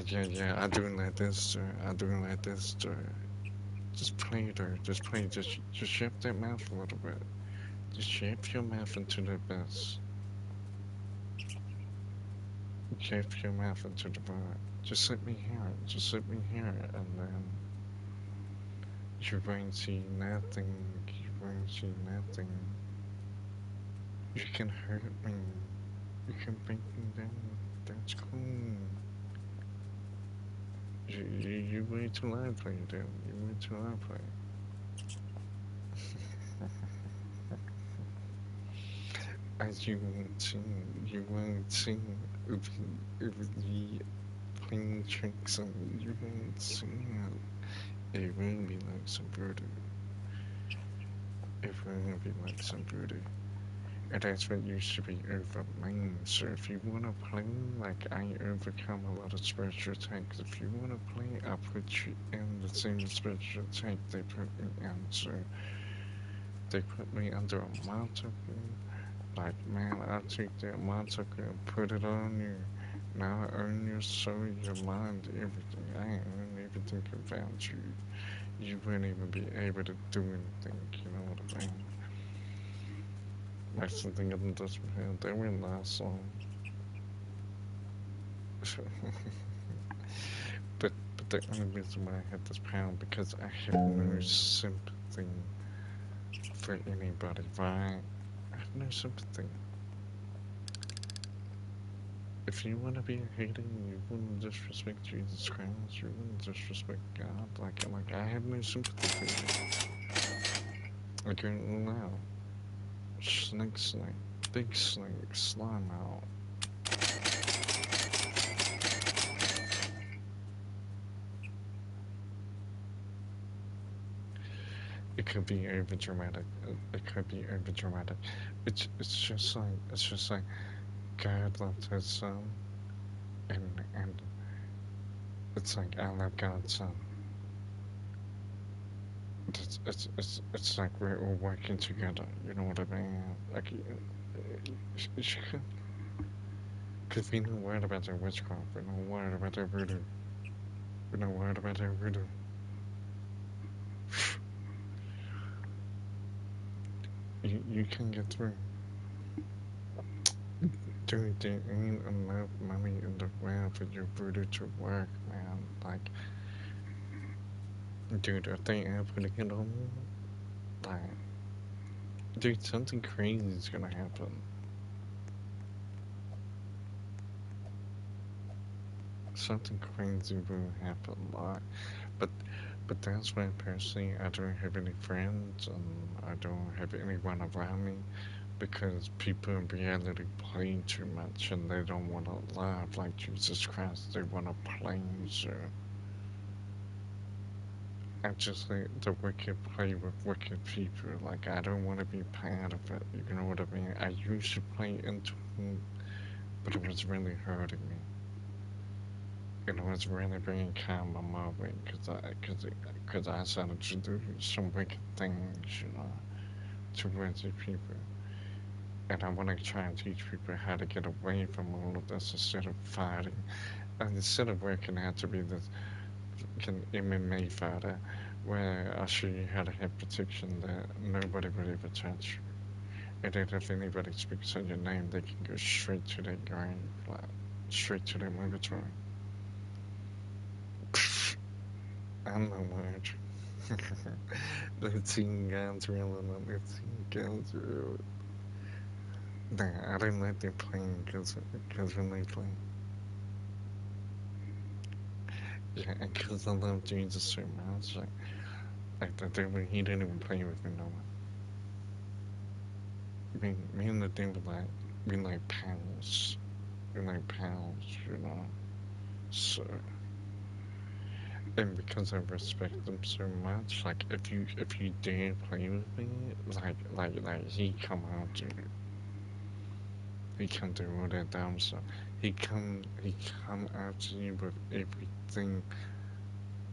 Yeah, I do like this, sir. I do like this, sir. Just play there. Just play. Just shape that mouth a little bit. Just shape your mouth into the best. Shape your mouth into the bird. Just let me hear it. Just let me hear it, and then you won't see nothing. You won't see nothing. You can hurt me. You can break me down. That's cool. You way too lively, dude. You way too lively. As you won't see if the playing tricks on you won't see it. It will be like some voodoo. It will be like some voodoo. And that's what used to be over mine. So if you wanna play, like I overcome a lot of spiritual attacks. If you wanna play, I'll put you in the same spiritual attack they put me in. So they put me under a mantle. Like, man, I take that mantle and put it on you. Now I own your soul, your mind, everything. I own everything about you. You wouldn't even be able to do anything, you know what I mean? That's the thing in the Dutch man. They were last song. but the only reason why I had this power because I have no sympathy for anybody, right? I have no sympathy. If you want to be a hater, you want to disrespect Jesus Christ, you want to disrespect God, like I have no sympathy for you. Like you're now, snake, big snake, slime out. It could be over dramatic. It could be over dramatic. It's just like God loved His Son, and it's like I love God's Son. It's like we're all working together. You know what I mean? Like, because we know word about their witchcraft. We know word about their voodoo. We know word about their voodoo. You can get through. Dude, there ain't enough money in the world for your voodoo to work, man. Like, dude, if they are putting it on, like, dude, something crazy is gonna happen. Something crazy will happen, like, but, but that's why personally I don't have any friends and I don't have anyone around me because people in reality play too much and they don't want to laugh like Jesus Christ. They want to play, so I just like the wicked play with wicked people. Like I don't want to be part of it. You know what I mean? I used to play into it, but it was really hurting me. It was really bringing calm on my way cause I started to do some wicked things, you know, towards the people. And I want to try and teach people how to get away from all of this instead of fighting. And instead of working out to be this MMA fighter, where I show you how to have protection that nobody would ever touch you. And then if anybody speaks on your name, they can go straight to their grave, like straight to their murgatory. I'm the word. The teen guns reeling on the teen guns. Nah, I didn't let them play because when they play. Yeah, and because I love Jesus so much, like that devil, he didn't even play with me no more. Me and the devil, like, we like pals. like pals, you know. So, and because I respect them so much, like if you dare play with me, like he come after you. He can do all that dumb stuff. He come after you with everything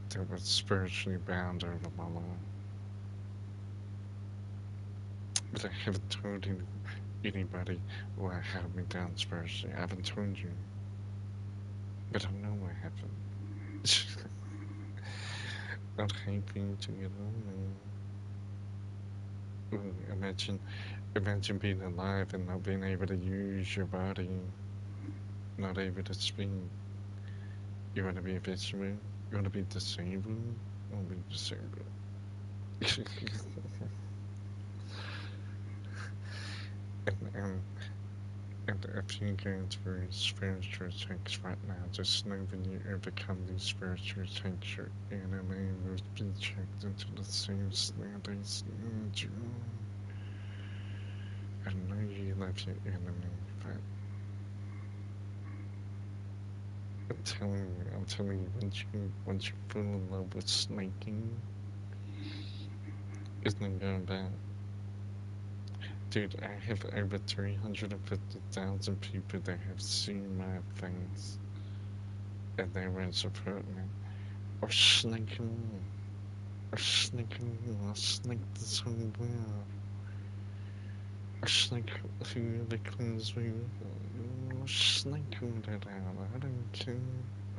that was spiritually bound over my life. But I haven't told anybody what held me down spiritually. I haven't told you, but I know what happened. I'd hate for you to get on. Imagine being alive and not being able to use your body, not able to speak. You want to be a vegetable? You want to be disabled? I want to be disabled. and, and if you're going through spiritual attacks right now, just know when you overcome these spiritual attacks, your enemy will be checked into the same snare they snared you. I know you love your enemy, but I'm telling you, once you fall in love with snaking, it's not going back. Dude, I have over 350,000 people that have seen my things and they won't support me. Or snaking, or snaking, or snake this whole world. Or snake whoever cleans me, or snake all that out. I don't care.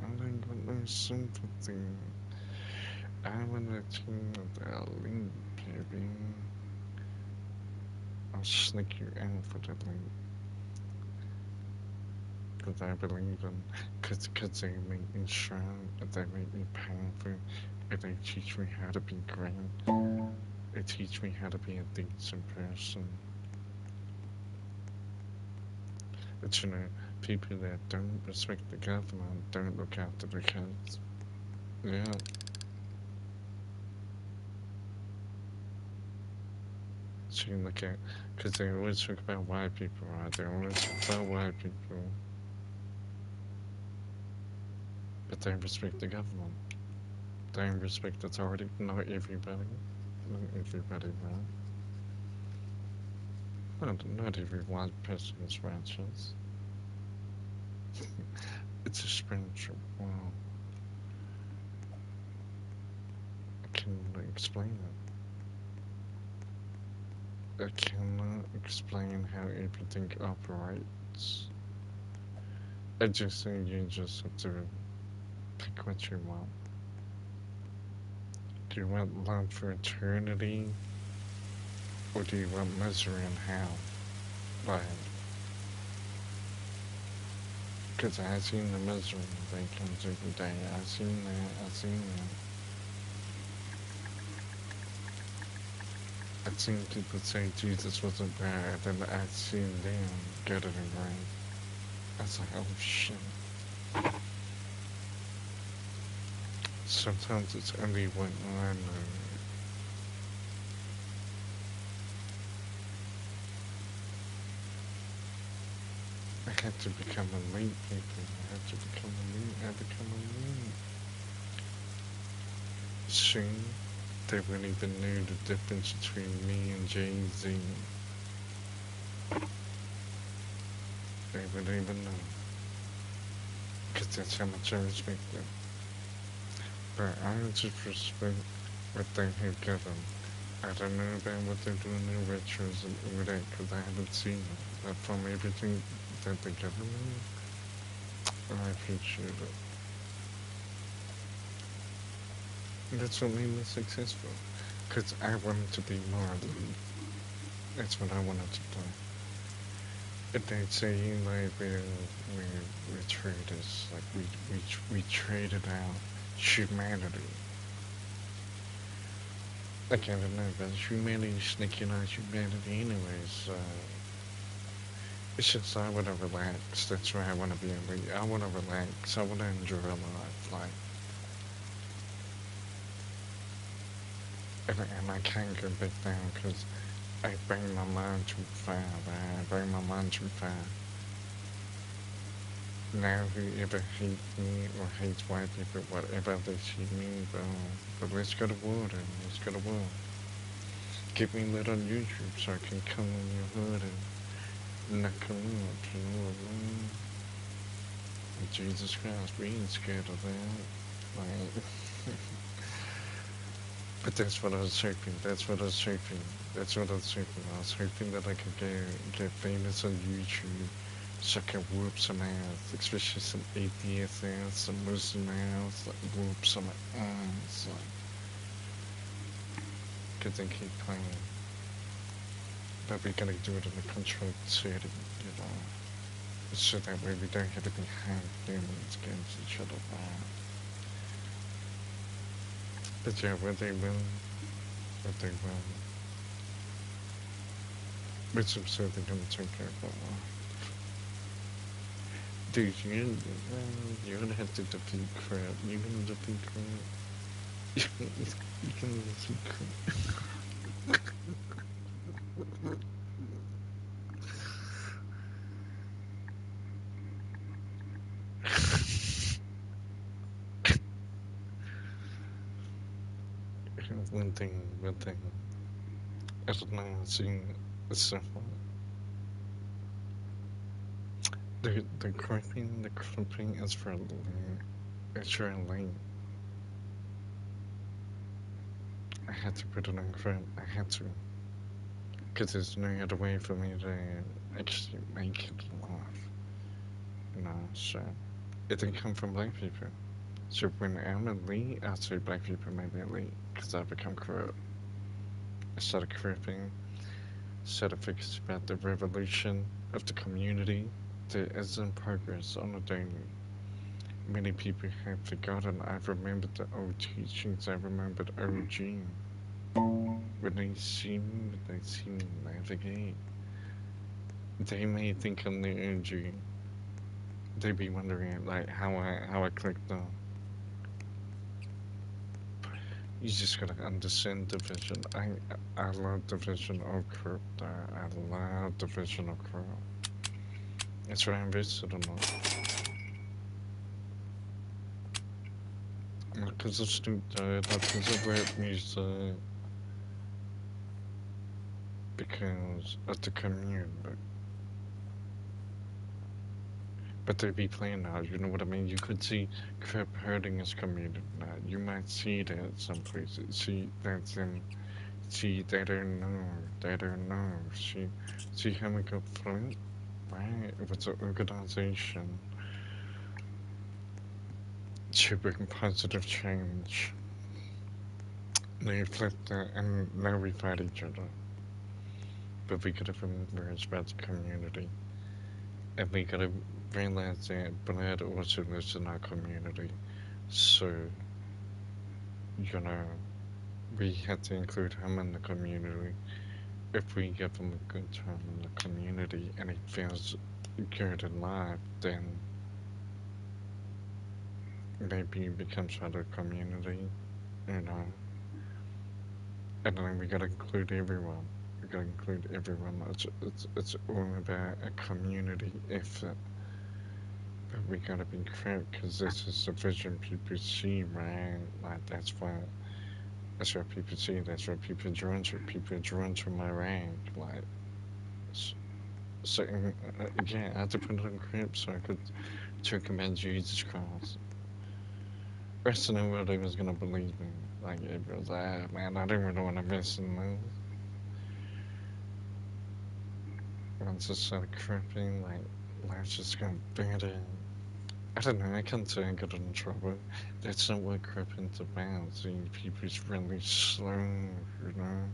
I don't want no sympathy. I want a team of the elite, baby. I'll snake you out for the elite. Because I believe in, because they make me strong, they make me powerful, and they teach me how to be great. They teach me how to be a decent person. But you know, people that don't respect the government don't look after the kids. Yeah. So you look at, because they always talk about white people, right? They always talk about white people, but they respect the government. They respect authority. Not everybody. Not everybody, right? Not every white person is righteous. It's a spiritual world. I cannot explain it. I cannot explain how everything operates. I just think you just have to pick what you want. Do you want love for eternity? Or do you want misery and hell? Like, because I've seen the misery that comes every day. I've seen that. I've seen that. I've seen people say Jesus wasn't bad, and I've seen them get it right. I was like, oh shit. Sometimes it's only what I know. I had to become elite, people. I had to become elite. I become elite. Soon, they wouldn't even know the difference between me and Jay-Z. They wouldn't even know. Because that's how much I respect them. But I just respect what they have given. I don't know about what they're doing in rituals and all that because I haven't seen it. But from everything that they're giving me, I appreciate it. That's what made me successful. Because I wanted to be more elite. That's what I wanted to do. But they'd say, like, we're traitors. Like, we traded out humanity. Like, I don't know, but humanity's sneaking out humanity anyways, so it's just I want to relax. That's why I want to be elite. I want to relax. I want to enjoy life. Like, and I can't go back down because I bring my mind too far, man. I bring my mind too far. Now whoever hates me or hates white people, whatever they see me, but let's go to war then. Let's go to war. Get me lit on YouTube so I can come in your hood and knock them out, you know what I mean? Jesus Christ, we ain't scared of that. Like, but that's what I was hoping. That's what I was hoping. That's what I was hoping. I was hoping that I could get famous on YouTube so I can whoop some ass, especially some atheist ass, some Muslim ass, like whoop some ass, like, cause they keep playing. But we gotta do it in a controlled setting, you know, so that way we don't have to be hand humans against each other. But yeah, where they will, what they will. Which I'm certainly gonna take care of that one. Dude, you're gonna have to defeat crap. You're gonna defeat crap. You're gonna defeat crap. One thing, I don't know, seeing simple. The cripping is for it's for late. I had to put it on crib. I had to. Because there's no other way for me to actually make it laugh. You know, so it didn't come from black people. So when I'm elite, I say black people made me elite. Because I become corrupt. I started cripping. Started thinking about the revolution of the community that is in progress on a daily. Many people have forgotten. I've remembered the old teachings. I remembered OG. When they see me navigate, they may think I'm the OG. They be wondering like how I clicked on. You just gotta understand division. I love division of crypto. I love division of crypto. That's why I invested in it. Not because of Snoop Dogg, not because of rap music, because of the community. But they be playing now, you know what I mean? You could see crap hurting his community now. You might see that some places. See, that's in. See, they don't know. They don't know. See how we got Flint? Right? It was an organization to bring positive change. They flipped that and now we fight each other. But we gotta remember it's about the community. And we gotta realize that blood also lives in our community. So, you know, we have to include him in the community. If we give him a good time in the community and he feels good in life, then maybe he becomes part of the community, you know. And then we gotta include everyone. We gotta include everyone. It's all about a community effort. But we gotta be clear because this is the vision people see, right? Like that's what people see. That's what people drawn to. People drawn to my rank. Like so, yeah, I had to put it on crib so I could talk about Jesus Christ. Rest of nobody was gonna believe me. Like it was like, man, I didn't really want to miss in this. Once I started cripping, like life just got better. I don't know, I can't say I got in trouble. That's not what cripping's about. Seeing people's really slow, you know.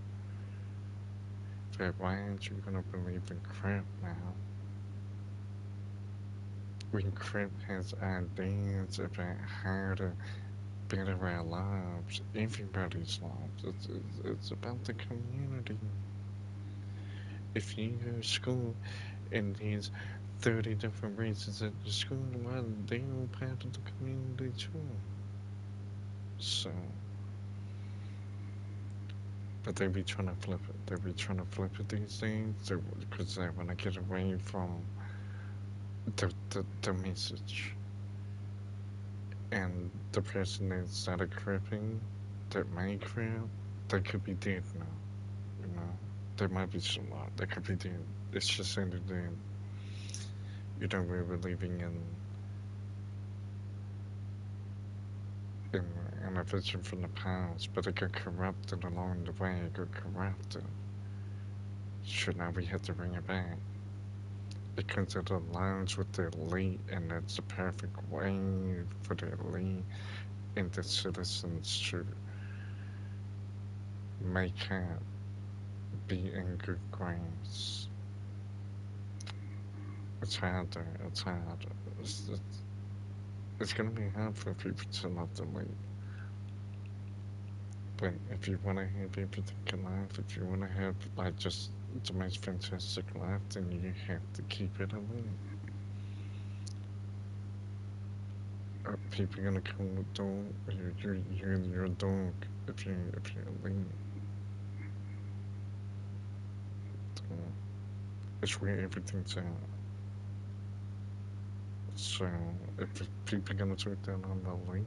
But why aren't you gonna believe in crap now? When crap has ideas about how to better our lives, everybody's lives. It's about the community. If you go to school and there's 30 different races at your school, well, they're all part of the community too. So, but they be trying to flip it. They be trying to flip it these days because they want to get away from the message and the person that started cripping, that made crip, they could be dead now. You know, they might be still alive. They could be dead. It's just ended in, we were living in in a vision from the past, but it got corrupted along the way. It got corrupted. So now we had to bring it back because it aligns with the elite, and it's the perfect way for the elite and the citizens to make it be in good grace. It's harder. It's harder. It's gonna be hard for people to love the elite. But if you want to have everything in life, if you want to have like just the most fantastic life, then you have to keep it elite. People are gonna come with dog. You're a dog if you're elite. Uh, it's where everything's at. So if people are gonna talk down on the elite,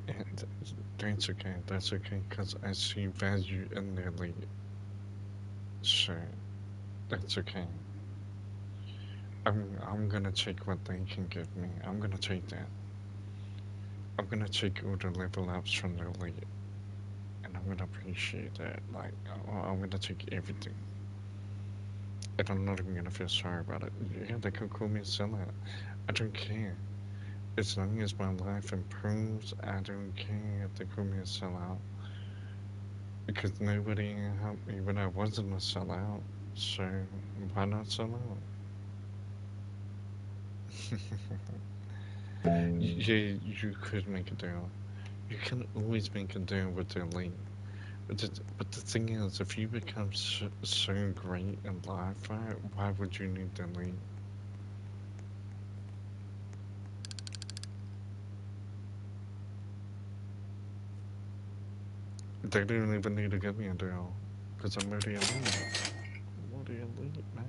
and that's okay. That's okay because I see value in the elite. So that's okay. I'm gonna take what they can give me. I'm gonna take that. I'm gonna take all the level ups from the elite, and I'm gonna appreciate that. Like I'm gonna take everything, and I'm not even gonna feel sorry about it. Yeah, they could call me a sellout. I don't care. As long as my life improves, I don't care if they call me a sellout because nobody helped me when I wasn't a sellout. So why not sell out? Yeah, you could make a deal. You can always make a deal with the elite. But the thing is, if you become so great in life, right, why would you need to leave? They don't even need to give me a deal, because I'm already elite. I'm already elite, man.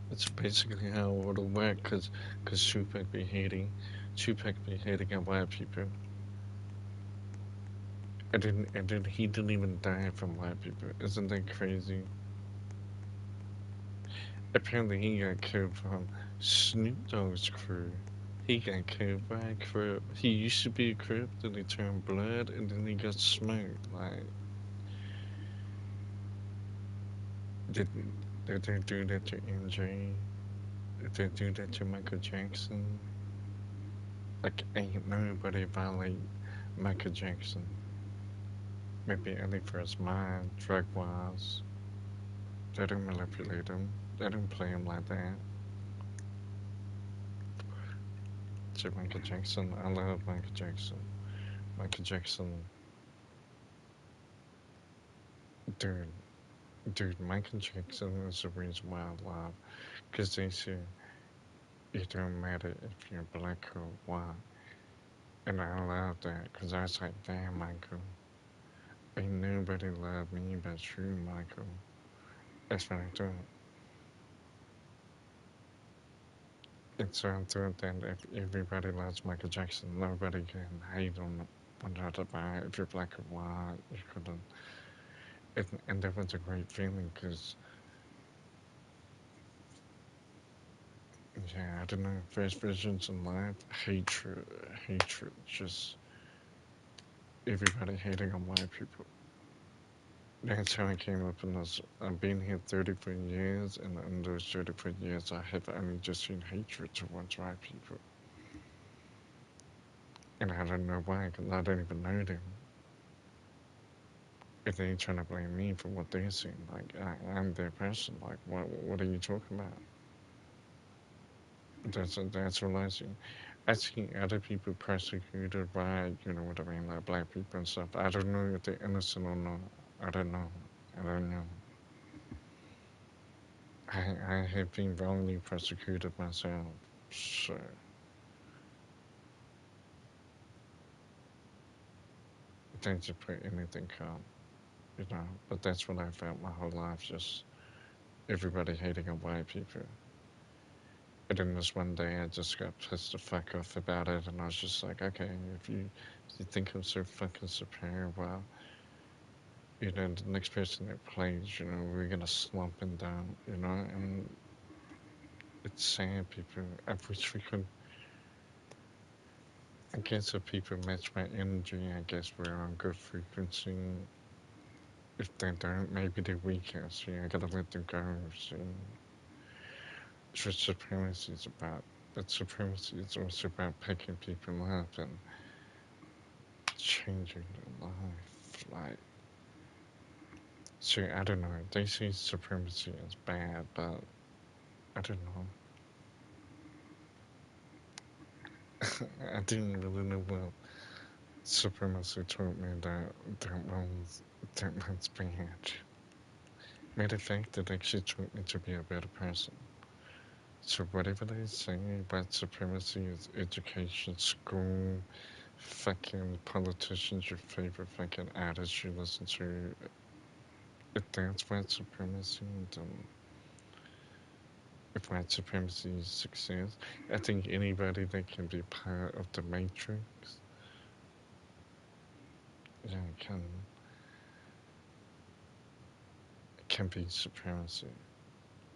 It's basically how it would work, because Tupac be hating on white people. And then he didn't even die from white people. Isn't that crazy? Apparently he got killed from Snoop Dogg's crew. He got killed by a Crip. He used to be a Crip, then he turned blood, and then he got smoked. Like, did, did they do that to MJ? Did they do that to Michael Jackson? Like, ain't nobody violate Michael Jackson. Maybe only for his mind, drug wise. They don't manipulate him. They don't play him like that. To Michael Jackson, I love Michael Jackson. Michael Jackson, dude, Michael Jackson is the reason why I love. Because they say it don't matter if you're black or white. And I love that because I was like, damn, Michael, ain't nobody love me but you, Michael. That's what I thought. And so I thought that if everybody loves Michael Jackson, nobody can hate on another by if you're black or white. You couldn't. And that was a great feeling because, yeah, I don't know, first visions in life, hatred, just everybody hating on white people. That's how I came up in this. I've been here 34 years, and in those 34 years, I have only just seen hatred towards white people. And I don't know why, because I don't even know them. If they're trying to blame me for what they're seeing, like, I'm their person. Like, what are you talking about? That's all I see. I see other people persecuted by, you know what I mean, like black people and stuff. I don't know if they're innocent or not. I don't know. I don't know. I have been wrongly persecuted myself, so don't just put anything up, you know. But that's what I felt my whole life, just everybody hating on white people. And then this one day I just got pissed the fuck off about it, and I was just like, okay, if you think I'm so fucking superior, well, you know, the next person that plays, you know, we're gonna slump and down, you know, and it's sad, people. I wish we could. I guess if people match my energy, I guess we're on good frequency. If they don't, maybe they're weaker. See, I gotta let them go. See, it's what supremacy is about. But supremacy is also about picking people up and changing their life. Like, so I don't know. They see supremacy as bad, but I don't know. I didn't really know what supremacy taught me that was that was bad. Matter of fact, it actually taught me to be a better person. So whatever they say about supremacy is education, school, fucking politicians, your favorite fucking artists you listen to. If that's white supremacy, then if white supremacy is success, I think anybody that can be part of the matrix, yeah, can be supremacy.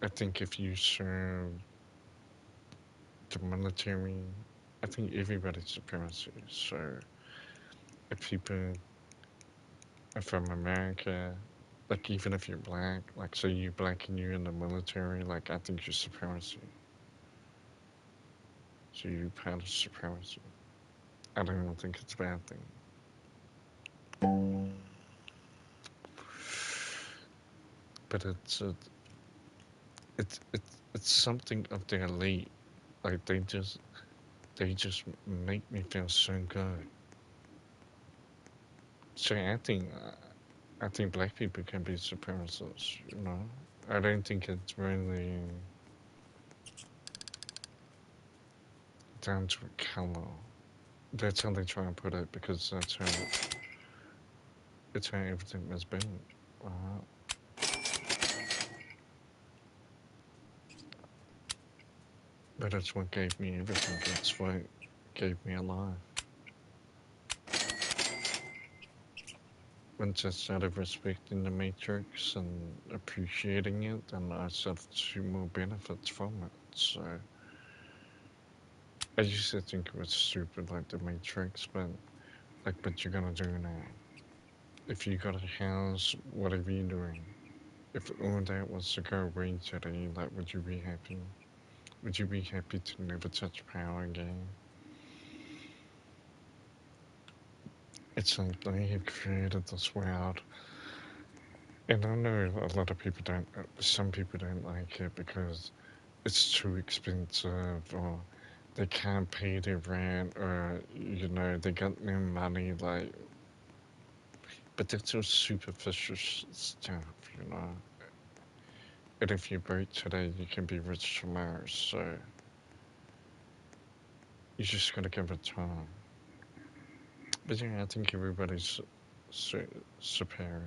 I think if you serve the military, I think everybody's supremacy. So if people are from America, like even if you're black, like say you're black and you're in the military, like I think you're supremacy. So you're part of supremacy. I don't even think it's a bad thing. But it's something of the elite. Like they just make me feel so good. So I think black people can be supremacists. You know, I don't think it's really down to color. That's how they try and put it because that's how it's how everything has been. Uh, but it's what gave me everything. It's what gave me a life. Once I started respecting the Matrix and appreciating it, then I started to see more benefits from it. So I used to think it was stupid, like the Matrix, but like, what you gonna do now? If you got a house, whatever you're doing, if all that was to go away today, like, would you be happy? Would you be happy to never touch power again? It's like they have created this world, and I know a lot of people don't. Some people don't like it because it's too expensive, or they can't pay their rent, or they got no money. Like, but that's all superficial stuff. And if you broke today, you can be rich tomorrow. So you just gotta give it time. But yeah, I think everybody's superior.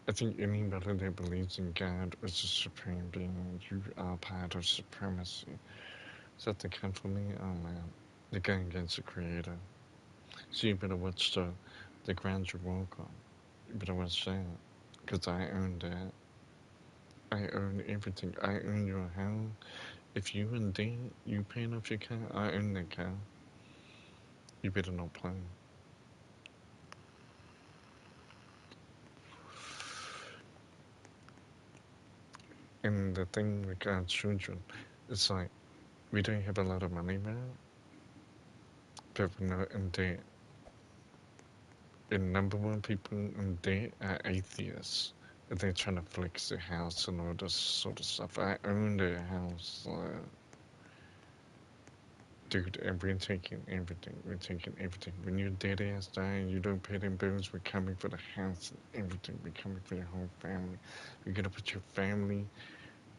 I think anybody that believes in God is a supreme being. You are part of supremacy. Is that the kind for me? Oh man, they're going against the creator. So you better watch the ground you walk on. You better watch that. Because I own that. I own everything. I own your house. If you in debt, you paying off your car, I own that car. You better not play. And the thing with God's children, it's like we don't have a lot of money now, but we're not in debt. And number one, people in debt are atheists. And they're trying to flex their house and all this sort of stuff. I own their house. Dude, and we're taking everything. We're taking everything. When your dead ass die and you don't pay them bills, we're coming for the house and everything. We're coming for your whole family. We're gonna put your family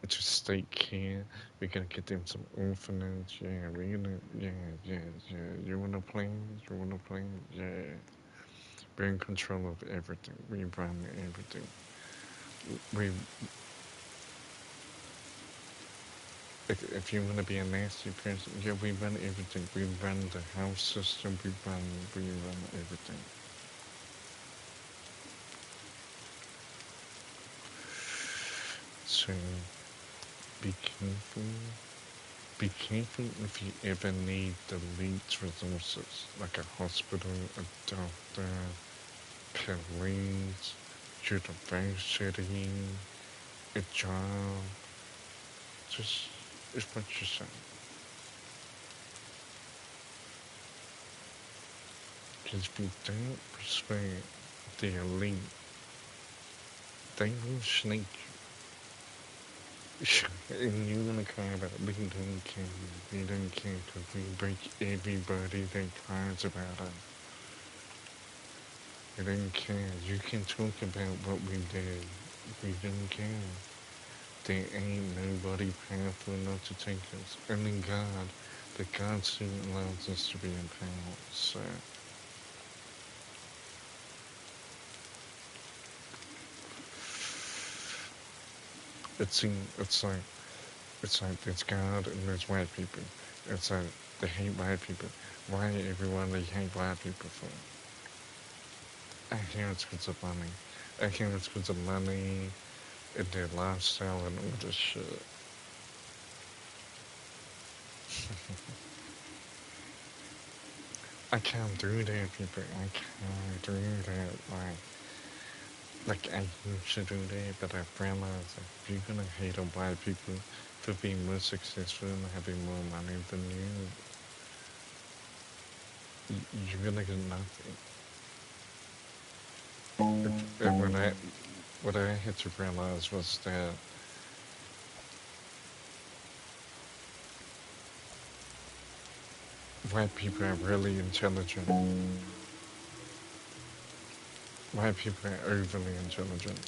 just take care. We're gonna get them some orphanage. Yeah, we're gonna. Yeah, yeah, yeah. You wanna play? You wanna play? Yeah. We're in control of everything. We run everything. We. If you wanna be a nasty person, yeah, we run everything. We run the house system. We run everything. So be careful. Be careful if you ever need the least resources, like a hospital, a doctor, police, university, a job. Just it's what you say. Because if you don't respect the elite, they will snake you. And you're gonna cry about it. We don't care. We don't care because we break everybody that cares about us. We don't care. You can talk about what we did. We don't care. There ain't nobody powerful enough to take us. Only God. But God still allows us to be in power. So it's like there's God and there's white people. It's like they hate white people. Why everyone they hate white people for? I hear it's because of money. I hear it's because of money and their lifestyle and all this shit. I can't do that, people. I can't do that. Like I used to do that, but I've realized that if you're gonna hate on white people for being more successful and having more money than you're gonna get nothing. And what I had to realize was that white people are really intelligent. White people are overly intelligent.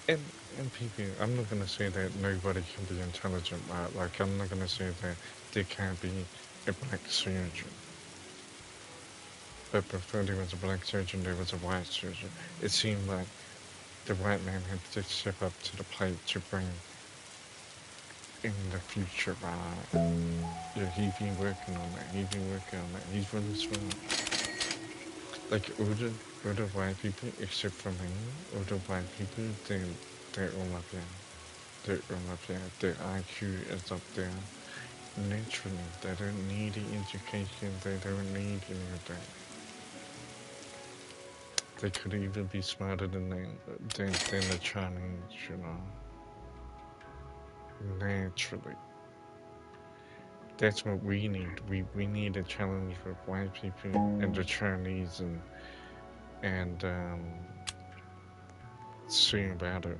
And and people, I'm not gonna say that nobody can be intelligent, right? Like I'm not gonna say that there can't be a black surgeon. But before there was a black surgeon, there was a white surgeon. It seemed like the white man had to step up to the plate to bring in the future, right? Yeah, he's been working on that. He's been working on that. He's really smart. Like older white people, except for me, older white people, they're all up there. They're all up there. Their IQ is up there. Naturally, they don't need the education. They don't need any of that. They could even be smarter than the Chinese, you know. Naturally. That's what we need. We need a challenge with white people and the Chinese and see about it.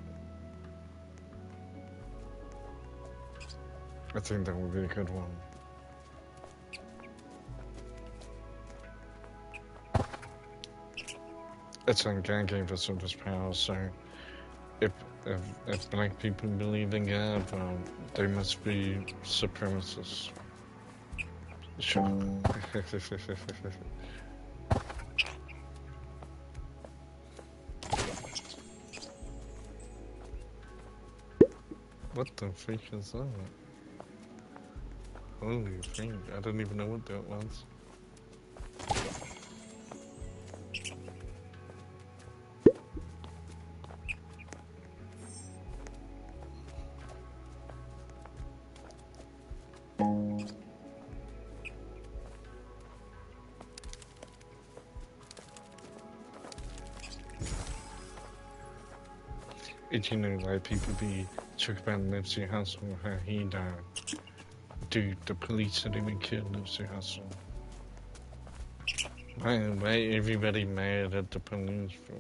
I think that would be a good one. It's like God gave us all this power, so if if black people believe in God, they must be supremacists. Sure. What the freak is that? Holy freak! I don't even know what that was. Did you know like people be talking about Nipsey Hussle, how he died? Dude, the police didn't even kill Nipsey Hussle. Why everybody mad at the police for?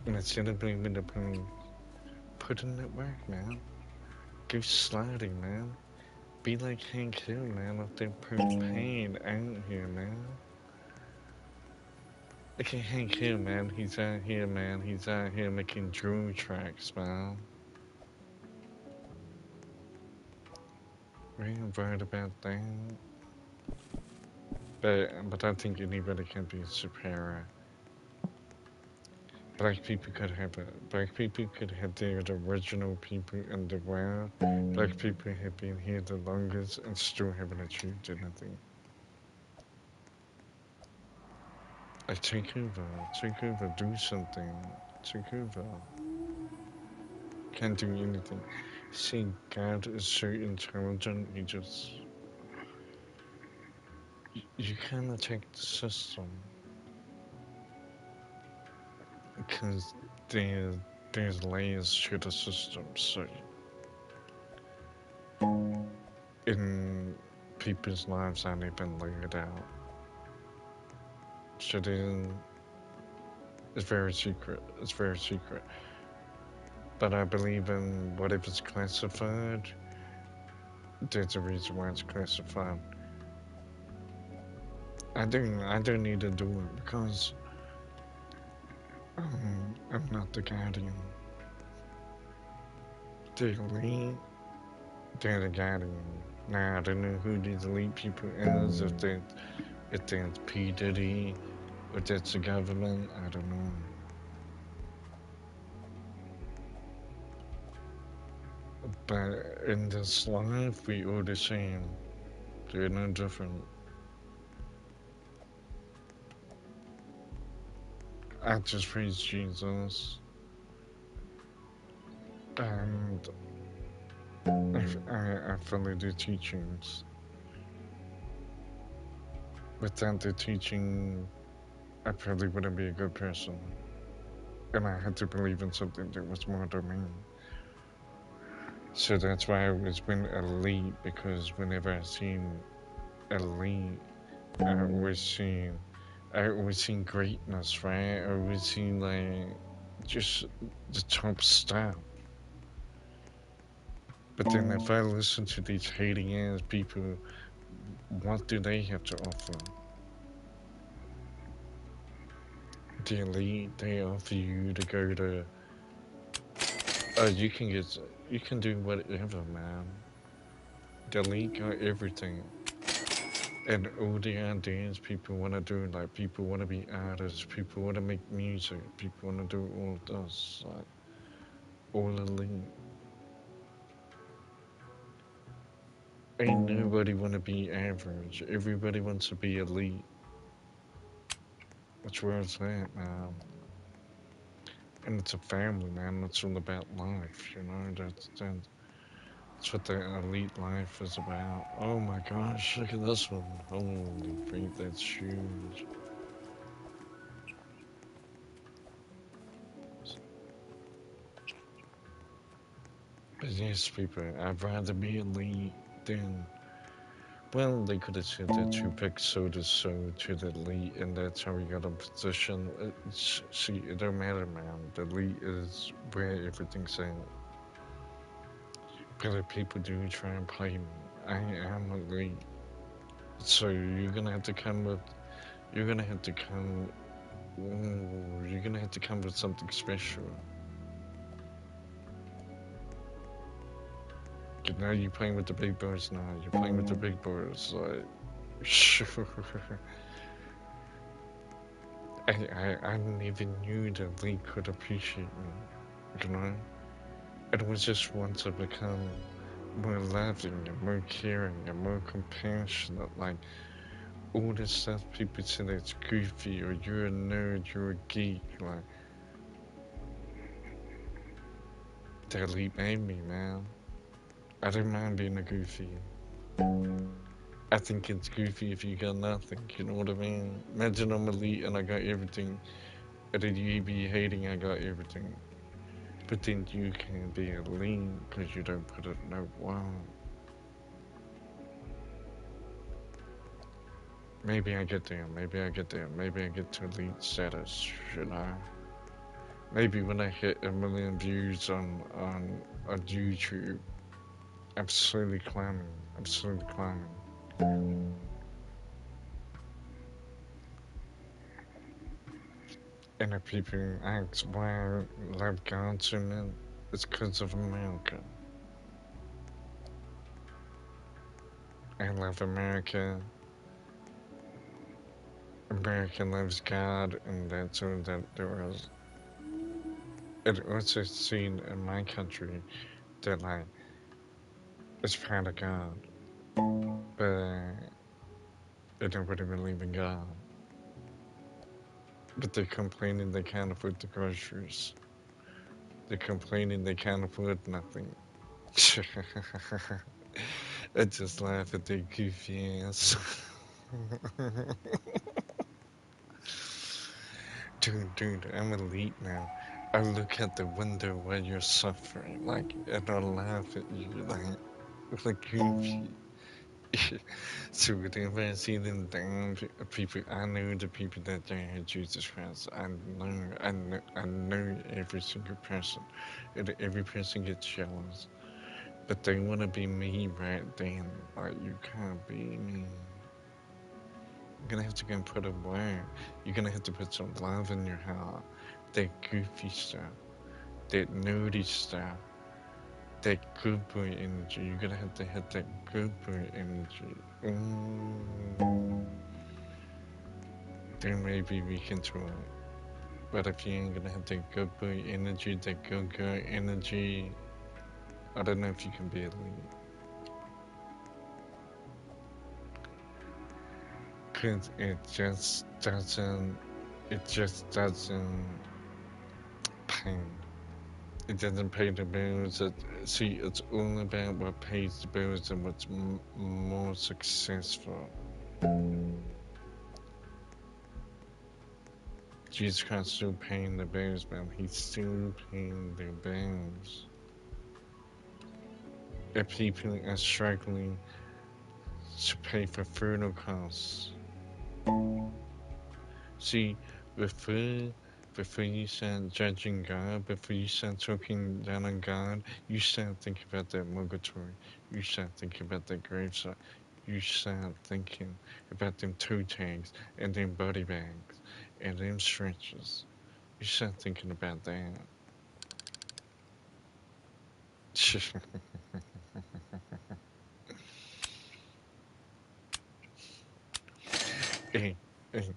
And instead of blaming the police, put in that work, man. Go sliding, man. Be like Hank Hill, man, up there propane out here, man. Okay, Hank here, man. He's out here, man. He's out here making drill tracks, man. We ain't worried about that. But I think anybody can be superior. Black people could have their original people in the world. Black people have been here the longest and still haven't achieved anything. Like take over, do something, take over. Can't do anything. See, God is so intelligent. You can't attack the system because there there's layers to the system. So in people's lives aren't even laid out. So then it's very secret. It's very secret. But I believe in whatever's classified. There's a reason why it's classified. I don't need to do it because I'm not the guardian. The elite, they're the guardian. Now I don't know who these elite people is. If that's P Diddy, if that's the government, I don't know. But in this life, we all the same. They're no different. I just praise Jesus, and I follow the teachings. Without the teaching, I probably wouldn't be a good person. And I had to believe in something that was more than me. So that's why I always been elite, because whenever I seen elite, I always seen greatness, right? I always seen like just the top stuff. But then if I listen to these hating ass people, what do they have to offer? The elite, they offer you to go to. You can do whatever, man. The elite got everything. And all the ideas people want to do, like people want to be artists, people want to make music, people want to do all of this, like all elite. Ain't nobody want to be average. Everybody wants to be elite. That's where it's at, man. And it's a family, man. It's all about life, you know. That's what the elite life is about. Oh my gosh, look at this one. Holy freak, that's huge. But yes, people, I'd rather be elite than. Well, they could have said that Tupac sold his soul to the elite, and that's how he got a position. See, it don't matter, man. The elite is where everything's at. But if people do try and play me, I am elite. So you're gonna have to come with. You're gonna have to come. Ooh, you're gonna have to come with something special. You know, you're playing with the big boys now. You're playing with the big boys. Like, sure. I never knew that Lee could appreciate me, you know? It was just once I become more loving and more caring and more compassionate, like all the stuff people say that's goofy or you're a nerd, you're a geek, like that Lee made me, man. I don't mind being a goofy. I think it's goofy if you got nothing, you know what I mean? Imagine I'm elite and I got everything, and then you be hating I got everything. But then you can be a lean because you don't put it no wow. Maybe I get there, maybe I get there, maybe I get to elite status, you know. Maybe when I hit 1 million views on YouTube, I'm slowly climbing. I'm slowly climbing. And if people ask why I love God so much, it's because of America. I love America. America loves God, and that's all that there is. It also seen in my country that like it's proud of God, but they don't really believe in God. But they're complaining they can't afford the groceries. They're complaining they can't afford nothing. I just laugh at their goofy ass. Dude, I'm elite now. I look at the window while you're suffering, like, and I laugh at you, like goofy. So whenever I see them down, people, I know the people that don't have Jesus Christ. I know every single person. And every person gets jealous. But they want to be me right then. Like, you can't be me. You're gonna have to go and put away. You're gonna have to put some love in your heart. That goofy stuff. That nerdy stuff. That good boy energy. You're gonna have to hit that good boy energy. Then maybe we can talk. But if you ain't gonna have that good boy energy, that good girl energy, I don't know if you can be a lead. Cause it just doesn't pay. It doesn't pay the bills. See, it's all about what pays the bills and what's more successful. Jesus Christ still paying the bills, man. He's still paying the bills. If people are struggling to pay for funeral costs, see, before before you start judging God, before you start talking down on God, you start thinking about that purgatory. You start thinking about that gravesite. You start thinking about them toe tags and them body bags and them stretches. You start thinking about that. hey, hey,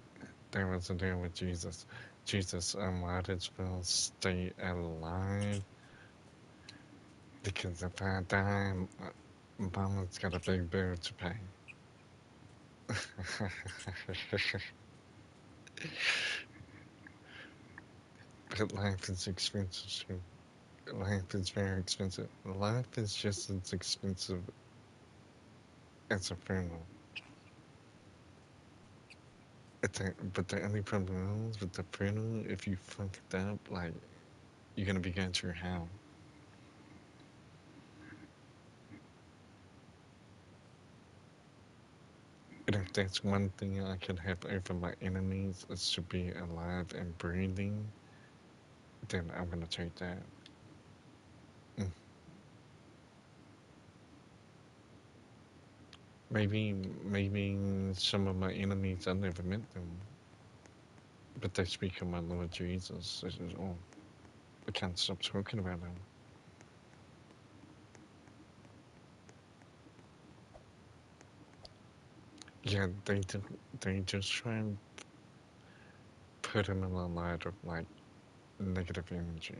that was the deal with Jesus. Jesus might as well stay alive because if I die, Mama's got a big bill to pay. But life is expensive too. Life is very expensive. Life is just as expensive as a funeral. But the only problem is with the funeral, if you fuck it up, like, you're gonna be going through hell. And if that's one thing I could have over my enemies is to be alive and breathing, then I'm gonna take that. Mm. Maybe some of my enemies I never met them, but they speak of my Lord Jesus. This is all. I can't stop talking about him. Yeah, they just try and put him in a light of like negative energy.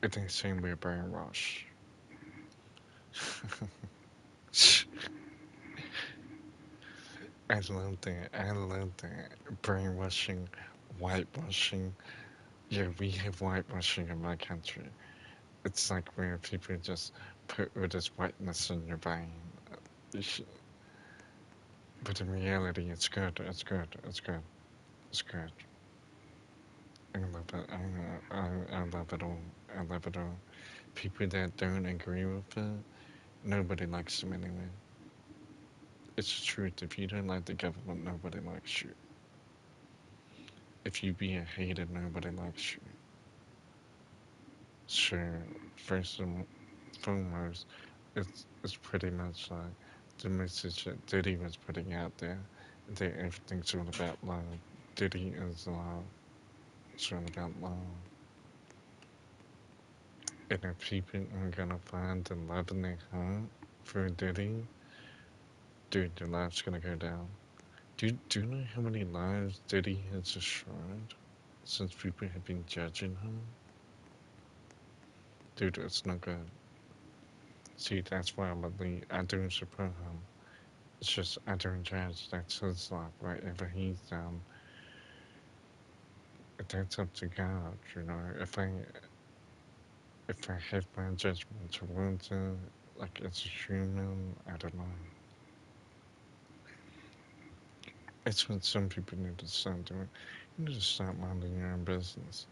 They say we're brainwashed. I love that. I love that. Brainwashing, whitewashing. Yeah, we have whitewashing in my country. It's like where people just put all this whiteness in your brain. But in reality, it's good. It's good. It's good. It's good. I love it. I love it all. I love it all. People that don't agree with it, nobody likes them anyway. It's the truth. If you don't like the government, nobody likes you. If you be a hater, nobody likes you. So, first and foremost, it's pretty much like the message that Diddy was putting out there that everything's all about love. Diddy is love. It's all about love. And if people are gonna find the love in their heart for a Diddy, dude, their life's gonna go down. Do you know how many lives Diddy has destroyed since people have been judging him? Dude, it's not good. See, that's why I don't support him. It's just I don't judge. That's his life. Whatever he's done, that's up to God. You know, if I have my judgment towards it, like as a human, I don't know. It's what some people need to start doing. You need to start minding your own business.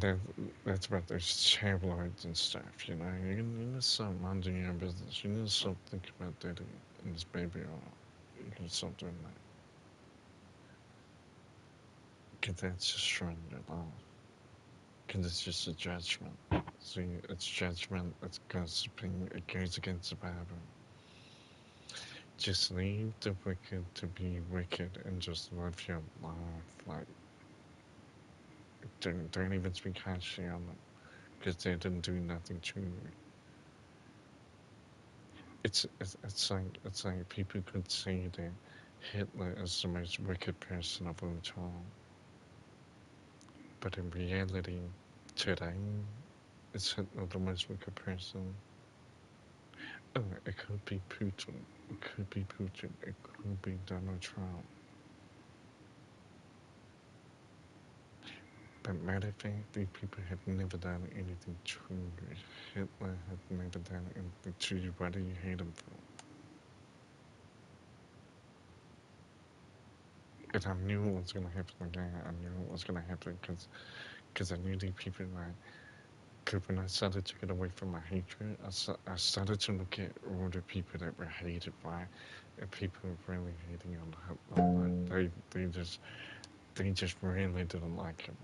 That that's about those tabloids and stuff. You know, you need to start minding your own business. You need to stop thinking about Diddy and his baby. Or you need to stop doing that. Because that's destroying your life. Because it's just a judgment. See, it's judgment. It's gossiping. It goes against the Bible. Just leave the wicked to be wicked and just live your life. Like, don't even speak harshly on them because they didn't do nothing to you. It's like people could say that Hitler is the most wicked person of all time, but in reality, today, is Hitler the most wicked person? Oh, it could be Putin. It could be Putin. It could be Donald Trump. But matter of fact, these people have never done anything to you. Hitler had never done anything to you. Why do you hate him for? And I knew it was gonna happen again. I knew it was gonna happen because I knew these people like. Because when I started to get away from my hatred, I started to look at all the people that were hated by, and people were really hating on Hitler. Like they just really didn't like him.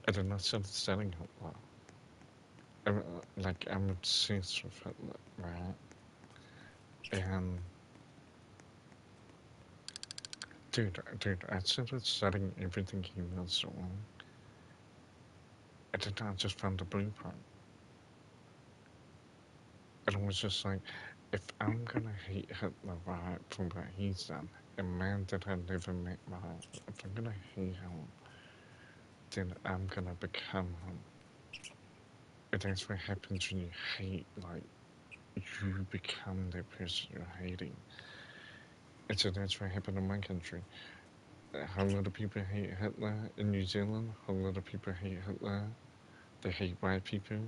And then I started studying Hitler. Like I'm obsessed with Hitler, right? And dude, I started studying everything he was doing, and then I just found the blueprint. And I was just like, if I'm gonna hate Hitler, right, for what he's done, a man that I never met, right, if I'm gonna hate him, then I'm gonna become him. And that's what happens when you hate, like, you become the person you're hating. And so that's what happened in my country. A whole lot of people hate Hitler in New Zealand, a whole lot of people hate Hitler, they hate white people,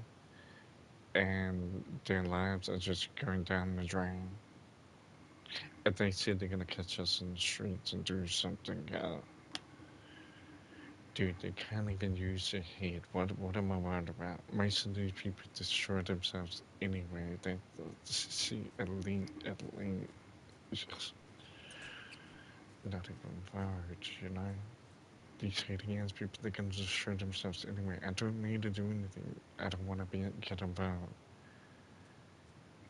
and their lives are just going down the drain. If they say they're gonna catch us in the streets and do something, dude, they can't even use their head. What am I worried about? Most of these people destroy themselves anyway. They see elite, just not even worried, you know. These hating ass people, they can destroy themselves anyway. I don't need to do anything. I don't want to get involved.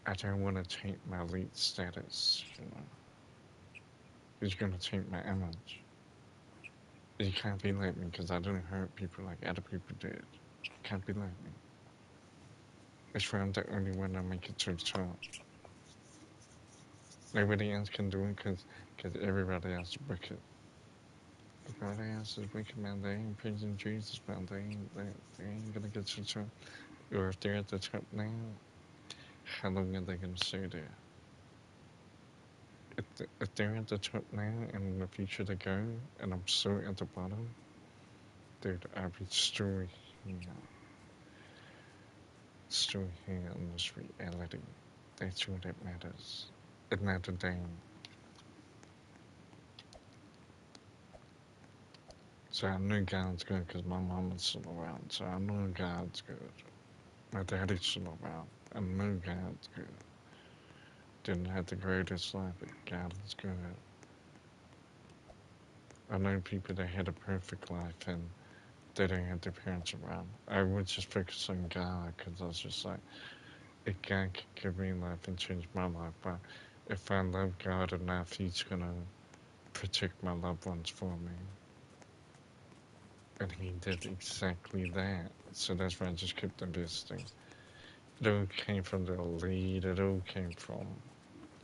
I don't want to change my elite status, you know. It's gonna change my image. You can't be like me because I don't hurt people like other people did. You can't be like me. It's why I'm the only one that make it to the top. Nobody else can do it because everybody else is wicked. Everybody else is wicked, man. They ain't praising Jesus, man. They ain't gonna get to the top. Or if they're at the top now, how long are they gonna stay there? If they're at the top now and in the future they go, and I'm still at the bottom, dude, I'll be still here in this reality. That's all that matters. It's not a thing. So I knew God's good because my mom was still around. So I knew God's good. My daddy's still around. I knew God's good. Didn't have the greatest life, but God is good. I know people that had a perfect life and they didn't have their parents around. I would just focus on God because I was just like, if God could give me life and change my life, but if I love God enough, He's gonna protect my loved ones for me. And he did exactly that. So that's why I just kept investing. It all came from the elite. It all came from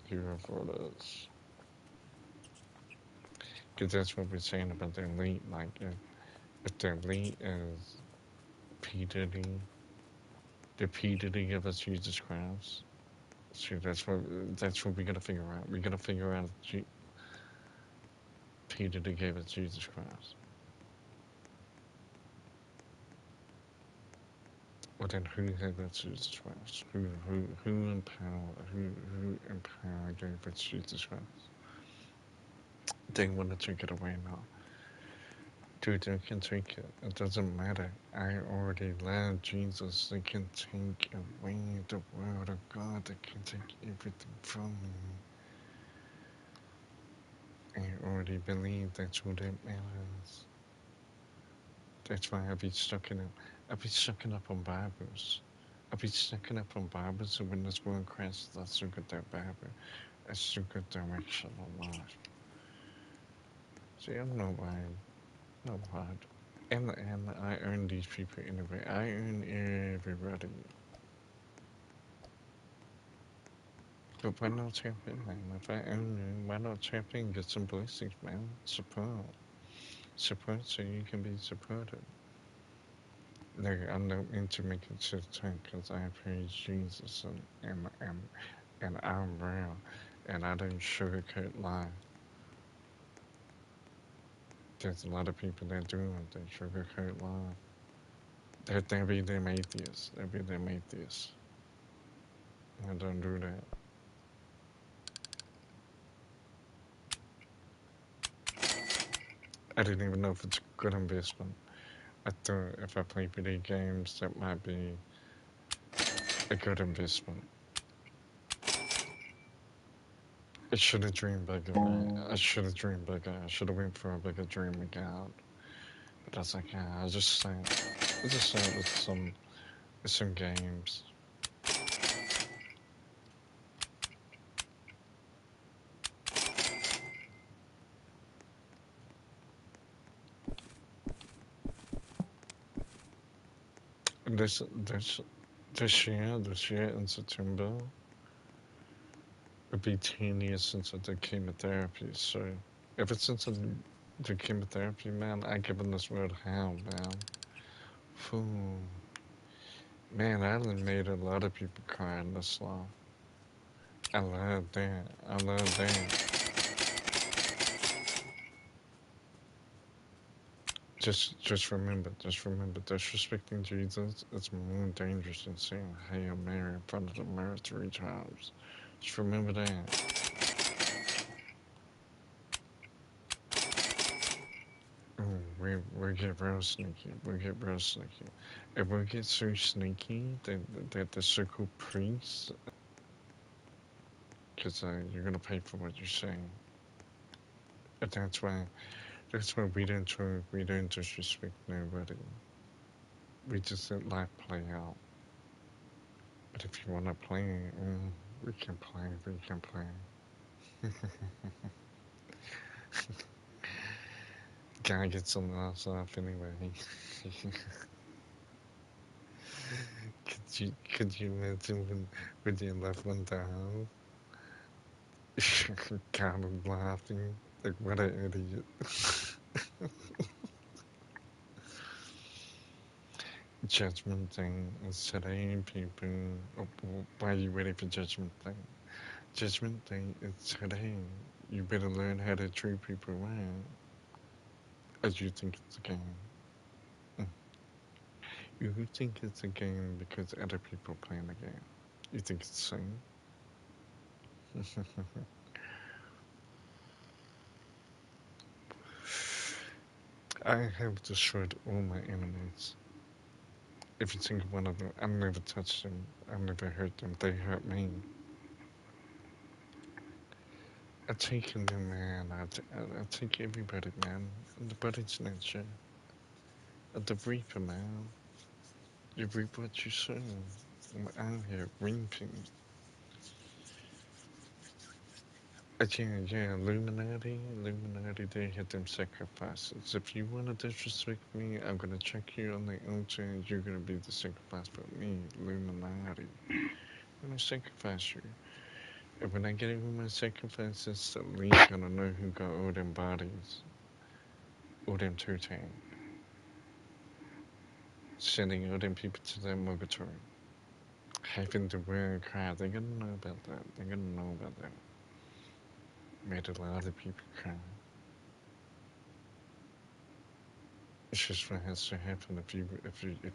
whoever it is. Because that's what we're saying about the elite. Like, if the elite is P. Diddy, the P. Diddy give us Jesus Christ. So that's what we gotta figure out. We gotta figure out if P. Diddy gave us Jesus Christ. Well, then who gave us Jesus Christ? Who empowered gave us Jesus Christ? They want to take it away now. Dude, they can take it. It doesn't matter. I already love Jesus. They can take away the word of God. They can take everything from me. I already believe that's what it matters. That's why I be stuck in it. I be sucking up on Bibles. I be sucking up on Bibles, and when this world crashes, that's a good that Bible. That's a good direction of life. See, I'm not lying. Not hard. And I earn these people anyway. I earn everybody. But why not tap in, man? If I own you, why not tap in, get some blessings, man? Support. Support so you can be supported. Like, I don't mean to make it too tight because I praise Jesus and I'm real. And I don't sugarcoat lie. There's a lot of people that do it. They sugarcoat lie. They be them atheists. They be them atheists. I don't do that. I didn't even know if it's a good investment. I thought if I play video games, that might be a good investment. I should have dreamed bigger, right? I should have dreamed bigger. I should have went for a bigger dream again. But I was like, yeah, I just start with some games. And this year in September, it'd be 10 years since I did chemotherapy. So ever since I did chemotherapy, man, I given this word hell, man. Phew. Man, I done made a lot of people cry in this life. I love that. I love that. Just remember, disrespecting Jesus is more dangerous than saying Hail Mary in front of the mirror 3 times. Just remember that. Ooh, we get real sneaky. We get real sneaky. If we get so sneaky that the circle priests, because you're gonna pay for what you're saying. And that's why we don't disrespect nobody. We just let life play out. But if you wanna play, we can play. We can play. Gotta get something else off anyway. could you imagine when you left one down? Kind of laughing. Like what an idiot. Judgment thing is today, people. Why are you waiting for judgment thing? Judgment thing is today. You better learn how to treat people right as you think it's a game. Mm. You think it's a game because other people playing the game. You think it's the same? I have destroyed all my enemies. Every single one of them. I've never touched them. I've never hurt them. They hurt me. I take them, man. I take everybody, man. The body's nature. The reaper, man. You reap what you sow. I'm, out here reaping. Yeah, Illuminati, they had them sacrifices. If you want to disrespect me, I'm gonna check you on the altar and you're gonna be the sacrifice for me, Illuminati. I'm gonna sacrifice you. And when I get in with my sacrifices, the league gonna know who got all them bodies, all them two tank, sending all them people to their murgatory. Having to wear a crowd, they're gonna know about that. They're gonna know about that. Made a lot of people cry. It's just what has to happen. If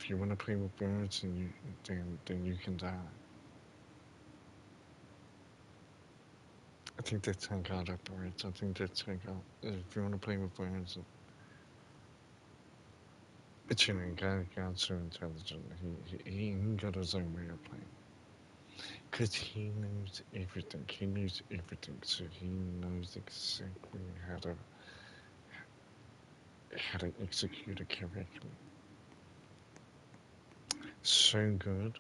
you want to play with birds, and then you can die. I think that's how God operates. I think that's how God. If you want to play with birds, it's God's so intelligent. He got his own way of playing. Cause he knows everything. He knows everything. So he knows exactly how to execute it correctly. So good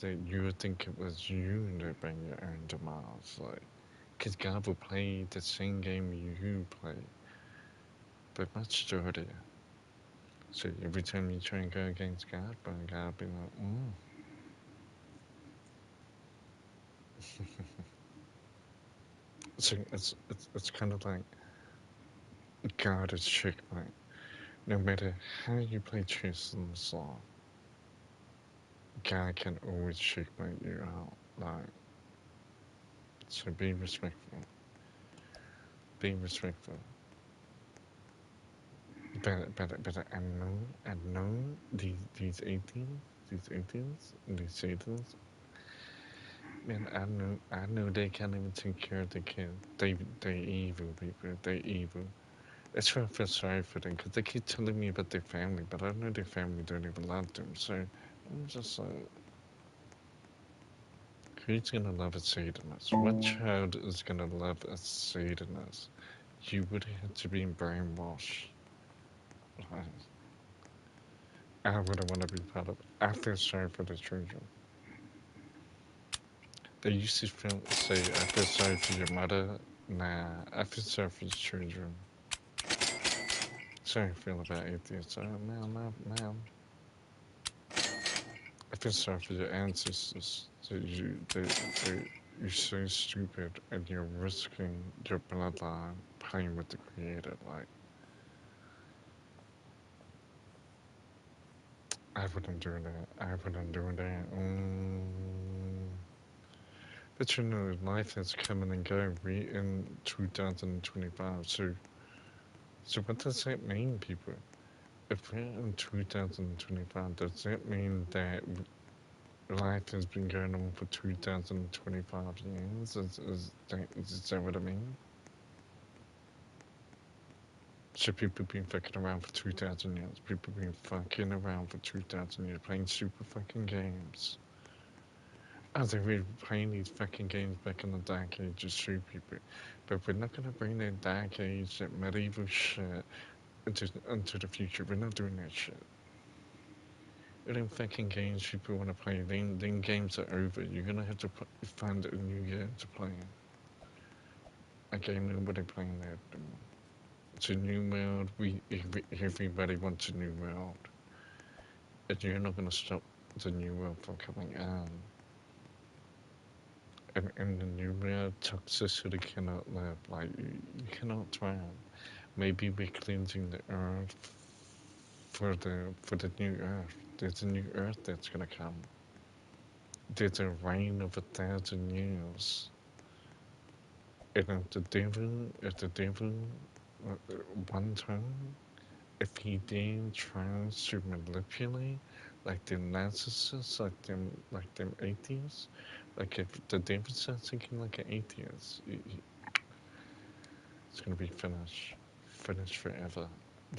that you would think it was you that bring your own demise. Like, cause God will play the same game you play, but much dirtier. So every time you try and go against God, but God will be like, So it's kind of like God is checkmate. No matter how you play chess in the song, God can always checkmate you out. Like, so be respectful. Be respectful. But I know these Satans, man, I know they can't even take care of the kid. They evil people. They evil. That's why I feel sorry for them, because they keep telling me about their family, but I know their family don't even love them. So I'm just like, who's gonna love a Satanist? What child is gonna love a Satanist? You would have to be brainwashed. Like, I wouldn't want to be part of it. I feel sorry for the children. They used to say, I feel sorry for your mother. Nah, I feel sorry for the children. Sorry I feel about atheists. Man. I feel sorry for your ancestors. You're so stupid and you're risking your bloodline playing with the creator. Like, I wouldn't do that. I wouldn't do that. But you know, life is coming and going. We in 2025. So what does that mean, people? If we're in 2025, does that mean that life has been going on for 2025 years? Is that what I mean? So people been fucking around for 2,000 years. People been fucking around for 2,000 years, playing super fucking games. As if we were playing these fucking games back in the Dark Ages through people. But we're not gonna bring that Dark Age, that medieval shit into the future. We're not doing that shit. Them fucking games people want to play, then games are over. You're gonna have to find a new game to play. Okay, nobody playing that anymore. It's a new world. Everybody wants a new world. And you're not gonna stop the new world from coming on. And in the new world, toxicity cannot live. Like, you cannot thrive. Maybe we're cleansing the earth for the new earth. There's a new earth that's gonna come. There's a reign of 1,000 years. And if the devil, one time, if he then tries to manipulate, like the narcissists, like them atheists, like if the devil starts thinking like an atheist, it's gonna be finished forever.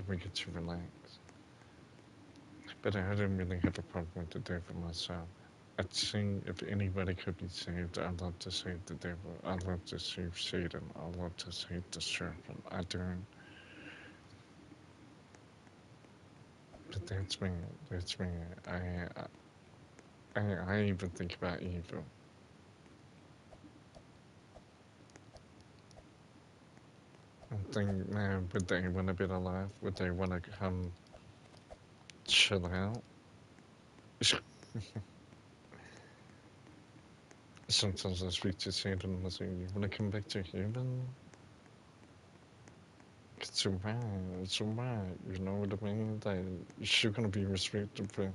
We get to relax. But I don't really have a problem with the devil myself. I'd say if anybody could be saved, I'd love to save the devil. I'd love to save Satan. I'd love to save the serpent. I don't. But that's me. That's me. I even think about evil. think now, would they want to be alive? Would they want to come chill out? Sometimes I speak to Satan and I say, you want to come back to human? It's alright, it's alright, you know what I mean? Like, you're still gonna be respected for,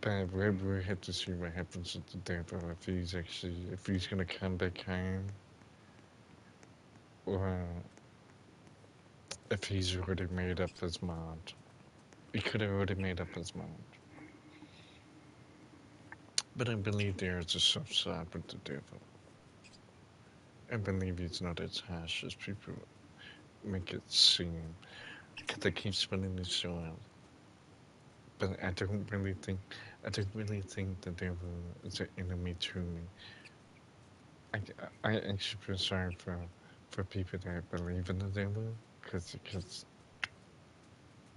but we have to see what happens with the devil, if he's gonna come back home, or if he's already made up his mind. He could have already made up his mind. But I believe there is a soft side with the devil. I believe he's not as harsh as people make it seem. Because they keep spinning the soil. But I don't really think the devil is an enemy to me. I, I actually feel sorry for people that believe in the devil, because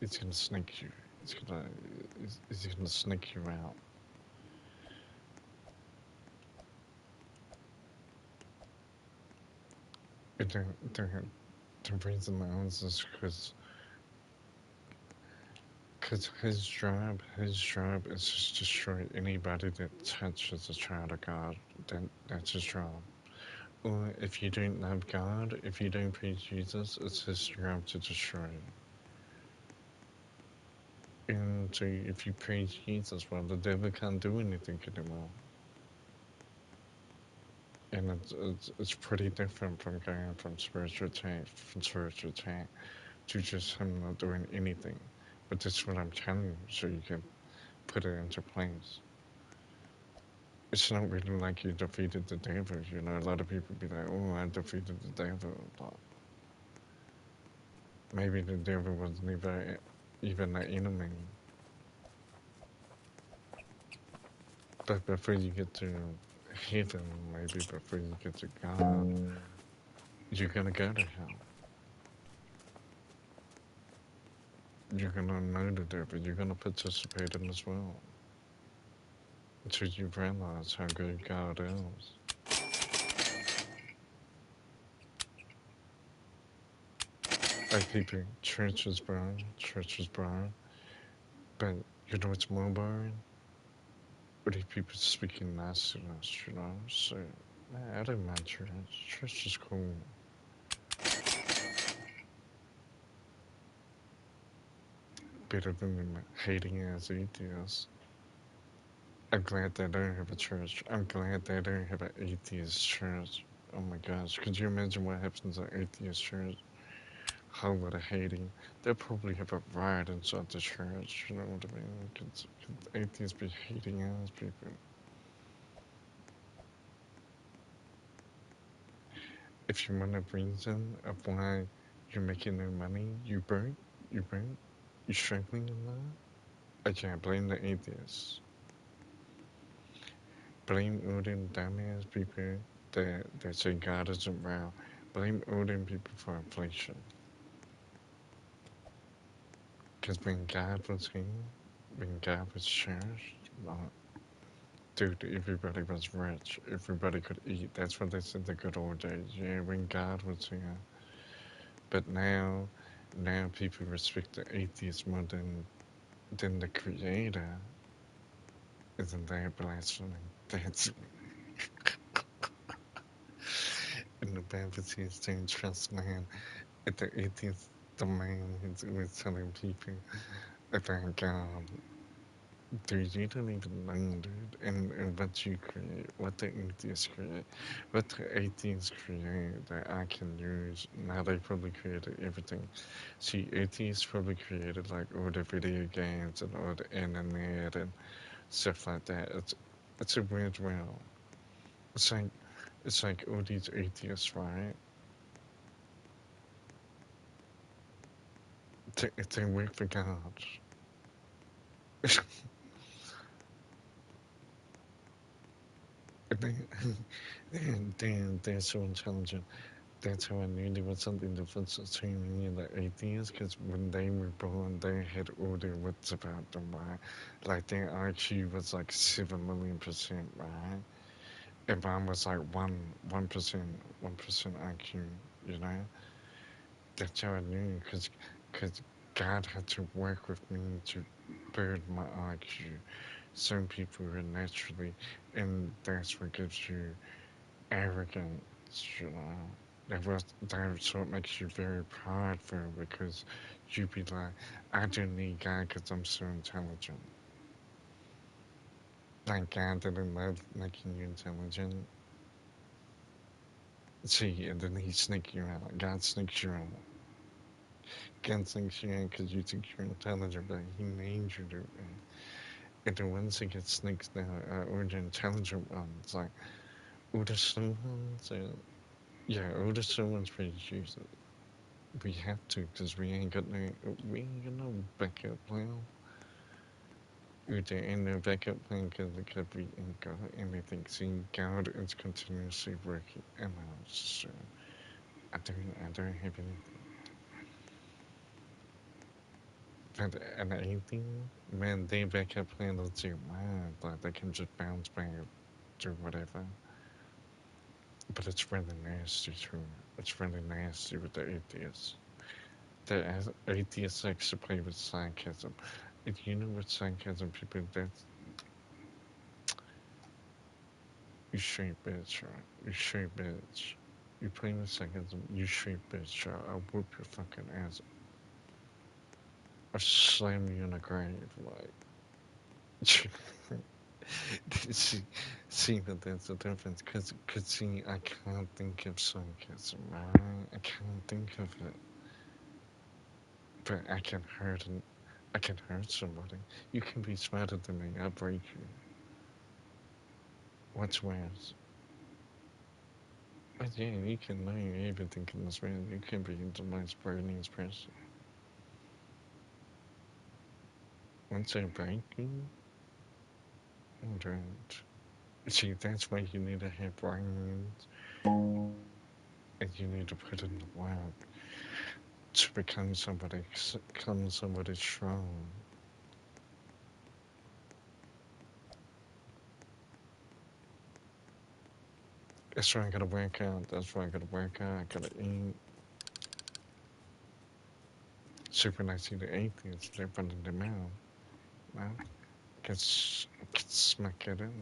it's gonna snake you. It's gonna it's gonna snake you out. The reason I was is because his job is just to destroy anybody that touches a child of God. That's his job. Or if you don't love God, if you don't preach Jesus, it's his job to destroy you. And so if you preach Jesus, well, the devil can't do anything anymore. And it's pretty different from going from spiritual attack to just him not doing anything. But that's what I'm telling you, so you can put it into place. It's not really like you defeated the devil, you know. A lot of people be like, "Oh, I defeated the devil," but maybe the devil was never even an enemy. But before you get to heaven, maybe before you get to God, you're gonna go to hell. You're gonna know the devil. You're gonna participate in as well until you realize how good God is. Like people, church is burn, but you know what's more boring? Really people speaking nice to us, you know? So, nah, I don't mind church. Church is cool. Better than them hating as atheists. I'm glad they don't have a church. I'm glad they don't have an atheist church. Oh my gosh, could you imagine what happens at atheist church? Whole lot of hating. They'll probably have a riot inside the church, you know what I mean? Could atheists be hating ass people? If you want a reason of why you're making no money, you broke, you're struggling in that, I can't blame the atheists. Blame all them dumbass people that say God isn't real. Blame all them people for inflation. Because when God was here, when God was cherished, dude, everybody was rich. Everybody could eat. That's what they said the good old days. Yeah, when God was here. But now people respect the atheist more than the creator. Isn't that blasphemy? That's in the Bible says don't trust man. At the atheist, the man is always telling people about God. Dude, you don't even know, dude. And what you create, what the atheists create, what the atheists create that I can use. Now they probably created everything. See, atheists probably created like all the video games and all the internet and stuff like that. It's a weird world. It's like it's like all these atheists, right? They work for God. they, they're so intelligent. That's how I knew there was something different between me and the atheists, because when they were born, they had all their wits about them, right? Like their IQ was like 7 million%, right? And mine was like 1%, 1% IQ, you know? That's how I knew, cause God had to work with me to build my IQ. Some people are naturally, and that's what gives you arrogance, you know. That's what makes you very prideful because you be like, I don't need God because I'm so intelligent. Like God didn't love making you intelligent. See, and then he sneaks you out. God sneaks you out. God sneaks you out because you think you're intelligent, but he made you do it. And the ones that get sneaks out are the intelligent ones, like all the slow ones. Yeah, all the slow ones we use it. We have to because we ain't got no backup plan. There ain't no backup plan because we ain't got anything. See, God is continuously working in us. So I don't have anything. But an 18, man, they backup plan will do mad. Like they can just bounce back, do whatever. But it's really nasty too. It's really nasty with the atheists. The atheists like to play with sarcasm. If you know what sarcasm people, that's you straight bitch, right? You straight bitch. You play with sarcasm, you straight bitch, right? I'll whoop your fucking ass. I'll slam you in the grave, like. see, see, but there's a difference, cause see, I can't think of sarcasm, right? I can't think of it, but I can hurt somebody. You can be smarter than me, I'll break you. What's worse? But yeah, you can know everything in this world. You can be the most brilliant person. Once I break you, I don't. See, that's why you need to have brains, and you need to put in the work to become somebody strong. That's why I gotta work out. That's why I gotta work out. I gotta eat. Super nice to the atheists. They're running their mouth. Well, get smack it in.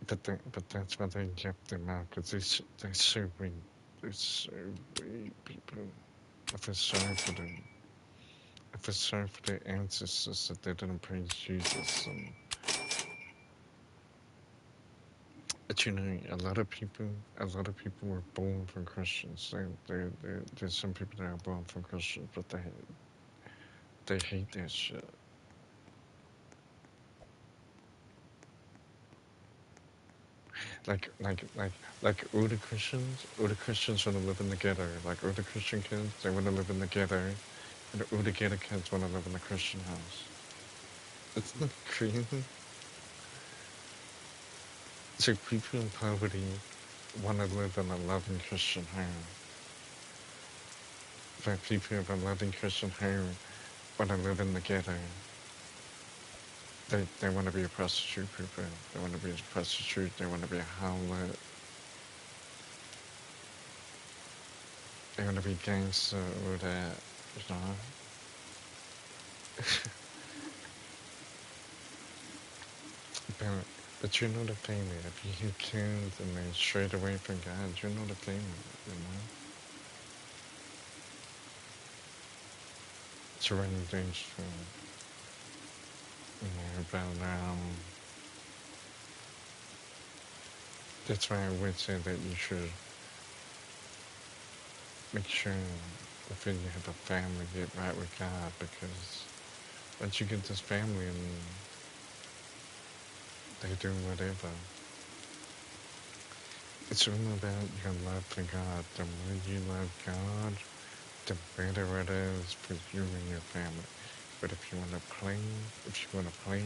But that's why they kept them out because they're so weak. They're so weak, people. I feel sorry for them. I feel sorry for their ancestors that they didn't praise Jesus. But you know, a lot of people were born from Christians. There's some people that are born from Christians, but they hate that shit. Like, like, like, like all the Christians want to live in the ghetto. Like all the Christian kids, they want to live in the ghetto, and all the ghetto kids want to live in a Christian house. Isn't that crazy? So people in poverty want to live in a loving Christian home. But people in a loving Christian home want to live in the ghetto. They want to be a prostitute, people. They want to be a prostitute. They want to be a harlot. They want to be gangster or that, you know. But, but you're not a failure. If you hit kids and they strayed away from God, you're not a failure, you know? It's really dangerous, you know, but, that's why I would say that you should make sure if you have a family, get right with God, because once you get this family and they do whatever, it's all about your love for God. The more you love God, the better it is for you and your family. But if you want to play, if you want to play,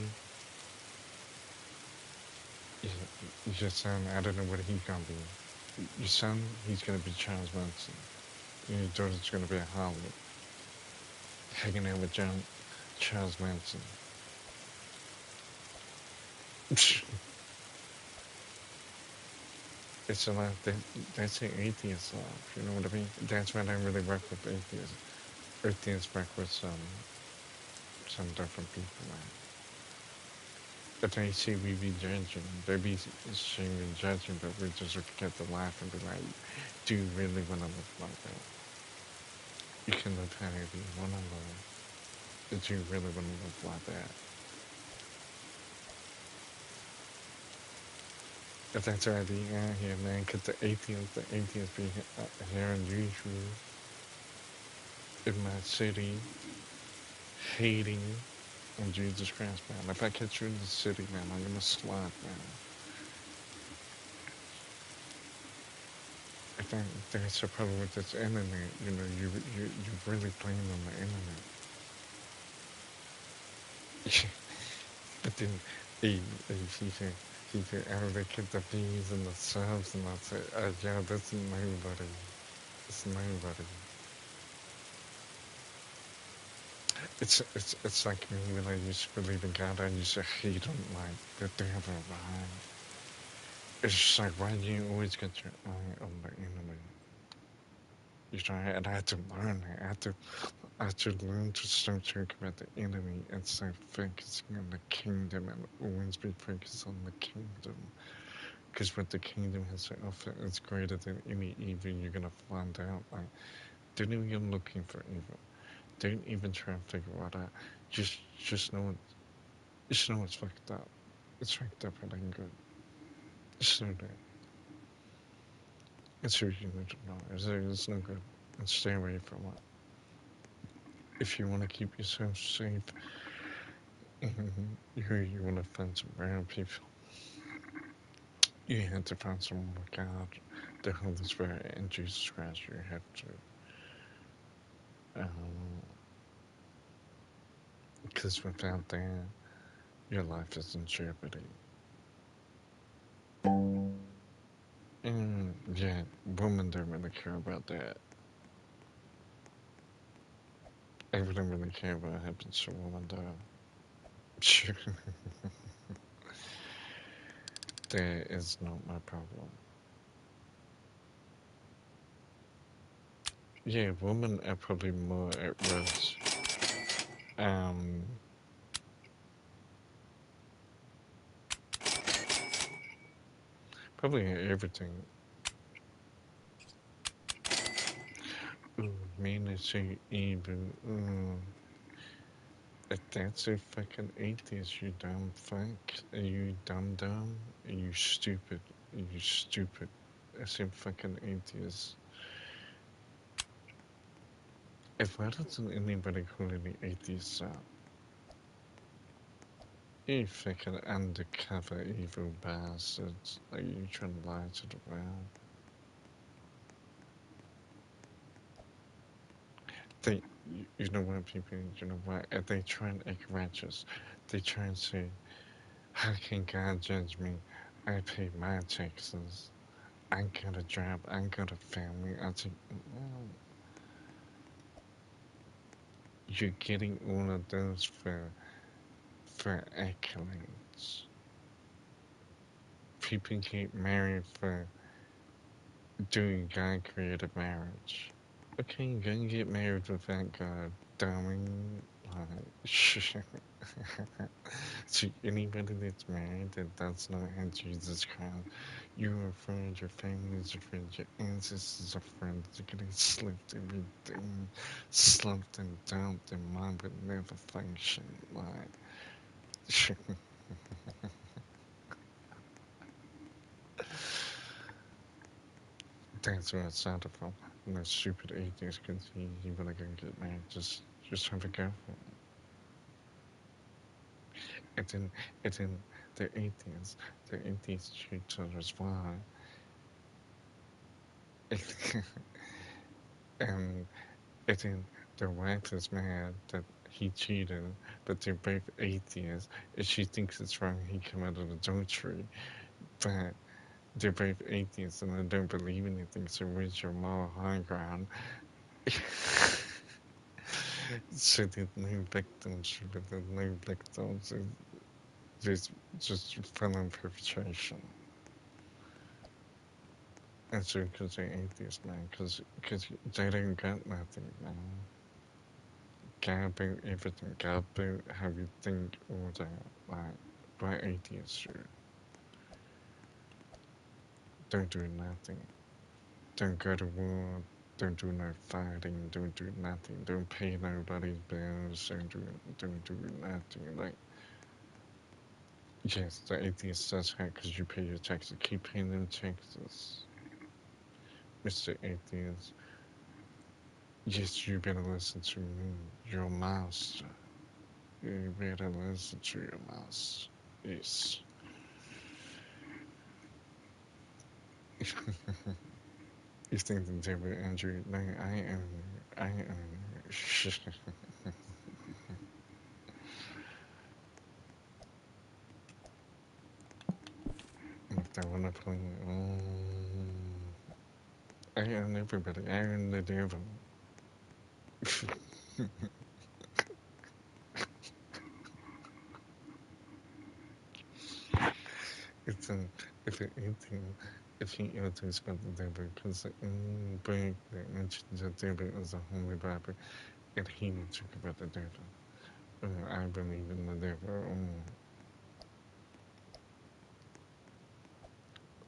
your son, I don't know what he's gonna be. Your son, he's gonna be Charles Manson. And your daughter's gonna be a Hollywood, hanging out with Charles Manson. It's a lot. That's the atheist love. You know what I mean? That's why I really work with atheists. Atheists work with some different people, man. But they see we be judging. They be saying judging, but we just get to laugh and be like, do you really want to live like that? You can live however you want to live. But do you really want to live like that? But that's why the out here, man, because the atheists be here unusual in my city, hating on Jesus Christ, man. If I catch you in the city, man, I'm gonna slap, man. I think that's the problem with this internet. You know, you really playing on the internet. But then he said, oh, they get the views and the subs, and I said, yeah, that's nobody. It's nobody. It's like me when I used to believe in God, I used to hate him like the devil behind. It's just like, why do you always get your eye on the enemy? You know, and I had to learn that. I had to learn to start talking about the enemy and start focusing on the kingdom and always be focused on the kingdom. Because what the kingdom has to offer is greater than any evil you're gonna find out. Like, don't even go looking for evil. Don't even try and figure it out. Just know just know it's fucked up. It's fucked up and ain't good. Just know that. It's what you need to know. It's no good. And stay away from it. If you want to keep yourself safe, you want to find some random people, you have to find someone with God, the Holy Spirit, and Jesus Christ. You have to. Because without that, your life is in jeopardy. And yeah, women don't really care about that. I wouldn't really care what happens to a woman, though. That is not my problem. Yeah, women are probably more at risk. Um, Probably everything. Ooh, mean is so evil. If that's a fucking atheist, you dumb fuck. Are you dumb? Are you stupid? Are you stupid? That's a fucking atheist. If why doesn't anybody call any atheists out? You fucking undercover evil bastards. Are you trying to lie to the world? They, you know what, people, you know what? If they try and act righteous, they try and say, how can God judge me? I pay my taxes. I got a job. I got a family. I think, well, you're getting all of those for accolades. People get married for doing God created marriage. Okay, you can get married without God, dummy. Like, to anybody that's married that does not have Jesus Christ, you're a friend, your family is a friend, your ancestors are friends. You're getting slipped every day, slumped and dumped, and mine would never function. Like, that's where it started from. And those stupid atheists, because you wanna go and get married, just have a girlfriend. And then, and then the atheists treat each other as fine. And and then their wife is mad that he cheated, but they're both atheists, and she thinks it's wrong he committed adultery, but they're both atheists and they don't believe anything, so where's your moral high ground? So there's no victims, there's no victims, there's just felon perpetration. And so, because they're atheists, man, because they don't got nothing, man. Care about everything, care about how you think, all that, like, but atheists don't do nothing. Don't go to war, don't do no fighting, don't do nothing, don't pay nobody's bills, don't do nothing. Like, yes, the atheist does that because you pay your taxes. Keep paying them taxes, Mr. Atheist. Yes, you better listen to me, your master. You better listen to your master. Yes. You think the devil Andrew? No, I am. If they wanna play, I own everybody. I own the devil. It's a, if it anything, if he talks about the devil, because Blake mentioned the devil as a holy Bible, and he would talk about the devil. I believe in the devil.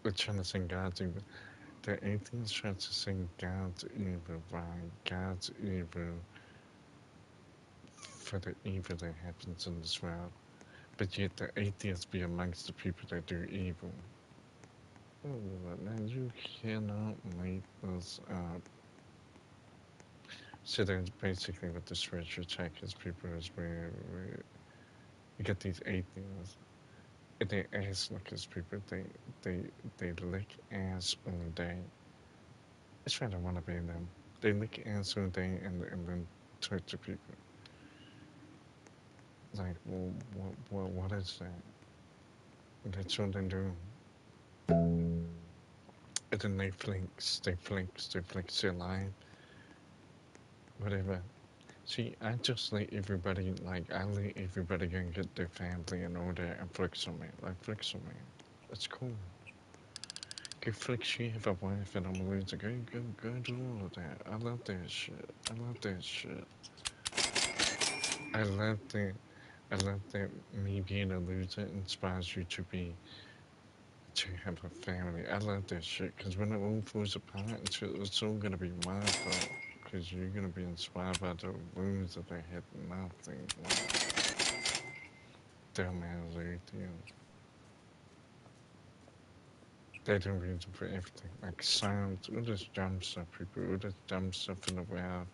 We're trying to sing God's evil. The atheists try to sing God's evil, right? God's evil for the evil that happens in this world. But yet the atheists be amongst the people that do evil. Oh, man, you cannot make this up. So then basically what the spiritual check is people is where you get these atheists and they ass lickers people. They they lick ass all day. It's right, I wanna be them. They lick ass all day and then talk to people. Like, well, what is that? That's all they do. And then they flinks their line, whatever. See, I just let everybody, like, I let everybody go and get their family and all that and flex on me. Like, flex on me. It's cool. Go flex, you have a wife and I'm a loser. Go do all of that. I love that shit. I love that shit. I love that. I love that me being a loser inspires you to have a family. I love that shit because when it all falls apart and shit, it's all gonna be my fault because you're gonna be inspired by the loser that had nothing. Like, dumbass atheist. They don't reason for everything. Like science, all this dumb stuff, people, all this dumb stuff in the world.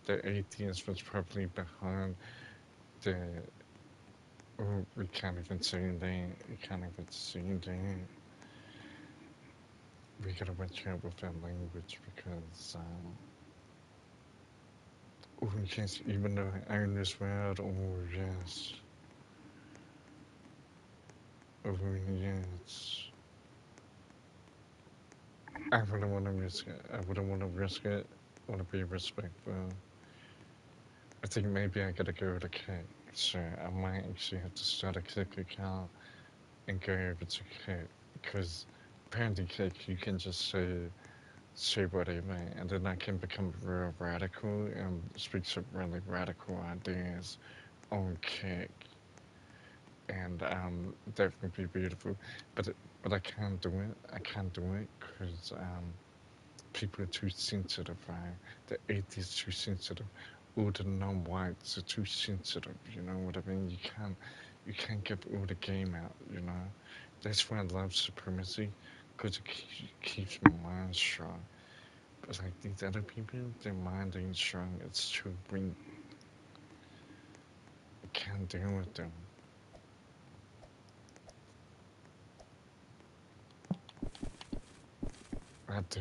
The atheist was probably behind the. Oh, we can't even say that. We can't even say that. We gotta watch out with our language because, oh, yes, even though I own this world, oh, yes. Oh, yes. I wouldn't want to risk it. I wouldn't want to risk it. I want to be respectful. I think maybe I gotta go to Kick. So I might actually have to start a Kick account and go over to Kick. Because apparently Kick, you can just say whatever, and then I can become real radical and speak some really radical ideas on Kick. And that would be beautiful. But I can't do it. I can't do it because people are too sensitive, right? The atheists are too sensitive. All the non-whites are too sensitive. You know what I mean? You can't give all the game out. You know, that's why I love supremacy, because it keeps my mind strong. But like these other people, their mind ain't strong. It's too weak. I can't deal with them. I have to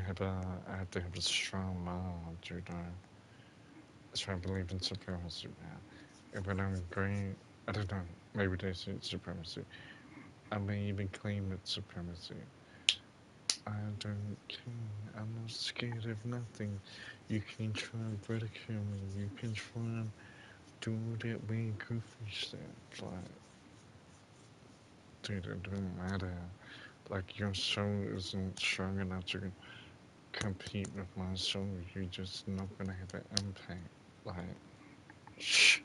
have a strong mind, you know. That's why I believe in supremacy, man. And when I'm green, I don't know, maybe they say it's supremacy. I may even claim it's supremacy. I don't care. I'm not scared of nothing. You can try and ridicule me. You can try and do all that weird goofy stuff. Like, dude, it don't matter. Like, your soul isn't strong enough to compete with my soul, you're just not gonna have an impact. Like, shh.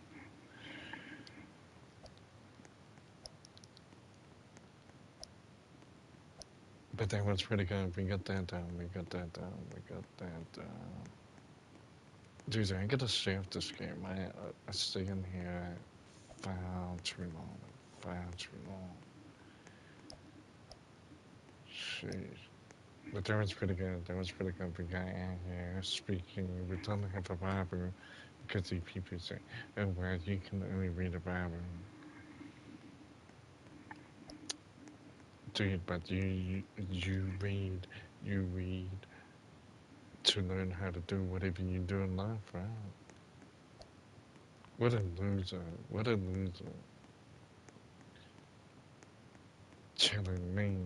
But that was pretty good. We got that down. We got that down. We got that down. Dude, I gotta save this game. I stay in here far too long. Far too long. Jeez. But that was pretty good. That was pretty good. We got in here speaking. We don't have a Bible because the people say, oh, well, you can only read the Bible. Dude, but you read to learn how to do whatever you do in life, right? What a loser. What a loser. telling me,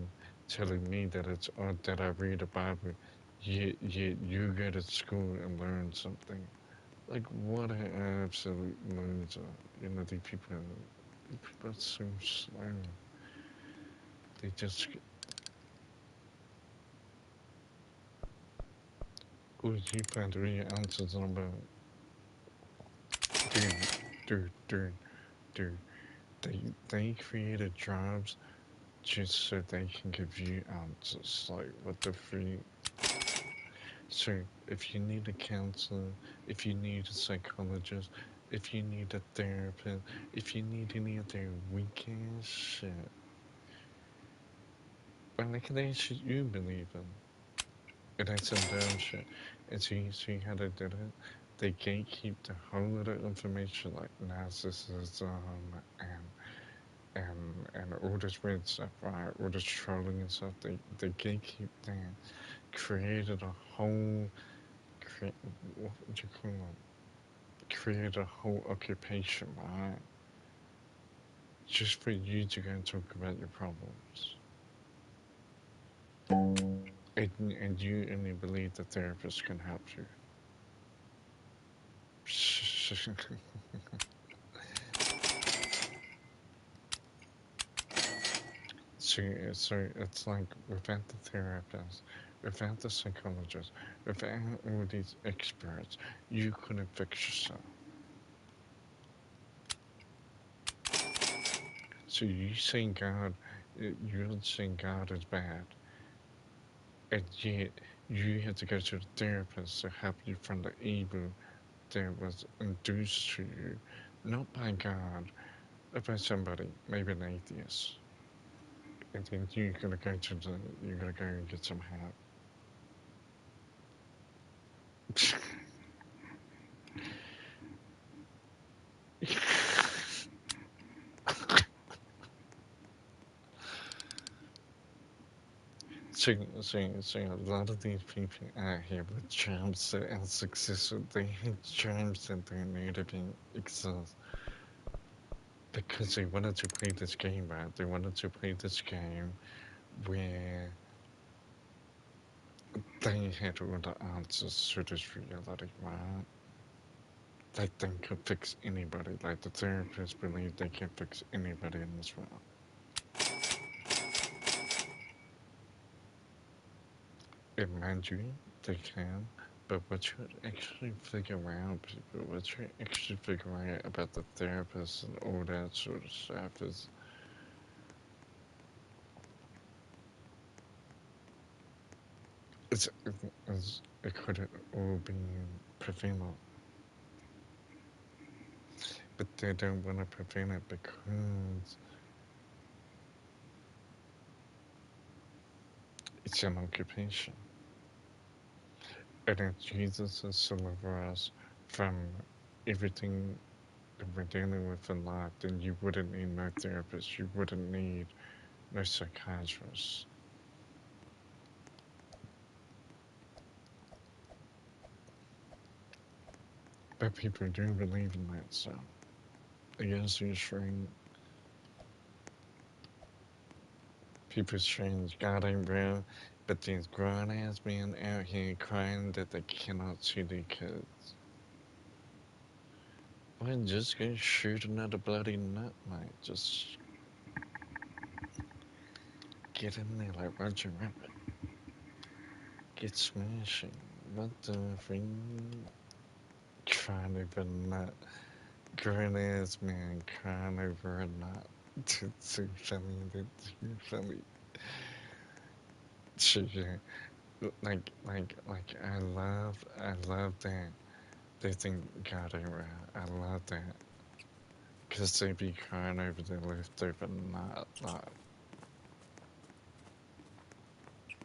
telling me that it's odd that I read the Bible, yet you go to school and learn something. Like what an absolute loser. You know, the people are so slow. They just, oh, you found all your answers on about, dude, dude, dude, dude. They created jobs just so they can give you answers. Like, what the freak? So, if you need a counselor, if you need a psychologist, if you need a therapist, if you need any of their weak ass shit, well, look at that shit you believe in. And that's some dumb shit. And see how they did it? They gatekeep the whole lot of information like narcissism and all this weird stuff, right? All this trolling and stuff. They gatekeep that. Created a whole, what would you call it? Create a whole occupation, right? Just for you to go and talk about your problems. And you only believe the therapist can help you. So it's like without the therapist, without the psychologist, without all these experts, you couldn't fix yourself. So you saying God, you're saying God is bad, and yet you had to go to the therapist to help you from the evil that was induced to you, not by God, but by somebody, maybe an atheist. And then you're gonna go and get some help. So a lot of these people out here with jobs that are successful, they had jobs that they need to be exist because they wanted to play this game, right? They wanted to play this game where they had all the answers to this reality, right? Like they could fix anybody. Like the therapists believe they can fix anybody in this world. And mind you, they can. But what you actually figure out, people, what you actually figure out about the therapist and all that sort of stuff is, it could have all been prevented. But they don't want to prevent it because it's an occupation. And if Jesus is deliver us from everything that we're dealing with in life, then you wouldn't need no therapist, you wouldn't need no psychiatrist. But people do believe in that, so I guess you're saying people saying God ain't real, but these grown ass men out here crying that they cannot see their kids. Well, just go shoot another bloody nut, mate. Just get in there like Roger Rabbit. get smashing. What the freak? Crying over a nut. Grown ass man crying over a nut. It's too funny. That's too funny. Shit, yeah. I love that. They think God ain't right. I love that. Cause they be crying over their leftover nut. Like,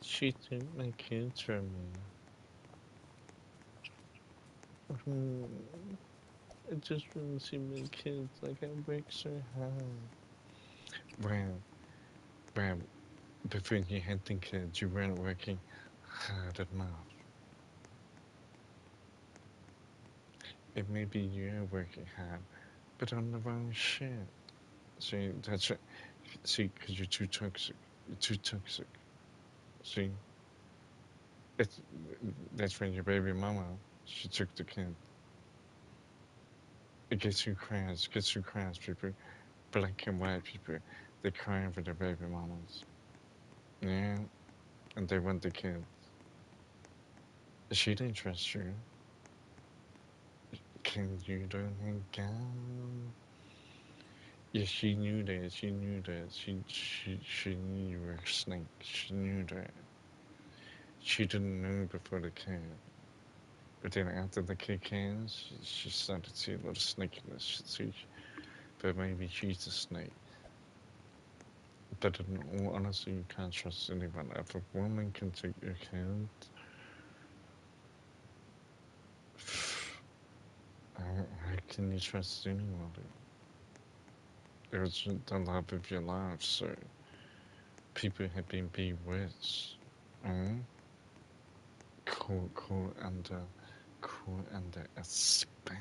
she took my kids from me. I just want to see my kids. Like, I work so hard. Well, well, before you had the kids, you weren't working hard enough. And maybe you're working hard, but on the wrong shit. See, that's it. See, because you're too toxic. You're too toxic. See, it's, that's when your baby mama, she took the kid. It gets you cries. It gets you cries, people. Black and white people. They're crying for their baby mamas. Yeah, and they want the kid. She didn't trust you. Can you don't hang down? Yeah, she knew that. She knew that. She knew you were a snake. She knew that. She didn't know before the kid. But then after the kid came, she started to see a little snakiness. But maybe she's a snake. But in all honesty, you can't trust anyone. If a woman can take your kid, how can you trust anybody? It was the love of your life, so people have been bewitched. Mm? Caught under a spell.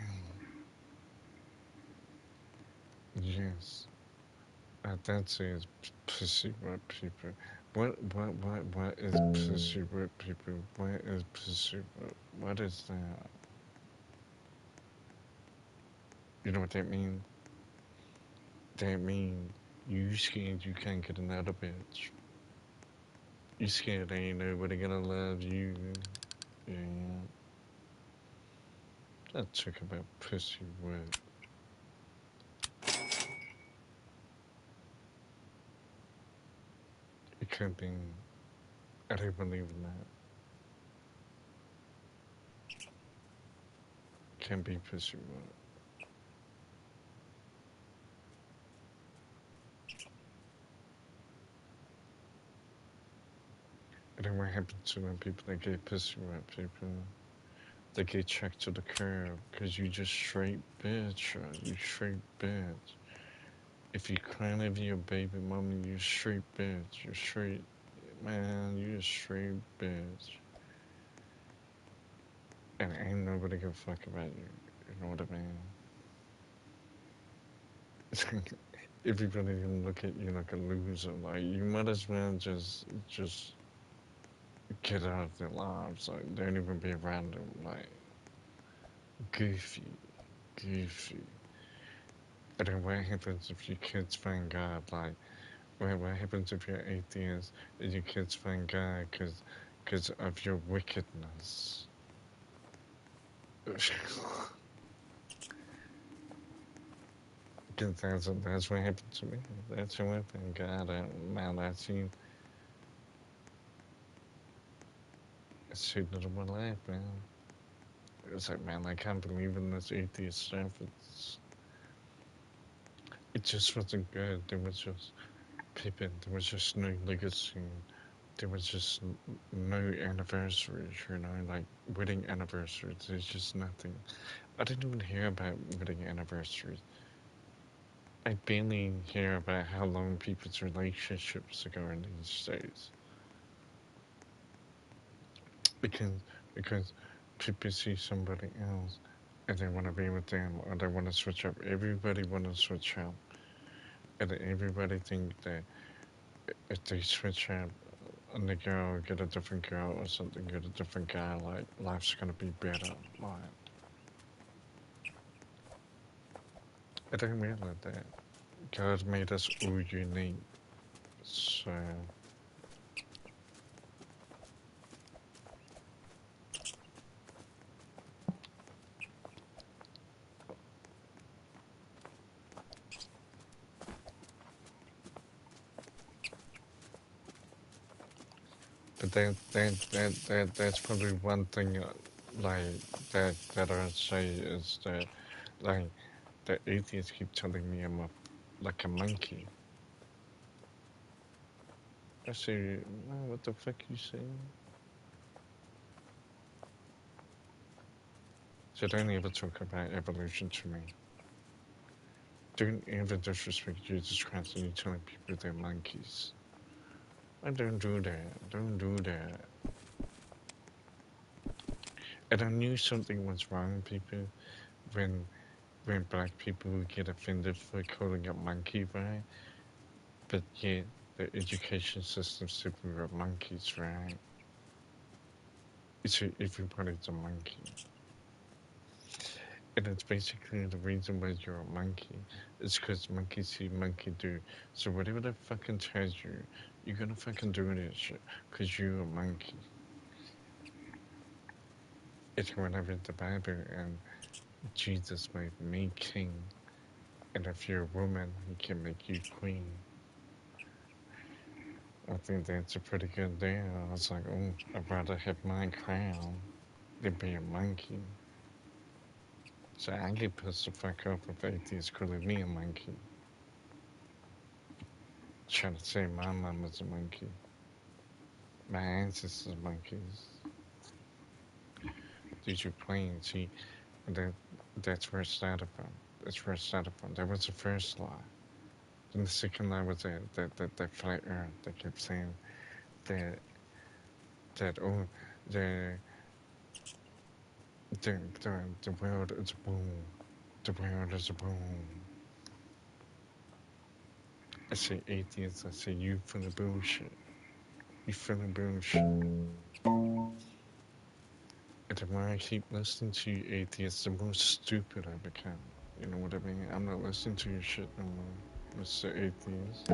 Yes. That's it. Pussy whip people. What is pussy whip people? What is pussy whip? What is that? You know what that means? That means you scared you can't get another bitch. You scared ain't nobody gonna love you. Yeah. Let's talk about pussy whip. It could be. I don't believe in that. Can't be pussy whip. And then what happens to when people that get pussy whip? People they get checked to the curb because you just straight bitch. You straight bitch. If you crying over your baby mama, you straight bitch. You straight man. You a straight bitch. And ain't nobody give a fuck about you. You know what I mean? Everybody can look at you like a loser. Like you might as well just get out of their lives. Like don't even be around them. Like goofy, goofy. And then what happens if your kids find God? Like what happens if you're atheist and your kids find God because of your wickedness? Because that's what happened to me. That's what happened. God, now that I seen it in my life, man. It was like, man, I can't believe in this atheist stuff. It just wasn't good. There was just Pippin. There was just no legacy. There was just no anniversaries, you know, like wedding anniversaries. There's just nothing. I didn't even hear about wedding anniversaries. I barely hear about how long people's relationships are going these days. Because because people see somebody else and they want to be with them or they want to switch up. Everybody want to switch up, and everybody think that if they switch up and the girl get a different girl or something, get a different guy, like life's gonna be better. Like I don't realize that God made us all unique, so But that's probably one thing, like, that I'd say is that, like, the atheists keep telling me I'm like a monkey. I say, well, what the fuck you saying? So don't ever talk about evolution to me. Don't ever disrespect Jesus Christ and you telling people they're monkeys. I don't do that. Don't do that. And I knew something was wrong, people, when when black people would get offended for calling a monkey, right? But yet the education system said we were monkeys, right? So everybody's a monkey. And it's basically the reason why you're a monkey is because monkey see, monkey do. So whatever they fucking tells you, you're gonna fucking do that shit because you're a monkey. It's when I read the Bible and Jesus made me king, and if you're a woman, he can make you queen. I think that's a pretty good deal. I was like, oh, I'd rather have my crown than be a monkey. So I get pissed the fuck off if atheists calling me a monkey. Trying to say my mom was a monkey. My ancestors monkeys. These are planes. See, that, that's where it started from. That's where it started from. That was the first lie. Then the second lie was that flat earth. They kept saying that, oh, the, the world is a boom. The world is a boom. I say atheists, I say you full of bullshit. You full of bullshit. And the more I keep listening to you atheists, the more stupid I become. You know what I mean? I'm not listening to your shit no more, Mr. Atheist.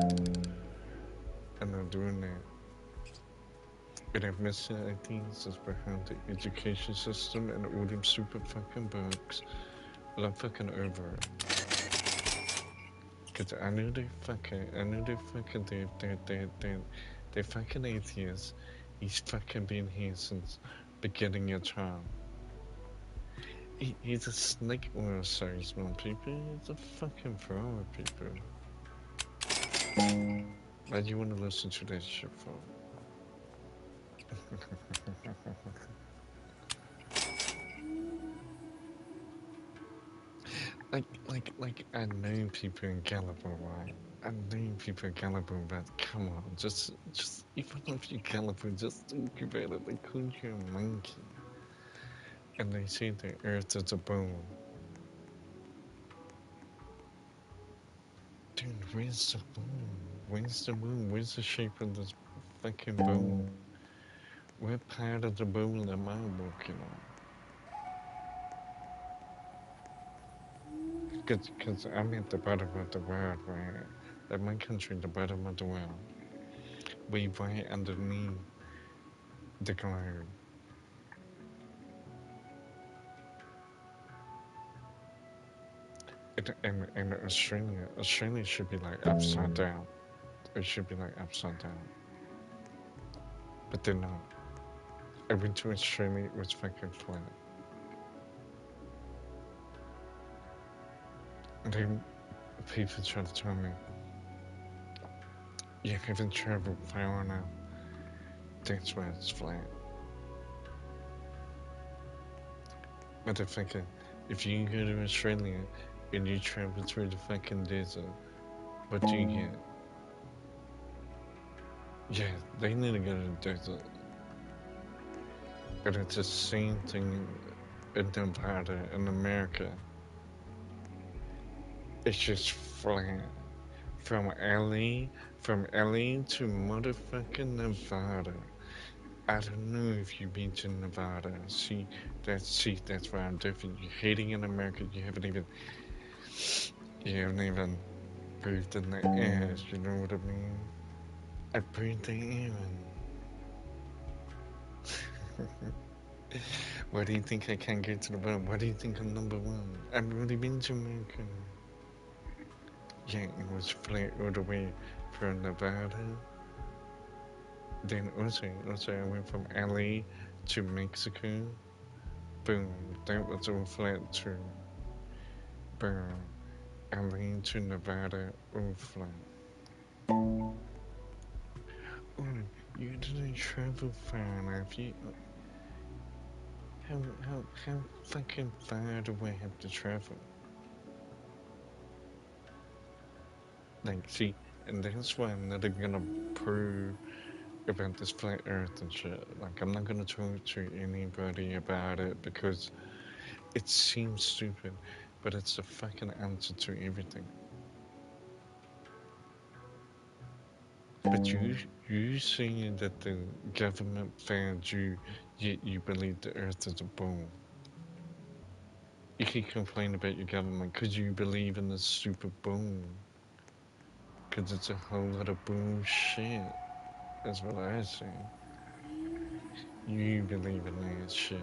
I'm not doing that. And if Mr. Atheist is behind the education system and all them stupid fucking books, well, I'm fucking over it. Cause I knew they fucking, they fucking atheists. He's fucking been here since beginning of time. He's a snake oil salesman, people. He's a fucking fraud, people. Why do you want to listen to that shit for? like, I know people in Gallipoli, right? I know people in Gallipoli, but come on, just, even if you're Gallipoli, just think about it. They call you a monkey. And they say the earth is a bone. Dude, where's the bone? Where's the bone? Where's the shape of this fucking bone? What part of the bone am I walking on? Cause I'm at the bottom of the world, right? Like my country, the bottom of the world. We right underneath the globe. And Australia should be like upside down. It should be like upside down. But they're not. I went to Australia, it was fucking flat. And then people try to tell me, you haven't traveled far enough. That's why it's flat. Motherfucker, if you go to Australia and you travel through the fucking desert, what do you get? Yeah, they need to go to the desert. But it's the same thing in Nevada, in America. It's just flat. From LA to motherfucking Nevada. I don't know if you've been to Nevada. See, that's why I'm different. You're hating in America. You haven't even breathed in the air. You know what I mean? I breathed the air in. Why do you think I can't get to the bottom? Why do you think I'm number one? I've already been to America. Yeah, it was flat all the way from Nevada Then also I went from LA to Mexico. Boom, that was all flat too. Boom, LA to Nevada, all flat. Oh, you didn't travel far enough. How fucking far do I have to travel? Like, see, and that's why I'm not even gonna prove about this flat earth and shit. Like, I'm not gonna talk to anybody about it because it seems stupid, but it's the fucking answer to everything. But you saying that the government found you, yet you believe the earth is a ball. You can complain about your government because you believe in this stupid ball. Because it's a whole lot of bullshit. That's what I say. You believe in that shit.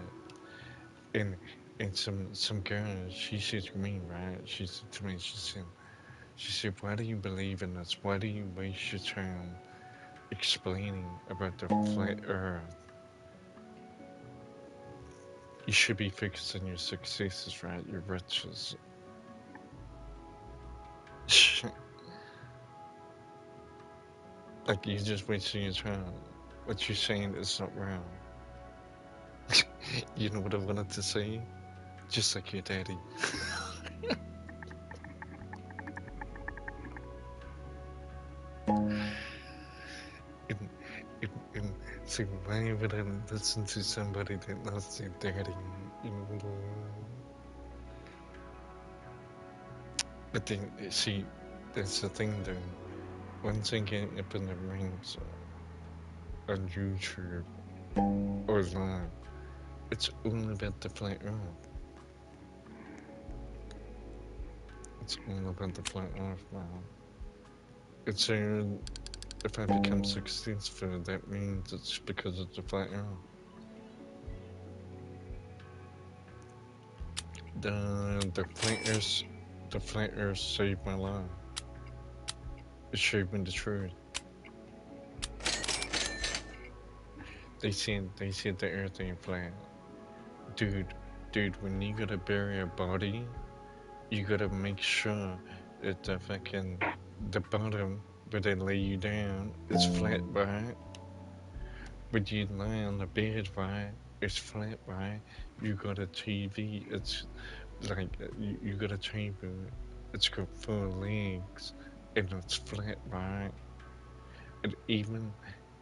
And and some girl, she said to me, right? She said to me, she said, why do you believe in this? Why do you waste your time explaining about the flat earth? You should be focused on your successes, right? Your riches. Like you're just wasting your time. What you're saying is not wrong. You know what I wanted to say? Just like your daddy. And, and so why would I listen to somebody that loves their daddy? But then, see, that's the thing though. Once I get up in the ranks on YouTube or live, it's all about the flat earth. It's all about the flat earth now. It's if I become successful, that means it's because of the flat earth. The flat earth saved my life. It showed me the truth. They said the earth ain't flat. Dude, when you gotta bury a body, you gotta make sure that the bottom where they lay you down is flat, right? When you lie on the bed, right? It's flat, right? You got a TV. It's like you got a table. It's got 4 legs, and it's flat, right? And even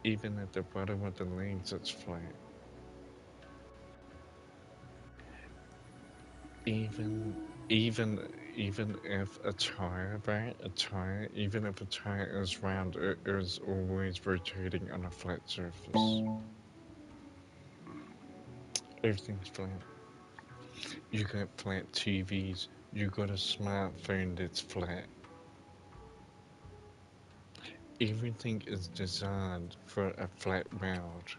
at the bottom of the legs, it's flat. Even even even if a tire, right? A tire, even if a tire is round, it is always rotating on a flat surface. Everything's flat. You got flat TVs. You got a smartphone that's flat. Everything is designed for a flat world.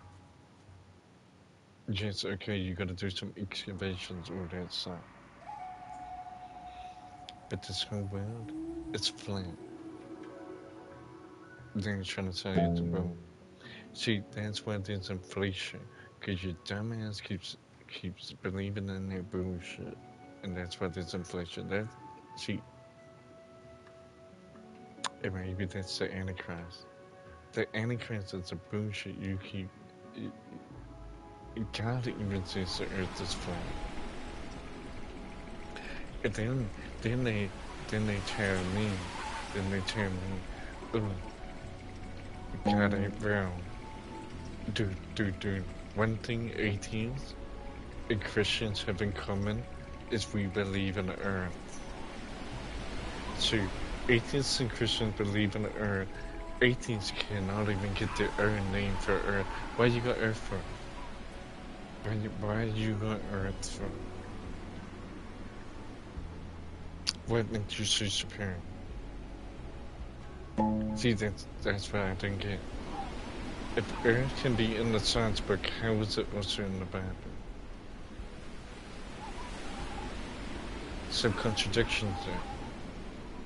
Yes, okay, you gotta do some excavations, all that stuff. But this whole world, it's flat. They're trying to tell you it's a bone. See, that's why there's inflation. Because your dumbass keeps believing in their bullshit. And that's why there's inflation. See, and maybe that's the Antichrist. The Antichrist is a bullshit you keep. God even says the earth is flat. And then they, then they tell me, oh, God ain't real. Dude. One thing atheists and Christians have in common is we believe in the earth. So, atheists and Christians believe in the earth. Atheists cannot even get their own name for earth. Why you got earth for? Why you got earth for? What makes you so superior? See, that's what I don't get. If earth can be in the science book, how is it also in the Bible? Some contradictions there.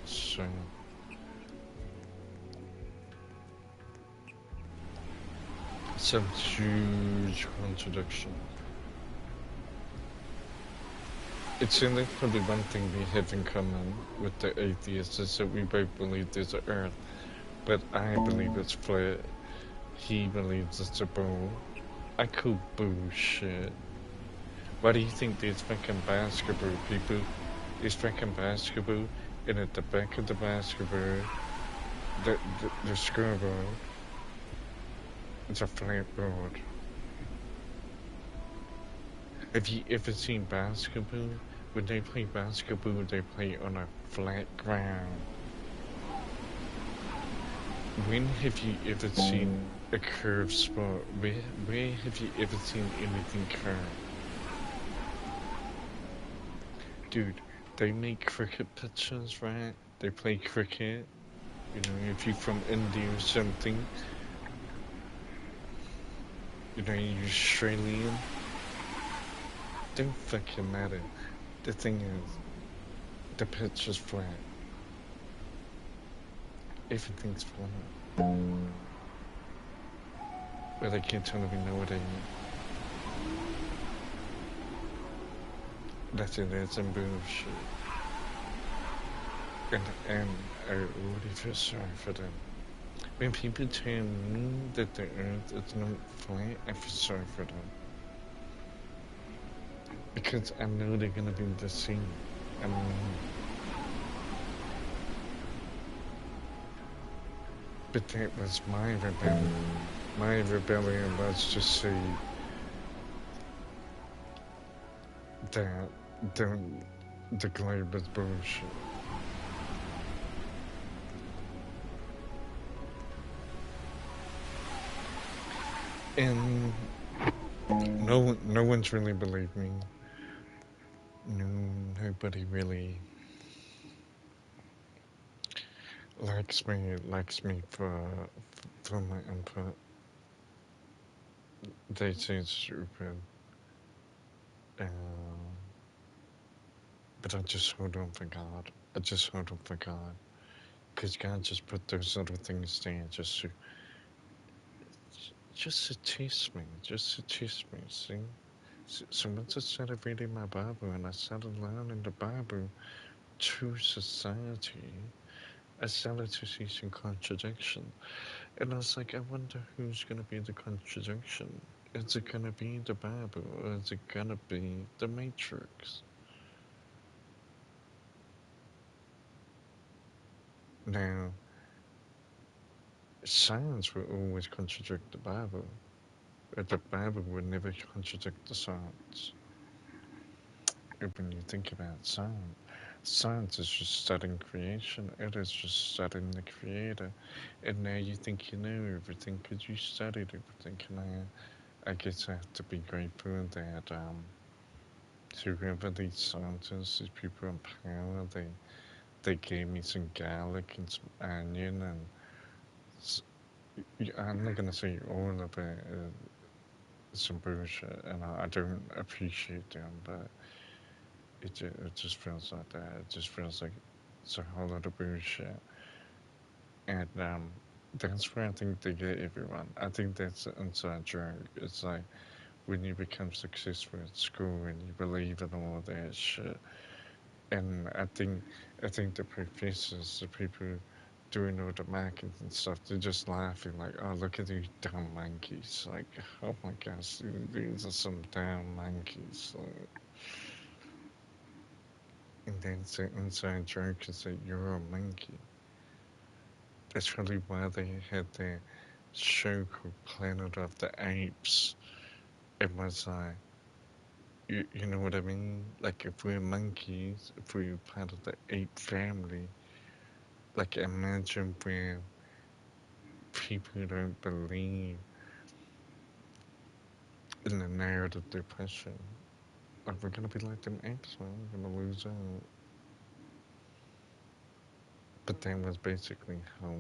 So, some huge contradiction. It seems like probably one thing we have in common with the atheists is that we both believe there's an earth, but I believe it's flat. He believes it's a ball. I call bullshit. Why do you think there's fucking basketball people? There's fucking basketball, and at the back of the basketball, the scoreboard, it's a flat board. Have you ever seen basketball? When they play basketball, they play on a flat ground. When have you ever seen a curved spot? Where have you ever seen anything curved? Dude, they make cricket pitches, right? They play cricket. You know, if you're from India or something, you know, you're Australian, don't fucking matter. The thing is, the pitch is flat. Everything's flat. But they can't tell me no it ain't. That's it, that's some bullshit. And I already feel sorry for them. When people tell me that the earth is not flat, I feel sorry for them. Because I know they're gonna be deceived. I know. But that was my rebellion. My rebellion was to say that the globe is bullshit. And no one's really believed me. No, nobody really likes me for my input. They say it's stupid. Uh, but I just hold on for God. I just hold on for God. Because God just put those little things there just to teach me. Just to teach me, see? So once I started reading my Bible and I started learning the Bible to society, I started to see some contradiction. And I was like, I wonder who's going to be the contradiction. Is it going to be the Bible or is it going to be the Matrix? Now, science will always contradict the Bible, but the Bible would never contradict the science. When you think about science, science is just studying creation, it is just studying the Creator. And now you think you know everything because you studied everything. And I guess I have to be grateful that whoever these scientists, these people in power, they gave me some garlic and some onion and I'm not gonna say all of it is some bullshit, and I don't appreciate them, but it just feels like that. It just feels like it's a whole lot of bullshit, and that's where I think they get everyone. I think that's the inside joke. It's like when you become successful at school and you believe in all that shit, and I think the professors, the people doing all the markings and stuff, they're just laughing like, oh, look at these dumb monkeys. Like, oh my gosh, these are some dumb monkeys. Like, and then the inside joke is that you're a monkey. That's probably why they had their show called Planet of the Apes. It was like, you know what I mean? Like, if we're monkeys, if we're part of the ape family, like, imagine where people don't believe in the narrative they're pushing. Like, we're gonna be like them apes, man. We're gonna lose out. But that was basically how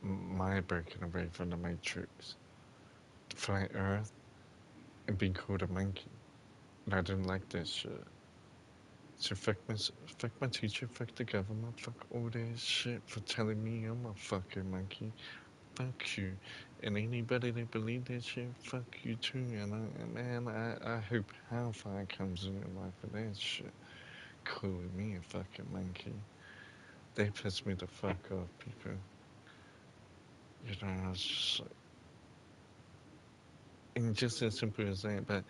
my breaking away from the Matrix. Flat Earth and being called a monkey. And I didn't like that shit. So fuck my teacher, fuck the government, fuck all that shit for telling me I'm a fucking monkey. fuck you. And anybody that believe that shit, fuck you too. And I hope hellfire comes in your life for that shit. Calling me a fucking monkey. They piss me the fuck off, people. You know, it's just like, and just as simple as that. But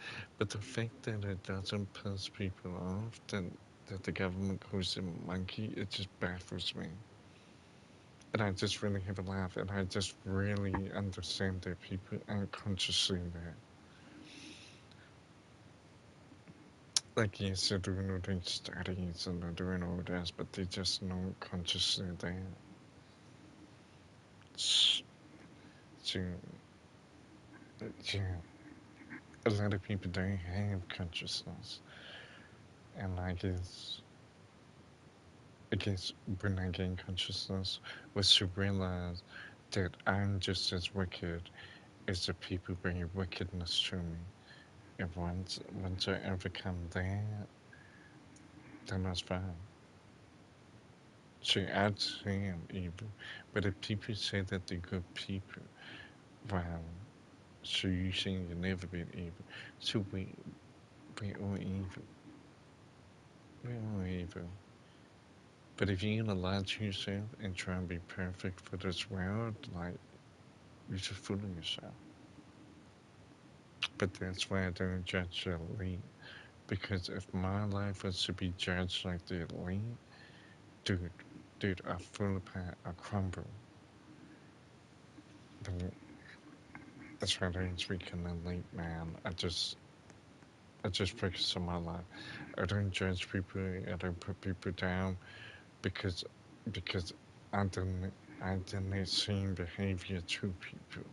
the fact that it doesn't piss people off, that the government calls them a monkey, it just baffles me. And I just really have a laugh, and I just really understand that people aren't consciously that. Like, yes, they're doing all these studies and they're doing all this, but they just not consciously that. So, yeah, a lot of people don't have consciousness. And I guess when I gain consciousness was to realize that I'm just as wicked as the people bringing wickedness to me. And once I overcome that, then that's fine. So I'd say I'm evil. But if people say that they're good people, well, so you saying you've never been evil. So we all evil. We're all evil. But if you're gonna lie to yourself and try and be perfect for this world, like, you're just fooling yourself. But that's why I don't judge the elite. Because if my life was to be judged like the elite, dude, I fall apart, I crumble. But that's why I don't speak an elite, man. I just focus on my life. I don't judge people. I don't put people down because because I didn't see behavior to people.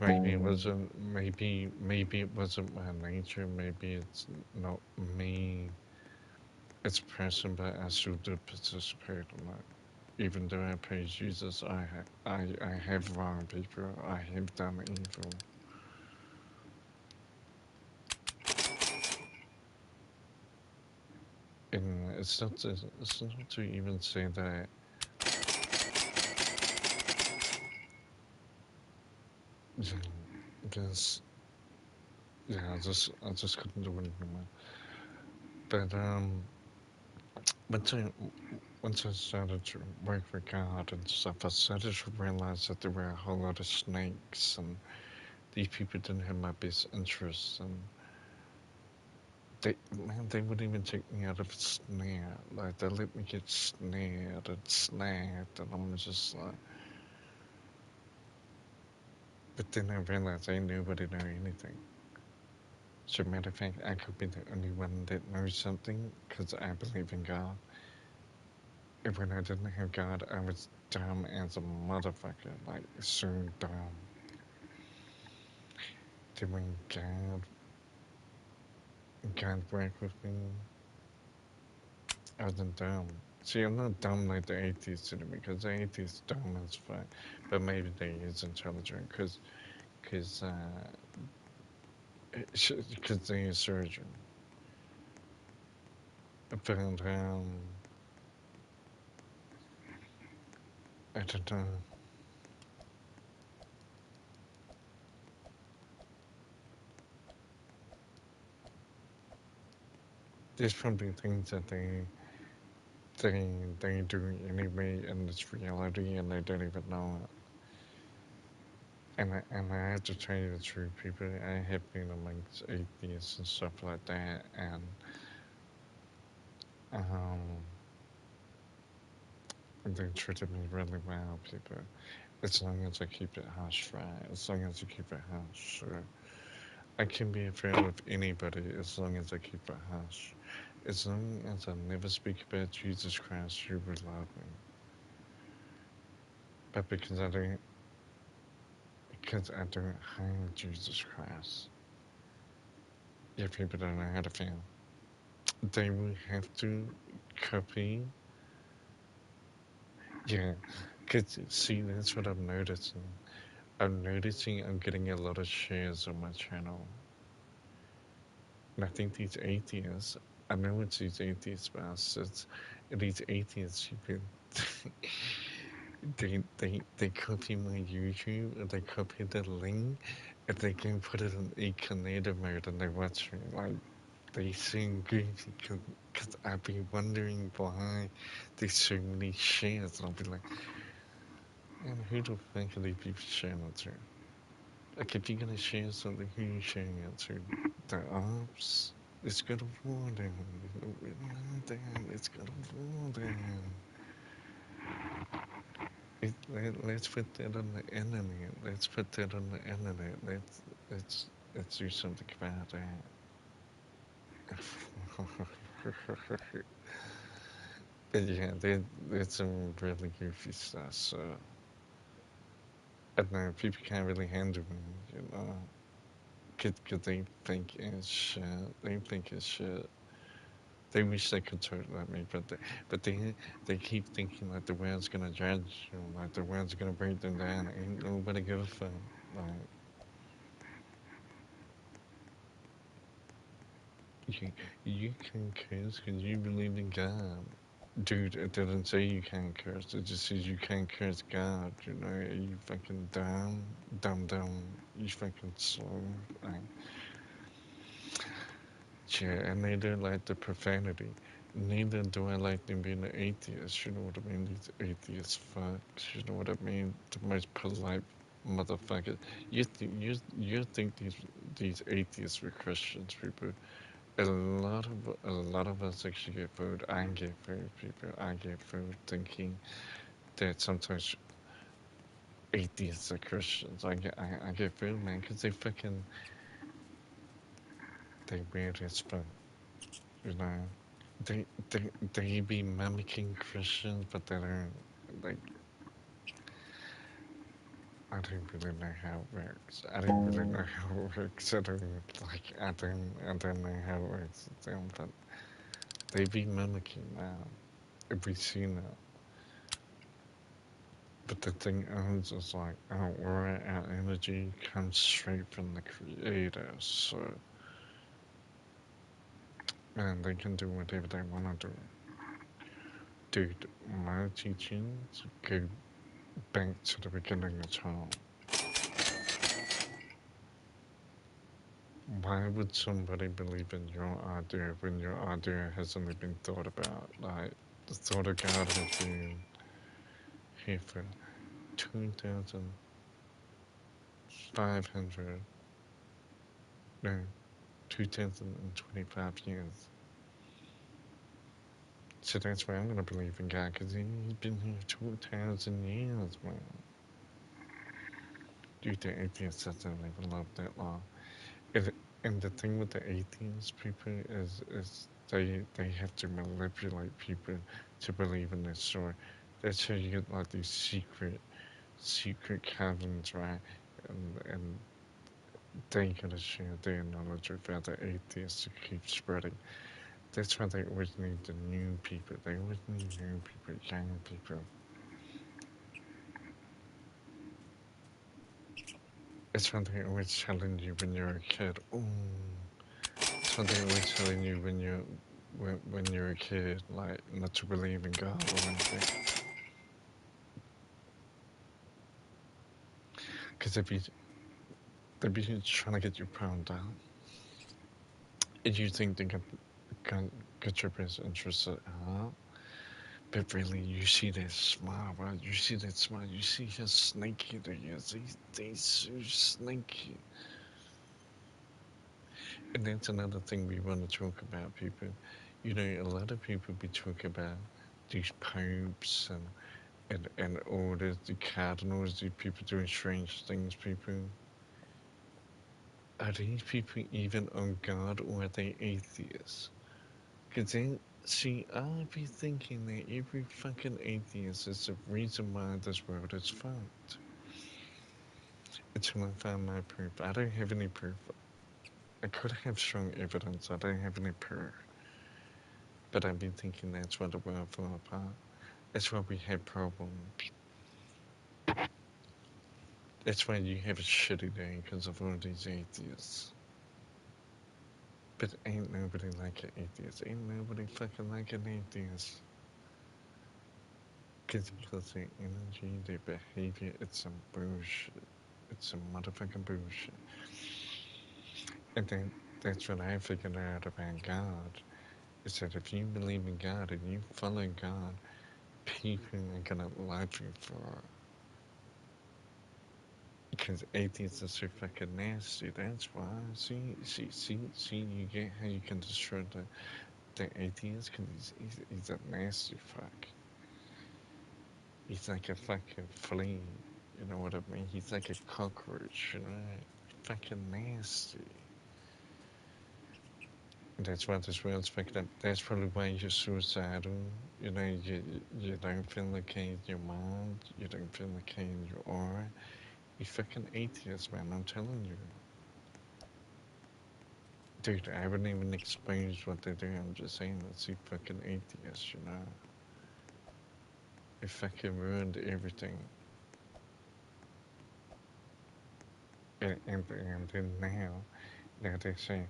Maybe it wasn't. Maybe it wasn't my nature. Maybe it's not me as a person, but I still did participate in that. Even though I praise Jesus, I have wronged people. I have done evil. And it's not to even say that. Yeah, because yeah, I just couldn't do anything more. But once I once I started to work with God and stuff, I started to realize that there were a whole lot of snakes, and these people didn't have my best interests, and they wouldn't even take me out of a snare. Like, they let me get snared and snagged, and I'm just like. But then I realized ain't nobody know anything. So, matter of fact, I could be the only one that knows something because I believe in God. And when I didn't have God, I was dumb as a motherfucker. Like, so dumb. Then when God worked with me, I wasn't dumb. See, I'm not dumb like the atheists to me because the atheists dumb as fuck. But maybe they is intelligent cause, they a surgeon. But I don't know. There's probably things that they do anyway in this reality and they don't even know it. And I have to tell you the truth, people. I have been amongst atheists and stuff like that, and um, they treated me really well, people. As long as I keep it hush, right? As long as I keep it hush, sure. I can be a friend with anybody as long as I keep it hush. As long as I never speak about Jesus Christ, you will love me. But because I don't have Jesus Christ, yeah, people don't know how to feel. They will have to copy. Yeah, because see, that's what I'm noticing. I'm noticing I'm getting a lot of shares on my channel. And I think these atheists, I know it's these atheist bastards, and these atheists, you can, they copy my YouTube, and they copy the link, and they can put it in incognito mode, and they watch me. Like, they seem goofy, because I'd be wondering why there's so many shares, and I'll be like, man, who the fuck are these people sharing it to? Like, if you're gonna share something, who are you sharing it to? The ops? It's gonna fall down. It's gonna fall down. Let's put that on the internet. Let's put that on the internet. Let's do something about that. But yeah, there's some really goofy stuff. So I don't know, people can't really handle me, you know. Cause they think it's shit. They think it's shit. They wish they could talk like me, but they keep thinking like the world's gonna judge you, like the world's gonna break them down. Ain't nobody give a fuck. Like you, you can curse because you believe in God. Dude, it didn't say you can't curse. It just says you can't curse God. You know, are you fucking dumb, dumb. You fucking slow. Like, yeah, and neither like the profanity. Neither do I like them being an atheist. You know what I mean? These atheist fucks. You know what I mean? The most polite motherfuckers. You think these atheists were Christians, people? A lot of us actually get food. I get food, people. I get food, thinking that sometimes atheists are Christians. I get food, man, because they weird as fuck, you know. They be mimicking Christians, but they don't like. I don't really know how it works. I don't really know how it works. I don't know how it works with them, but they be mimicking now. We see now. But the thing is like our aura, our energy comes straight from the creator. So man, they can do whatever they want to do. Dude, my teachings go back to the beginning of time. Why would somebody believe in your idea when your idea hasn't even been thought about? Like, the thought of God has been here for 2,500, no, 2,025 years. So that's why I'm going to believe in God, because he's been here 2,000 years, man. Dude, the atheists doesn't even love that long. And, and the thing with the atheist people is they have to manipulate people to believe in this story. That's how you get like these secret cabins, right? And they gotta share their knowledge with other atheists to keep spreading. That's why they always need the new people. They always need new people, young people. It's why they're always telling you when you're a kid. Oh, it's why they're always telling you when you're a kid, like not to believe in God or anything. Because they'd be trying to get you pound down. And you think they get your best interest at heart. But really, you see that smile, right? You see that smile. You see how snaky they is. They so snaky. And that's another thing we want to talk about, people. You know, a lot of people be talking about these popes and orders, the cardinals, these people doing strange things, people. Are these people even on God or are they atheists? Because then, see, I be thinking that every fucking atheist is the reason why this world is fucked. Until I find my proof. I don't have any proof. I could have strong evidence. I don't have any proof. But I've been thinking that's why the world fell apart. That's why we have problems. That's why you have a shitty day because of all these atheists. But ain't nobody like an atheist. Ain't nobody fucking like an atheist. Because plus their energy, their behavior, it's some bullshit. It's some motherfucking bullshit. And then that's what I figured out about God. Is that if you believe in God and you follow God, people are gonna love you for it. Because atheists are so fucking nasty. That's why. See, you get how you can destroy the atheist? Because he's a nasty fuck. He's like a fucking flea. You know what I mean? He's like a cockroach, you know? Fucking nasty. That's why this world's fucked up. That's probably why you're suicidal. You know, you don't feel okay in your mind. You don't feel okay in your aura. You fucking atheist, man. I'm telling you. Dude, I wouldn't even expose what they do. I'm just saying that you fucking atheists, you know? It fucking ruined everything. And then now they say,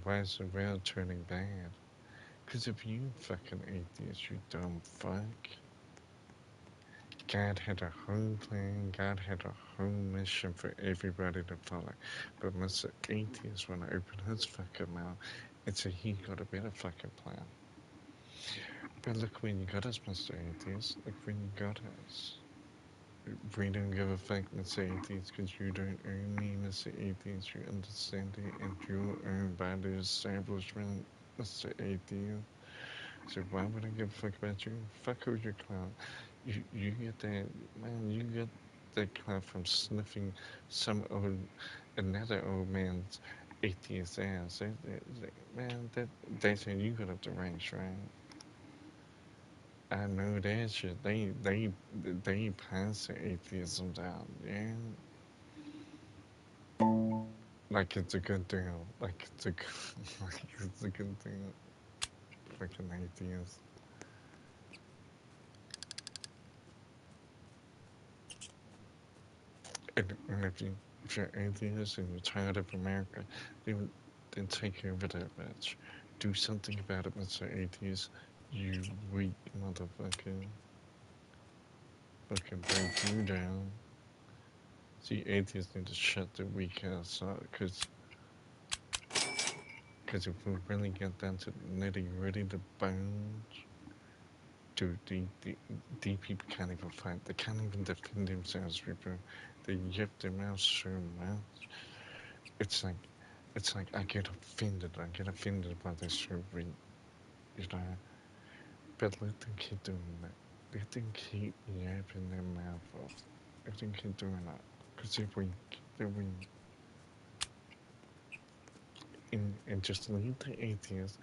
why is the world turning bad? Because of you fucking atheists, you dumb fuck. God had a whole plan, God had a whole mission for everybody to follow. But Mr. Atheist, when I opened his fucking mouth and said he got a better fucking plan. But look when you got us, Mr. Atheist. Look when you got us. We don't give a fuck, Mr. Atheist, because you don't own me, Mr. Atheist. You understand it, and you're owned by the establishment, Mr. Atheist. So why would I give a fuck about you? Fuck who's your clown. You get that, man, you get that clown from sniffing another old man's atheist ass. Man, they say you got up the ranks, right? I know that shit. They pass the atheism down, yeah. Like it's a good deal. Like it's a like it's a good deal. Fucking atheist. And if you're atheist and you're tired of America, then take over that bitch. Do something about it, Mr. Atheist. You weak motherfucker. Fucking break you down. See, atheists need to shut their weak ass up, cause if we really get down to the nitty gritty, the bones, dude, the people can't even fight. They can't even defend themselves, people. They yip their mouths so much. It's like, I get offended. I get offended by this so weak, you know. But let them keep doing that. Let them keep yapping their mouth off. Let them keep doing that. Cause they're weak. They're weak. And just leave the atheists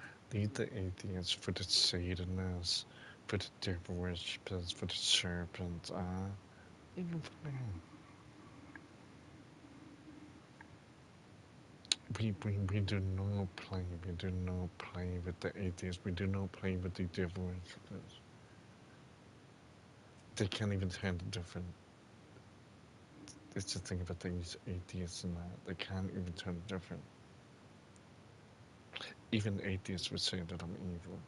for the Satanists, for the devil worshippers, for the serpents, even for them. We do not play, we do not play with the atheists, we do not play with the devil worshippers. They can't even tell the difference. It's the thing about these atheists and that, they can't even tell the difference. Even atheists would say that I'm evil.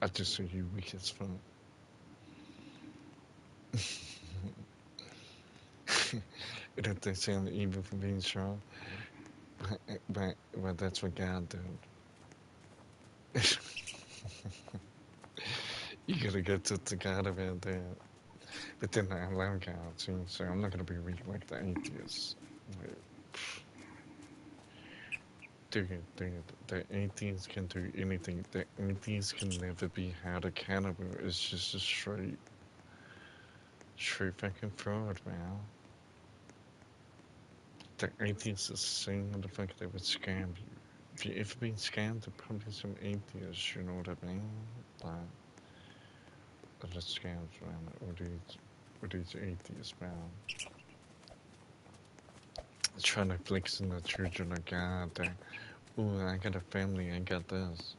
I just say you weak as fuck. And if they say I'm evil for being strong, but that's what God did. You gotta get to God about that. But then I love God too, so I'm not gonna be weak like the atheists. Like, dude, the atheists can do anything. The atheists can never be held accountable. It's just a straight fucking fraud, man. The atheists are the same motherfucker that would scam you. If you ever been scammed, they're probably some atheists, you know what I mean? Like, the scams, man, or these atheists, man. Trying to flex in the children of God. Ooh, I got a family, I got this.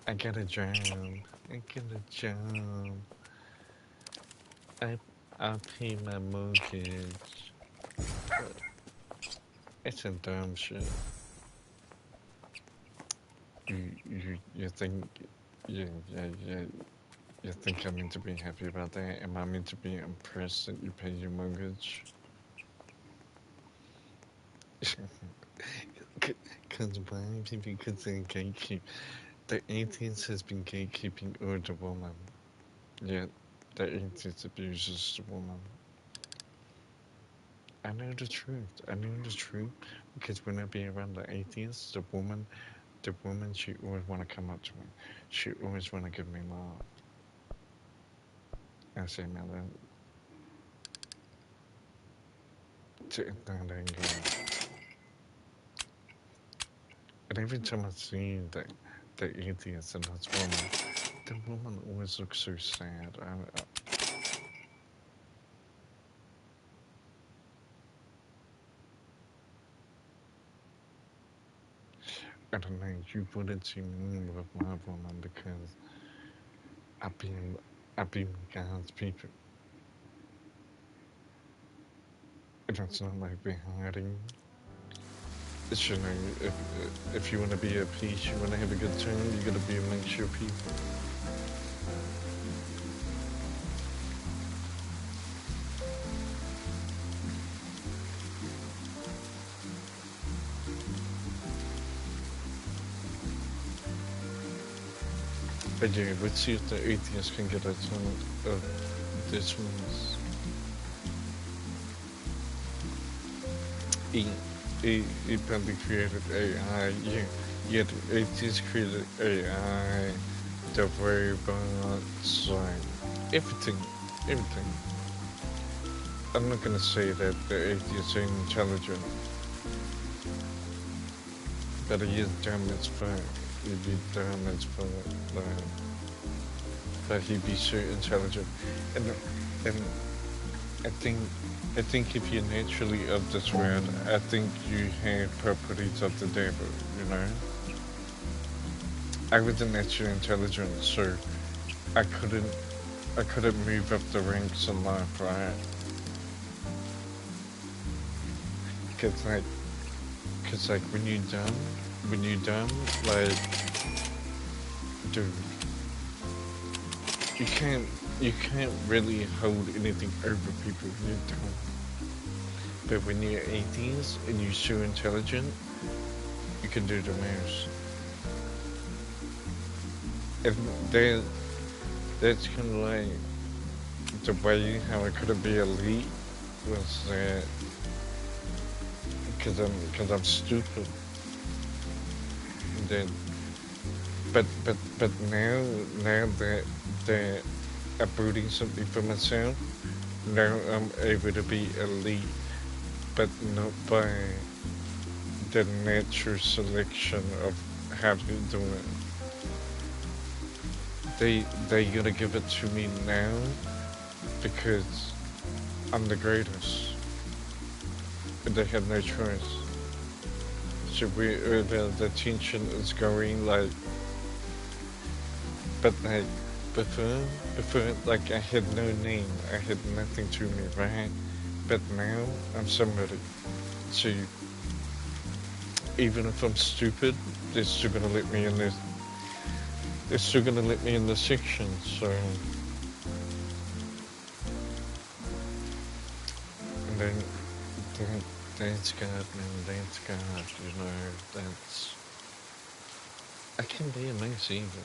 I got a job. I got a job. I, I'll pay my mortgage. It's a dumb shit. You think, yeah, yeah, yeah. You think I'm meant to be happy about that? Am I meant to be impressed that you pay your mortgage? Because why? Because they gatekeep. The atheist has been gatekeeping over the woman. Yet, the atheist abuses the woman. I know the truth. I know the truth because when I be around the atheists, the woman, she always want to come up to me. She always want to give me love. I say, man, that ain't good. And every time I see the atheist and that woman, the woman always looks so sad. I don't know, you wouldn't see me with my woman because I've been, I've been God's people. And it's not like we're hiding. It's, you know, if you want to be at peace, you want to have a good time, you got to be amongst your people. But yeah, let's see if the atheists can get a ton of this one's. He, he probably created AI. Yeah, yeah, the atheists created AI, the robots, like everything, everything. I'm not gonna say that the atheists are intelligent, but he is dumb as fuck. He'd be dumb as fuck, like, but he'd be so intelligent, and I think I think if you're naturally of this world, I think you have properties of the devil, you know? I wasn't naturally intelligent, so I couldn't I couldn't move up the ranks in life, right? Cause like, cause like when you're dumb, like, dude, you can't you can't really hold anything over people when you're dumb. But when you're 18s and you're so intelligent, you can do the most. And then that's kind of like the way how I couldn't be elite was that because I'm stupid. And then, but now that I'm building something for myself, now I'm able to be elite, but not by the natural selection of how to do it. They gotta give it to me now because I'm the greatest. And they have no choice. So the tension is going like, but like before like I had no name, I had nothing to me, right? But now I'm somebody. So even if I'm stupid, they're still gonna let me in this. They're still gonna let me in the section. So and then that's God, man. That's God. You know, that's I can be amazing even.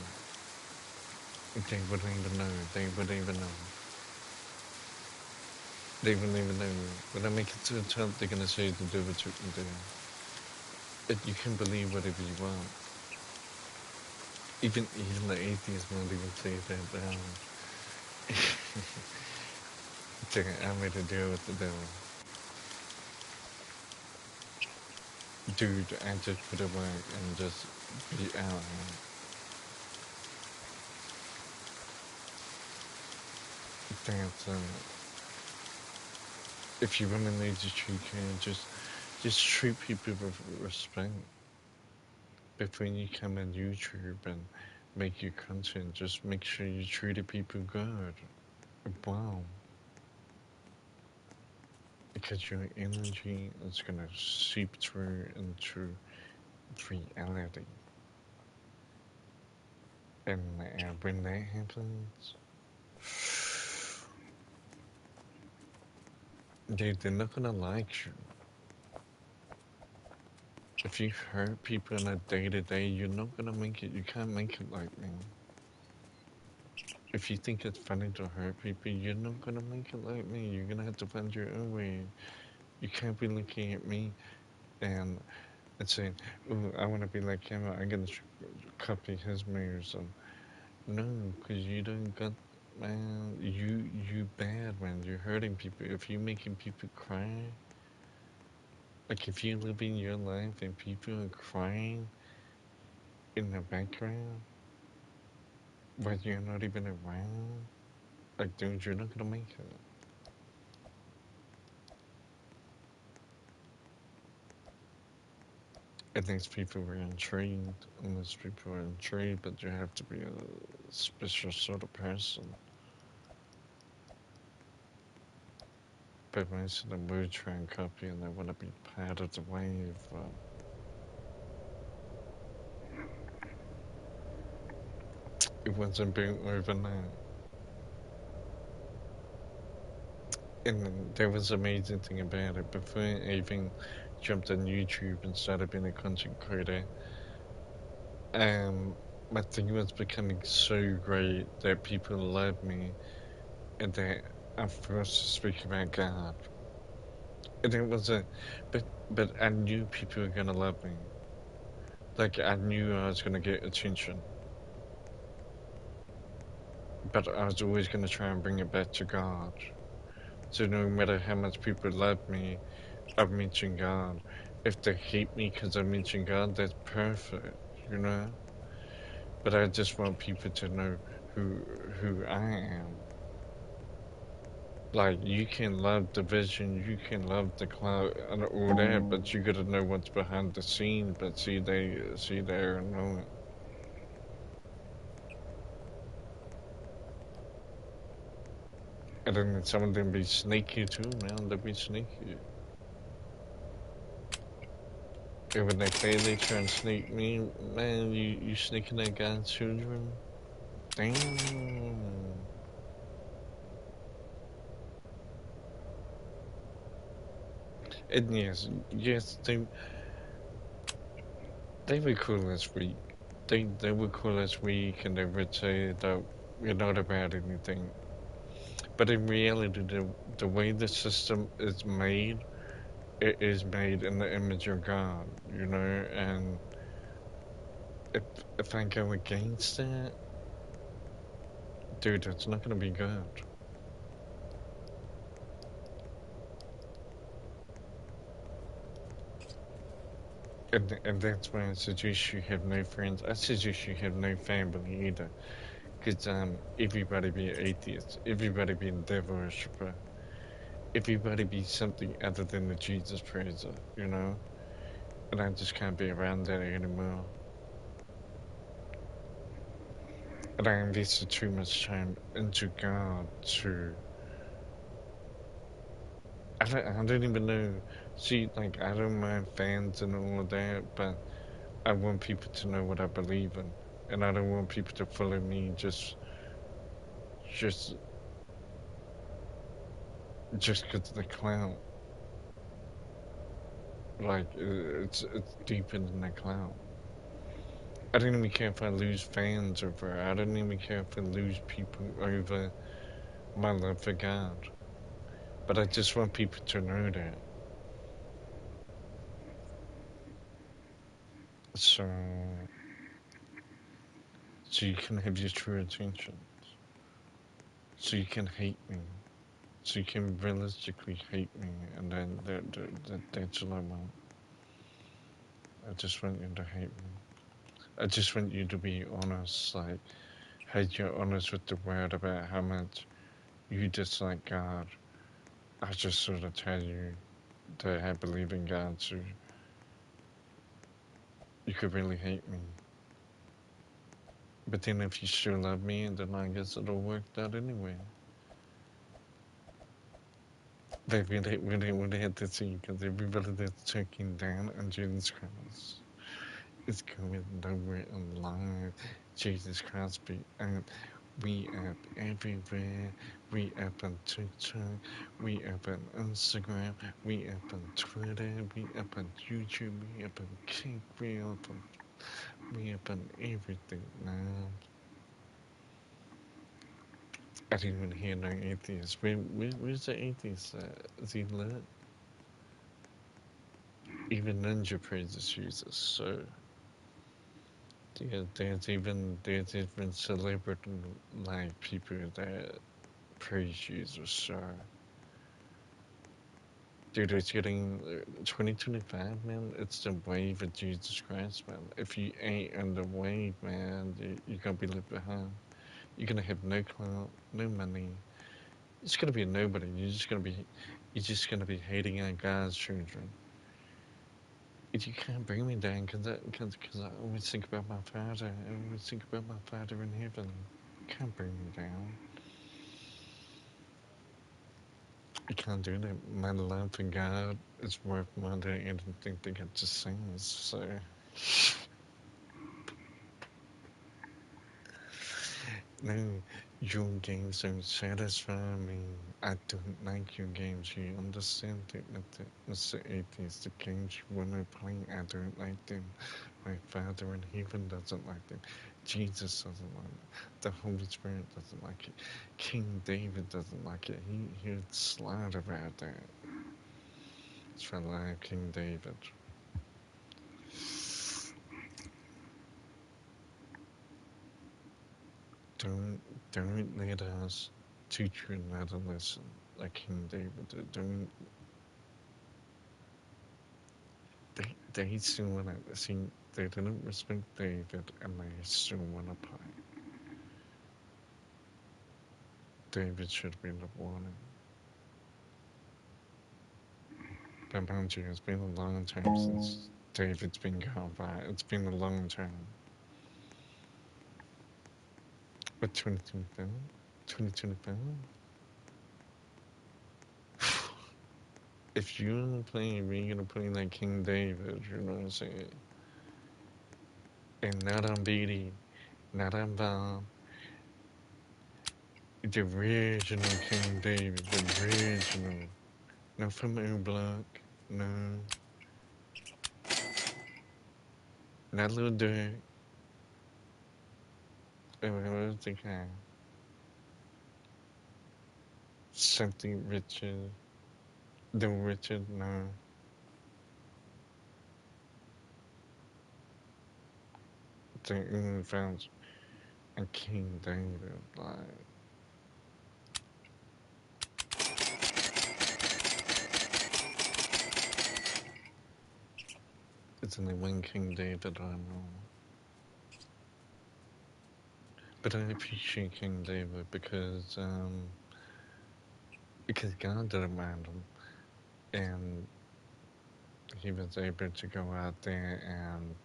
They wouldn't even know. They wouldn't even know. They wouldn't even know. When I make it to the top, they're gonna say the devil took me there. You can believe whatever you want. Even the atheists won't even say that. I made a deal with the devil. Dude, I just put it work and just be out here. That's if you want to know the truth, just treat people with respect. But when you come on YouTube and make your content, just make sure you treat the people good. Wow. Because your energy is gonna seep through into reality. And when that happens, they're not gonna like you. If you hurt people in a day to day, you're not gonna make it. You can't make it like me. If you think it's funny to hurt people, you're not gonna make it like me. You're gonna have to find your own way. You can't be looking at me and saying, "Oh, I want to be like him. I'm gonna copy his moves." And no, because you don't got, man. You bad, man. You're hurting people. If you're making people cry, like if you're living your life and people are crying in the background, but you're not even around, like, dude, you're not gonna make it. And these people were intrigued, and these people are intrigued, but you have to be a special sort of person. But most of them will try and copy, and they want to be part of the wave. It wasn't built overnight. And there was an amazing thing about it. Before I even jumped on YouTube and started being a content creator, um, my thing was becoming so great that people loved me and that I'm forced to speak about God. And it was but I knew people were gonna love me. Like I knew I was gonna get attention, but I was always gonna try and bring it back to God. So no matter how much people love me, I've mentioned God. If they hate me because I mentioned God, that's perfect, you know. But I just want people to know who I am. Like you can love the vision, you can love the cloud and all that, but you gotta know what's behind the scene. But see they don't know it. And then some of them be sneaky too, man. They be sneaky. And when they say they try and sneak me, man, you sneaking at God's children? Damn. And yes, they would call us weak. They would call us weak, and they would say that we're not about anything. But in reality, the way the system is made, it is made in the image of God, you know. And if if I go against that, dude, it's not gonna be good. And that's why I suggest you have no friends. I suggest you have no family either, because everybody be an atheist, everybody be a devil worshipper, everybody be something other than the Jesus praiser, you know. And I just can't be around that anymore. And I invested too much time into God to. I don't even know. See, like, I don't mind fans and all of that, but I want people to know what I believe in. And I don't want people to follow me just, just because of the clout. Like, it's deeper than the clout. I don't even care if I lose fans over it. I don't even care if I lose people over my love for God. But I just want people to know that. So, so you can have your true attention. So you can hate me. So you can realistically hate me, and then that's all I want. I just want you to hate me. I just want you to be honest, like, hey, you're honest with the word about how much you dislike God. I just sort of tell you that I believe in God, so you could really hate me. But then if you still love me, then I guess it'll work out anyway. They really had to see, because everybody that's taking down on Jesus Christ is going nowhere in life. Jesus Christ be, and We up everywhere. We up on TikTok. We up on Instagram. We up on Twitter. We up on YouTube. We up on Kick. We up on everything, man. I didn't even hear no atheists. Where's the atheists? Is he lit? Even Ninja praises Jesus. So there's even celebrity like people that praise Jesus. So dude, it's getting 2025, man. It's the wave of Jesus Christ, man. If you ain't on the wave, man, you're gonna be left behind. You're gonna have no clout, no money. It's gonna be a nobody. You're just gonna be hating on God's children. If you can't bring me down, cause I always think about my father. I always think about my father in heaven. You can't bring me down. I can't do that. My love for God is worth more than anything they get to sing. So. No, your games don't satisfy me. I don't like your games. You understand it, Mr. Atheist. The games you want to play, I don't like them. My Father in heaven doesn't like them. Jesus doesn't like it. The Holy Spirit doesn't like it. King David doesn't like it. He'd slide about that. It's for like King David. Don't don't let us teach you another lesson like King David did. Don't they still wanna see they didn't respect David and they still wanna play. David should have been the warning. But mind you, it's been a long time since David's been gone by. It's been a long time. But 2025? 2025? If you're gonna play, we're gonna play like King David, you know what I'm saying? And not on BD, not on Bob, the original King David, the original. Not from O-Block, no. Not Lil Durk. What was the guy? Something Richard. The Richard, no. The only found a King David, like. It's only one King David I know. But I appreciate King David because God didn't mind him. And he was able to go out there and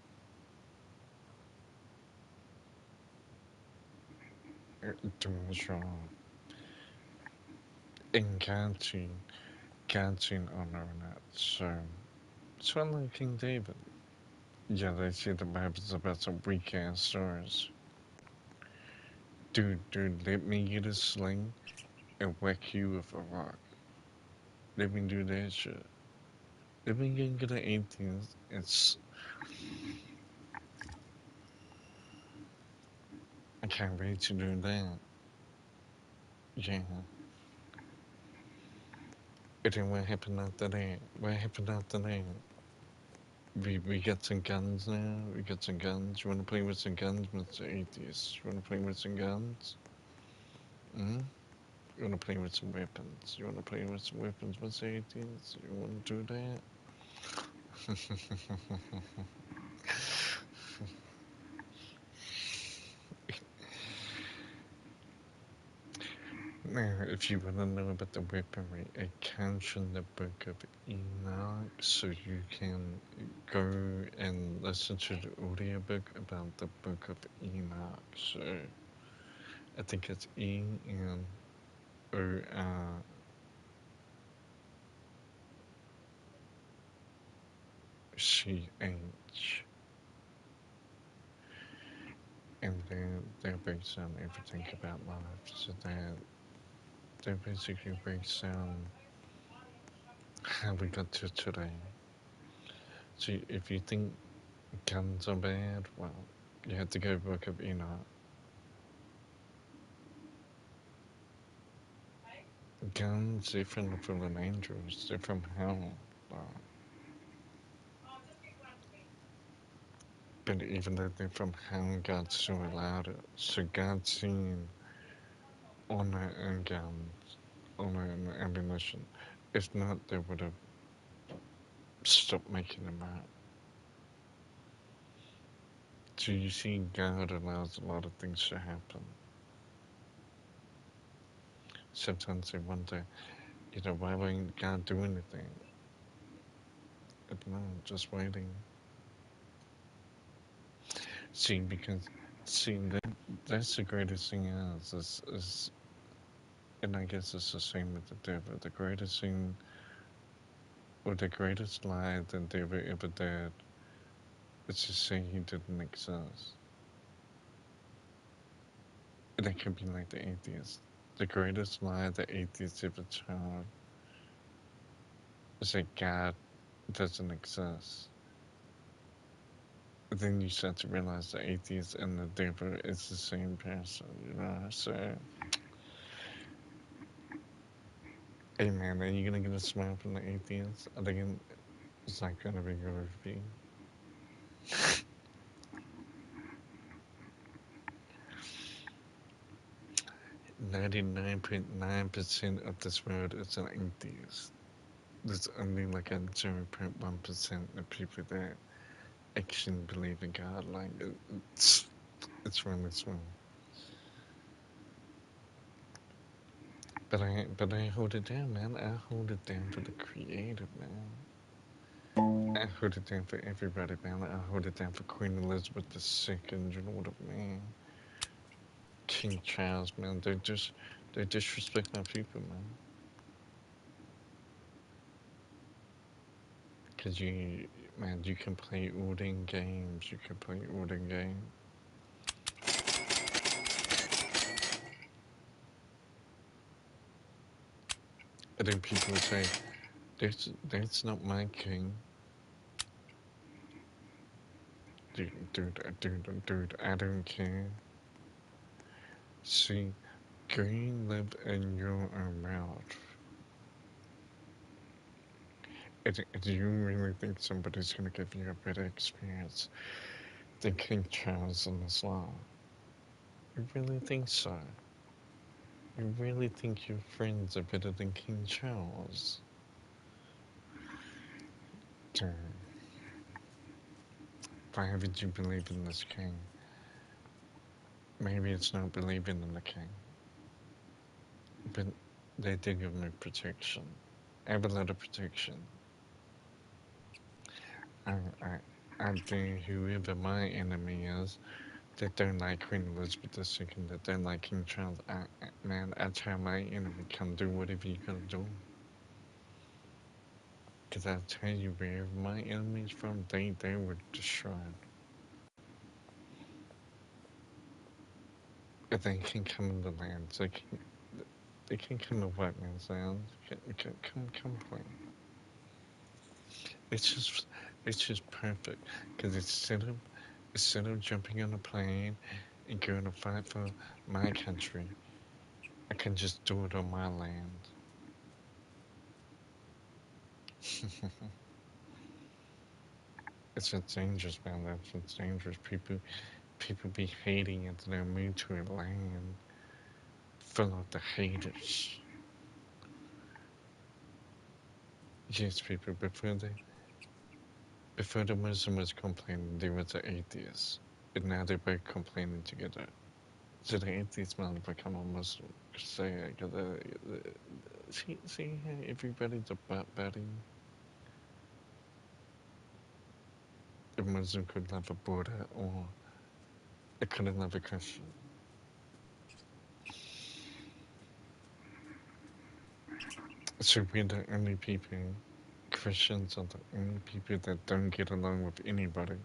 do his wrong. And God seen honor in that. So, it's not like King David. Yeah, they say the Bible's about some weak ass stories. Dude, let me get a sling and whack you with a rock. Let me do that shit. Let me get an 18. I can't wait to do that. Yeah. And then what happened after that? What happened after that? We got some guns now. We got some guns. You wanna play with some guns, Mr. Atheist? You wanna play with some guns? Hmm? You wanna play with some weapons? You wanna play with some weapons, Mr. Atheist? You wanna do that? Now, if you want to know about the weaponry, it comes from the Book of Enoch, so you can go and listen to the audiobook about the Book of Enoch. So I think it's Enoch, and then they're breaks down everything about life. So that basically breaks down how we got to today. So if you think guns are bad, well, you have to go Book of Enoch. Guns, they're from the fallen angels. They're from hell. Uh, but even though they're from hell, God still allowed it. So God seen honor and guns, honor and ammunition. If not, they would have stopped making them out. So you see, God allows a lot of things to happen. Sometimes they wonder, why won't God do anything? But no, just waiting. See, because see that's the greatest thing is, and I guess it's the same with the devil. The greatest thing, or the greatest lie the devil ever did, is to say he didn't exist. And it could be like the atheist. The greatest lie the atheist ever told is that God doesn't exist. But then you start to realize the atheist and the devil is the same person. So, hey man, are you gonna get a smile from the atheist? I think it's not gonna be good review. 99.9% of this world is an atheist. There's only like a 0.1% of people that actually believe in God. Like, it's really small. But I hold it down, man. I hold it down for the creative, man. I hold it down for everybody, man. I hold it down for Queen Elizabeth II, you know what I mean? King Charles, man. They disrespect my people, man. Cause man, you can play Odin games. You can play Odin games. And then people would say, that's not my king. Dude, I don't care. See, green live in your own mouth. Do you really think somebody's gonna give you a better experience than King Charles in this law? You really think so? You really think your friends are better than King Charles? Dude, why haven't you believed in this king? Maybe it's not believing in the king, but they did give me protection. I have a lot of protection. I, I, I think whoever my enemy is, that don't like Queen Elizabeth II, that don't like King Charles, man, I tell my enemy, come do whatever you gotta do. Because I tell you, wherever my enemy's from, they were destroyed. If they can come in the lands, they can come to white man's land. Come play. It's just, it's just perfect. Because instead of jumping on a plane and going to fight for my country, I can just do it on my land. It's just dangerous, man. That's what's dangerous. People be hating it. They'll move to a land full of the haters. Yes, people. Before the Muslim was complaining, there was an atheist, and now they're both complaining together. So the atheist man become a Muslim. Say, see how everybody's a butt buddy. A Muslim could love a Buddha, or it couldn't love a Christian. So we're the only people, Christians are the only people that don't get along with anybody.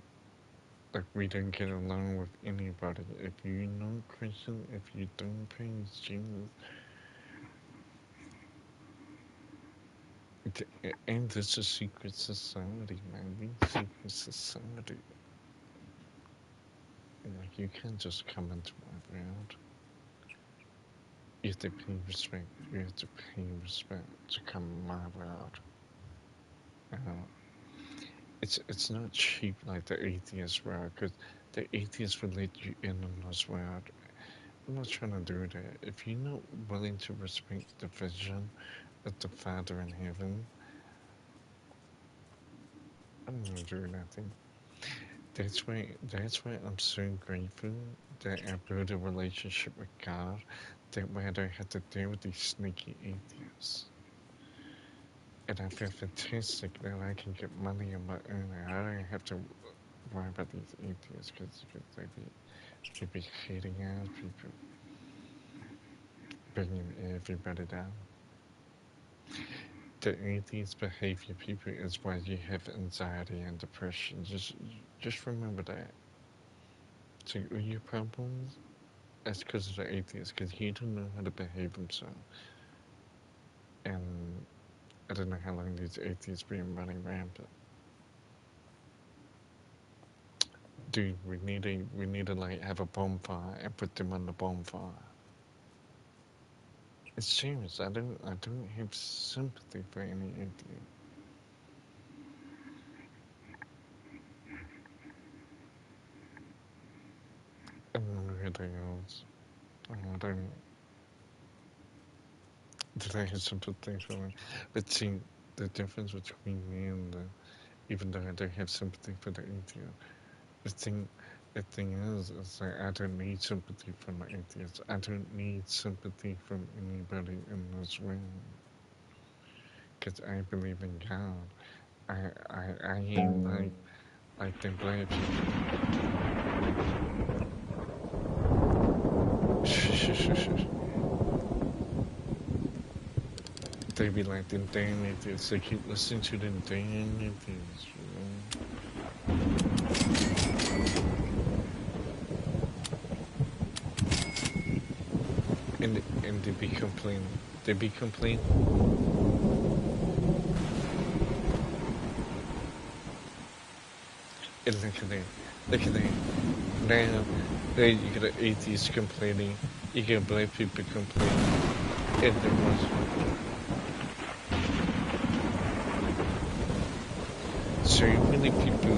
Like, we don't get along with anybody. If you're not Christian, if you don't praise Jesus, and this is a secret society, man. We secret society. Like, you can't just come into my world. You have to pay respect. You have to pay respect to come in my world. Uh, it's not cheap like the atheist world, because the atheist will let you in on this world. I'm not trying to do that. If you're not willing to respect the vision of the Father in heaven, I'm gonna do nothing. That's why I'm so grateful that I built a relationship with God, that way I don't have to deal with these sneaky atheists. And I feel fantastic that I can get money on my own. I don't have to worry about these atheists, because they be hating out people, bringing everybody down. The atheist behavior, people, is why you have anxiety and depression. Just remember that. So all your problems, that's because of the atheist, because he don't know how to behave himself. And I don't know how long these atheists been running rampant. Dude, we need to like have a bonfire and put them on the bonfire. It's serious. I don't have sympathy for any atheist. I don't know who they are. I don't. Did I have sympathy for them? But see, the difference between me and even though I don't have sympathy for the atheist, the thing, the thing is like I don't need sympathy from the atheists. I don't need sympathy from anybody in this world, because I believe in God. I ain't like them black people. They be like them damn atheists. They keep listening to them damn atheists, And they be complaining. They be complaining. And look at that. Look at that. Now, you get an atheist complaining. You get black people complaining. And there was. So many people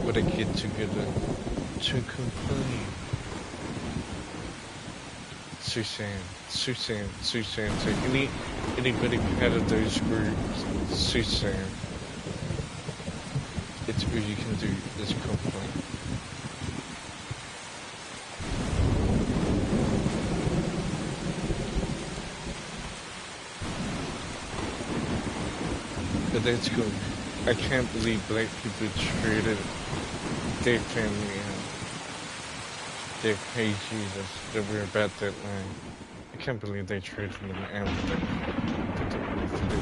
would get together to complain. Susan. So anybody part of those groups, Susan, it's all you can do is complain. But that's good. I can't believe black people treated their family out. They paid Jesus that we're about that line. I can't believe they treated them out for the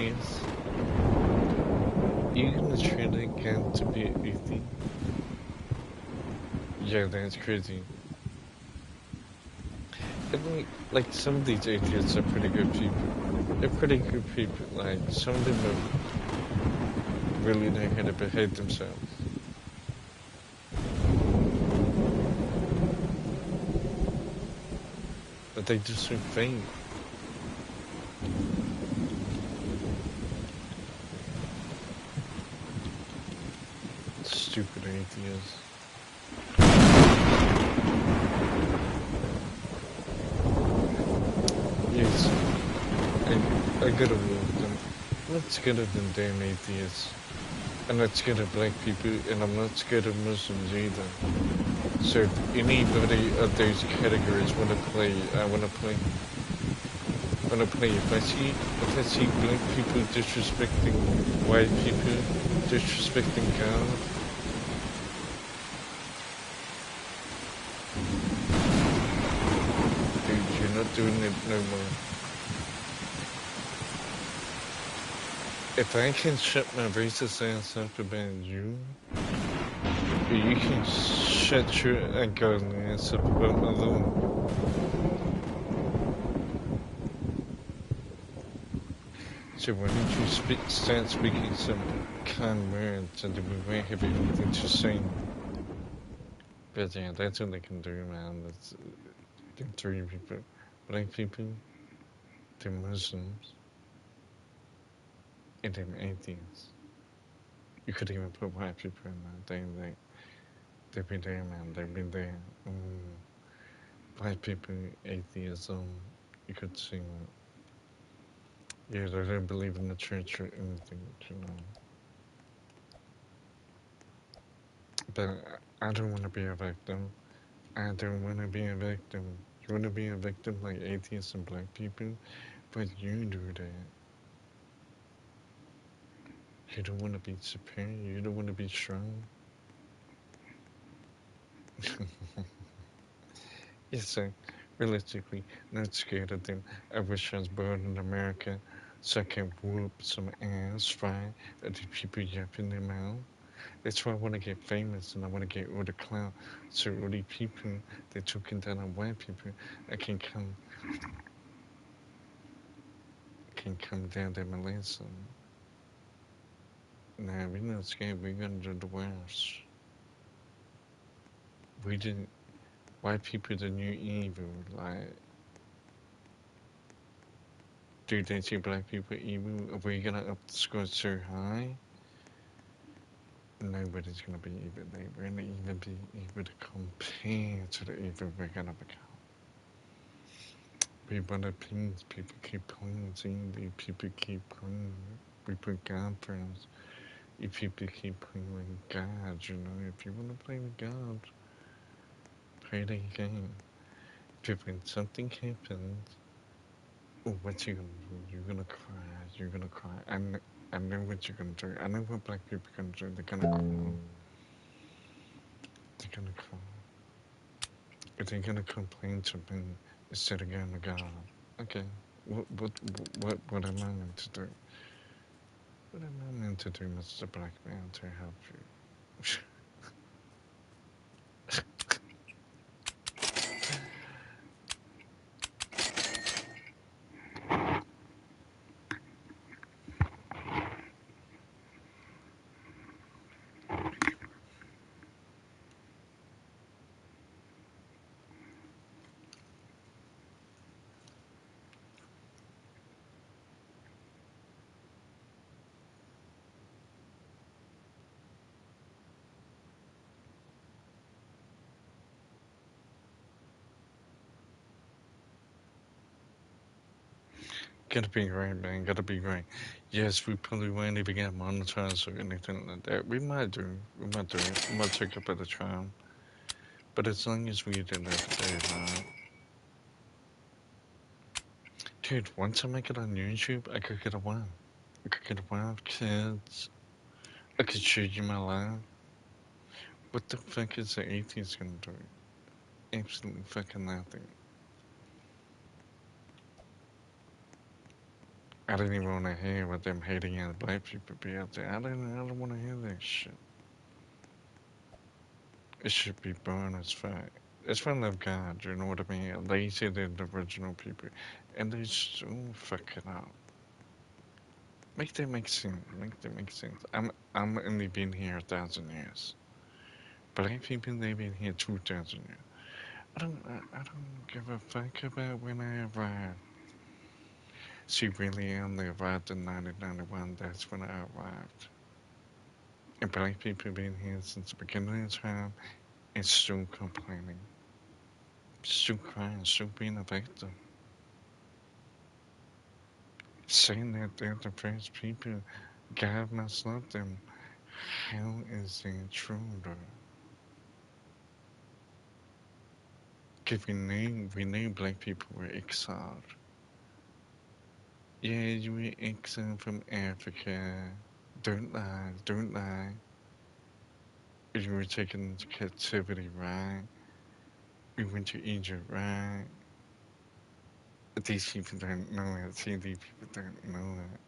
atheists. You're gonna treat a guy to be an atheist? Yeah, that's crazy. And like some of these atheists are pretty good people. They're pretty good people. Like some of them really know how to behave themselves. But they just so faint. Stupid atheists. Yes, I gotta rule with them. I'm not scared of them damn atheists. I'm not scared of black people, and I'm not scared of Muslims either. So if anybody of those categories wanna play, I wanna play. If I see black people disrespecting white people, disrespecting God, dude, you're not doing it no more. If I can shut my racist ass up about you, You can shut your ugly ass up about my little. So why don't you start speaking some kind words and we might have anything to sing. But yeah, that's all they can do, man. That's them three people. Black people, them Muslims, and them atheists. You could even put white people in there. They've been there, man. They've been there. White people, atheism. You could see that. Yeah, they don't believe in the church or anything, you know. But I don't want to be a victim. I don't want to be a victim. You want to be a victim like atheists and black people? But you do that. You don't want to be superior. You don't want to be strong. Yes, sir. Realistically, not scared of them. I wish I was born in America so I can whoop some ass, right? At the people yapping their mouth. That's why I want to get famous and I want to get all the clout. So all the people that talking down on white people, I can come down there and listen. Nah, we're not scared. We're gonna do the worst. We didn't. White people, the new evil. Like, do they see black people evil? Are we gonna up the score so high? Nobody's gonna be evil. They won't even be able to compare to the evil we're gonna become. We wanna please people, keep pleasing. The people keep praying. We put God first. If people keep playing with God, you know, if you wanna play with God, play the game. If when something happens, oh, what you gonna do? You're gonna cry. You're gonna cry. I know what you're gonna do. I know what black people are gonna do. They're gonna cry. They're gonna cry. But they're gonna complain to me instead of going to God. Okay. What am I meant to do? What am I meant to do, Mr. Black Man, to help you? Gotta be great, man. Gotta be great. Yes, we probably won't even get monetized or anything like that. We might do. We might do it. We might take up at the time. But as long as we do that today, right? Dude, once I make it on YouTube, I could get a wife. I could get a wife, kids. I could show you my life. What the fuck is the atheist gonna do? Absolutely fucking nothing. I didn't even want to hear what them hating on black people be out there. I don't want to hear that shit. It should be burned as fuck. It's one of God, you know what I mean? They say they're the original people, and they so fucking up. Make that make sense. Make that make sense. I'm only been here 1,000 years. Black people they've been here 2,000 years. I don't give a fuck about when I arrived. See, really, I only arrived in 1991. That's when I arrived. And black people been here since the beginning of time and still complaining, still crying, still being a victim. Saying that they're the first people, God must love them. How is that true, though? Because we knew black people were exiled. Yeah, you were exiled from Africa. Don't lie, don't lie. You were taken into captivity, right? We went to Egypt, right? These people don't know it. See, these people don't know it.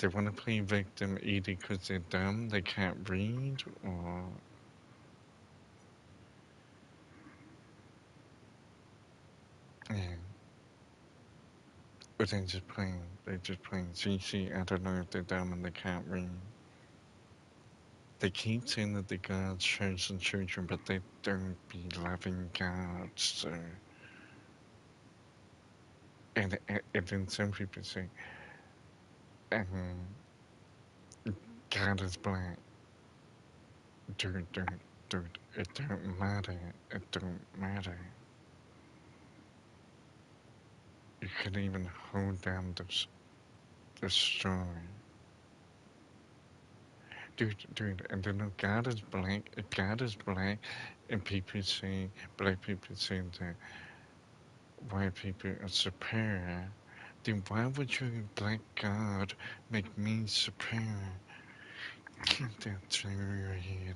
They want to play victim either because they're dumb, they can't read, or yeah, or they're just playing CC. I don't know if they're dumb and they can't read. They keep saying that they're God's chosen children, but they don't be loving God. So, and then some people say, um, God is black. Dude, it don't matter. It don't matter. You can even hold down the story. Dude, and then God is black. God is black, and people say, black people say that white people are superior. Then why would your black God make me superior? Get that through your head.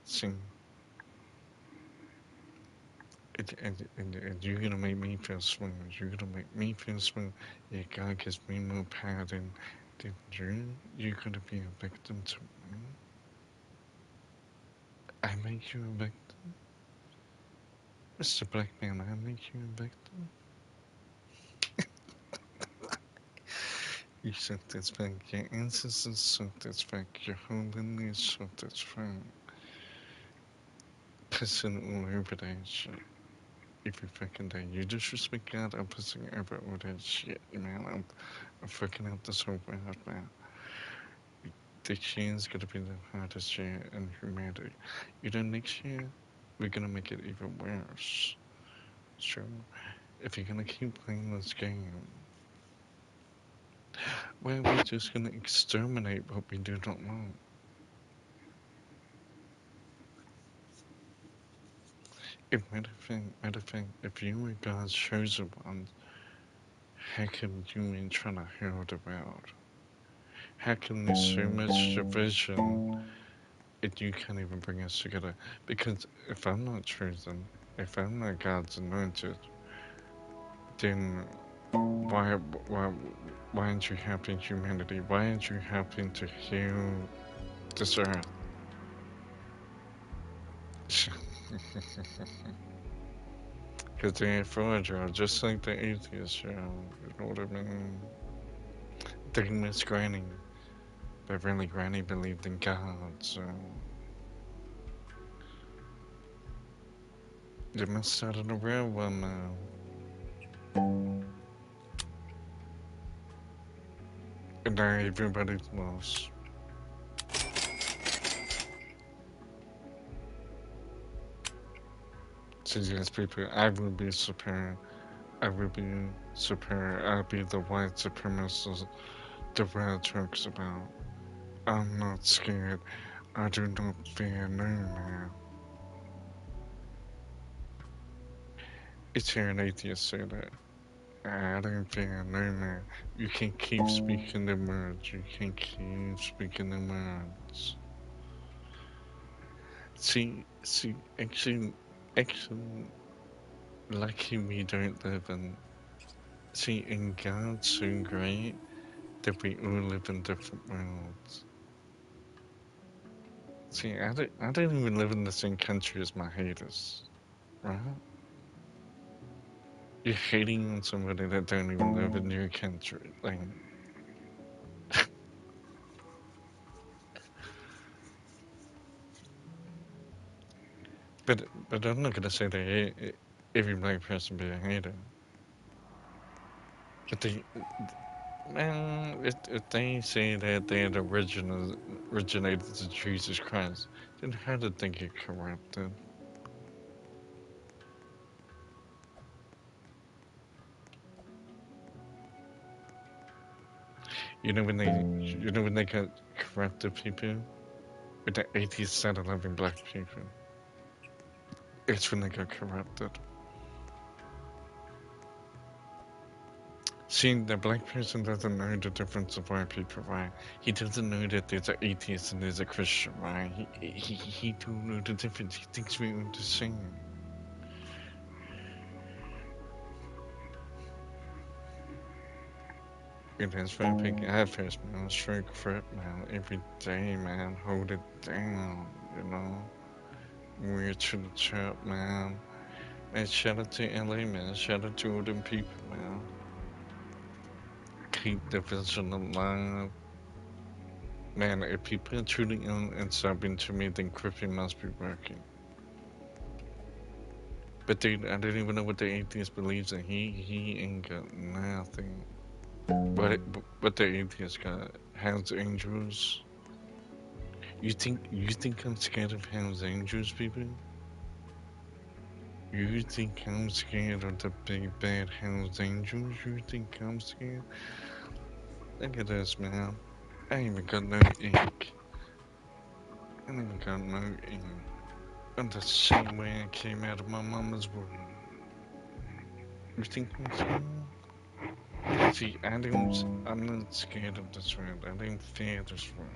See, and you're gonna make me feel small. You're gonna make me feel small. Yeah, God gives me more power than you. You're gonna be a victim to me. I make you a victim, Mr. Black Man. I make you a victim. You satisfy your ancestors, satisfy your holiness, satisfy pissing all over that shit. Every fucking day. You disrespect God, I'm pissing over all that shit, man. I'm fucking out this whole world, man. This year's gonna be the hardest year in humanity. You know, next year, we're gonna make it even worse. So, if you're gonna keep playing this game, well, we're just gonna exterminate what we do not want. Matter of fact, if you were God's chosen one, how come you ain't trying to heal the world? How come there's so much division and you can't even bring us together? Because if I'm not chosen, if I'm not God's anointed, then why why why aren't you helping humanity? Why aren't you helping to heal this earth? Because they're fragile, just like the atheists, you know what I mean? They miss Granny. But really, Granny believed in God, so they missed out on a real one now. And now everybody's lost. So yes, people, I will be superior. I will be superior. I'll be the white supremacist the world talks about. I'm not scared. I do not fear no man. It's here an atheist say that. I don't fear no man. You can keep speaking the words. You can keep speaking the words. Actually, lucky we don't live in. See, in God's so great that we all live in different worlds. See, I don't even live in the same country as my haters, right? You're hating on somebody that don't even live in your country, like. But I'm not gonna say that every black person be a hater. But they, man, if they say that they had originated to Jesus Christ, then how did they get corrupted? You know when they got corrupted people, with the atheists started loving black people. It's when they got corrupted. See, the black person doesn't know the difference of white people, right? He doesn't know that there's an atheist and there's a Christian, right? He don't know the difference. He thinks we're all the same. It is very big efforts, man. Strict for it, man. Every day, man. Hold it down, you know. We're to the top, man. Man, shout out to LA, man. Shout out to all them people, man. Keep the vision alive. Man, if people are tuning in and subbing to me, then Griffin must be working. But dude, I don't even know what the atheist believes in. He ain't got nothing. What the atheist got? Hells Angels? You think I'm scared of Hells Angels, people? You think I'm scared of the big bad Hells Angels? You think I'm scared? Look at this, man. I ain't even got no ink. I ain't even got no ink. I'm the same way I came out of my mama's womb. You think I'm scared? See, I'm not scared of this world. I don't fear this world.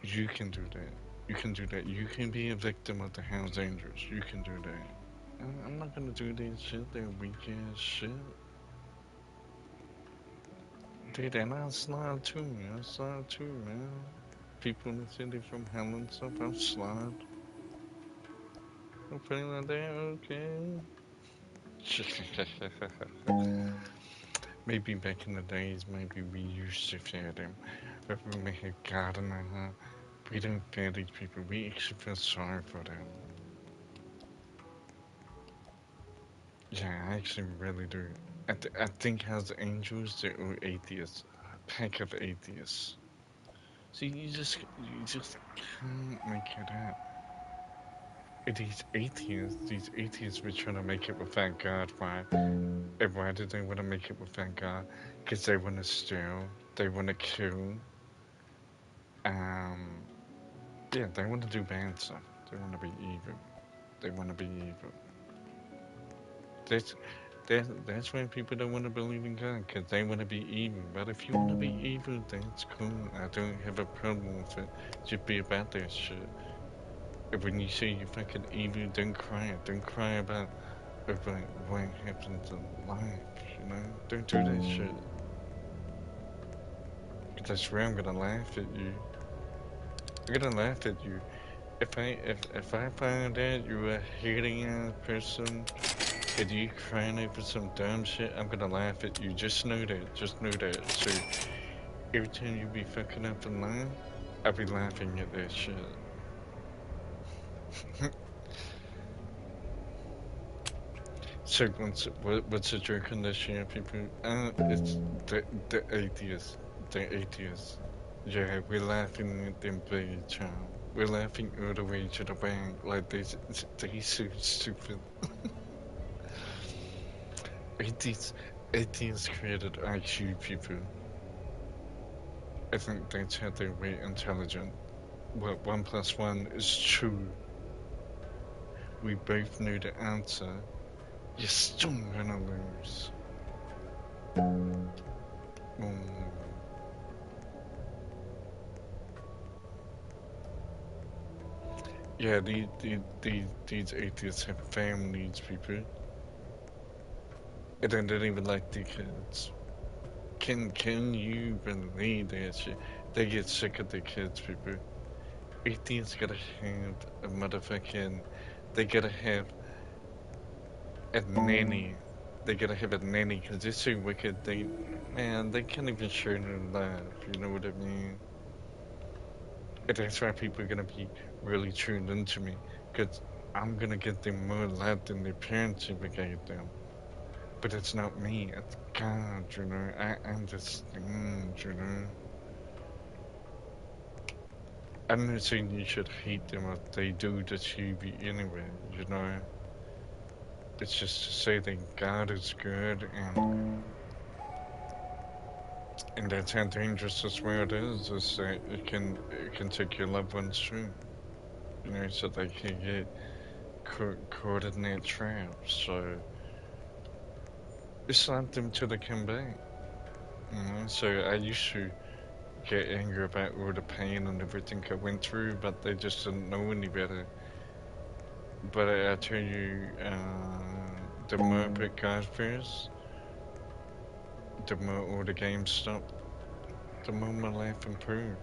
You can do that. You can do that. You can be a victim of the Hells Angels. You can do that. I'm not gonna do that shit. That weak ass shit. Dude, and I slide too, man. I slide too, man. People in the city from hell and stuff, I'll slide. I'm feeling like that, okay. Maybe back in the days, maybe we used to fear them. But we may have gotten we don't fear these people. We actually feel sorry for them. Yeah, I actually really do. I think as angels, they're all atheists. A pack of atheists. See, you just can't make it up. These atheists were trying to make it without God. Why? And why did they want to make it without God? Because they want to steal, they want to kill. Um, yeah, they want to do bad stuff. They want to be evil. They want to be evil. That's that's why people don't want to believe in God, because they want to be evil. But if you want to be evil, that's cool. I don't have a problem with it. Just be about that shit. And when you say you're fucking evil, don't cry. Don't cry about what happens in life, you know? Don't do that shit. Because I swear I'm gonna laugh at you. I'm gonna laugh at you. If I find out you're a hating ass person and you crying over some dumb shit, I'm gonna laugh at you. Just know that. Just know that. So every time you be fucking up in life, I'll be laughing at that shit. So what's the joke in this year, people? It's the atheists. The atheists. Yeah, we're laughing at them big child. We're laughing all the way to the bank. Like they so stupid. Atheists, atheists created IQ, people. I think that's how they're way intelligent. Well, 1 plus 1 is 2. We both know the answer. You're still gonna lose. Oh. Yeah, these atheists have families, people. And they don't even like their kids. Can you believe that shit? They get sick of their kids, people. Atheists gotta have a motherfucking. They gotta have a nanny. They gotta have a nanny because they're so wicked. They can't even show no love. You know what I mean? And that's why people are gonna be really tuned into me because I'm gonna get them more love than their parents ever gave them. But it's not me. It's God. You know. I understand. You know. I'm not saying you should hate them or they do to you anyway. You know. It's just to say that God is good and that's how dangerous this world is that it can take your loved ones too. You know, so they can get caught in that trap. So it's not them till they come back. You know, so I used to get angry about all the pain and everything I went through, but they just didn't know any better. But I tell you, the more I put God first, the more all the games stop, the more my life improves.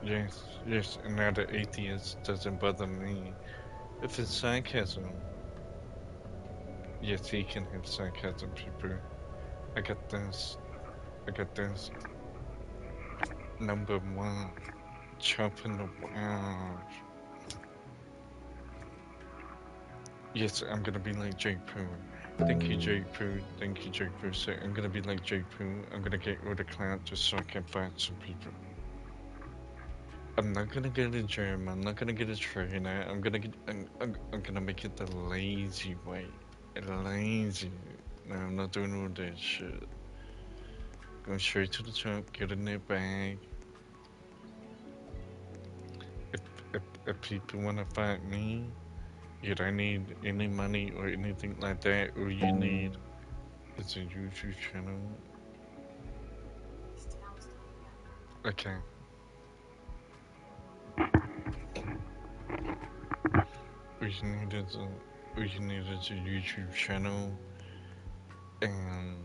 Yes, yes, and now the atheist doesn't bother me. If it's sarcasm, yes, he can have sarcasm, people. I got this. I got this. Number one, chop in the world. Yes, I'm gonna be like Jake Poo. Thank you, Jake Poo. Thank you, Jake Poo. So I'm gonna be like Jake Poo. I'm gonna get all the clout just so I can fight some people. I'm not gonna get a gym. I'm not gonna get a trainer. I'm gonna make it the lazy way. Lazy. No, I'm not doing all that shit. Going straight to the top, get in their bag. If, if people wanna fight me, you don't need any money or anything like that. All you need is a YouTube channel. Okay. All you need is a YouTube channel, and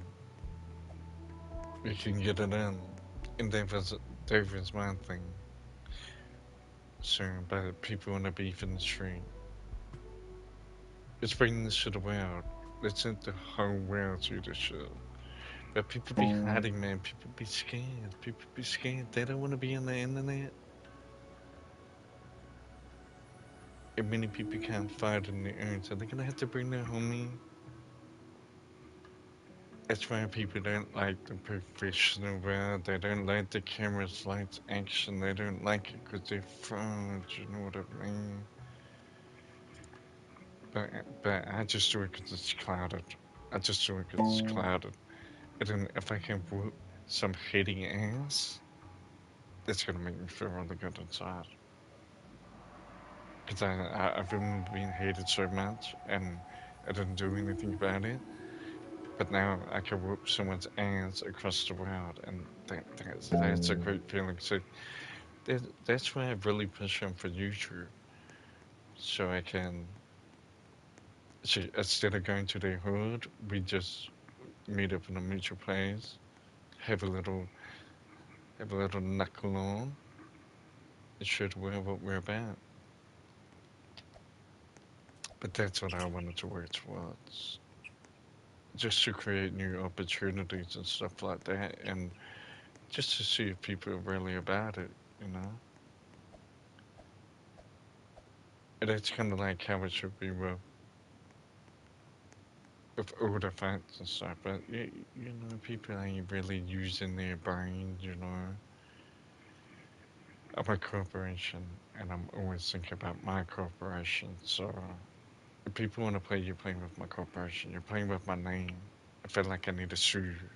you can get it in. And that was my thing. So, but people want to beef in the street. Let's bring this shit around. Let's send the whole world through this shit. But people be hiding, man. People be scared. People be scared. They don't want to be on the internet. And many people can't fight on their own, so they're gonna have to bring their homie. That's why people don't like the professional world. They don't like the cameras, lights, action. They don't like it because they're frauds, you know what I mean? But I just do it because it's clouded. I just do it because it's clouded. And then if I can whoop some hating ass, it's gonna make me feel really good inside. Because I've been hated so much and I didn't do anything about it. But now I can whoop someone's ass across the world, and that's a great feeling. So that's why I really push on for YouTube, so I can. So instead of going to their hood, we just meet up in a mutual place, have a little knuckle on, and show the world what we're about. But that's what I wanted to work towards, just to create new opportunities and stuff like that, and just to see if people are really about it, you know. And it's kind of like how it should be with older facts and stuff, but you know, people ain't really using their brain, you know. I'm a corporation, and I'm always thinking about my corporation, so if people want to play, you're playing with my corporation, you're playing with my name. I feel like I need to sue you.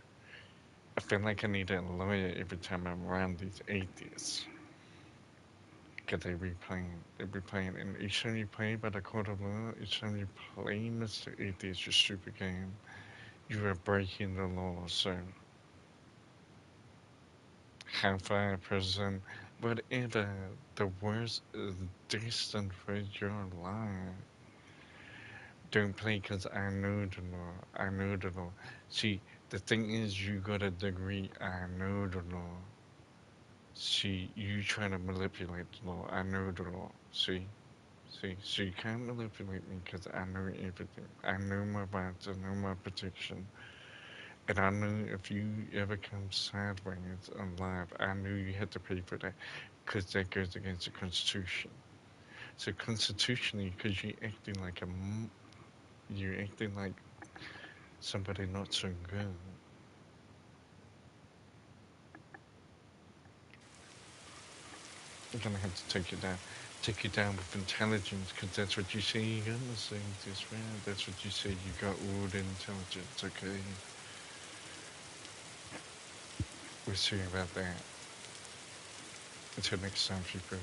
I feel like I need a lawyer every time I'm around these atheists. Because they be playing, and each time you play by the court of law, each time you play Mr. Atheist, your stupid game, you are breaking the law, so hellfire, prison, whatever, the worst is destined for your life. Don't play because I know the law. I know the law. See, the thing is, you got a degree. I know the law. See, you trying to manipulate the law. I know the law. See, so you can't manipulate me because I know everything. I know my rights. I know my protection. And I knew if you ever come sideways on live, I knew you had to pay for that because that goes against the Constitution. So constitutionally, because you're acting like somebody not so good. I'm gonna have to take you down with intelligence, because that's what you say you got in the things as well. That's what you say you got all the intelligence. Okay, we'll see about that. Until next time, people.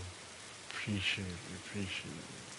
Appreciate it. Appreciate it.